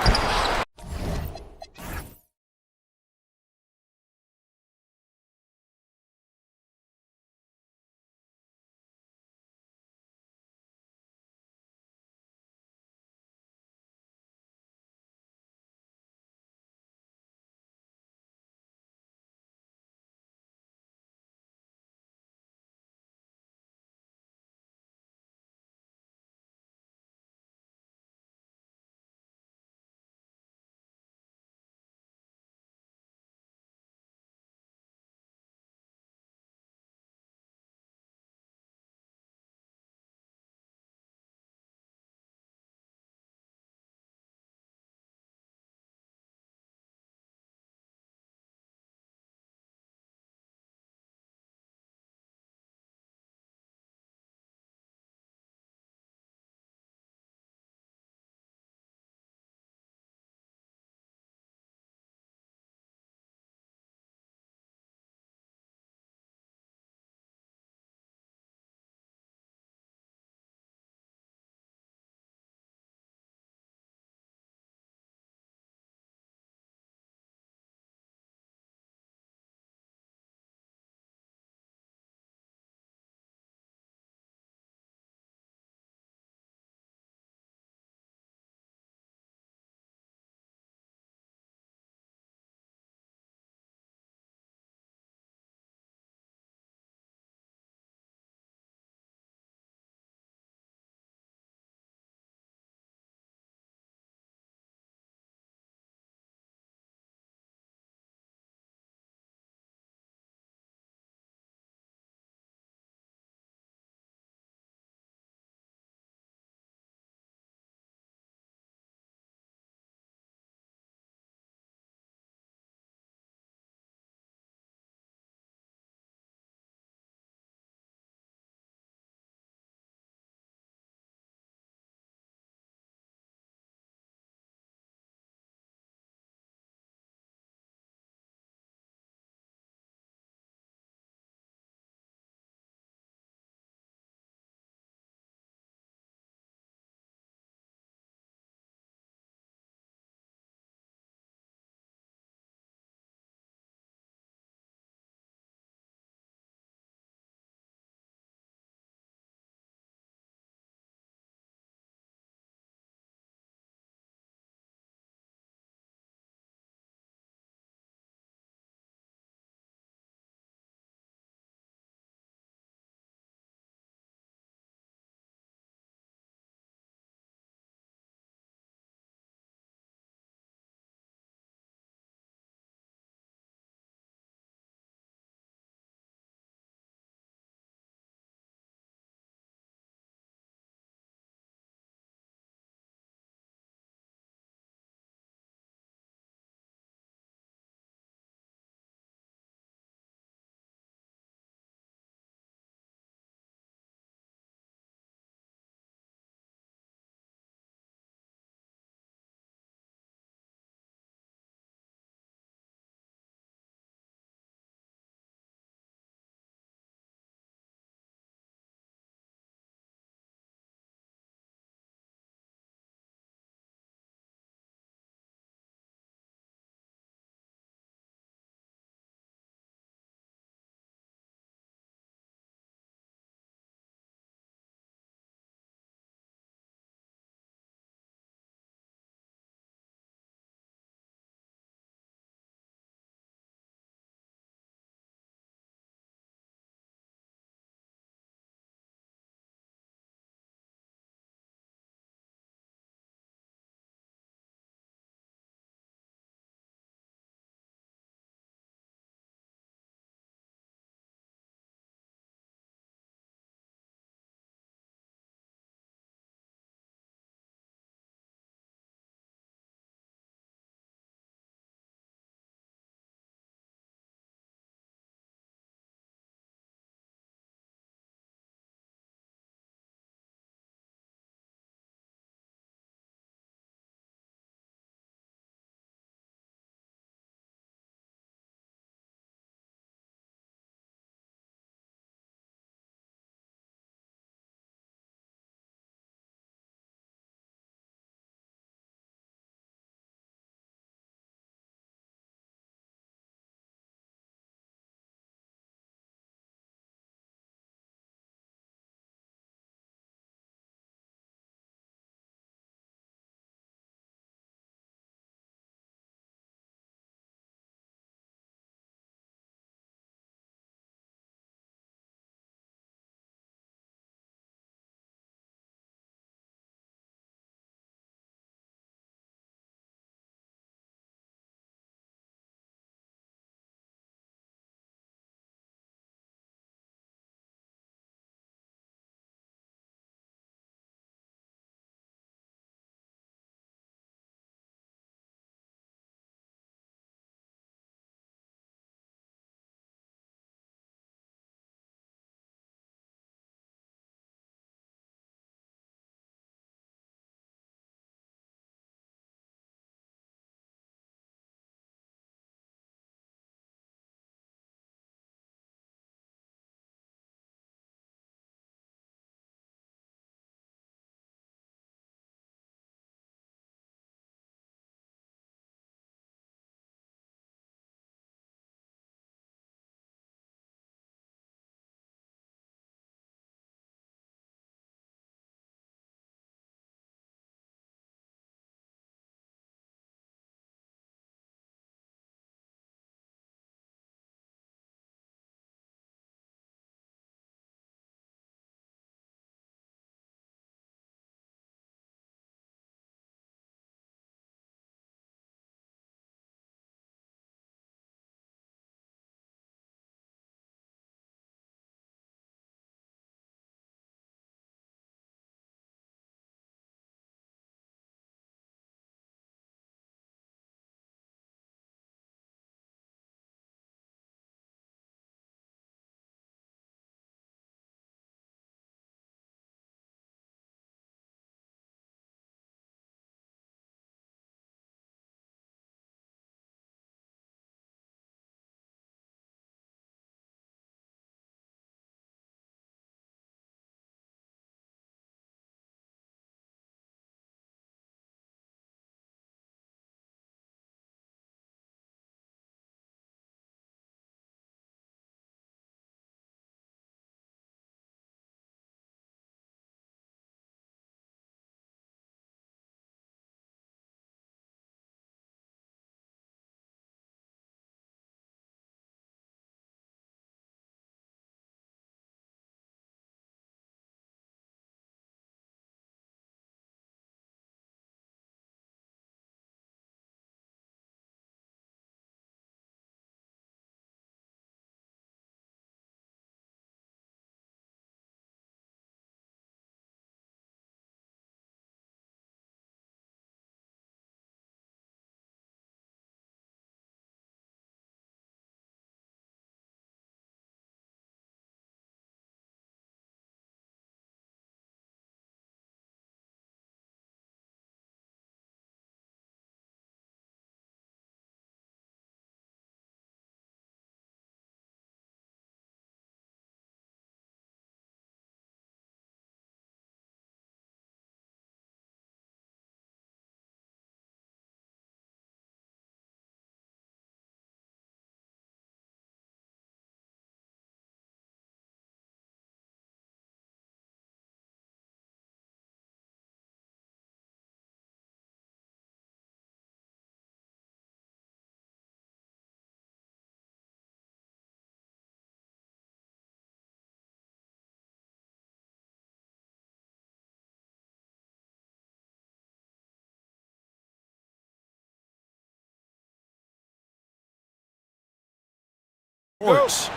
Sports.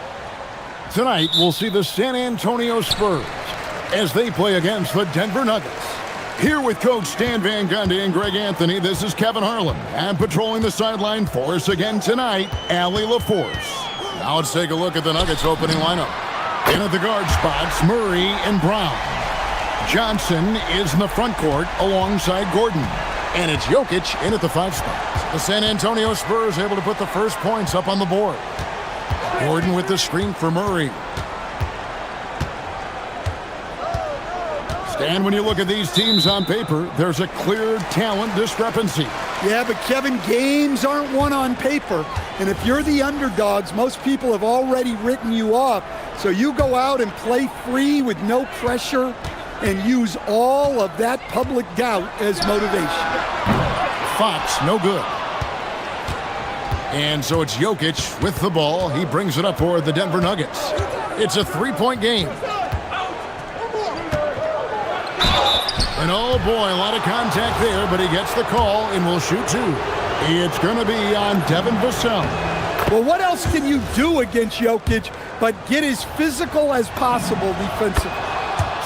Tonight, we'll see the San Antonio Spurs as they play against the Denver Nuggets. Here with Coach Stan Van Gundy and Greg Anthony, this is Kevin Harlan. And patrolling the sideline for us again tonight, Allie LaForce. Now let's take a look at the Nuggets opening lineup. In at the guard spots, Murray and Brown. Johnson is in the front court alongside Gordon. And it's Jokic in at the 5 spot. The San Antonio Spurs able to put the first points up on the board. Gordon with the screen for Murray. Stan, when you look at these teams on paper, there's a clear talent discrepancy. Yeah, but Kevin, games aren't won on paper. And if you're the underdogs, most people have already written you off. So you go out and play free with no pressure and use all of that public doubt as motivation. Fox, no good. And so it's Jokic with the ball. He brings it up for the Denver Nuggets. It's a 3-point game. And oh boy, a lot of contact there, but he gets the call and will shoot 2. It's going to be on Devin Vassell. Well, what else can you do against Jokic but get as physical as possible defensively?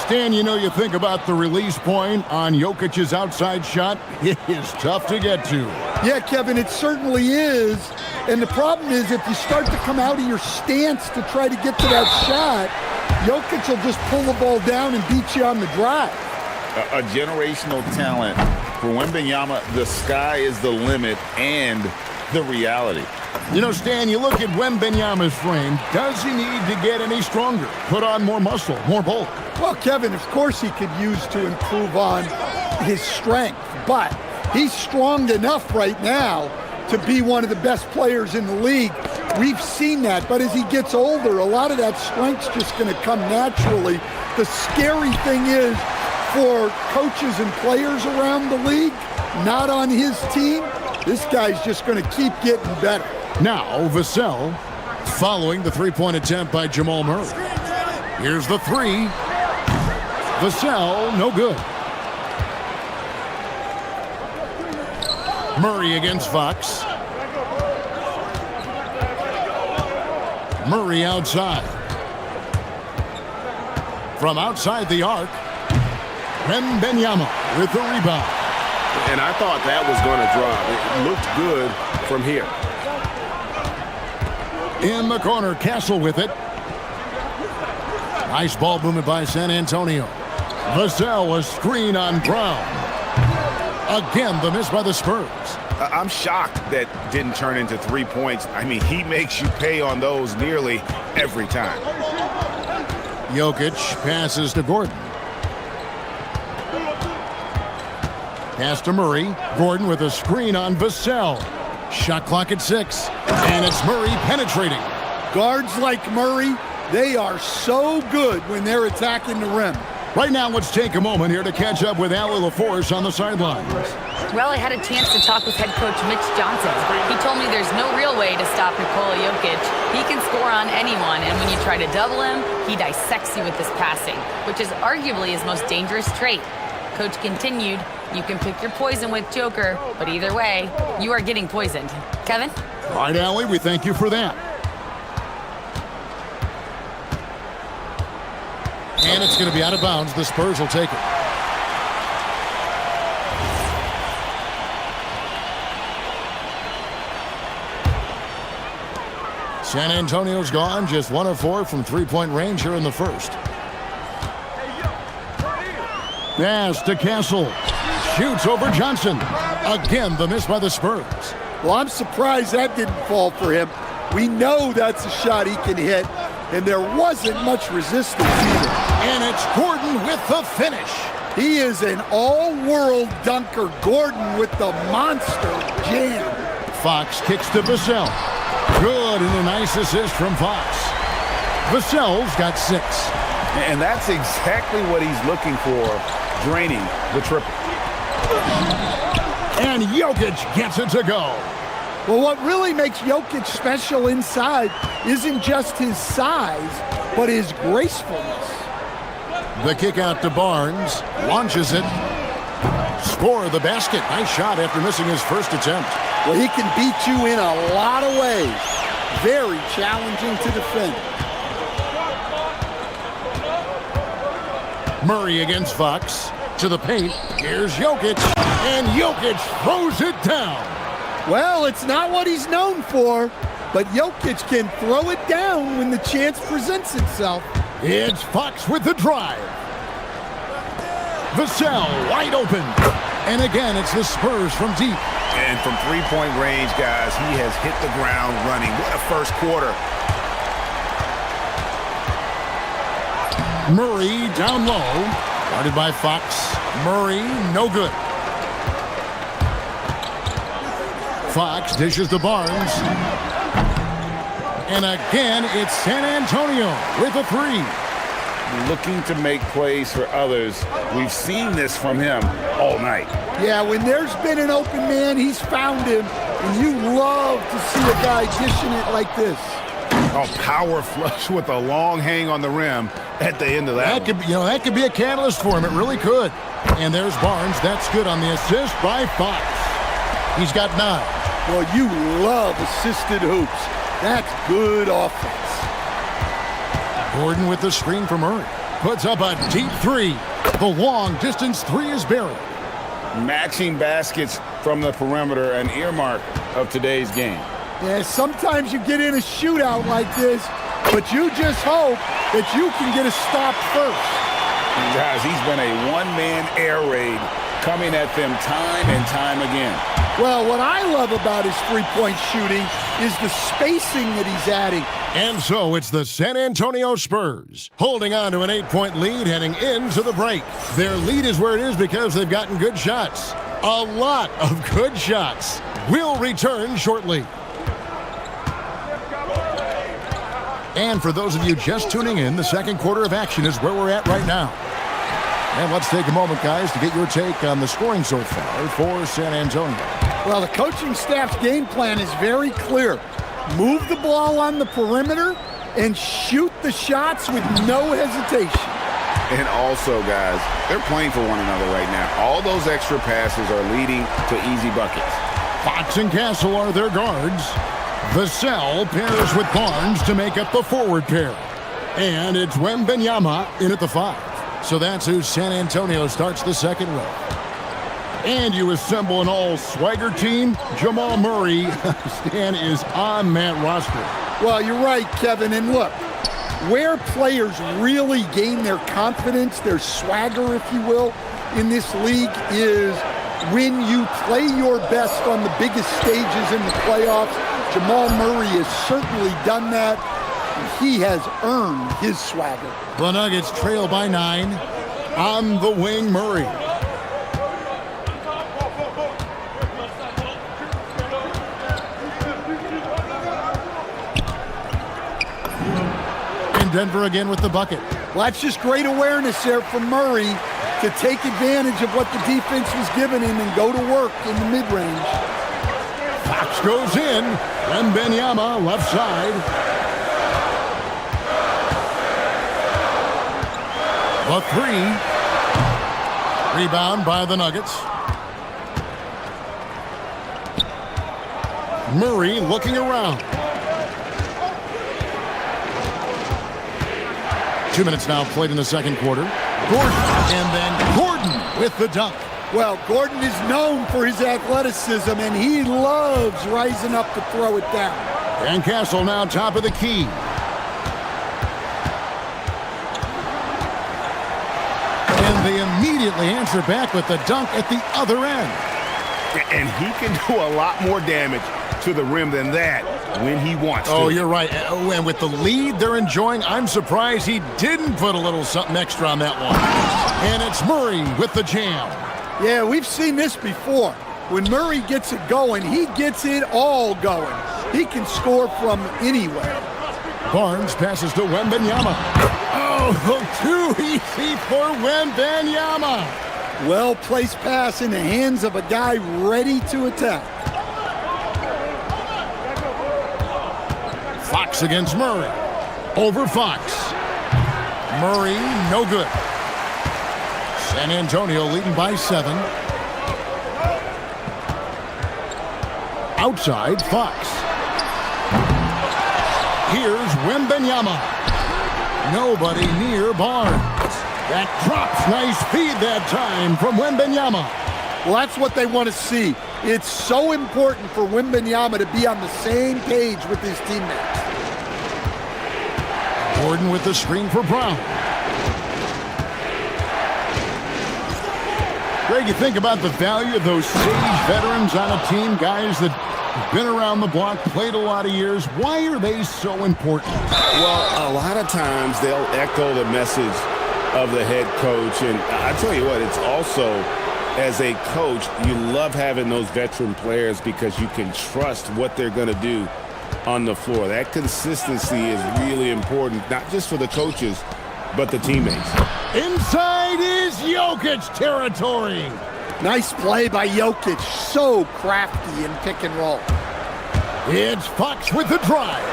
Stan, you think about the release point on Jokic's outside shot. It is tough to get to. Yeah, Kevin, it certainly is. And the problem is if you start to come out of your stance to try to get to that shot, Jokic will just pull the ball down and beat you on the drive. A generational talent. For Wembanyama, the sky is the limit and the reality. Stan, you look at Wembanyama's frame. Does he need to get any stronger? Put on more muscle, more bulk? Well, Kevin, of course he could use to improve on his strength, but he's strong enough right now to be one of the best players in the league. We've seen that, but as he gets older, a lot of that strength's just going to come naturally. The scary thing is for coaches and players around the league, not on his team, this guy's just going to keep getting better. Now, Vassell following the 3-point attempt by Jamal Murray. Here's the 3. Vassell, no good. Murray against Fox. Murray outside. From outside the arc, Wembanyama with the rebound. And I thought that was going to drop. It looked good from here. In the corner, Castle with it. Nice ball movement by San Antonio. Vassell, a screen on Brown. Again, the miss by the Spurs. I'm shocked that didn't turn into 3 points. I mean, he makes you pay on those nearly every time. Jokic passes to Gordon. Pass to Murray. Gordon with a screen on Vassell. Shot clock at 6. And it's Murray penetrating. Guards like Murray, they are so good when they're attacking the rim. Right now, let's take a moment here to catch up with Allie LaForce on the sidelines. Well, I had a chance to talk with head coach Mitch Johnson. He told me there's no real way to stop Nikola Jokic. He can score on anyone, and when you try to double him, he dissects you with his passing, which is arguably his most dangerous trait. Coach continued, you can pick your poison with Joker, but either way, you are getting poisoned. Kevin? All right, Allie, we thank you for that. And it's going to be out of bounds. The Spurs will take it. San Antonio's gone, just 1 of 4 from 3-point range here in the first. Pass to Castle. Shoots over Johnson. Again, the miss by the Spurs. Well, I'm surprised that didn't fall for him. We know that's a shot he can hit, and there wasn't much resistance either. And it's Gordon with the finish. He is an all-world dunker. Gordon with the monster jam. Fox kicks to Vassell. Good, and a nice assist from Fox. Vassell's got 6. And that's exactly what he's looking for, draining the triple. And Jokic gets it to go. Well, what really makes Jokic special inside isn't just his size, but his gracefulness. The kick out to Barnes. Launches it. Score the basket. Nice shot after missing his first attempt. Well, he can beat you in a lot of ways. very challenging to defend. Murray against Fox. To the paint. Here's Jokic. And Jokic throws it down. Well, it's not what he's known for, but Jokic can throw it down when the chance presents itself. It's Fox with the drive. Vassell wide open. And again, it's the Spurs from deep. And from three-point range, guys, he has hit the ground running. What a first quarter. Murray down low. Guarded by Fox. Murray, no good. Fox dishes to Barnes. And again, it's San Antonio with a three. Looking to make plays for others. We've seen this from him all night. Yeah, when there's been an open man, he's found him. And you love to see a guy dishing it like this. A power flush with a long hang on the rim at the end of that. That could be a catalyst for him. It really could. And there's Barnes. That's good on the assist by Fox. He's got 9. Well, you love assisted hoops. That's good offense. Gordon with the screen for Murray. Puts up a deep three. The long distance three is buried. Matching baskets from the perimeter, an earmark of today's game. Yeah, sometimes you get in a shootout like this, but you just hope that you can get a stop first. Guys, he's been a one-man air raid coming at them time and time again. Well, what I love about his three-point shooting is the spacing that he's adding. And so it's the San Antonio Spurs holding on to an 8-point lead heading into the break. Their lead is where it is because they've gotten good shots. A lot of good shots. We'll return shortly. And for those of you just tuning in, the second quarter of action is where we're at right now. And let's take a moment, guys, to get your take on the scoring so far for San Antonio. Well, the coaching staff's game plan is very clear. Move the ball on the perimeter and shoot the shots with no hesitation. And also, guys, they're playing for one another right now. All those extra passes are leading to easy buckets. Fox and Castle are their guards. Vassell pairs with Barnes to make up the forward pair. And it's Wembanyama in at the 5. So that's who San Antonio starts the second with. And you assemble an all-swagger team. Jamal Murray, Stan, is on that roster. Well, you're right, Kevin. And look, where players really gain their confidence, their swagger, if you will, in this league is when you play your best on the biggest stages in the playoffs. Jamal Murray has certainly done that. He has earned his swagger. The Nuggets trail by 9. On the wing, Murray. And Denver again with the bucket. Well, that's just great awareness there from Murray to take advantage of what the defense was giving him and go to work in the mid-range. Fox goes in. Wembanyama left side. The 3. Rebound by the Nuggets. Murray looking around. 2 minutes now played in the second quarter. Gordon, and then Gordon with the dunk. Well, Gordon is known for his athleticism, and he loves rising up to throw it down. And Castle now top of the key. And they immediately answer back with the dunk at the other end. And he can do a lot more damage to the rim than that when he wants to. Oh, you're right. Oh, and with the lead they're enjoying, I'm surprised he didn't put a little something extra on that one. And it's Murray with the jam. Yeah, we've seen this before. When Murray gets it going, he gets it all going. He can score from anywhere. Barnes passes to Wembanyama. Oh, too easy for Wembanyama. Well-placed pass in the hands of a guy ready to attack. Fox against Murray. Over Fox. Murray, no good. San Antonio leading by 7. Outside, Fox. Here's Wembanyama. Nobody near Barnes. That drops. Nice feed that time from Wembanyama. Well, that's what they want to see. It's so important for Wembanyama to be on the same page with his teammates. Gordon with the screen for Brown. Greg, you think about the value of those sage veterans on a team, guys that have been around the block, played a lot of years. Why are they so important? Well, a lot of times they'll echo the message of the head coach. And I tell you what, it's also, as a coach, you love having those veteran players because you can trust what they're going to do on the floor. That consistency is really important, not just for the coaches, but the teammates. Inside is Jokic territory. Nice play by Jokic. So crafty in pick and roll. It's Fox with the drive.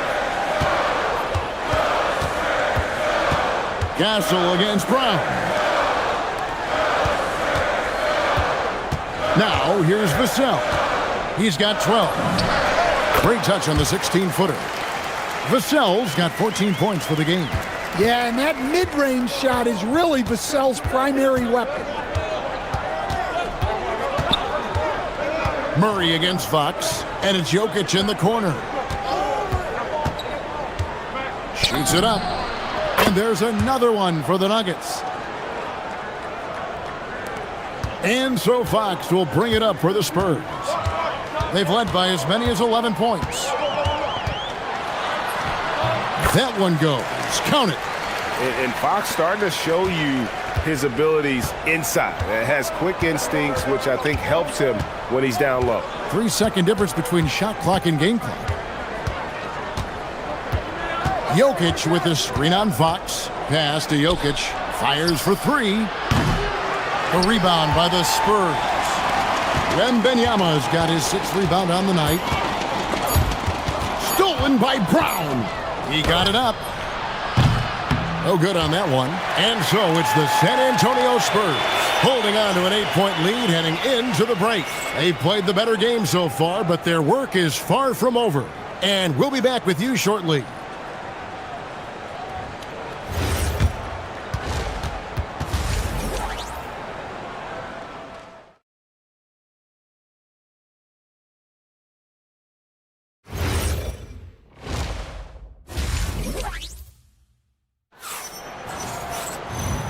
Castle against Brown. Now here's Vassell. He's got 12. Great touch on the 16-footer. Vassell's got 14 points for the game. Yeah, and that mid-range shot is really Vassell's primary weapon. Murray against Fox, and it's Jokic in the corner. Shoots it up, and there's another one for the Nuggets. And so Fox will bring it up for the Spurs. They've led by as many as 11 points. That one goes. Count it. And Fox starting to show you his abilities inside. It has quick instincts, which I think helps him when he's down low. 3-second difference between shot clock and game clock. Jokic with the screen on Fox. Pass to Jokic. Fires for three. The rebound by the Spurs. Wembanyama's got his 6th rebound on the night. Stolen by Brown. He got it up. No good on that one. And so it's the San Antonio Spurs holding on to an 8-point lead heading into the break. They've played the better game so far, but their work is far from over. And we'll be back with you shortly.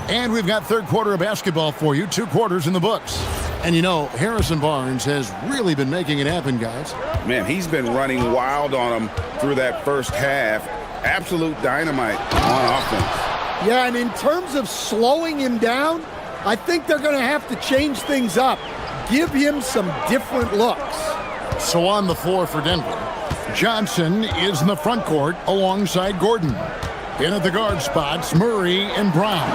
And we've got third quarter of basketball for you. 2 quarters in the books. And you know, Harrison Barnes has really been making it happen, guys. Man, he's been running wild on them through that first half. Absolute dynamite on offense. Yeah, and in terms of slowing him down, I think they're going to have to change things up. Give him some different looks. So on the floor for Denver, Johnson is in the front court alongside Gordon. In at the guard spots, Murray and Brown.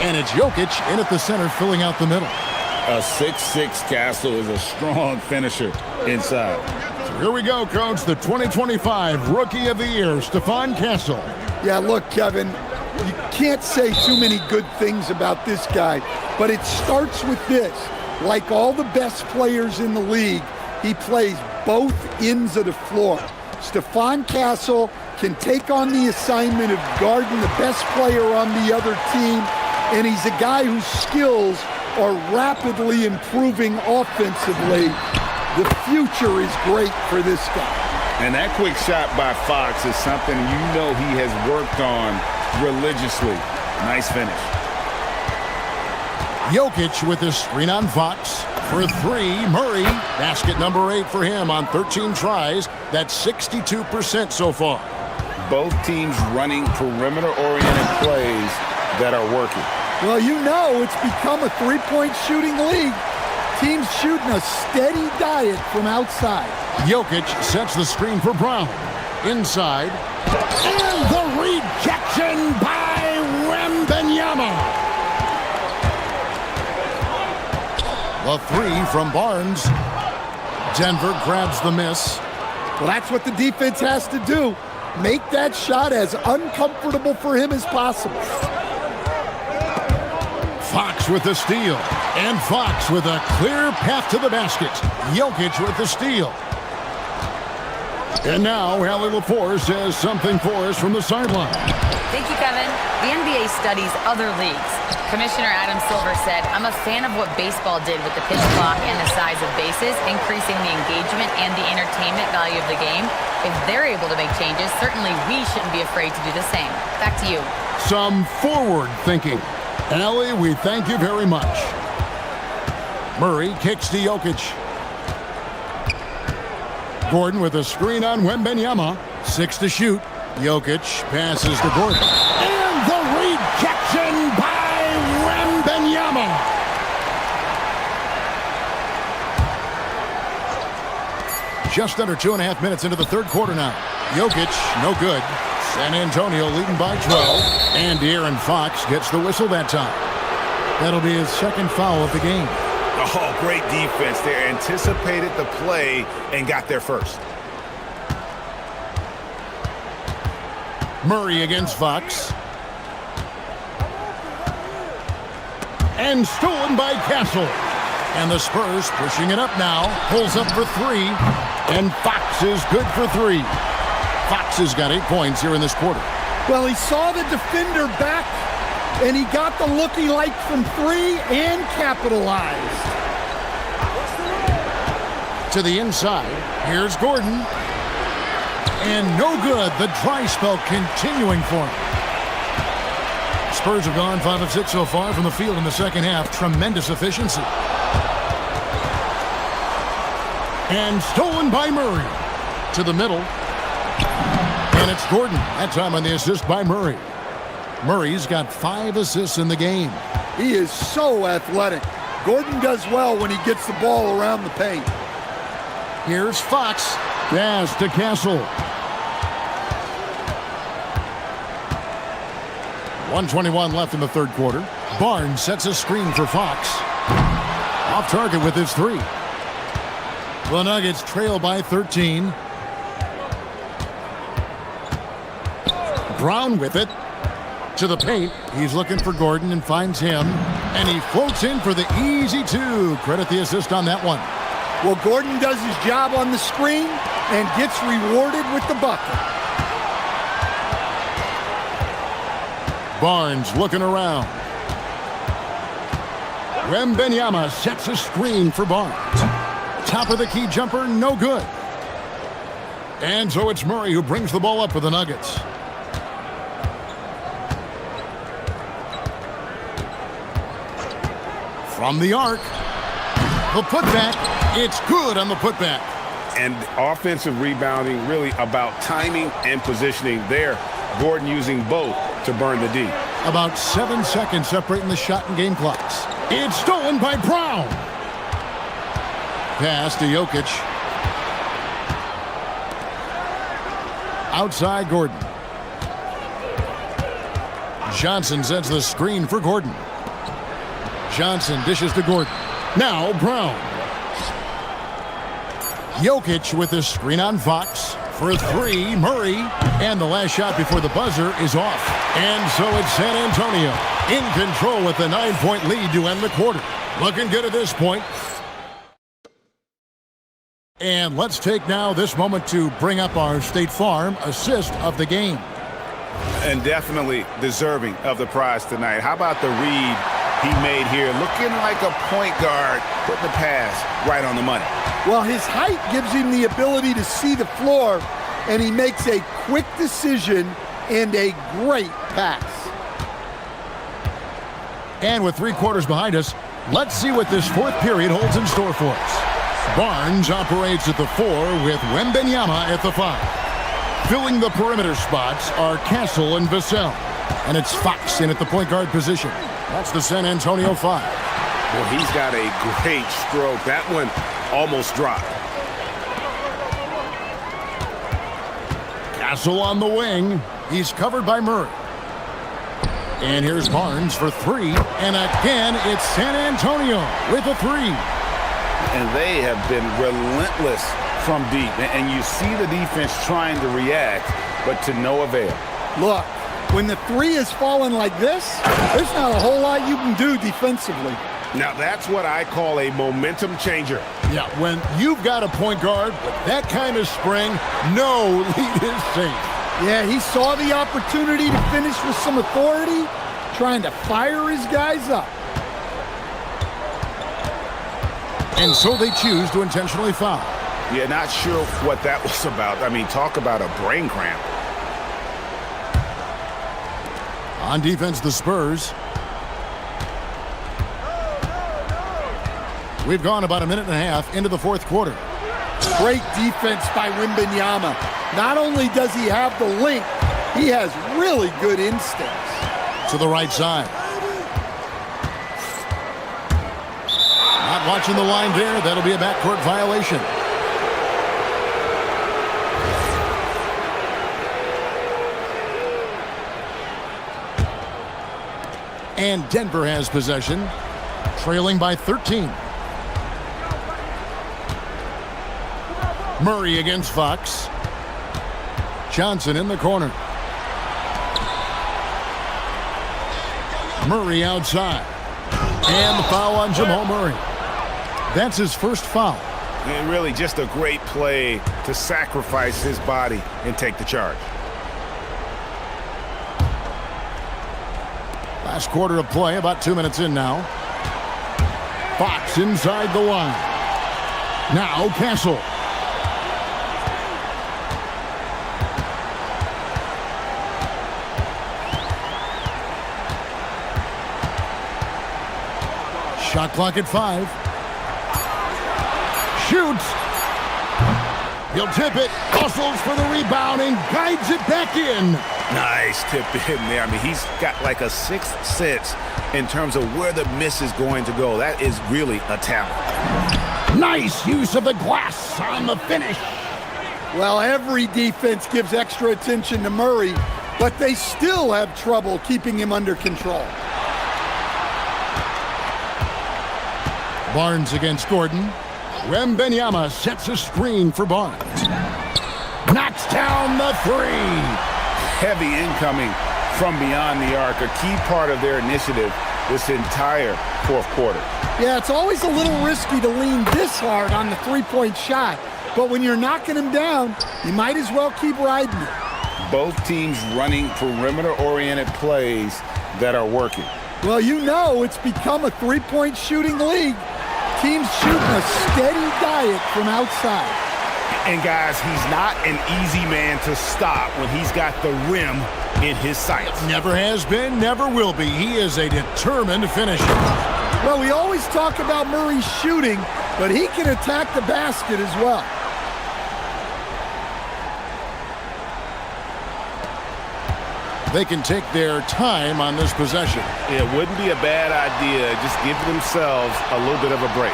And it's Jokic in at the center, filling out the middle. A 6'6" Castle is a strong finisher inside. So here we go, Coach. The 2025 Rookie of the Year, Stephon Castle. Yeah, look, Kevin, you can't say too many good things about this guy, but it starts with this. Like all the best players in the league, he plays both ends of the floor. Stephon Castle can take on the assignment of guarding the best player on the other team, and he's a guy whose skills are rapidly improving offensively. The future is great for this guy. And that quick shot by Fox is something you know he has worked on religiously. Nice finish. Jokic with the screen on Fox. For three, Murray. Basket number 8 for him on 13 tries. That's 62% so far. Both teams running perimeter-oriented plays that are working. Well, you know it's become a three-point shooting league. Teams shooting a steady diet from outside. Jokic sets the screen for Brown. Inside. And the rejection by Wembanyama. The 3 from Barnes. Denver grabs the miss. Well, that's what the defense has to do. Make that shot as uncomfortable for him as possible. Fox with the steal. And Fox with a clear path to the basket. Jokic with the steal. And now, Allie LaForce says something for us from the sideline. Thank you, Kevin. The NBA studies other leagues. Commissioner Adam Silver said, I'm a fan of what baseball did with the pitch clock and the size of bases, increasing the engagement and the entertainment value of the game. If they're able to make changes, certainly we shouldn't be afraid to do the same. Back to you. Some forward thinking. Allie, we thank you very much. Murray kicks to Jokic. Gordon with a screen on Wembanyama. 6 to shoot. Jokic passes to Gordon. And the rejection by Wembanyama. Just under 2.5 minutes into the third quarter now. Jokic, no good. San Antonio leading by 12. And De'Aaron Fox gets the whistle that time. That'll be his second foul of the game. Oh, great defense there. Anticipated the play and got there first. Murray against Fox. And stolen by Castle. And the Spurs pushing it up now. Pulls up for 3. And Fox is good for 3. Fox has got 8 points here in this quarter. Well, he saw the defender back, and he got the look he liked from 3 and capitalized. To the inside. Here's Gordon. And no good. The dry spell continuing for him. Spurs have gone 5 of 6 so far from the field in the second half. Tremendous efficiency. And stolen by Murray. To the middle. And it's Gordon. That time on the assist by Murray. Murray's got 5 assists in the game. He is so athletic. Gordon does well when he gets the ball around the paint. Here's Fox. Pass to Castle. 1:21 left in the third quarter. Barnes sets a screen for Fox. Off target with his 3. The Nuggets trail by 13. Brown with it. To the paint. He's looking for Gordon and finds him. And he floats in for the easy 2. Credit the assist on that one. Well, Gordon does his job on the screen and gets rewarded with the bucket. Barnes looking around. Wembanyama sets a screen for Barnes. Top of the key jumper, no good. And so it's Murray who brings the ball up for the Nuggets. From the arc. The putback. It's good on the putback. And offensive rebounding really about timing and positioning there. Gordon using both to burn the D. About 7 seconds separating the shot and game clocks. It's stolen by Brown. Pass to Jokic. Outside Gordon. Johnson sets the screen for Gordon. Johnson dishes to Gordon. Now Brown. Jokic with the screen on Fox. For 3, Murray. And the last shot before the buzzer is off. And so it's San Antonio in control with the 9-point lead to end the quarter. Looking good at this point. And let's take now this moment to bring up our State Farm assist of the game. And definitely deserving of the prize tonight. How about the read he made here? Looking like a point guard, putting the pass right on the money. Well, his height gives him the ability to see the floor, and he makes a quick decision and a great pass. And with 3 quarters behind us, let's see what this fourth period holds in store for us. Barnes operates at the 4 with Wembanyama at the 5. Filling the perimeter spots are Castle and Vassell. And it's Fox in at the point guard position. That's the San Antonio 5. Well, he's got a great stroke. That one almost dropped. Castle on the wing. He's covered by Murray. And here's Barnes for 3. And again, it's San Antonio with a 3. And they have been relentless from deep. And you see the defense trying to react, but to no avail. Look, when the 3 is falling like this, there's not a whole lot you can do defensively. Now that's what I call a momentum changer. Yeah, when you've got a point guard with that kind of spring, no lead is safe. Yeah, he saw the opportunity to finish with some authority, trying to fire his guys up. And so they choose to intentionally foul. Yeah, not sure what that was about. I mean, talk about a brain cramp. On defense, the Spurs. We've gone about a minute and a half into the fourth quarter. Great defense by Wembanyama. Not only does he have the length, he has really good instincts. To the right side. Not watching the line there. That'll be a backcourt violation. And Denver has possession, trailing by 13. Murray against Fox. Johnson in the corner. Murray outside. And the foul on Jamal Murray. That's his first foul. And really just a great play to sacrifice his body and take the charge. Last quarter of play, about 2 minutes in now. Fox inside the line. Now Castle. Shot clock at 5. Shoots. He'll tip it. Hustles for the rebound and guides it back in. Nice tip in there. I mean, he's got like a sixth sense in terms of where the miss is going to go. That is really a talent. Nice use of the glass on the finish. Well, every defense gives extra attention to Murray, but they still have trouble keeping him under control. Barnes against Gordon. Wembanyama sets a screen for Barnes. Knocks down the three. Heavy incoming from beyond the arc, a key part of their initiative this entire fourth quarter. Yeah, it's always a little risky to lean this hard on the three-point shot, but when you're knocking him down, you might as well keep riding it. Both teams running perimeter-oriented plays that are working. Well, you know it's become a three-point shooting league. Teams shooting a steady diet from outside. And guys, he's not an easy man to stop when he's got the rim in his sights. Never has been, never will be. He is a determined finisher. Well, we always talk about Murray's shooting, but he can attack the basket as well. They can take their time on this possession. It wouldn't be a bad idea. Just give themselves a little bit of a break.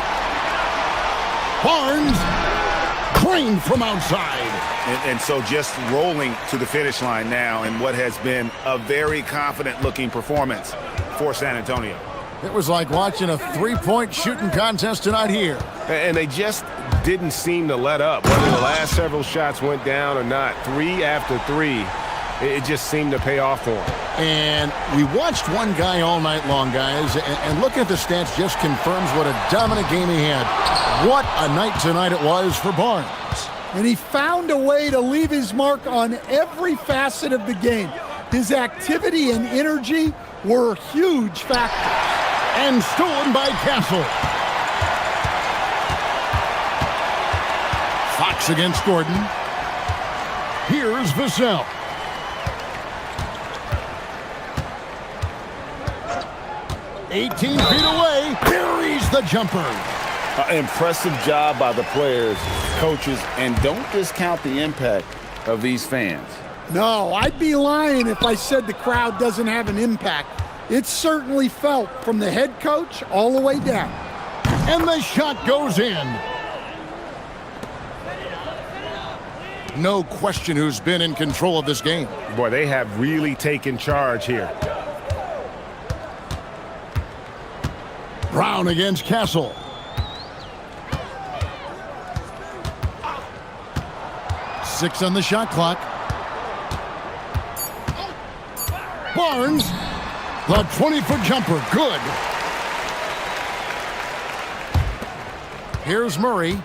Barnes, drained from outside. And so just rolling to the finish line now in what has been a very confident-looking performance for San Antonio. It was like watching a three-point shooting contest tonight here. And they just didn't seem to let up. Whether the last several shots went down or not, 3 after 3, it just seemed to pay off for them. And we watched one guy all night long, guys, and looking at the stats just confirms what a dominant game he had. What a night tonight it was for Barnes. And he found a way to leave his mark on every facet of the game. His activity and energy were huge factors. And stolen by Castle. Fox against Gordon. Here's Vassell. "18 feet away, buries the jumper." Impressive job by the players, coaches, and don't discount the impact of these fans. No, I'd be lying if I said the crowd doesn't have an impact. It's certainly felt from the head coach all the way down. And the shot goes in. No question who's been in control of this game. Boy, they have really taken charge here. Brown against Castle. Six on the shot clock. Barnes, the 20-foot jumper, good. Here's Murray.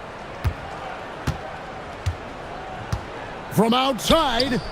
From outside.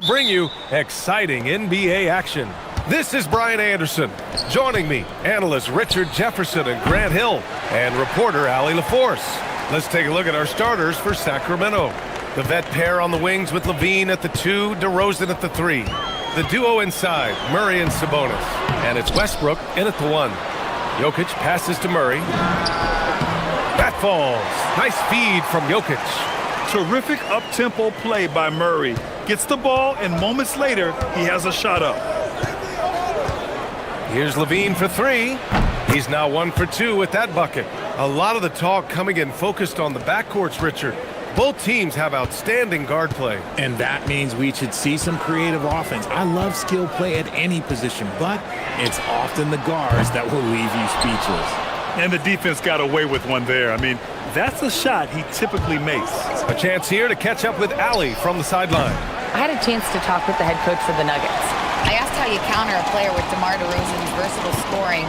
bring you exciting NBA action. This is Brian Anderson. Joining me, analysts Richard Jefferson and Grant Hill, and reporter Allie LaForce. Let's take a look at our starters for Sacramento. The vet pair on the wings with Levine at the 2, DeRozan at the 3. The duo inside, Murray and Sabonis. And it's Westbrook in at the 1. Jokic passes to Murray. That falls. Nice feed from Jokic. Terrific up-tempo play by Murray. Gets the ball, and moments later, he has a shot up. Here's Levine for 3. He's now 1 for 2 with that bucket. A lot of the talk coming in focused on the backcourts, Richard. Both teams have outstanding guard play. And that means we should see some creative offense. I love skill play at any position, but it's often the guards that will leave you speechless. And the defense got away with one there. I mean, that's a shot he typically makes. A chance here to catch up with Allie from the sideline. I had a chance to talk with the head coach for the Nuggets. I asked how you counter a player with DeMar DeRozan's versatile scoring.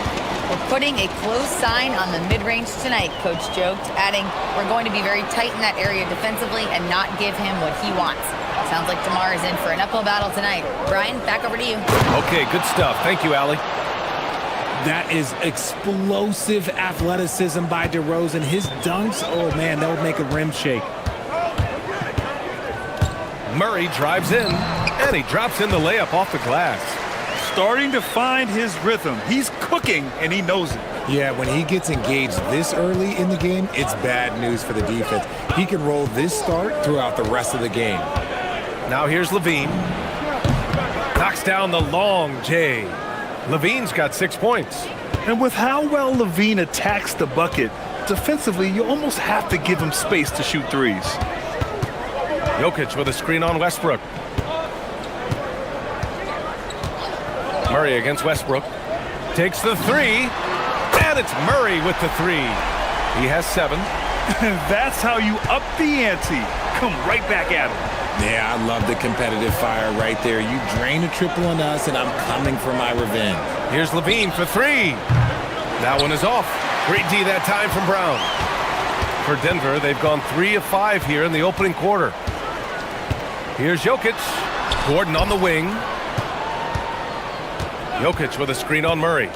We're putting a close sign on the mid-range tonight, Coach joked, adding, we're going to be very tight in that area defensively and not give him what he wants. Sounds like DeMar is in for an uphill battle tonight. Brian, back over to you. Okay, good stuff. Thank you, Allie. That is explosive athleticism by DeRozan. His dunks, oh man, that would make a rim shake. Murray drives in, and he drops in the layup off the glass. Starting to find his rhythm. He's cooking, and he knows it. Yeah, when he gets engaged this early in the game, it's bad news for the defense. He can roll this start throughout the rest of the game. Now here's Levine. Knocks down the long J. Levine's got 6 points. And with how well Levine attacks the bucket, defensively, you almost have to give him space to shoot threes. Jokic with a screen on Westbrook. Murray against Westbrook. Takes the 3. And it's Murray with the 3. He has 7. That's how you up the ante. Come right back at him. Yeah, I love the competitive fire right there. You drain a triple on us, and I'm coming for my revenge. Here's Levine for 3. That one is off. Great D that time from Brown. For Denver, they've gone 3 of 5 here in the opening quarter. Here's Jokic. Gordon on the wing. Jokic with a screen on Murray.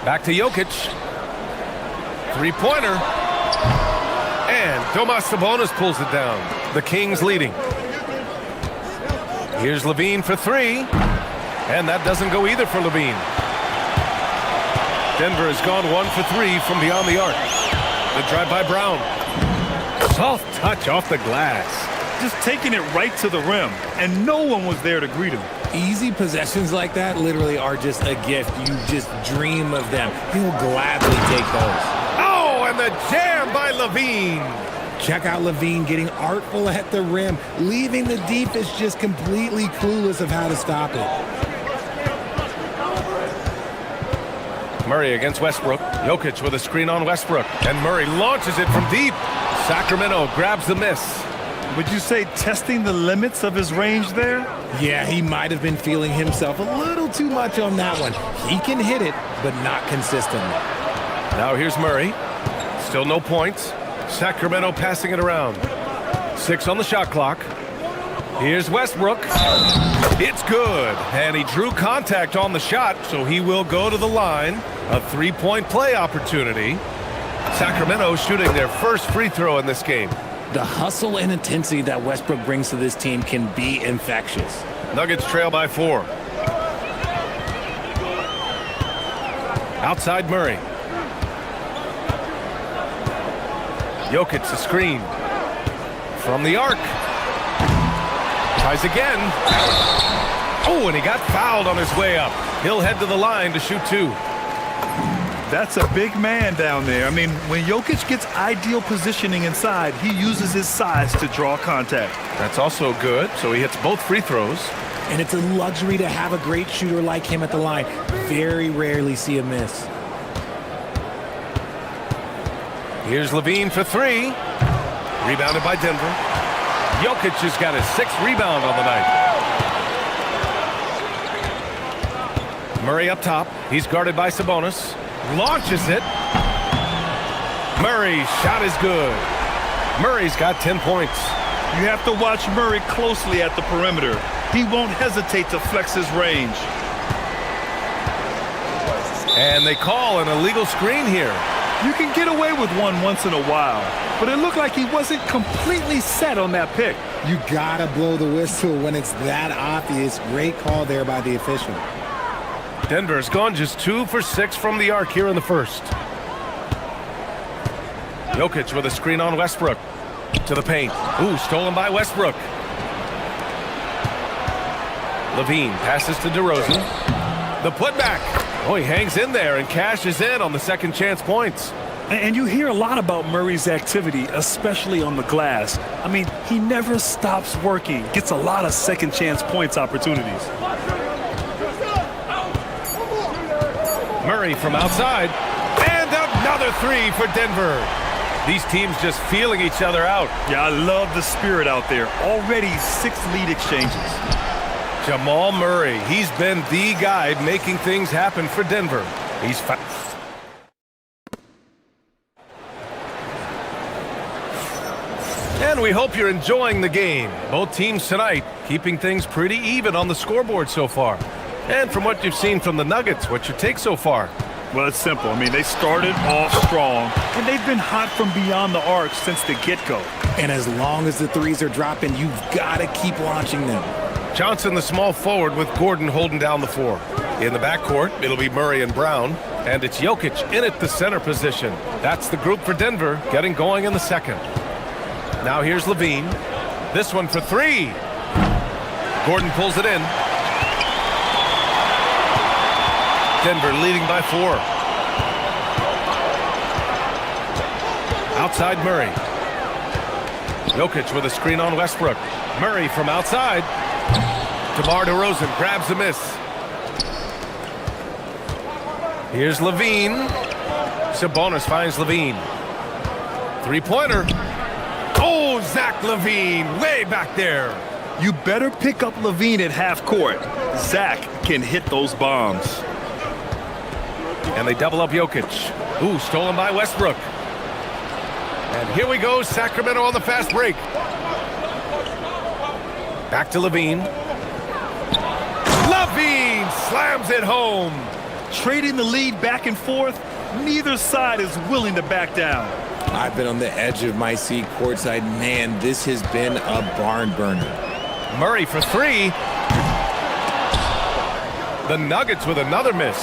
Back to Jokic. Three-pointer. And Domas Sabonis pulls it down. The Kings leading. Here's Levine for 3. And that doesn't go either for Levine. Denver has gone 1 for 3 from beyond the arc. The drive by Brown. Soft touch off the glass. Just taking it right to the rim, and no one was there to greet him. Easy possessions like that literally are just a gift. You just dream of them. He'll gladly take those. Oh, and the jam by Levine. Check out Levine getting artful at the rim, leaving the defense just completely clueless of how to stop it. Murray against Westbrook. Jokic with a screen on Westbrook. And Murray launches it from deep. Sacramento grabs the miss. Would you say testing the limits of his range there? Yeah, he might have been feeling himself a little too much on that one. He can hit it, but not consistently. Now here's Murray. Still no points. Sacramento passing it around. 6 on the shot clock. Here's Westbrook. It's good. And he drew contact on the shot, so he will go to the line. A 3-point play opportunity. Sacramento shooting their first free throw in this game. The hustle and intensity that Westbrook brings to this team can be infectious. Nuggets trail by 4. Outside Murray. Jokic the screen. From the arc. Tries again. Oh, and he got fouled on his way up. He'll head to the line to shoot 2. That's a big man down there. I mean, when Jokic gets ideal positioning inside, he uses his size to draw contact. That's also good, so he hits both free throws. And it's a luxury to have a great shooter like him at the line. Very rarely see a miss. Here's Levine for 3. Rebounded by Denver. Jokic has got his 6th rebound on the night. Murray up top. He's guarded by Sabonis. Launches it. Murray's shot is good. Murray's got 10 points. You have to watch Murray closely at the perimeter. He won't hesitate to flex his range. And they call an illegal screen here. You can get away with one once in a while, but it looked like he wasn't completely set on that pick. You gotta blow the whistle when it's that obvious. Great call there by the official. Denver's gone just 2 for 6 from the arc here in the first. Jokic with a screen on Westbrook. To the paint. Ooh, stolen by Westbrook. Levine passes to DeRozan. The putback. Oh, he hangs in there and cashes in on the second chance points. And you hear a lot about Murray's activity, especially on the glass. I mean, he never stops working, gets a lot of second chance points opportunities. Murray from outside. And another three for Denver. These teams just feeling each other out. Yeah, I love the spirit out there. Already 6 lead exchanges. Jamal Murray, he's been the guy making things happen for Denver. He's and we hope you're enjoying the game. Both teams tonight keeping things pretty even on the scoreboard so far. And from what you've seen from the Nuggets, what's your take so far? Well, it's simple. I mean, they started off strong, and they've been hot from beyond the arc since the get-go. And as long as the threes are dropping, you've got to keep launching them. Johnson, the small forward, with Gordon holding down the 4. In the backcourt, it'll be Murray and Brown. And it's Jokic in at the center position. That's the group for Denver, getting going in the second. Now here's Levine. This one for 3. Gordon pulls it in. Denver leading by 4. Outside Murray. Jokic with a screen on Westbrook. Murray from outside. DeMar DeRozan grabs a miss. Here's Levine. Sabonis finds Levine. 3-pointer. Oh, Zach Levine way back there. You better pick up Levine at half court. Zach can hit those bombs. And they double up Jokic. Ooh, stolen by Westbrook. And here we go, Sacramento on the fast break. Back to Levine. Levine slams it home. Trading the lead back and forth, neither side is willing to back down. I've been on the edge of my seat courtside. Man, this has been a barn burner. Murray for 3. The Nuggets with another miss.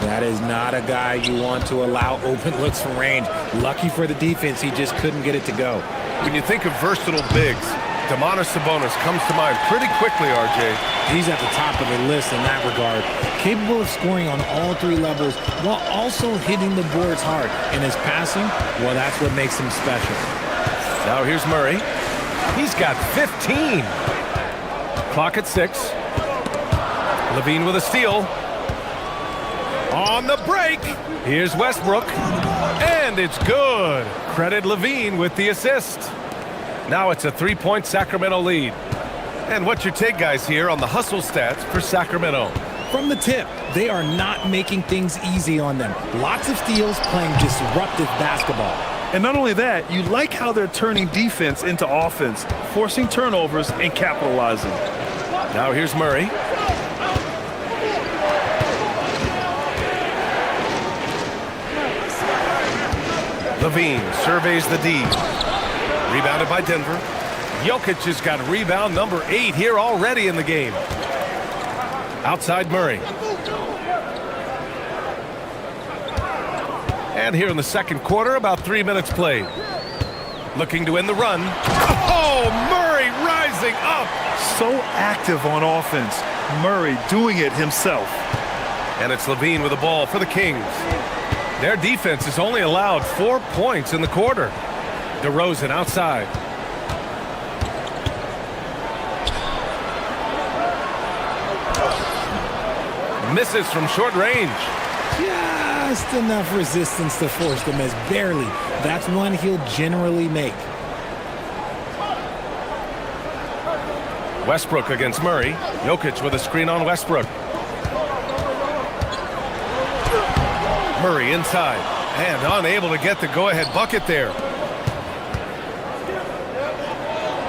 That is not a guy you want to allow open looks from range. Lucky for the defense, he just couldn't get it to go. When you think of versatile bigs, Domantas Sabonis comes to mind pretty quickly, RJ. He's at the top of the list in that regard. Capable of scoring on all 3 levels while also hitting the boards hard. And his passing, well, that's what makes him special. Now here's Murray. He's got 15. Clock at 6. Levine with a steal. On the break, here's Westbrook. And it's good. Credit Levine with the assist. Now it's a 3-point Sacramento lead. And what's your take, guys, here on the hustle stats for Sacramento? From the tip, they are not making things easy on them. Lots of steals, playing disruptive basketball. And not only that, you like how they're turning defense into offense, forcing turnovers and capitalizing. Now here's Murray. Levine surveys the D. Rebounded by Denver. Jokic has got rebound number 8 here already in the game. Outside Murray. And here in the second quarter, about 3 minutes played. Looking to end the run. Oh, Murray rising up. So active on offense. Murray doing it himself. And it's Levine with the ball for the Kings. Their defense has only allowed 4 points in the quarter. DeRozan outside. Misses from short range. Just enough resistance to force the miss. Barely. That's one he'll generally make. Westbrook against Murray. Jokic with a screen on Westbrook. Murray inside. And unable to get the go-ahead bucket there.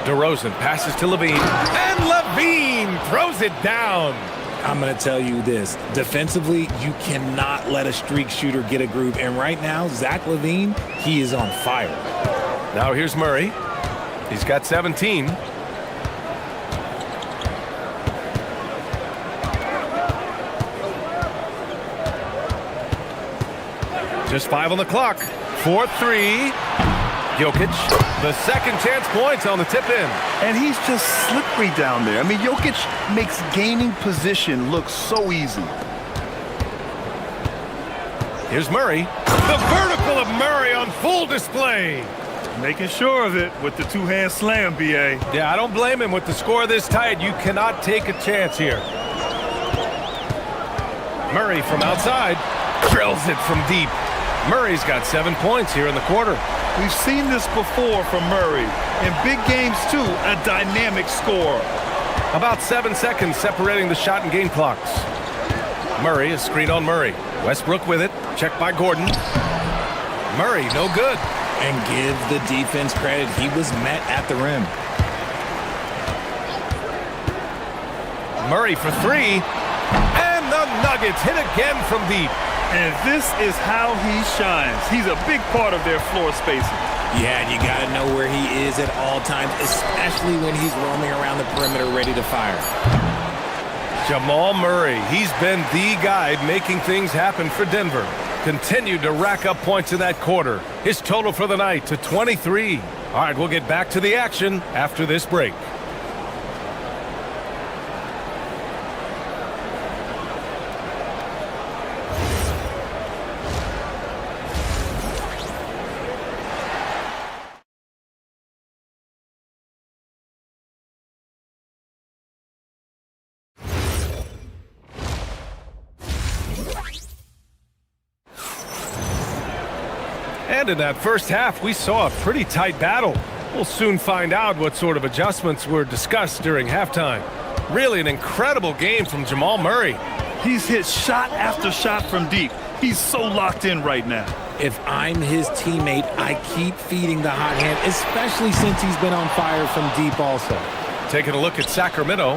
DeRozan passes to Levine. And Levine LaVine throws it down. I'm going to tell you this. Defensively, you cannot let a streak shooter get a groove. And right now, Zach LaVine, he is on fire. Now here's Murray. He's got 17. Just 5 on the clock. 4-3. Jokic, the second chance points on the tip-in. And he's just slippery down there. I mean, Jokic makes gaining position look so easy. Here's Murray. The vertical of Murray on full display. Making sure of it with the two-hand slam, B.A. Yeah, I don't blame him with the score this tight. You cannot take a chance here. Murray from outside drills it from deep. Murray's got 7 points here in the quarter. We've seen this before from Murray. In big games, too, a dynamic score. About 7 seconds separating the shot and game clocks. Murray is screen on Murray. Westbrook with it. Checked by Gordon. Murray, no good. And give the defense credit. He was met at the rim. Murray for 3. And the Nuggets hit again from deep. And this is how he shines. He's a big part of their floor spacing. Yeah, and you got to know where he is at all times, especially when he's roaming around the perimeter ready to fire. Jamal Murray, he's been the guy making things happen for Denver. Continued to rack up points in that quarter. His total for the night to 23. All right, we'll get back to the action after this break. And in that first half, we saw a pretty tight battle. We'll soon find out what sort of adjustments were discussed during halftime. Really an incredible game from Jamal Murray. He's hit shot after shot from deep. He's so locked in right now. If I'm his teammate, I keep feeding the hot hand, especially since he's been on fire from deep also. Taking a look at Sacramento,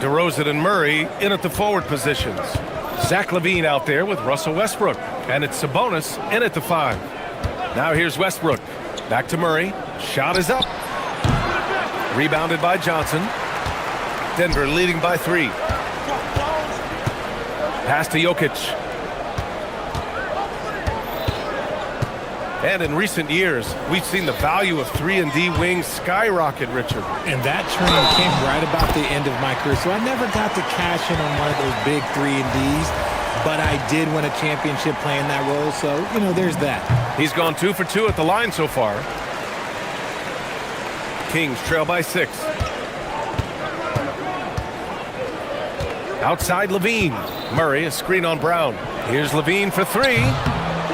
DeRozan and Murray in at the forward positions. Zach LaVine out there with Russell Westbrook. And it's Sabonis in at the 5. Now here's Westbrook. Back to Murray. Shot is up. Rebounded by Johnson. Denver leading by 3. Pass to Jokic. And in recent years, we've seen the value of 3-and-D wings skyrocket, Richard. And that trend came right about the end of my career, so I never got to cash in on one of those big 3-and-Ds. But I did win a championship playing that role, so, you know, there's that. He's gone 2 for 2 at the line so far. Kings trail by 6. Outside LaVine. Murray, a screen on Brown. Here's LaVine for 3.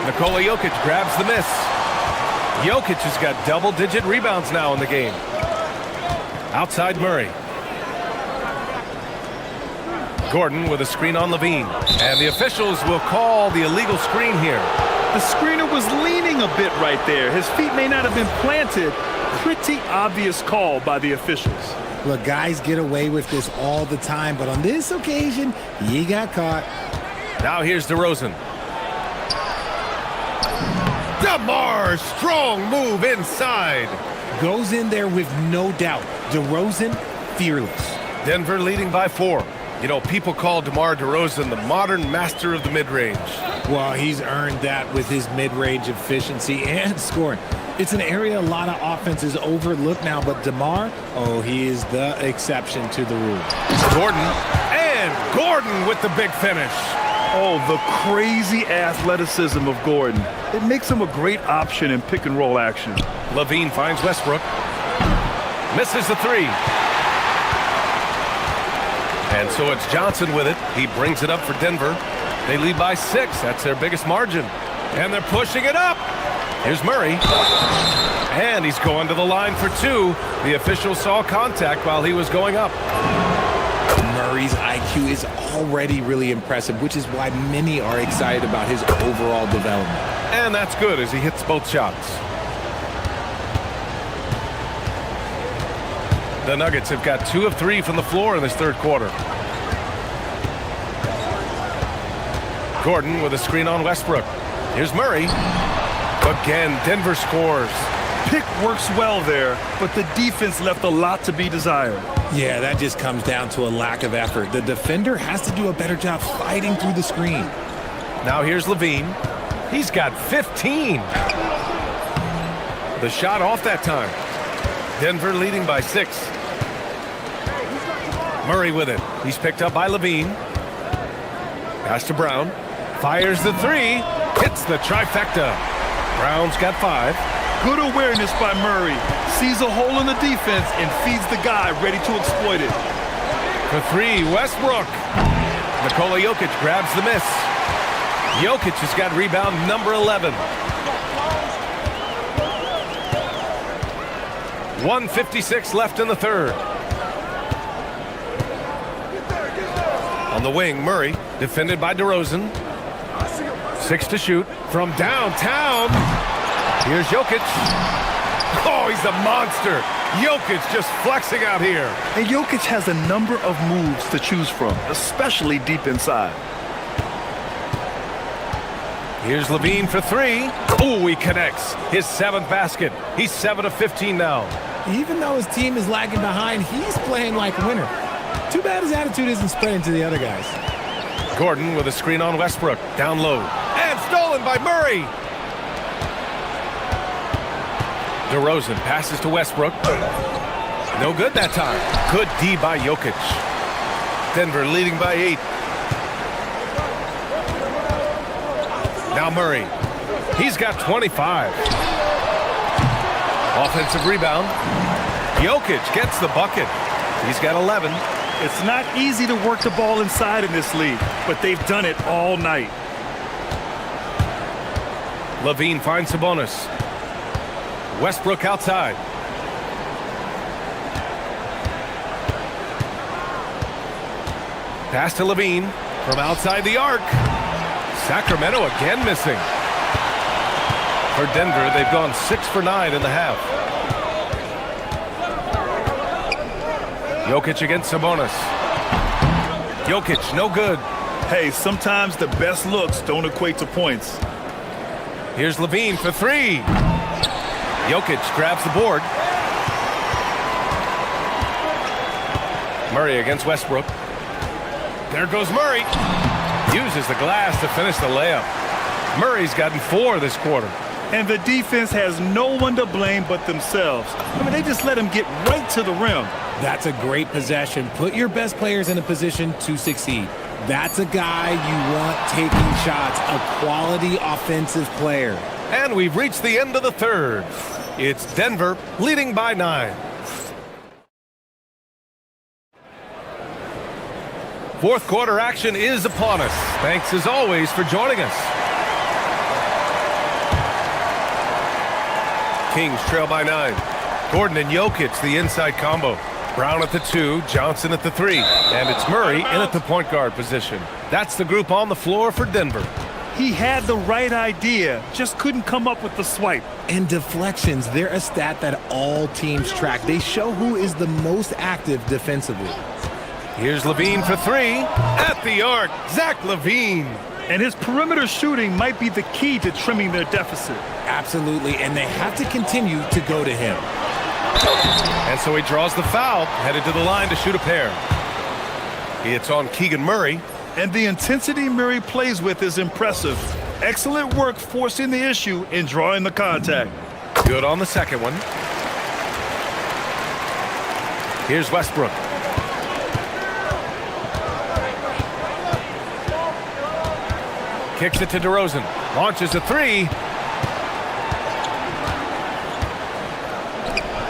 Nikola Jokic grabs the miss. Jokic has got double-digit rebounds now in the game. Outside Murray. Gordon with a screen on LaVine. And the officials will call the illegal screen here. The screener was leaning a bit right there. His feet may not have been planted. Pretty obvious call by the officials. Look, guys get away with this all the time, but on this occasion, he got caught. Now here's DeRozan. DeMar, strong move inside. Goes in there with no doubt. DeRozan, fearless. Denver leading by 4. You know, people call DeMar DeRozan the modern master of the mid-range. Well, he's earned that with his mid-range efficiency and scoring. It's an area a lot of offenses overlook now, but DeMar, oh, he is the exception to the rule. Gordon, and Gordon with the big finish. Oh, the crazy athleticism of Gordon. It makes him a great option in pick-and-roll action. LaVine finds Westbrook. Misses the 3. And so it's Johnson with it. He brings it up for Denver. They lead by 6. That's their biggest margin. And they're pushing it up. Here's Murray. And he's going to the line for 2. The official saw contact while he was going up. Murray's IQ is already really impressive, which is why many are excited about his overall development. And that's good as he hits both shots. The Nuggets have got 2 of 3 from the floor in this third quarter. Gordon with a screen on Westbrook. Here's Murray. Again, Denver scores. Pick works well there, but the defense left a lot to be desired. Yeah, that just comes down to a lack of effort. The defender has to do a better job fighting through the screen. Now here's Levine. He's got 15. The shot off that time. Denver leading by 6. Murray with it. He's picked up by Levine. Pass to Brown. Fires the 3. Hits the trifecta. Brown's got 5. Good awareness by Murray. Sees a hole in the defense and feeds the guy ready to exploit it. For 3, Westbrook. Nikola Jokic grabs the miss. Jokic has got rebound number 11. 1:56 left in the third. On the wing, Murray, defended by DeRozan. 6 to shoot from downtown. Here's Jokic. Oh, he's a monster. Jokic just flexing out here. And Jokic has a number of moves to choose from, especially deep inside. Here's Levine for 3. Oh, he connects. His 7th basket. He's 7 of 15 now. Even though his team is lagging behind, he's playing like a winner. Too bad his attitude isn't spreading to the other guys. Gordon with a screen on Westbrook. Down low. And stolen by Murray. DeRozan passes to Westbrook. No good that time. Good D by Jokic. Denver leading by 8. Now Murray. He's got 25. Offensive rebound. Jokic gets the bucket. He's got 11. It's not easy to work the ball inside in this league, but they've done it all night. Levine finds Sabonis. Westbrook outside. Pass to Levine from outside the arc. Sacramento again missing. For Denver, they've gone 6 for 9 in the half. Jokic against Sabonis. Jokic, no good. Hey, sometimes the best looks don't equate to points. Here's Levine for 3. Jokic grabs the board. Murray against Westbrook. There goes Murray. Uses the glass to finish the layup. Murray's gotten 4 this quarter. And the defense has no one to blame but themselves. I mean, they just let him get right to the rim. That's a great possession. Put your best players in a position to succeed. That's a guy you want taking shots, a quality offensive player. And we've reached the end of the third. It's Denver leading by 9. Fourth quarter action is upon us. Thanks as always for joining us. Kings trail by 9. Gordon and Jokic, the inside combo. Brown at the 2, Johnson at the 3. And it's Murray in at the point guard position. That's the group on the floor for Denver. He had the right idea, just couldn't come up with the swipe. And deflections, they're a stat that all teams track. They show who is the most active defensively. Here's Levine for 3. At the arc, Zach Levine. And his perimeter shooting might be the key to trimming their deficit. Absolutely, and they have to continue to go to him. And so he draws the foul, headed to the line to shoot a pair. It's on Keegan Murray. And the intensity Murray plays with is impressive. Excellent work forcing the issue and drawing the contact. Good on the second one. Here's Westbrook. Kicks it to DeRozan. Launches a 3.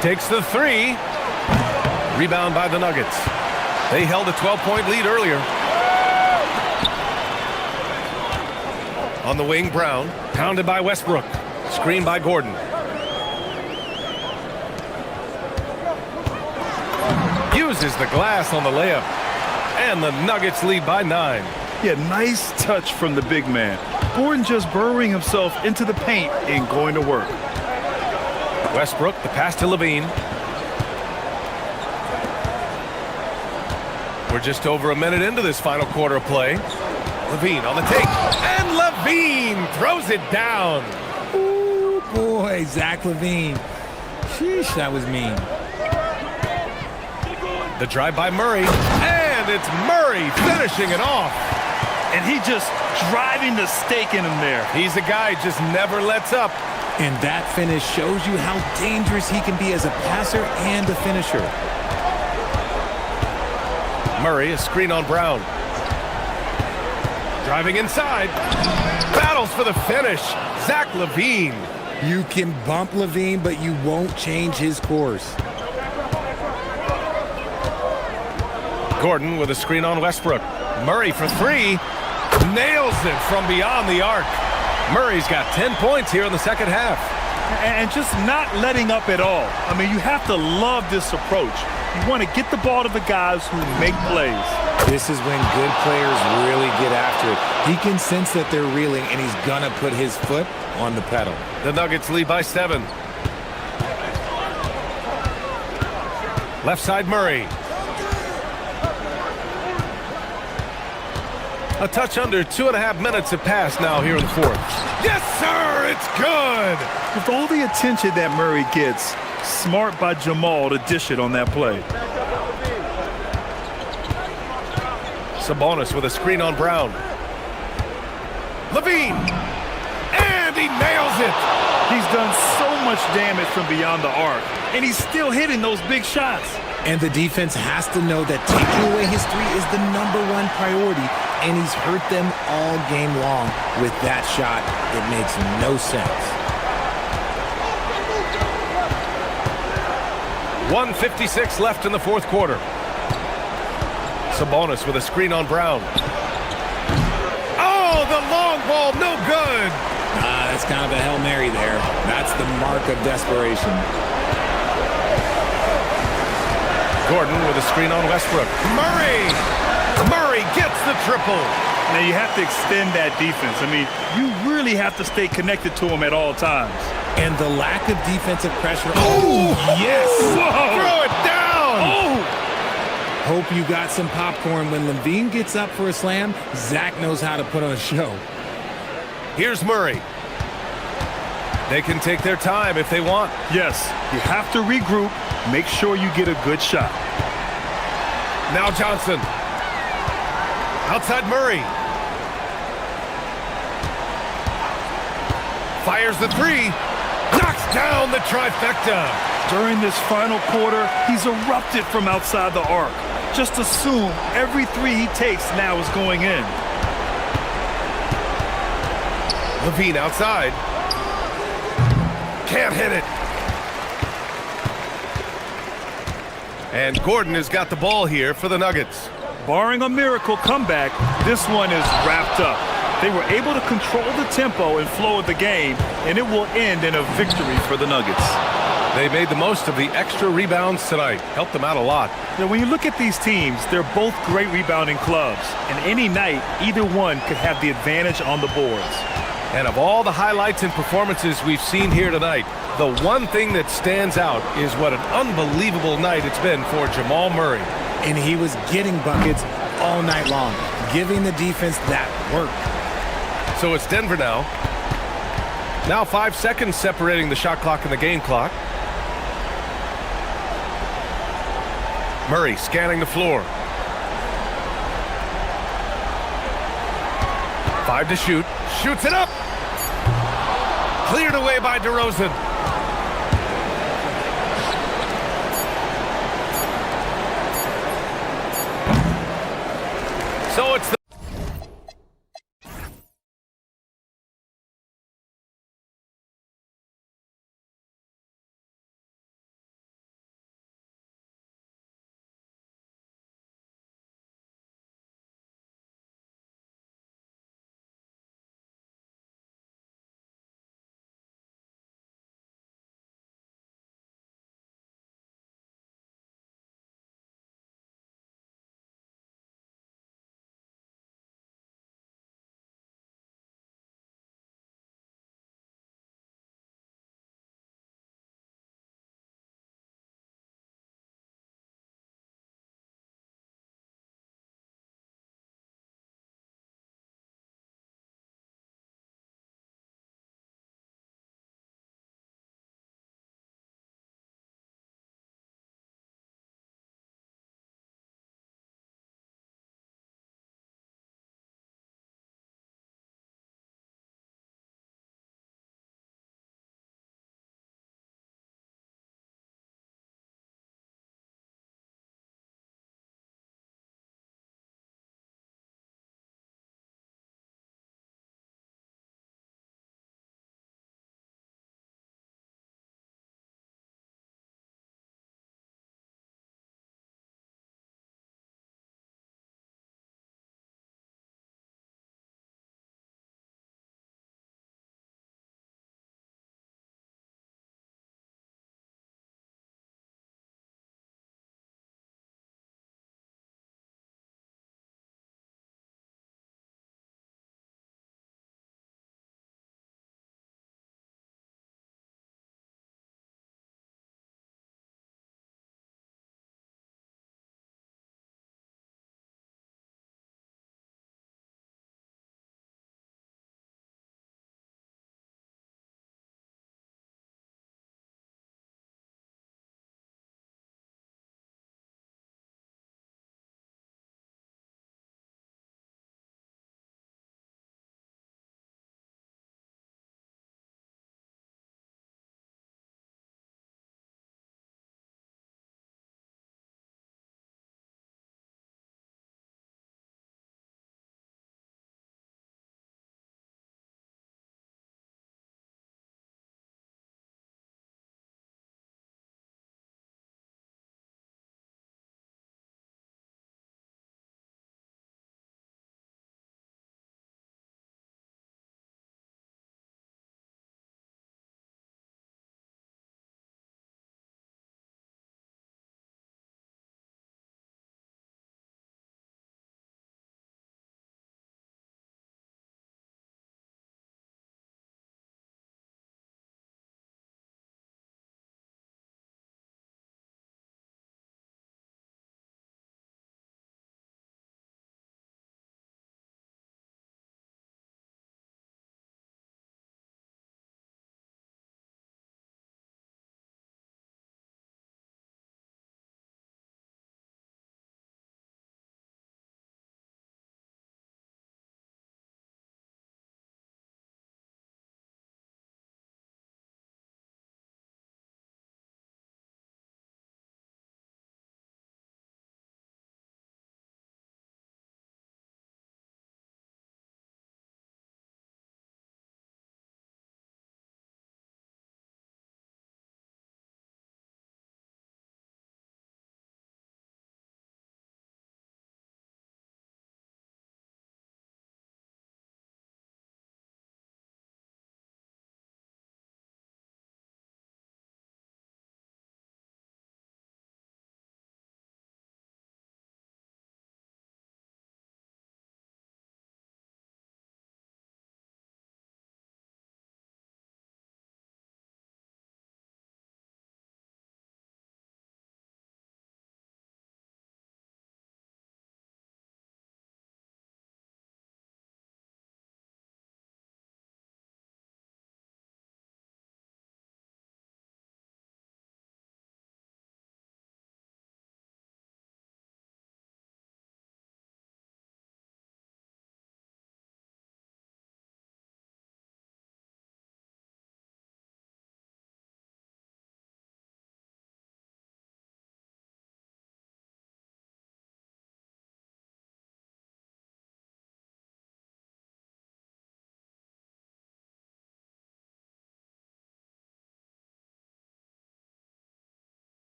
Takes the 3. Rebound by the Nuggets. They held a 12-point lead earlier. On the wing, Brown. Pounded by Westbrook. Screened by Gordon. Uses the glass on the layup. And the Nuggets lead by 9. Yeah, nice touch from the big man. Gordon just burrowing himself into the paint and going to work. Westbrook, the pass to Levine. We're just over a minute into this final quarter of play. Levine on the take, and Levine throws it down. Ooh, boy, Zach Levine. Sheesh, that was mean. The drive by Murray, and it's Murray finishing it off. And he just driving the stake in him there. He's a guy who just never lets up. And that finish shows you how dangerous he can be as a passer and a finisher. Murray, a screen on Brown. Driving inside. Battles for the finish. Zach Levine. You can bump Levine, but you won't change his course. Gordon with a screen on Westbrook. Murray for three. Nails it from beyond the arc. Murray's got 10 points here in the second half. And just not letting up at all. I mean, you have to love this approach. You want to get the ball to the guys who make plays. This is when good players really get after it. He can sense that they're reeling, and he's going to put his foot on the pedal. The Nuggets lead by 7. Left side Murray. A touch under 2.5 minutes have passed now here in the fourth. Yes, sir, it's good. With all the attention that Murray gets, smart by Jamal to dish it on that play. Sabonis with a screen on Brown. Levine, and he nails it. He's done so much damage from beyond the arc, and he's still hitting those big shots. And the defense has to know that taking away his three is the #1 priority, and he's hurt them all game long. With that shot, it makes no sense. 1:56 left in the fourth quarter. Sabonis with a screen on Brown. Oh, the long ball, no good. That's kind of a Hail Mary there. That's the mark of desperation. Gordon with a screen on Westbrook. Murray! Murray gets the triple. Now you have to extend that defense. I mean, you really have to stay connected to him at all times. And the lack of defensive pressure. Oh, yes! Whoa. Throw it down! Oh! Hope you got some popcorn. When Levine gets up for a slam, Zach knows how to put on a show. Here's Murray. They can take their time if they want. Yes, you have to regroup. Make sure you get a good shot. Now Johnson. Outside Murray. Fires the three. Knocks down the trifecta. During this final quarter, he's erupted from outside the arc. Just assume every three he takes now is going in. Levine outside. Can't hit it. And Gordon has got the ball here for the Nuggets. Barring a miracle comeback, this one is wrapped up. They were able to control the tempo and flow of the game, and it will end in a victory for the Nuggets. They made the most of the extra rebounds tonight. Helped them out a lot. Now, when you look at these teams, they're both great rebounding clubs, and any night, either one could have the advantage on the boards. And of all the highlights and performances we've seen here tonight, the one thing that stands out is what an unbelievable night it's been for Jamal Murray. And he was getting buckets all night long, giving the defense that work. So it's Denver now. Now 5 seconds separating the shot clock and the game clock. Murray scanning the floor. 5 to shoot. Shoots it up. Cleared away by DeRozan. So it's the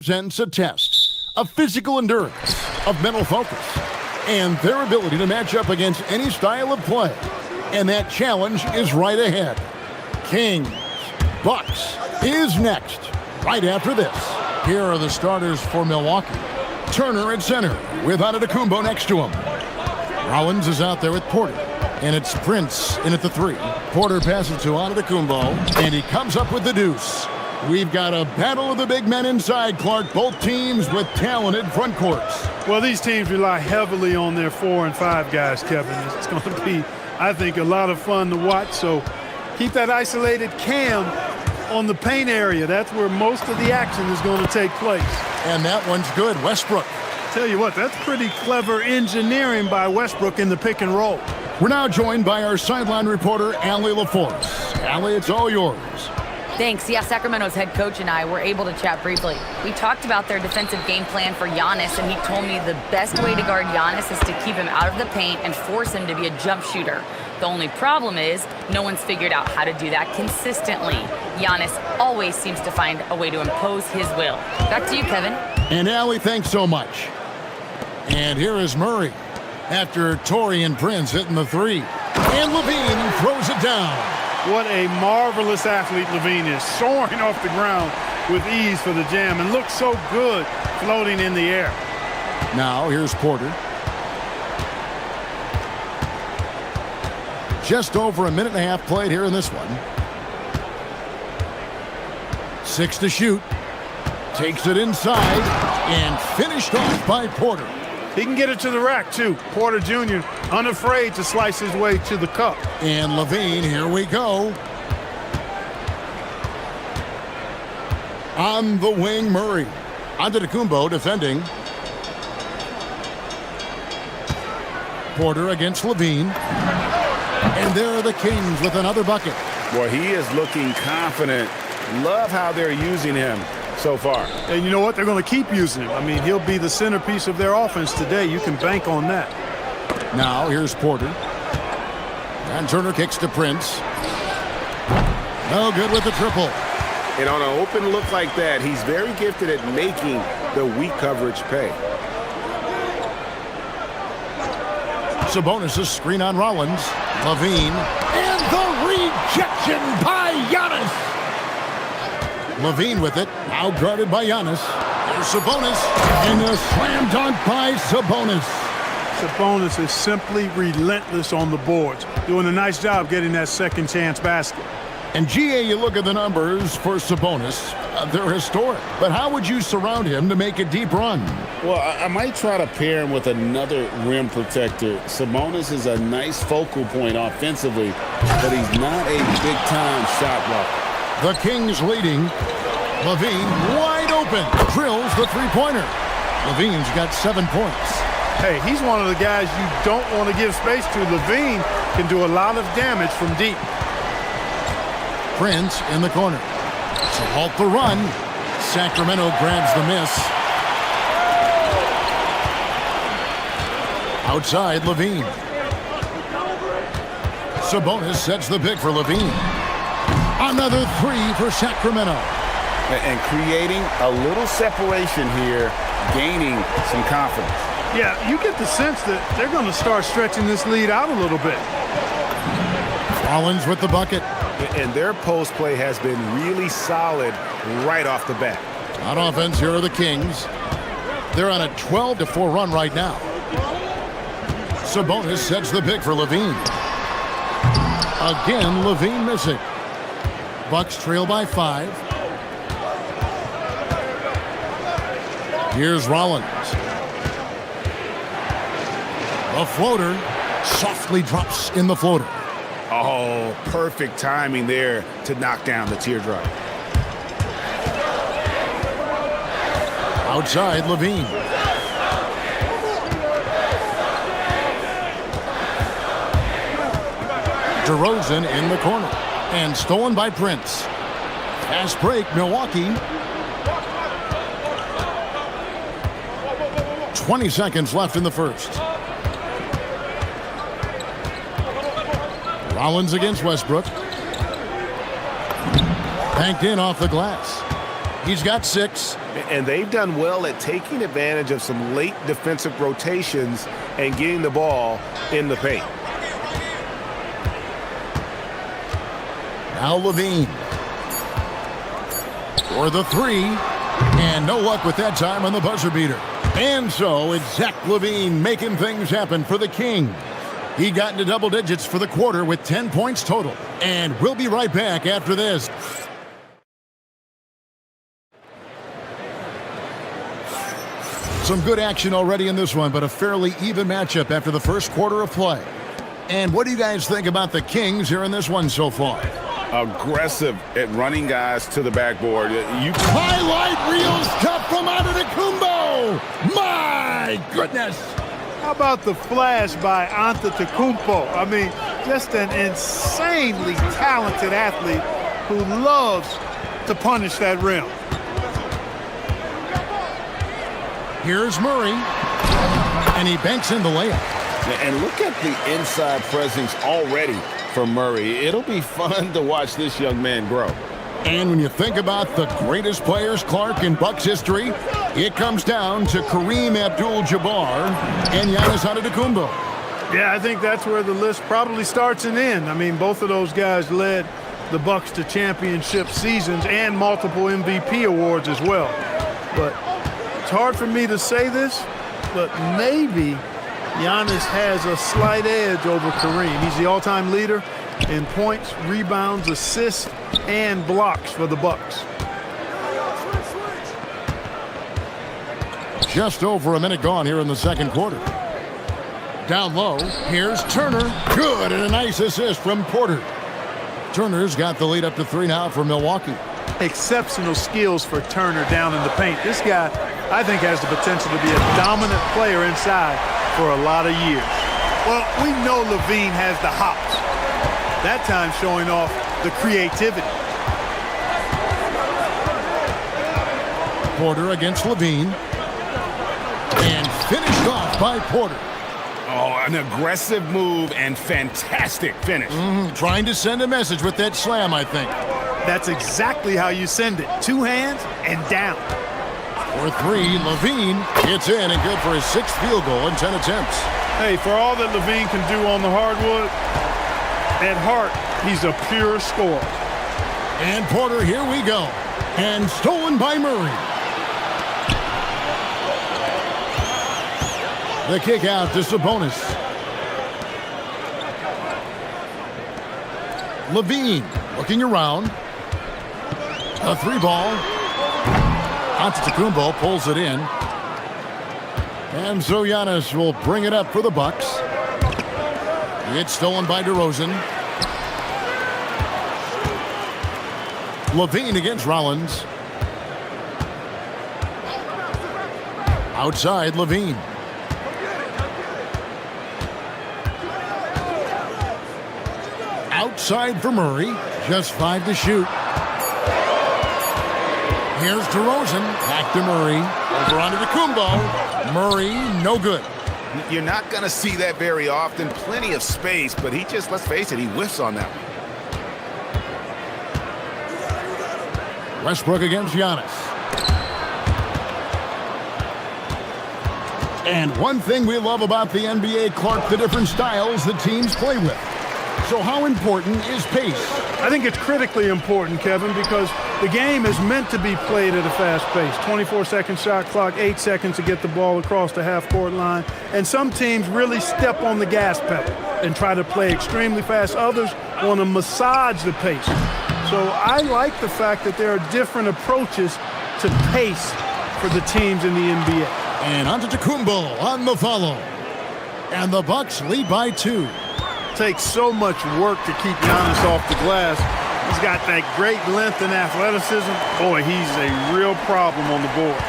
presents a test of physical endurance, of mental focus, and their ability to match up against any style of play. And that challenge is right ahead. Kings, Bucks is next, right after this. Here are the starters for Milwaukee. Turner at center with Antetokounmpo next to him. Rollins is out there with Porter. And it's Prince in at the 3. Porter passes to Antetokounmpo, and he comes up with the deuce. We've got a battle of the big men inside, Clark. Both teams with talented front courts. Well, these teams rely heavily on their 4 and 5 guys, Kevin. It's going to be, I think, a lot of fun to watch. So keep that isolated cam on the paint area. That's where most of the action is going to take place. And that one's good. Westbrook. Tell you what, that's pretty clever engineering by Westbrook in the pick and roll. We're now joined by our sideline reporter, Allie LaForce. Allie, it's all yours. Thanks. Yeah, Sacramento's head coach and I were able to chat briefly. We talked about their defensive game plan for Giannis, and he told me the best way to guard Giannis is to keep him out of the paint and force him to be a jump shooter. The only problem is no one's figured out how to do that consistently. Giannis always seems to find a way to impose his will. Back to you, Kevin. And Allie, thanks so much. And here is Murray after Torrey and Prince hitting the 3. And Levine throws it down. What a marvelous athlete Levine is, soaring off the ground with ease for the jam, and looks so good floating in the air. Now here's Porter. Just over a minute and a half played here in this one. 6 to shoot. Takes it inside and finished off by Porter. He can get it to the rack, too. Porter Jr. unafraid to slice his way to the cup. And Levine, here we go. On the wing, Murray. Antetokounmpo defending. Porter against Levine. And there are the Kings with another bucket. Boy, he is looking confident. Love how they're using him so far. And you know what? They're going to keep using him. I mean, he'll be the centerpiece of their offense today. You can bank on that. Now, here's Porter. And Turner kicks to Prince. No good with the triple. And on an open look like that, he's very gifted at making the weak coverage pay. Sabonis' screen on Rollins. Levine. And the rejection by Giannis. Levine with it, now guarded by Giannis. There's Sabonis, and a slam dunk by Sabonis. Sabonis is simply relentless on the boards, doing a nice job getting that second chance basket. And GA, you look at the numbers for Sabonis, they're historic. But how would you surround him to make a deep run? Well, I might try to pair him with another rim protector. Sabonis is a nice focal point offensively, but he's not a big-time shot blocker. The Kings leading. Levine wide open. Drills the three-pointer. Levine's got 7 points. Hey, he's one of the guys you don't want to give space to. Levine can do a lot of damage from deep. Prince in the corner. To halt the run. Sacramento grabs the miss. Outside, Levine. Sabonis sets the pick for Levine. Another 3 for Sacramento. And creating a little separation here, gaining some confidence. Yeah, you get the sense that they're going to start stretching this lead out a little bit. Rollins with the bucket. And their post play has been really solid right off the bat. On offense, here are the Kings. They're on a 12-4 run right now. Sabonis sets the pick for Levine. Again, Levine missing. Bucks trail by 5. Here's Rollins. A floater softly drops in the floater. Oh, perfect timing there to knock down the teardrop. Outside, Levine. DeRozan in the corner. And stolen by Prince. Fast break, Milwaukee. 20 seconds left in the first. Rollins against Westbrook. Banked in off the glass. He's got 6. And they've done well at taking advantage of some late defensive rotations and getting the ball in the paint. Now Levine. For the three. And no luck with that time on the buzzer beater. And so it's Zach Levine making things happen for the King. He got into double digits for the quarter with 10 points total. And we'll be right back after this. Some good action already in this one, but a fairly even matchup after the first quarter of play. And what do you guys think about the Kings here in this one so far? Aggressive at running guys to the backboard. Highlight reels cut from Antetokounmpo. My goodness. How about the flash by Antetokounmpo? I mean, just an insanely talented athlete who loves to punish that rim. Here's Murray, and he banks in the layup. And look at the inside presence already for Murray. It'll be fun to watch this young man grow. And when you think about the greatest players, Clark, in Bucks history, it comes down to Kareem Abdul-Jabbar and Giannis Antetokounmpo. Yeah, I think that's where the list probably starts and ends. I mean, both of those guys led the Bucks to championship seasons and multiple MVP awards as well. But it's hard for me to say this, but maybe Giannis has a slight edge over Kareem. He's the all-time leader in points, rebounds, assists, and blocks for the Bucks. Just over a minute gone here in the second quarter. Down low, here's Turner. Good, and a nice assist from Porter. Turner's got the lead up to 3 now for Milwaukee. Exceptional skills for Turner down in the paint. This guy, I think, has the potential to be a dominant player inside for a lot of years. Well, we know Levine has the hops. That time showing off the creativity. Porter against Levine. And finished off by Porter. Oh, an aggressive move and fantastic finish. Trying to send a message with that slam, I think. That's exactly how you send it. 2 hands and down. For 3, Levine gets in and good for his 6th field goal in 10 attempts. Hey, for all that Levine can do on the hardwood, at heart, he's a pure scorer. And Porter, here we go. And stolen by Murray. The kick out to Sabonis. Levine looking around. A 3-ball. Antetokounmpo pulls it in. And so Giannis will bring it up for the Bucks. It's stolen by DeRozan. Levine against Rollins. Outside Levine. Outside for Murray. Just 5 to shoot. Here's DeRozan. Back to Murray. Over onto Antetokounmpo. Murray, no good. You're not going to see that very often. Plenty of space, but he just, let's face it, he whiffs on that one. Westbrook against Giannis. And one thing we love about the NBA, Clark, the different styles that teams play with. So how important is pace? I think it's critically important, Kevin, because the game is meant to be played at a fast pace. 24-second shot clock, 8 seconds to get the ball across the half-court line. And some teams really step on the gas pedal and try to play extremely fast. Others want to massage the pace. So I like the fact that there are different approaches to pace for the teams in the NBA. And Antetokounmpo on the follow. And the Bucks lead by 2. Takes so much work to keep Giannis off the glass. He's got that great length and athleticism. Boy, he's a real problem on the boards.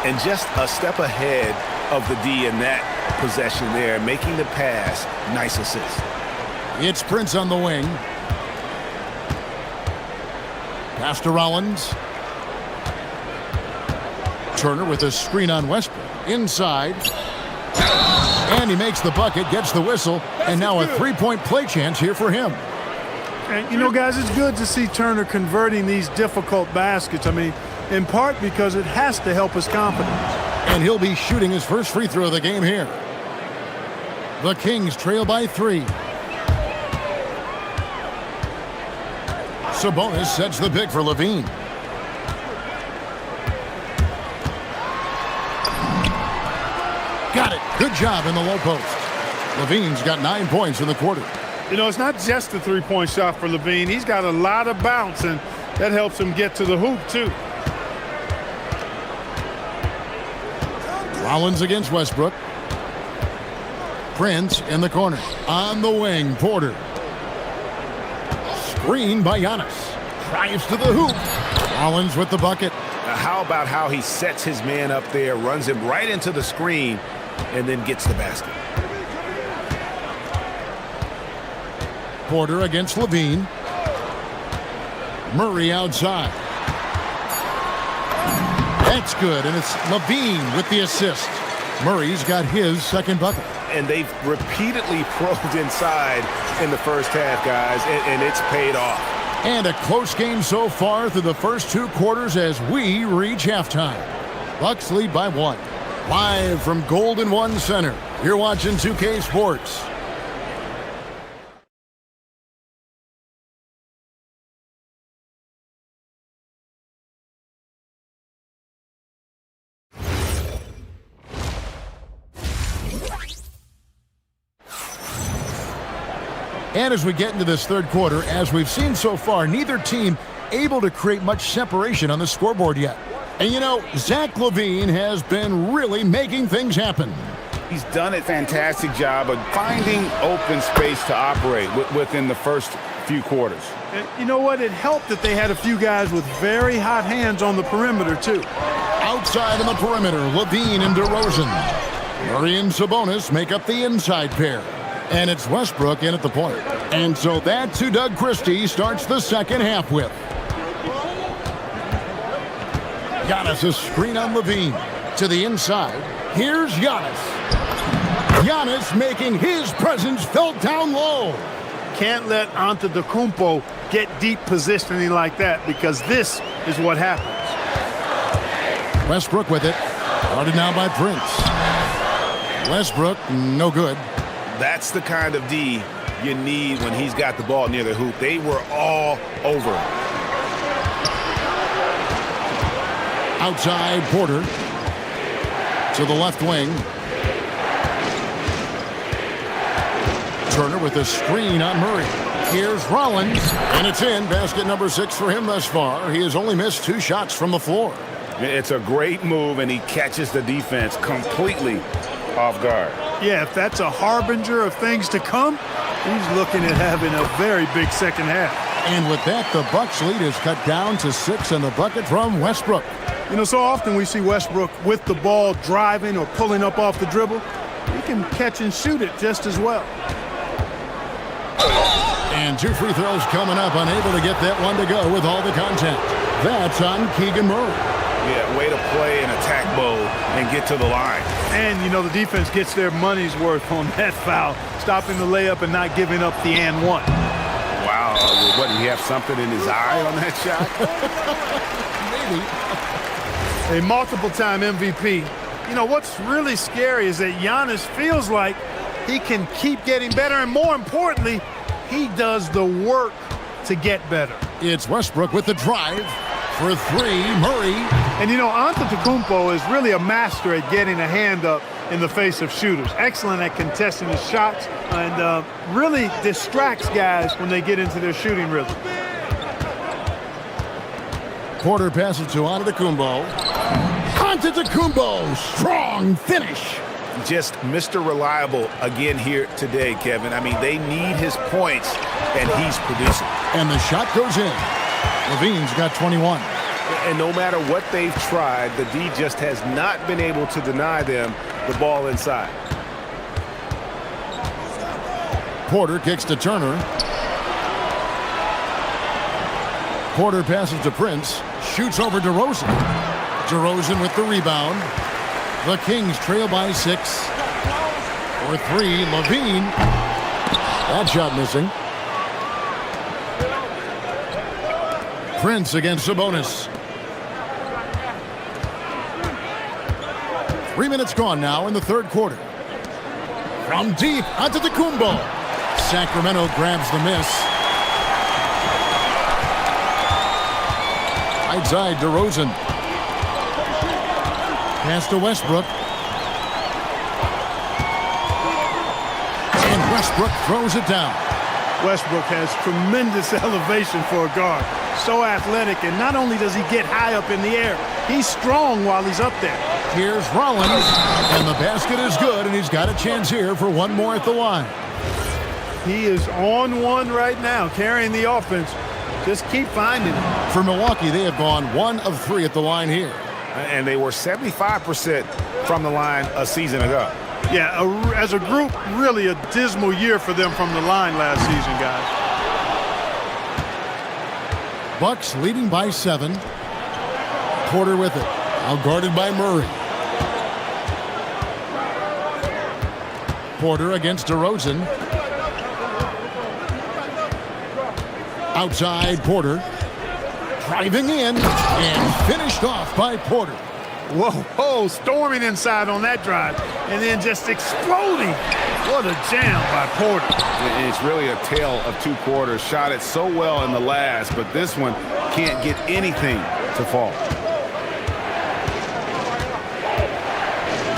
And just a step ahead of the D in that possession there, making the pass. Nice assist. It's Prince on the wing. Pass to Rollins. Turner with a screen on Westbrook. Inside. And he makes the bucket, gets the whistle, and now a 3-point play chance here for him. And, you know, guys, it's good to see Turner converting these difficult baskets. I mean, in part because it has to help his confidence. And he'll be shooting his first free throw of the game here. The Kings trail by 3. Sabonis sets the pick for Levine. Got it. Good job in the low post. Levine's got 9 points in the quarter. You know, it's not just the three-point shot for Levine. He's got a lot of bounce, and that helps him get to the hoop, too. Rollins against Westbrook. Prince in the corner. On the wing, Porter. Screen by Giannis. Drives to the hoop. Rollins with the bucket. Now, how about how he sets his man up there, runs him right into the screen, and then gets the basket. Porter against Levine. Murray outside. That's good, and it's Levine with the assist. Murray's got his second bucket. And they've repeatedly probed inside in the first half, guys, and it's paid off. And a close game so far through the first 2 quarters as we reach halftime. Bucks lead by 1. Live from Golden One Center, you're watching 2K Sports. And as we get into this third quarter, as we've seen so far, neither team able to create much separation on the scoreboard yet. And you know, Zach LaVine has been really making things happen. He's done a fantastic job of finding open space to operate within the first few quarters. You know what? It helped that they had a few guys with very hot hands on the perimeter, too. Outside on the perimeter, LaVine and DeRozan. Murray and Sabonis make up the inside pair. And it's Westbrook in at the point. And so that's who Doug Christie starts the second half with. Giannis, a screen on Levine. To the inside. Here's Giannis. Giannis making his presence felt down low. Can't let Antetokounmpo get deep positioning like that, because this is what happens. Westbrook with it. Guarded now by Prince. Westbrook, no good. That's the kind of D you need when he's got the ball near the hoop. They were all over him. Outside, Porter. To the left wing. Turner with a screen on Murray. Here's Rollins. And it's in. Basket number 6 for him thus far. He has only missed 2 shots from the floor. It's a great move, and he catches the defense completely off guard. Yeah, if that's a harbinger of things to come, he's looking at having a very big second half. And with that, the Bucks lead is cut down to 6 on the bucket from Westbrook. You know, so often we see Westbrook with the ball driving or pulling up off the dribble. He can catch and shoot it just as well. And 2 free throws coming up, unable to get that one to go with all the contact. That's on Keegan Murray. Yeah, way to play an attack mode and get to the line. And, you know, the defense gets their money's worth on that foul, stopping the layup and not giving up the and one. Wow. What, did he have something in his eye on that shot? Maybe. A multiple-time MVP. You know, what's really scary is that Giannis feels like he can keep getting better, and more importantly, he does the work to get better. It's Westbrook with the drive. For 3, Murray. And you know, Antetokounmpo is really a master at getting a hand up in the face of shooters. Excellent at contesting his shots, and really distracts guys when they get into their shooting rhythm. Porter passes to Antetokounmpo. Antetokounmpo, strong finish. Just Mr. Reliable again here today, Kevin. I mean, they need his points, and he's producing. And the shot goes in. Levine's got 21. And no matter what they've tried, the D just has not been able to deny them the ball inside. Porter kicks to Turner. Porter passes to Prince. Shoots over DeRozan. DeRozan with the rebound. The Kings trail by 6. For 3, Levine. That shot missing. Prince against Sabonis. 3 minutes gone now in the third quarter. From deep, onto the Kumbo. Sacramento grabs the miss. Right side, DeRozan. Pass to Westbrook. And Westbrook throws it down. Westbrook has tremendous elevation for a guard. So athletic, and not only does he get high up in the air, he's strong while he's up there. Here's Rollins, and the basket is good, and he's got a chance here for one more at the line. He is on one right now, carrying the offense. Just keep finding him. For Milwaukee, they have gone 1 of 3 at the line here. And they were 75% from the line a season ago. Yeah, as a group, really a dismal year for them from the line last season, guys. Bucks leading by 7. Porter with it. Now guarded by Murray. Porter against DeRozan. Outside Porter. Driving in and finished off by Porter. Whoa, storming inside on that drive and then just exploding. What a jam by Porter. It's really a tale of 2 quarters. Shot it so well in the last, but this one can't get anything to fall.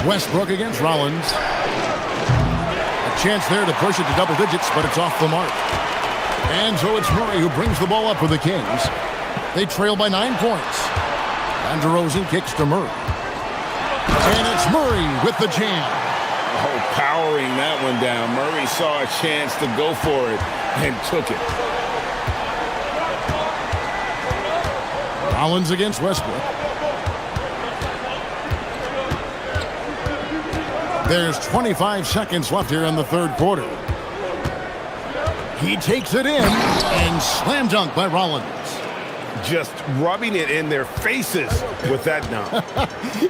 Westbrook against Rollins. A chance there to push it to double digits, but it's off the mark. And so it's Murray who brings the ball up for the Kings. They trail by 9 points. And DeRozan kicks to Murray. And it's Murray with the jam. Oh, powering that one down. Murray saw a chance to go for it and took it. Rollins against Westbrook. There's 25 seconds left here in the third quarter. He takes it in and slam dunk by Rollins. Just rubbing it in their faces with that dunk.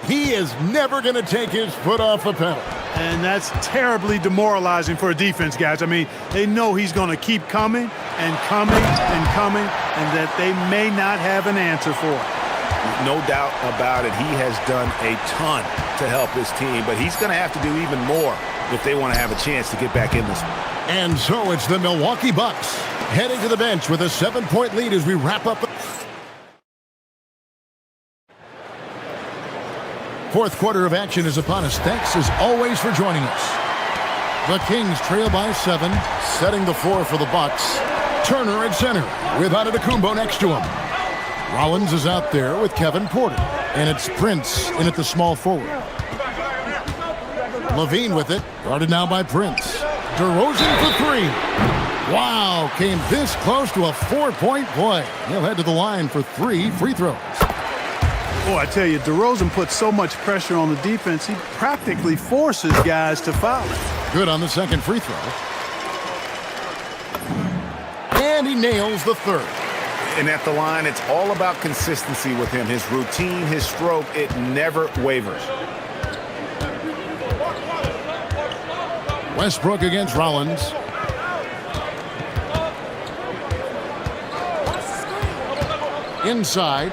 He is never going to take his foot off the pedal. And that's terribly demoralizing for a defense, guys. I mean, they know he's going to keep coming and coming and coming, and that they may not have an answer for it. No doubt about it. He has done a ton to help his team, but he's going to have to do even more if they want to have a chance to get back in this one. And so it's the Milwaukee Bucks heading to the bench with a 7-point lead as we wrap up. Fourth quarter of action is upon us. Thanks as always for joining us. The Kings trail by 7, setting the floor for the Bucks. Turner at center with Antetokounmpo next to him. Rollins is out there with Kevin Porter, and it's Prince in at the small forward. Levine with it, guarded now by Prince. DeRozan for 3. Wow, came this close to a 4-point play. He'll head to the line for 3 free throws. Oh, I tell you, DeRozan puts so much pressure on the defense, he practically forces guys to foul. Good on the second free throw. And he nails the third. And at the line, it's all about consistency with him. His routine, his stroke, it never wavers. Westbrook against Rollins. Inside.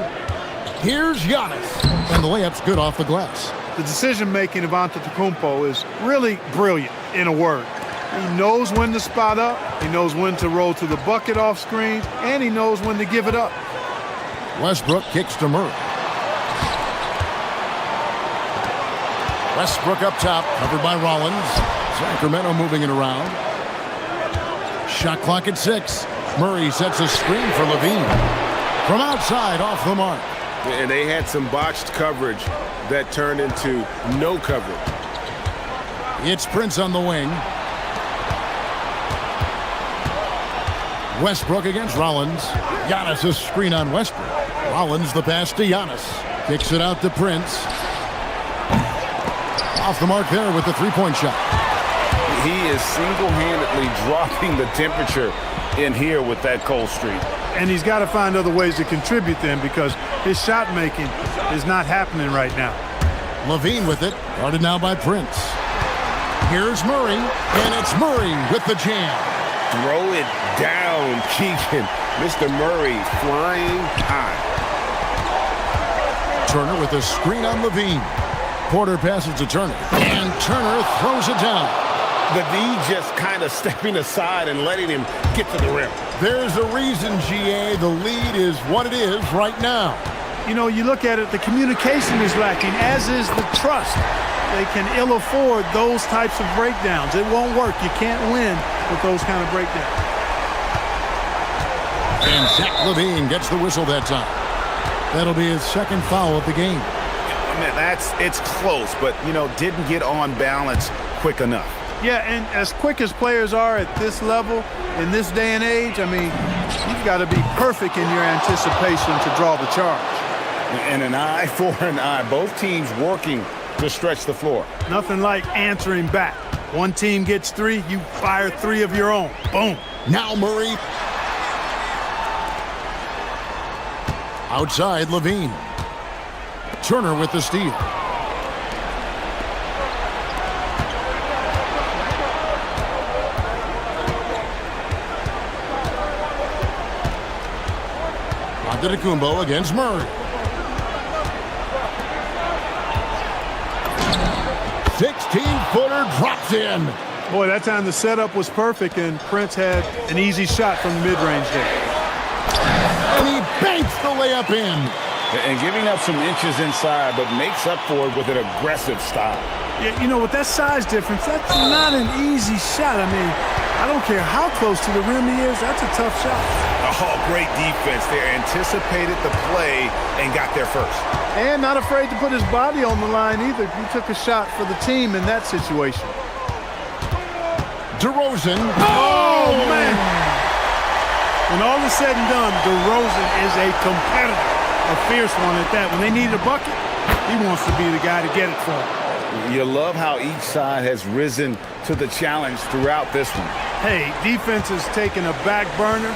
Here's Giannis. And the layup's good off the glass. The decision-making of Antetokounmpo is really brilliant, in a word. He knows when to spot up, he knows when to roll to the bucket off screen, and he knows when to give it up. Westbrook kicks to Murray. Westbrook up top, covered by Rollins. Sacramento moving it around. Shot clock at 6. Murray sets a screen for Levine. From outside, off the mark. And they had some botched coverage that turned into no coverage. It's Prince on the wing. Westbrook against Rollins. Giannis a screen on Westbrook. Rollins the pass to Giannis. Kicks it out to Prince. Off the mark there with the three-point shot. He is single-handedly dropping the temperature in here with that cold streak. And he's got to find other ways to contribute then, because his shot making is not happening right now. Levine with it, guarded now by Prince. Here's Murray, and it's Murray with the jam. Throw it down, Keegan. Mr. Murray flying high. Turner with a screen on Levine. Porter passes to Turner, and Turner throws it down. The D just kind of stepping aside and letting him get to the rim. There's a reason, GA, the lead is what it is right now. You know, you look at it, the communication is lacking, as is the trust. They can ill afford those types of breakdowns. It won't work. You can't win with those kind of breakdowns. And Zach LaVine gets the whistle that time. That'll be his second foul of the game. Man, it's close, but, you know, didn't get on balance quick enough. Yeah, and as quick as players are at this level, in this day and age, I mean, you've got to be perfect in your anticipation to draw the charge. And an eye for an eye. Both teams working to stretch the floor. Nothing like answering back. One team gets 3, you fire 3 of your own. Boom. Now Murray. Outside, LaVine. Turner with the steal. Antetokounmpo against Murray. 16-footer drops in. Boy, that time the setup was perfect, and Prince had an easy shot from the mid-range there. And he banks the layup in. And giving up some inches inside, but makes up for it with an aggressive style. Yeah, you know, with that size difference, that's not an easy shot. I mean, I don't care how close to the rim he is, that's a tough shot. Oh, great defense there. Anticipated the play and got there first. And not afraid to put his body on the line either. He took a shot for the team in that situation. DeRozan. Oh, man! When all is said and done, DeRozan is a competitor. A fierce one at that. When they need a bucket, he wants to be the guy to get it for them. You love how each side has risen to the challenge throughout this one. Hey, defense is taking a back burner,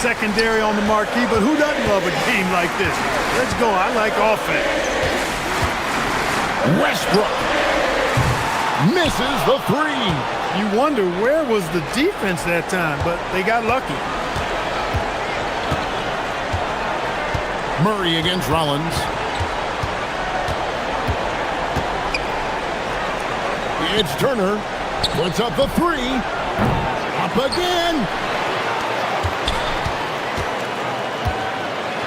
secondary on the marquee, but who doesn't love a game like this? Let's go. I like offense. Westbrook misses the 3. You wonder where was the defense that time, but they got lucky. Murray against Rollins. It's Turner. Puts up the 3. Up again.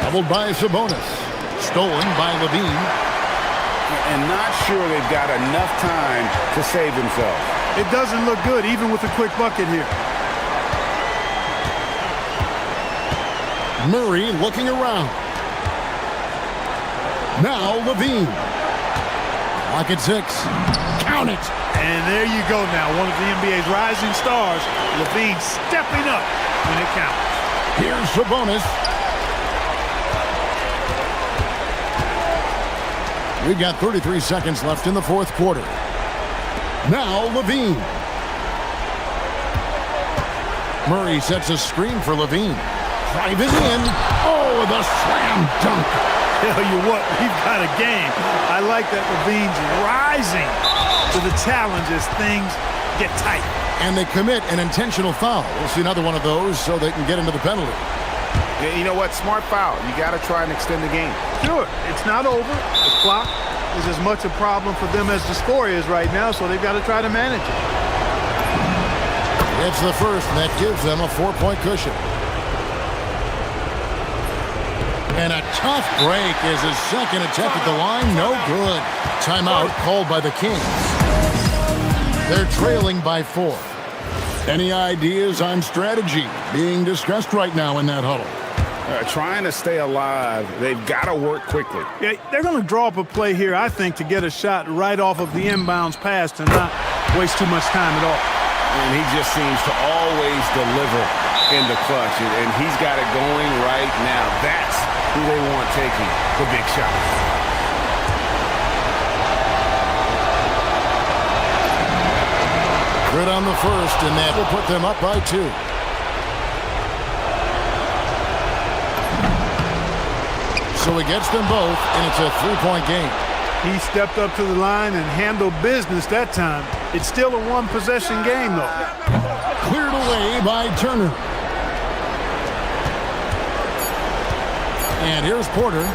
Doubled by Sabonis. Stolen by LaVine. And not sure they've got enough time to save themselves. It doesn't look good, even with a quick bucket here. Murray looking around. Now LaVine. Lock at 6. Count it. And there you go now. One of the NBA's rising stars. LaVine stepping up when it counts. Here's Sabonis. We've got 33 seconds left in the fourth quarter. Now LaVine. Murray sets a screen for LaVine. Driving in. Oh, the slam dunk. Tell you what, we've got a game. I like that LaVine's rising to the challenge as things get tight. And they commit an intentional foul. We'll see another one of those so they can get into the penalty. Yeah, you know what? Smart foul. You got to try and extend the game. Sure, it's not over. The clock is as much a problem for them as the score is right now, so they've got to try to manage it. It's the first, and that gives them a 4-point cushion. And a tough break is his second attempt at the line. No good. Timeout called by the Kings. They're trailing by 4. Any ideas on strategy being discussed right now in that huddle? Trying to stay alive. They've got to work quickly. Yeah, they're going to draw up a play here, I think, to get a shot right off of the inbounds pass to not waste too much time at all. And he just seems to always deliver in the clutch. And he's got it going right now. That's who they want taking the big shot. Good on the first, and that will put them up by 2. So he gets them both, and it's a 3-point game. He stepped up to the line and handled business that time. It's still a one-possession game, though. Cleared away by Turner. And here's Porter.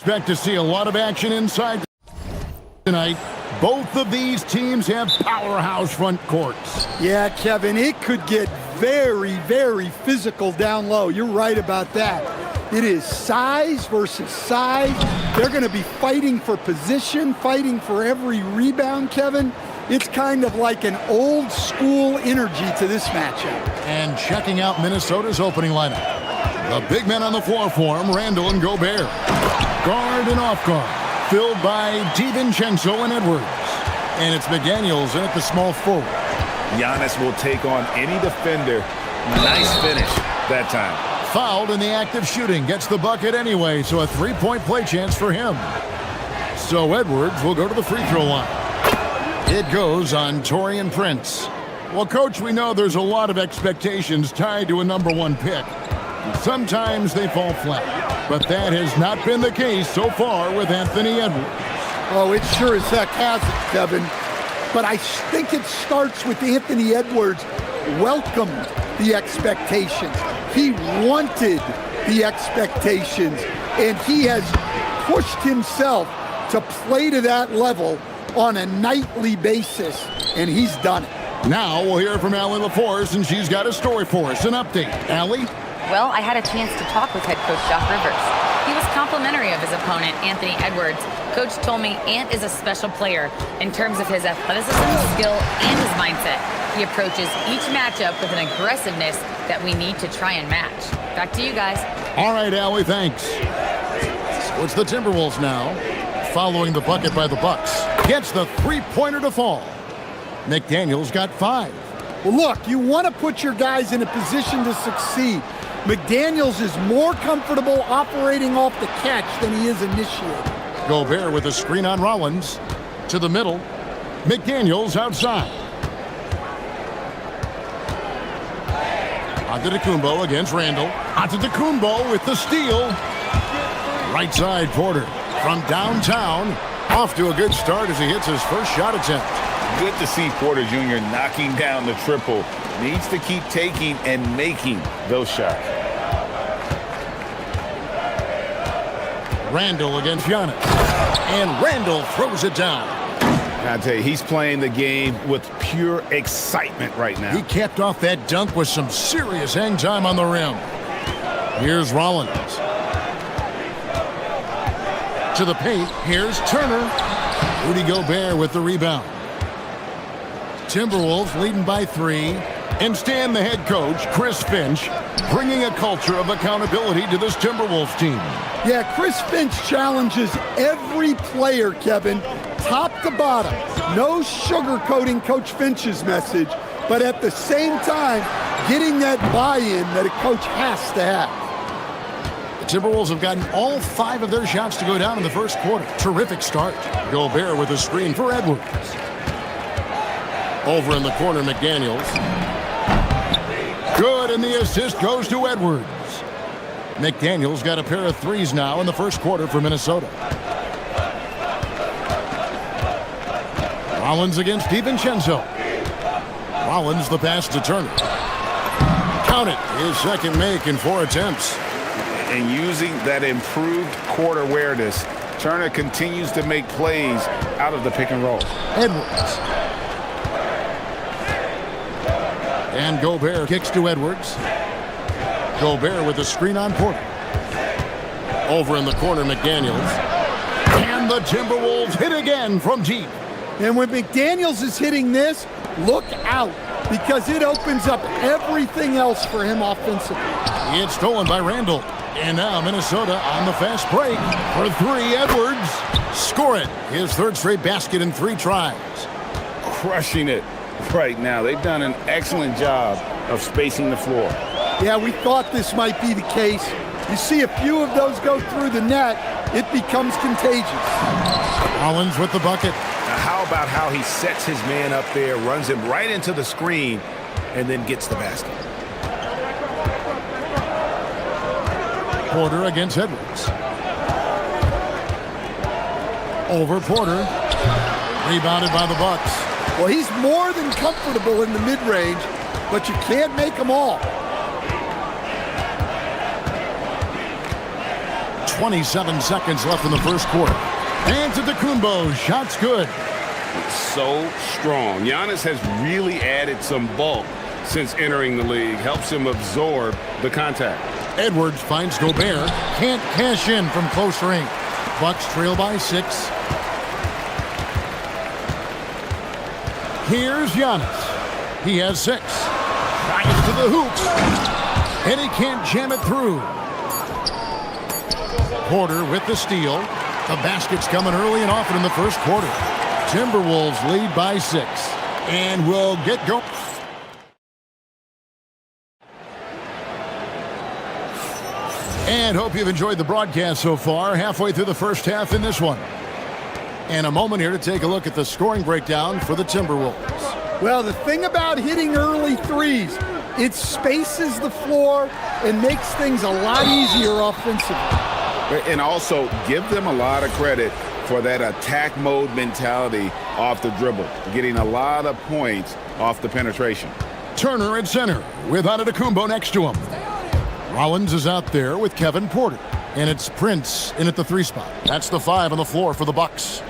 Expect to see a lot of action inside tonight. Both of these teams have powerhouse front courts. Yeah, Kevin, it could get very, very physical down low. You're right about that. It is size versus size. They're going to be fighting for position, fighting for every rebound, Kevin. It's kind of like an old school energy to this matchup. And checking out Minnesota's opening lineup. The big men on the floor for him, Randall and Gobert. Guard and off guard, filled by DiVincenzo and Edwards. And it's McDaniels in at the small forward. Giannis will take on any defender. Nice finish that time. Fouled in the act of shooting, gets the bucket anyway, so a three-point play chance for him. So Edwards will go to the free throw line. It goes on Taurean Prince. Well, Coach, we know there's a lot of expectations tied to a #1 pick. Sometimes they fall flat, but that has not been the case so far with Anthony Edwards. Oh, it sure as heck hasn't, Kevin. But I think it starts with Anthony Edwards welcomed the expectations. He wanted the expectations, and he has pushed himself to play to that level on a nightly basis, and he's done it. Now we'll hear from Allie LaForce, and she's got a story for us. An update. Allie? Well, I had a chance to talk with head coach Doc Rivers. He was complimentary of his opponent, Anthony Edwards. Coach told me Ant is a special player in terms of his athleticism, skill, and his mindset. He approaches each matchup with an aggressiveness that we need to try and match. Back to you guys. All right, Allie, thanks. So it's the Timberwolves now, following the bucket by the Bucks. Gets the three-pointer to fall. McDaniels got 5. Well, look, you want to put your guys in a position to succeed. McDaniels is more comfortable operating off the catch than he is initiating. Gobert with a screen on Rollins. To the middle. McDaniels outside. Antetokounmpo against Randall. Antetokounmpo with the steal. Right side, Porter. From downtown. Off to a good start as he hits his first shot attempt. Good to see Porter Jr. knocking down the triple. Needs to keep taking and making those shots. Randall against Giannis. And Randall throws it down. I tell you, he's playing the game with pure excitement right now. He capped off that dunk with some serious hang time on the rim. Here's Rollins. To the paint, here's Turner. Rudy Gobert with the rebound. Timberwolves leading by 3. And Stan, the head coach, Chris Finch, bringing a culture of accountability to this Timberwolves team. Yeah, Chris Finch challenges every player, Kevin, top to bottom. No sugarcoating Coach Finch's message, but at the same time, getting that buy-in that a coach has to have. The Timberwolves have gotten all 5 of their shots to go down in the first quarter. Terrific start. Gobert with a screen for Edwards. Over in the corner, McDaniels. Good, and the assist goes to Edwards. McDaniels got a pair of 3s now in the first quarter for Minnesota. Rollins against DiVincenzo. Rollins the pass to Turner. Count it, his second make in 4 attempts. And using that improved court awareness, Turner continues to make plays out of the pick and roll. Edwards. And Gobert kicks to Edwards. Gobert with a screen on Porter. Over in the corner, McDaniels. And the Timberwolves hit again from deep. And when McDaniels is hitting this, look out, because it opens up everything else for him offensively. It's stolen by Randall. And now Minnesota on the fast break for 3. Edwards. Score it. His 3rd straight basket in 3 tries. Crushing it right now. They've done an excellent job of spacing the floor. Yeah, we thought this might be the case. You see a few of those go through the net, it becomes contagious. Rollins with the bucket. Now how about how he sets his man up there, runs him right into the screen, and then gets the basket. Porter against Edwards. Over Porter. Rebounded by the Bucks. Well, he's more than comfortable in the mid-range, but you can't make them all. 27 seconds left in the first quarter. And to Kumbo, shot's good. So strong. Giannis has really added some bulk since entering the league. Helps him absorb the contact. Edwards finds Gobert. Can't cash in from close range. Bucks trail by 6. Here's Giannis. He has 6. Drives to the hoop. And he can't jam it through. Porter with the steal. The basket's coming early and often in the first quarter. Timberwolves lead by 6. And we'll get going. And hope you've enjoyed the broadcast so far. Halfway through the first half in this one. And a moment here to take a look at the scoring breakdown for the Timberwolves. Well, the thing about hitting early threes, it spaces the floor and makes things a lot easier offensively. And also give them a lot of credit for that attack mode mentality off the dribble. Getting a lot of points off the penetration. Turner at center with Antetokounmpo next to him. Rollins is out there with Kevin Porter. And it's Prince in at the 3 spot. That's the 5 on the floor for the Bucks.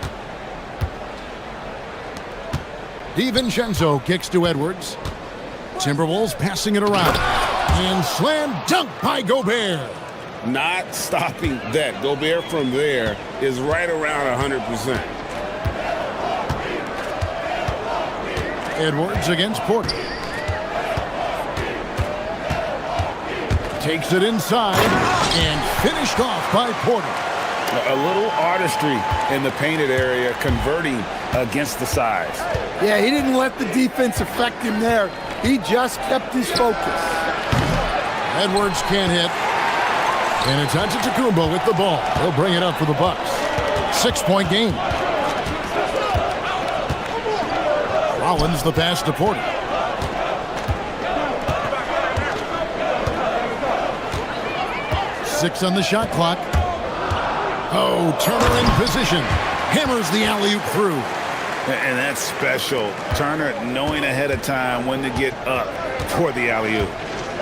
DiVincenzo kicks to Edwards. Timberwolves passing it around. And slam dunk by Gobert. Not stopping that. Gobert from there is right around 100%. Edwards against Porter. Takes it inside and finished off by Porter. A little artistry in the painted area, converting against the size. Yeah, he didn't let the defense affect him there. He just kept his focus. Edwards can't hit. And it's Antetokounmpo with the ball. He'll bring it up for the Bucks. 6-point game. Rollins the pass to Porter. Six on the shot clock. Oh, Turner in position. Hammers the alley-oop through. And that's special. Turner knowing ahead of time when to get up for the alley-oop.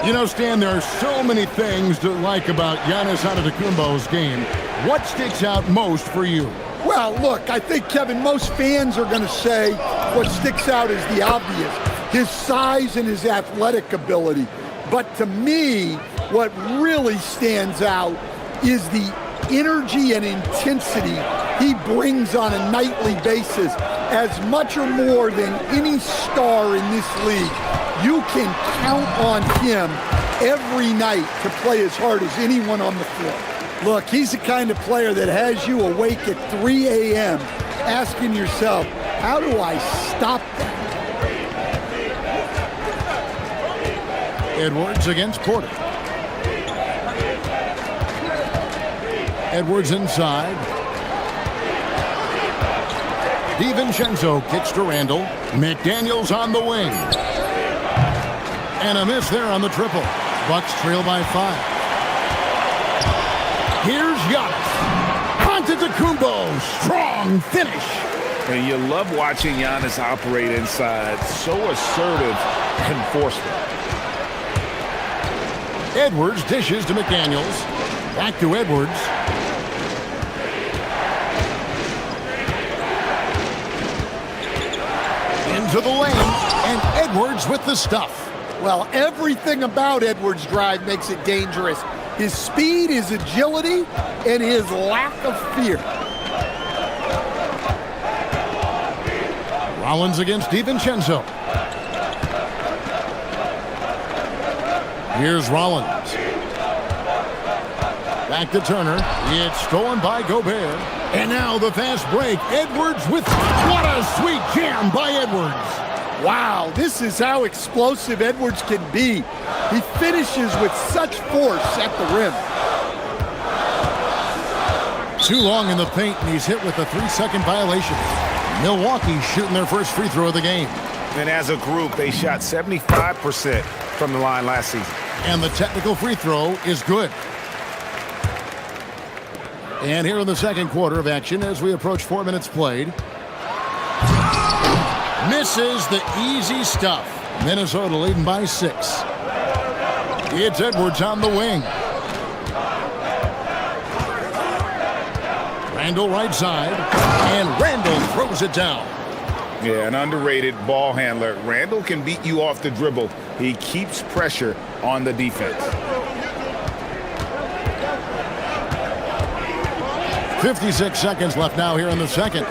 You know, Stan, there are so many things to like about Giannis Antetokounmpo's game. What sticks out most for you? Well, look, I think, Kevin, most fans are going to say what sticks out is the obvious. His size and his athletic ability. But to me, what really stands out is the energy and intensity he brings on a nightly basis, as much or more than any star in this league. You can count on him every night to play as hard as anyone on the floor. Look, he's the kind of player that has you awake at 3 a.m. asking yourself, how do I stop that? Edwards against Porter. Edwards inside. DiVincenzo kicks to Randall. McDaniels on the wing. And a miss there on the triple. Bucks trail by 5. Here's Giannis. Antetokounmpo, strong finish. And you love watching Giannis operate inside. So assertive enforcement. Edwards dishes to McDaniels. Back to Edwards. Into the lane. And Edwards with the stuff. Well, everything about Edwards' drive makes it dangerous. His speed, his agility, and his lack of fear. Rollins against DiVincenzo. Here's Rollins. Back to Turner. It's stolen by Gobert. And now the fast break. Edwards with... What a sweet jam by Edwards. Wow, this is how explosive Edwards can be. He finishes with such force at the rim. Too long in the paint, and he's hit with a 3-second violation. Milwaukee shooting their first free throw of the game. And as a group, they shot 75% from the line last season. And the technical free throw is good. And here in the second quarter of action, as we approach 4 minutes played. Misses the easy stuff. Minnesota leading by 6. It's Edwards on the wing. Randall right side, and Randall throws it down. Yeah, an underrated ball handler. Randall can beat you off the dribble. He keeps pressure on the defense. 56 seconds left now here in the second.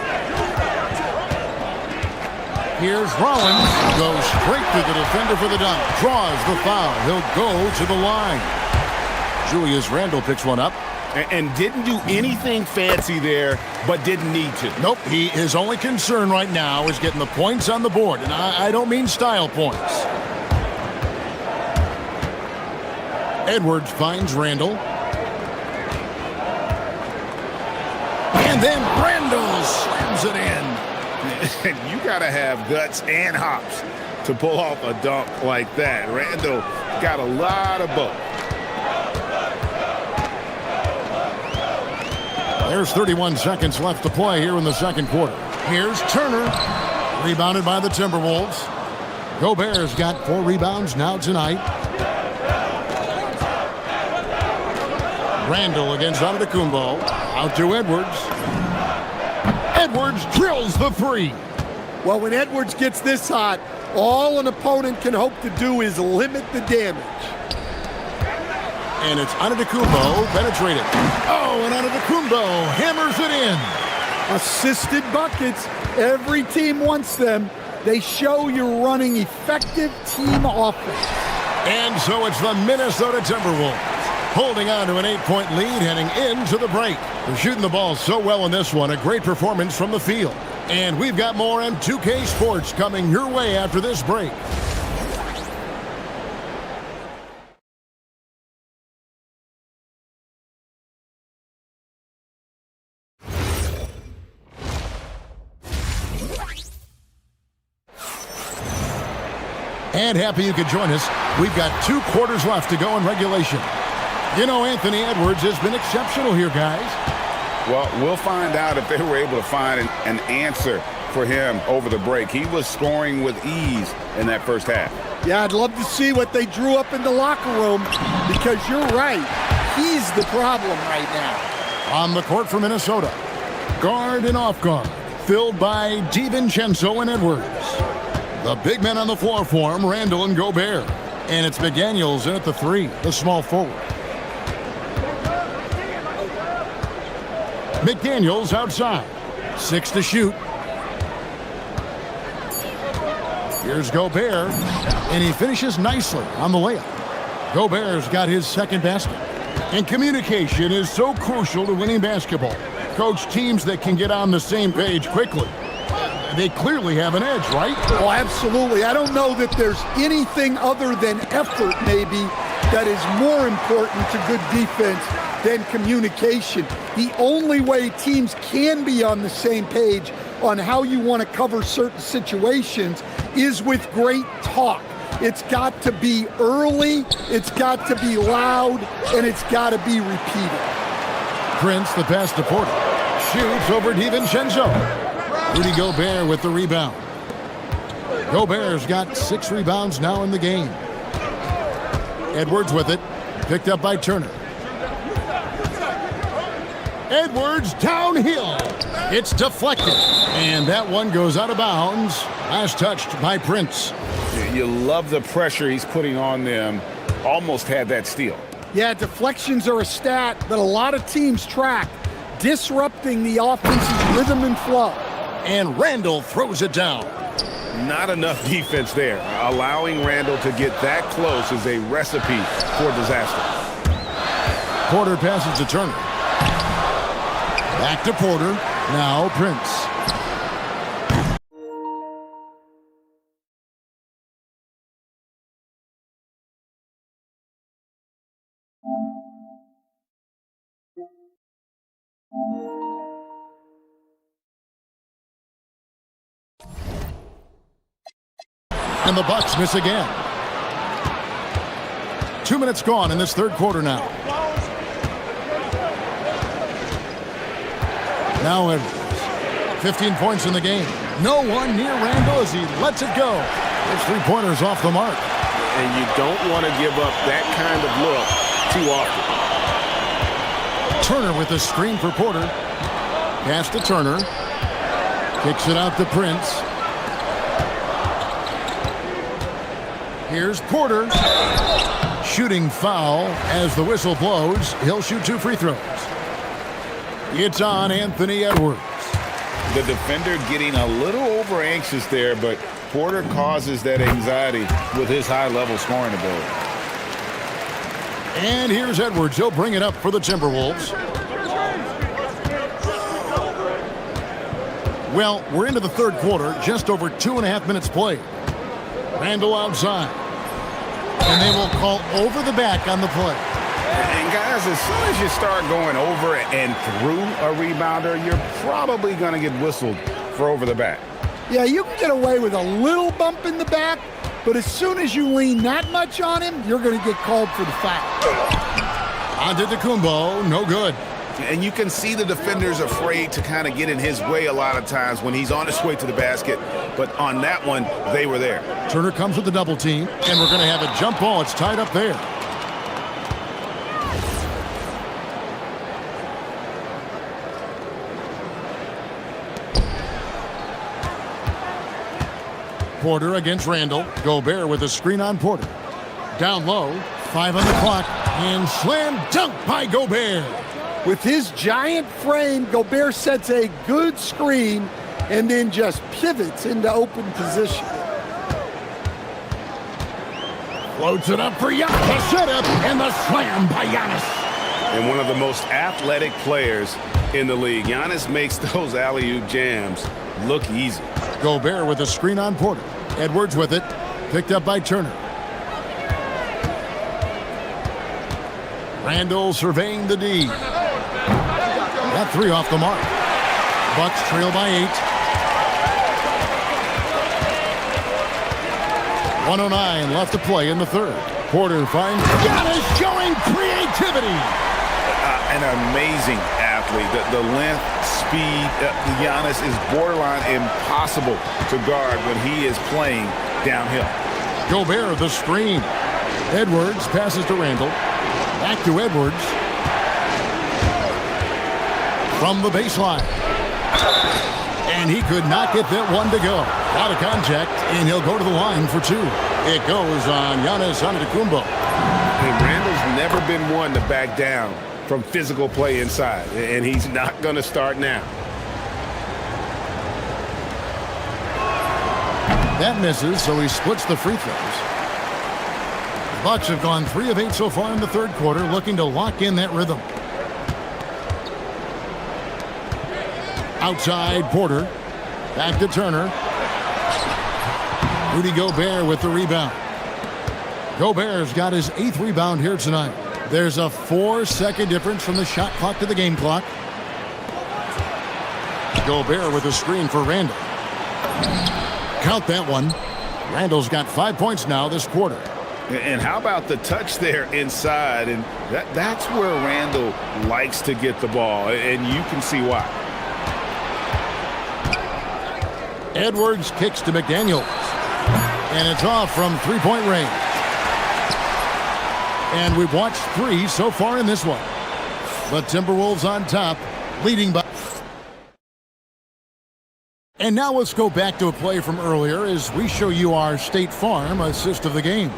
Here's Rollins. Goes straight to the defender for the dunk. Draws the foul. He'll go to the line. Julius Randle picks one up. And didn't do anything fancy there, but didn't need to. Nope. His only concern right now is getting the points on the board. And I don't mean style points. Edwards finds Randle. And then Randle slams it in. You got to have guts and hops to pull off a dunk like that. Randle got a lot of both. There's 31 seconds left to play here in the second quarter. Here's Turner. Rebounded by the Timberwolves. Gobert's got 4 rebounds now tonight. Randle against Antetokounmpo. Out to Edwards. Edwards drills the 3. Well, when Edwards gets this hot, all an opponent can hope to do is limit the damage. And it's Antetokounmpo penetrated. Oh, and Antetokounmpo hammers it in. Assisted buckets. Every team wants them. They show you're running effective team offense. And so it's the Minnesota Timberwolves holding on to an 8-point lead heading into the break. They're shooting the ball so well in this one. A great performance from the field. And we've got more on 2K Sports coming your way after this break. And happy you could join us. We've got 2 quarters left to go in regulation. You know, Anthony Edwards has been exceptional here, guys. Well, we'll find out if they were able to find an answer for him over the break. He was scoring with ease in that first half. Yeah, I'd love to see what they drew up in the locker room because you're right. He's the problem right now. On the court for Minnesota, guard and off guard, filled by DiVincenzo and Edwards. The big men on the floor for him, Randle and Gobert. And it's McDaniels in at the 3, the small forward. McDaniels outside. 6 to shoot. Here's Gobert. And he finishes nicely on the layup. Gobert's got his second basket. And communication is so crucial to winning basketball. Coach, teams that can get on the same page quickly, they clearly have an edge, right? Oh, absolutely. I don't know that there's anything other than effort, maybe, that is more important to good defense than communication. The only way teams can be on the same page on how you want to cover certain situations is with great talk. It's got to be early, it's got to be loud, and it's got to be repeated. Prince, the pass to Porter. Shoots over DiVincenzo. Rudy Gobert with the rebound. Gobert's got 6 rebounds now in the game. Edwards with it. Picked up by Turner. Edwards downhill. It's deflected. And that one goes out of bounds. Last touched by Prince. You love the pressure he's putting on them. Almost had that steal. Yeah, deflections are a stat that a lot of teams track, disrupting the offense's rhythm and flow. And Randle throws it down. Not enough defense there. Allowing Randle to get that close is a recipe for disaster. Porter passes to Turner. Back to Porter. Now Prince. And the Bucks miss again. 2 minutes gone in this third quarter now. Now Edwards. 15 points in the game. No one near Randle as he lets it go. His 3-pointers off the mark. And you don't want to give up that kind of look too often. Turner with a screen for Porter. Pass to Turner. Kicks it out to Prince. Here's Porter. Shooting foul as the whistle blows. He'll shoot 2 free throws. It's on Anthony Edwards. The defender getting a little over anxious there, but Porter causes that anxiety with his high-level scoring ability. And here's Edwards. He'll bring it up for the Timberwolves. Well, we're into the third quarter, just over 2.5 minutes played. Randall outside. And they will call over the back on the play. And guys, as soon as you start going over and through a rebounder, you're probably going to get whistled for over the back. Yeah, you can get away with a little bump in the back, but as soon as you lean that much on him, you're going to get called for the foul. Antetokounmpo, no good. And you can see the defenders afraid to kind of get in his way a lot of times when he's on his way to the basket. But on that one, they were there. Turner comes with the double team, and we're going to have a jump ball. It's tied up there. Porter against Randall. Gobert with a screen on Porter. Down low, 5 on the clock, and slam dunk by Gobert. With his giant frame, Gobert sets a good screen and then just pivots into open position. Floats it up for Giannis. The setup and the slam by Giannis. And one of the most athletic players in the league. Giannis makes those alley-oop jams look easy. Gobert with a screen on Porter. Edwards with it. Picked up by Turner. Randall surveying the D. That 3 off the mark. Bucks trail by 8. 1:09 left to play in the third. Porter finds Giannis showing creativity. An amazing athlete. The length, speed. Giannis is borderline impossible to guard when he is playing downhill. Gobert the screen. Edwards passes to Randall. Back to Edwards. From the baseline. And he could not get that one to go. Out of contact, and he'll go to the line for 2. It goes on Giannis Antetokounmpo. And Randall's never been one to back down from physical play inside, and he's not going to start now. That misses, so he splits the free throws. The Bucks have gone 3 of 8 so far in the third quarter, looking to lock in that rhythm. Outside, Porter. Back to Turner. Rudy Gobert with the rebound. Gobert's got his 8th rebound here tonight. There's a 4-second difference from the shot clock to the game clock. Gobert with a screen for Randall. Count that one. Randall's got 5 points now this quarter. And how about the touch there inside? And that's where Randall likes to get the ball, and you can see why. Edwards kicks to McDaniels. And it's off from 3-point range. And we've watched 3 so far in this one. The Timberwolves on top, leading by. And now let's go back to a play from earlier as we show you our State Farm assist of the game.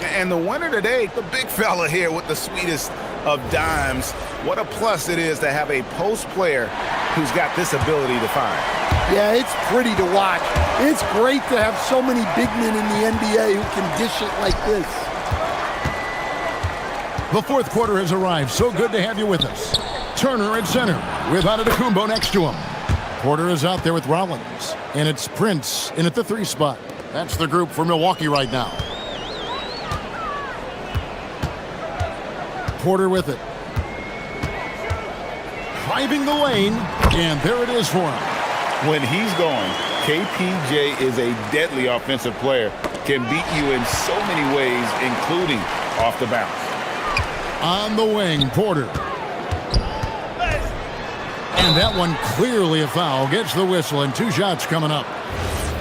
And the winner today, the big fella here with the sweetest of dimes. What a plus it is to have a post player who's got this ability to find. Yeah, it's pretty to watch. It's great to have so many big men in the NBA who can dish it like this. The fourth quarter has arrived. So good to have you with us. Turner at center with Antetokounmpo next to him. Porter is out there with Rollins. And it's Prince in at the 3 spot. That's the group for Milwaukee right now. Porter with it. Driving the lane. And there it is for him. When he's going, KPJ is a deadly offensive player. Can beat you in so many ways, including off the bounce. On the wing, Porter. And that one clearly a foul. Gets the whistle and 2 shots coming up.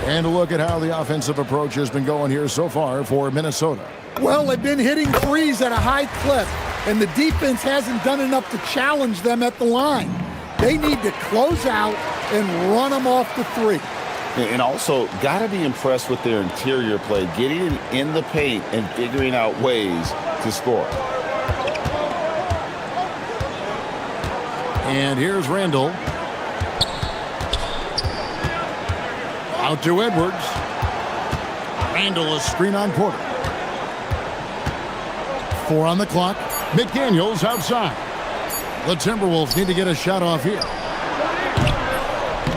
And a look at how the offensive approach has been going here so far for Minnesota. Well, they've been hitting threes at a high clip, and the defense hasn't done enough to challenge them at the line. They need to close out and run them off the three. And also, got to be impressed with their interior play, getting in the paint and figuring out ways to score. And here's Randall. Out to Edwards. Randall, a screen on Porter. 4 on the clock. McDaniels outside. The Timberwolves need to get a shot off here.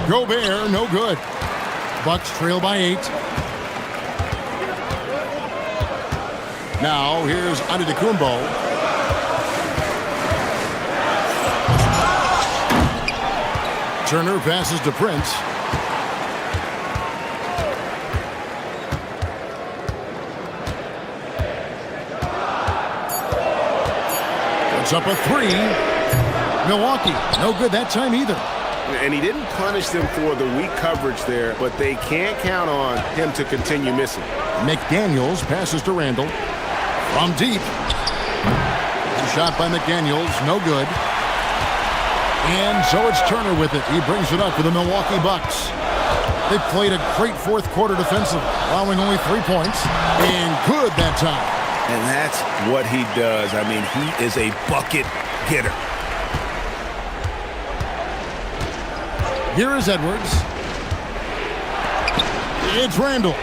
Gobert, no good. Bucks trail by 8. Now, here's Antetokounmpo. Turner passes to Prince. Puts up a 3. Milwaukee, no good that time either. And he didn't punish them for the weak coverage there, but they can't count on him to continue missing. McDaniels passes to Randall. From deep. The shot by McDaniels, no good. And so it's Turner with it. He brings it up for the Milwaukee Bucks. They played a great fourth quarter defensively, allowing only 3 points. And good that time. And that's what he does. I mean, he is a bucket getter. Here is Edwards. It's Randall.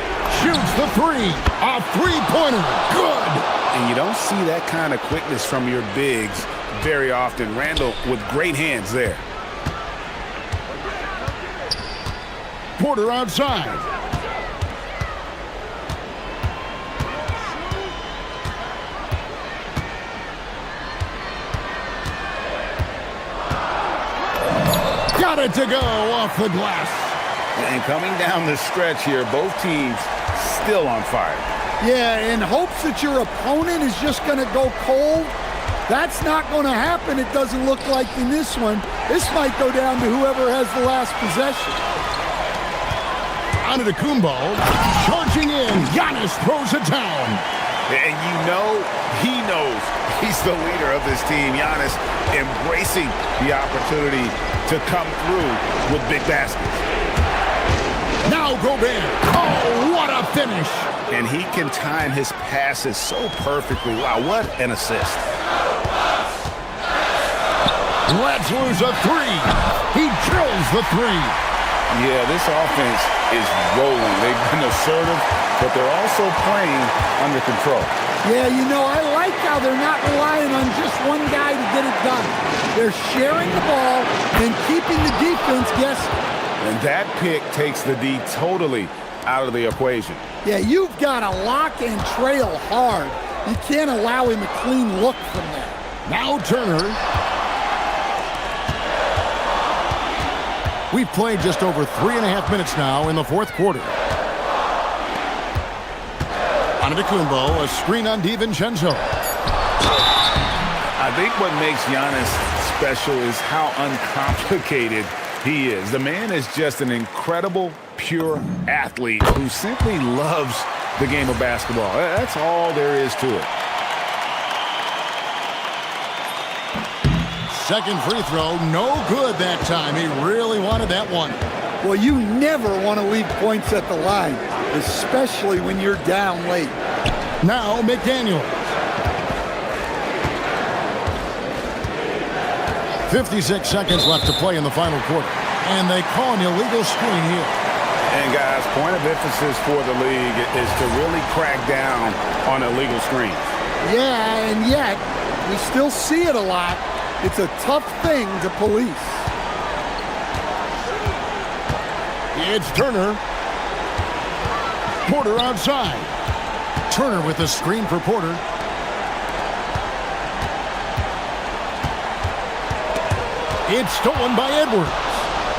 Shoots the 3. A three-pointer. Good. And you don't see that kind of quickness from your bigs very often. Randall with great hands there. Porter outside. Got it to go off the glass. And coming down the stretch here, both teams still on fire. Yeah, in hopes that your opponent is just going to go cold. That's not going to happen, it doesn't look like in this one. This might go down to whoever has the last possession. Antetokounmpo charging in. Giannis throws it down. And you know he knows he's the leader of this team. Giannis embracing the opportunity to come through with big baskets. Now Gobert. Oh, what a finish. And he can time his passes so perfectly. Wow, what an assist. Let's lose a 3. He drills the 3. Yeah, this offense is rolling. They've been assertive, but they're also playing under control. Yeah, you know, I like how they're not relying on just one guy to get it done. They're sharing the ball and keeping the defense guessing. And that pick takes the D totally out of the equation. Yeah, you've got to lock and trail hard. You can't allow him a clean look from there. Now Turner. We've played just over 3.5 minutes now in the fourth quarter. Antetokounmpo, a screen on DiVincenzo. I think what makes Giannis special is how uncomplicated he is. The man is just an incredible, pure athlete who simply loves the game of basketball. That's all there is to it. Second free throw, no good that time. He really wanted that one. Well, you never want to leave points at the line, especially when you're down late. Now McDaniel. 56 seconds left to play in the final quarter. And they call an illegal screen here. And guys, point of emphasis for the league is to really crack down on illegal screens. Yeah, and yet we still see it a lot. It's a tough thing to police. It's Turner. Porter outside. Turner with the screen for Porter. It's stolen by Edwards.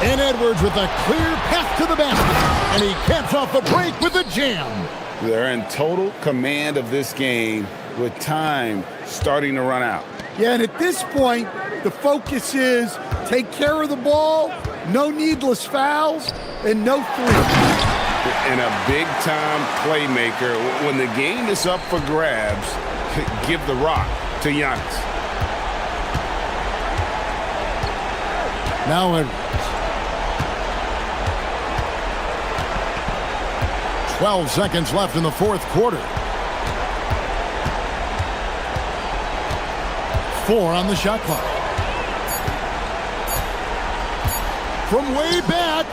And Edwards with a clear path to the basket. And he caps off the break with a jam. They're in total command of this game with time starting to run out. Yeah, and at this point, the focus is take care of the ball, no needless fouls, and no threes. And a big-time playmaker. When the game is up for grabs, give the rock to Giannis. Now Edwards. 12 seconds left in the fourth quarter. 4 on the shot clock. From way back,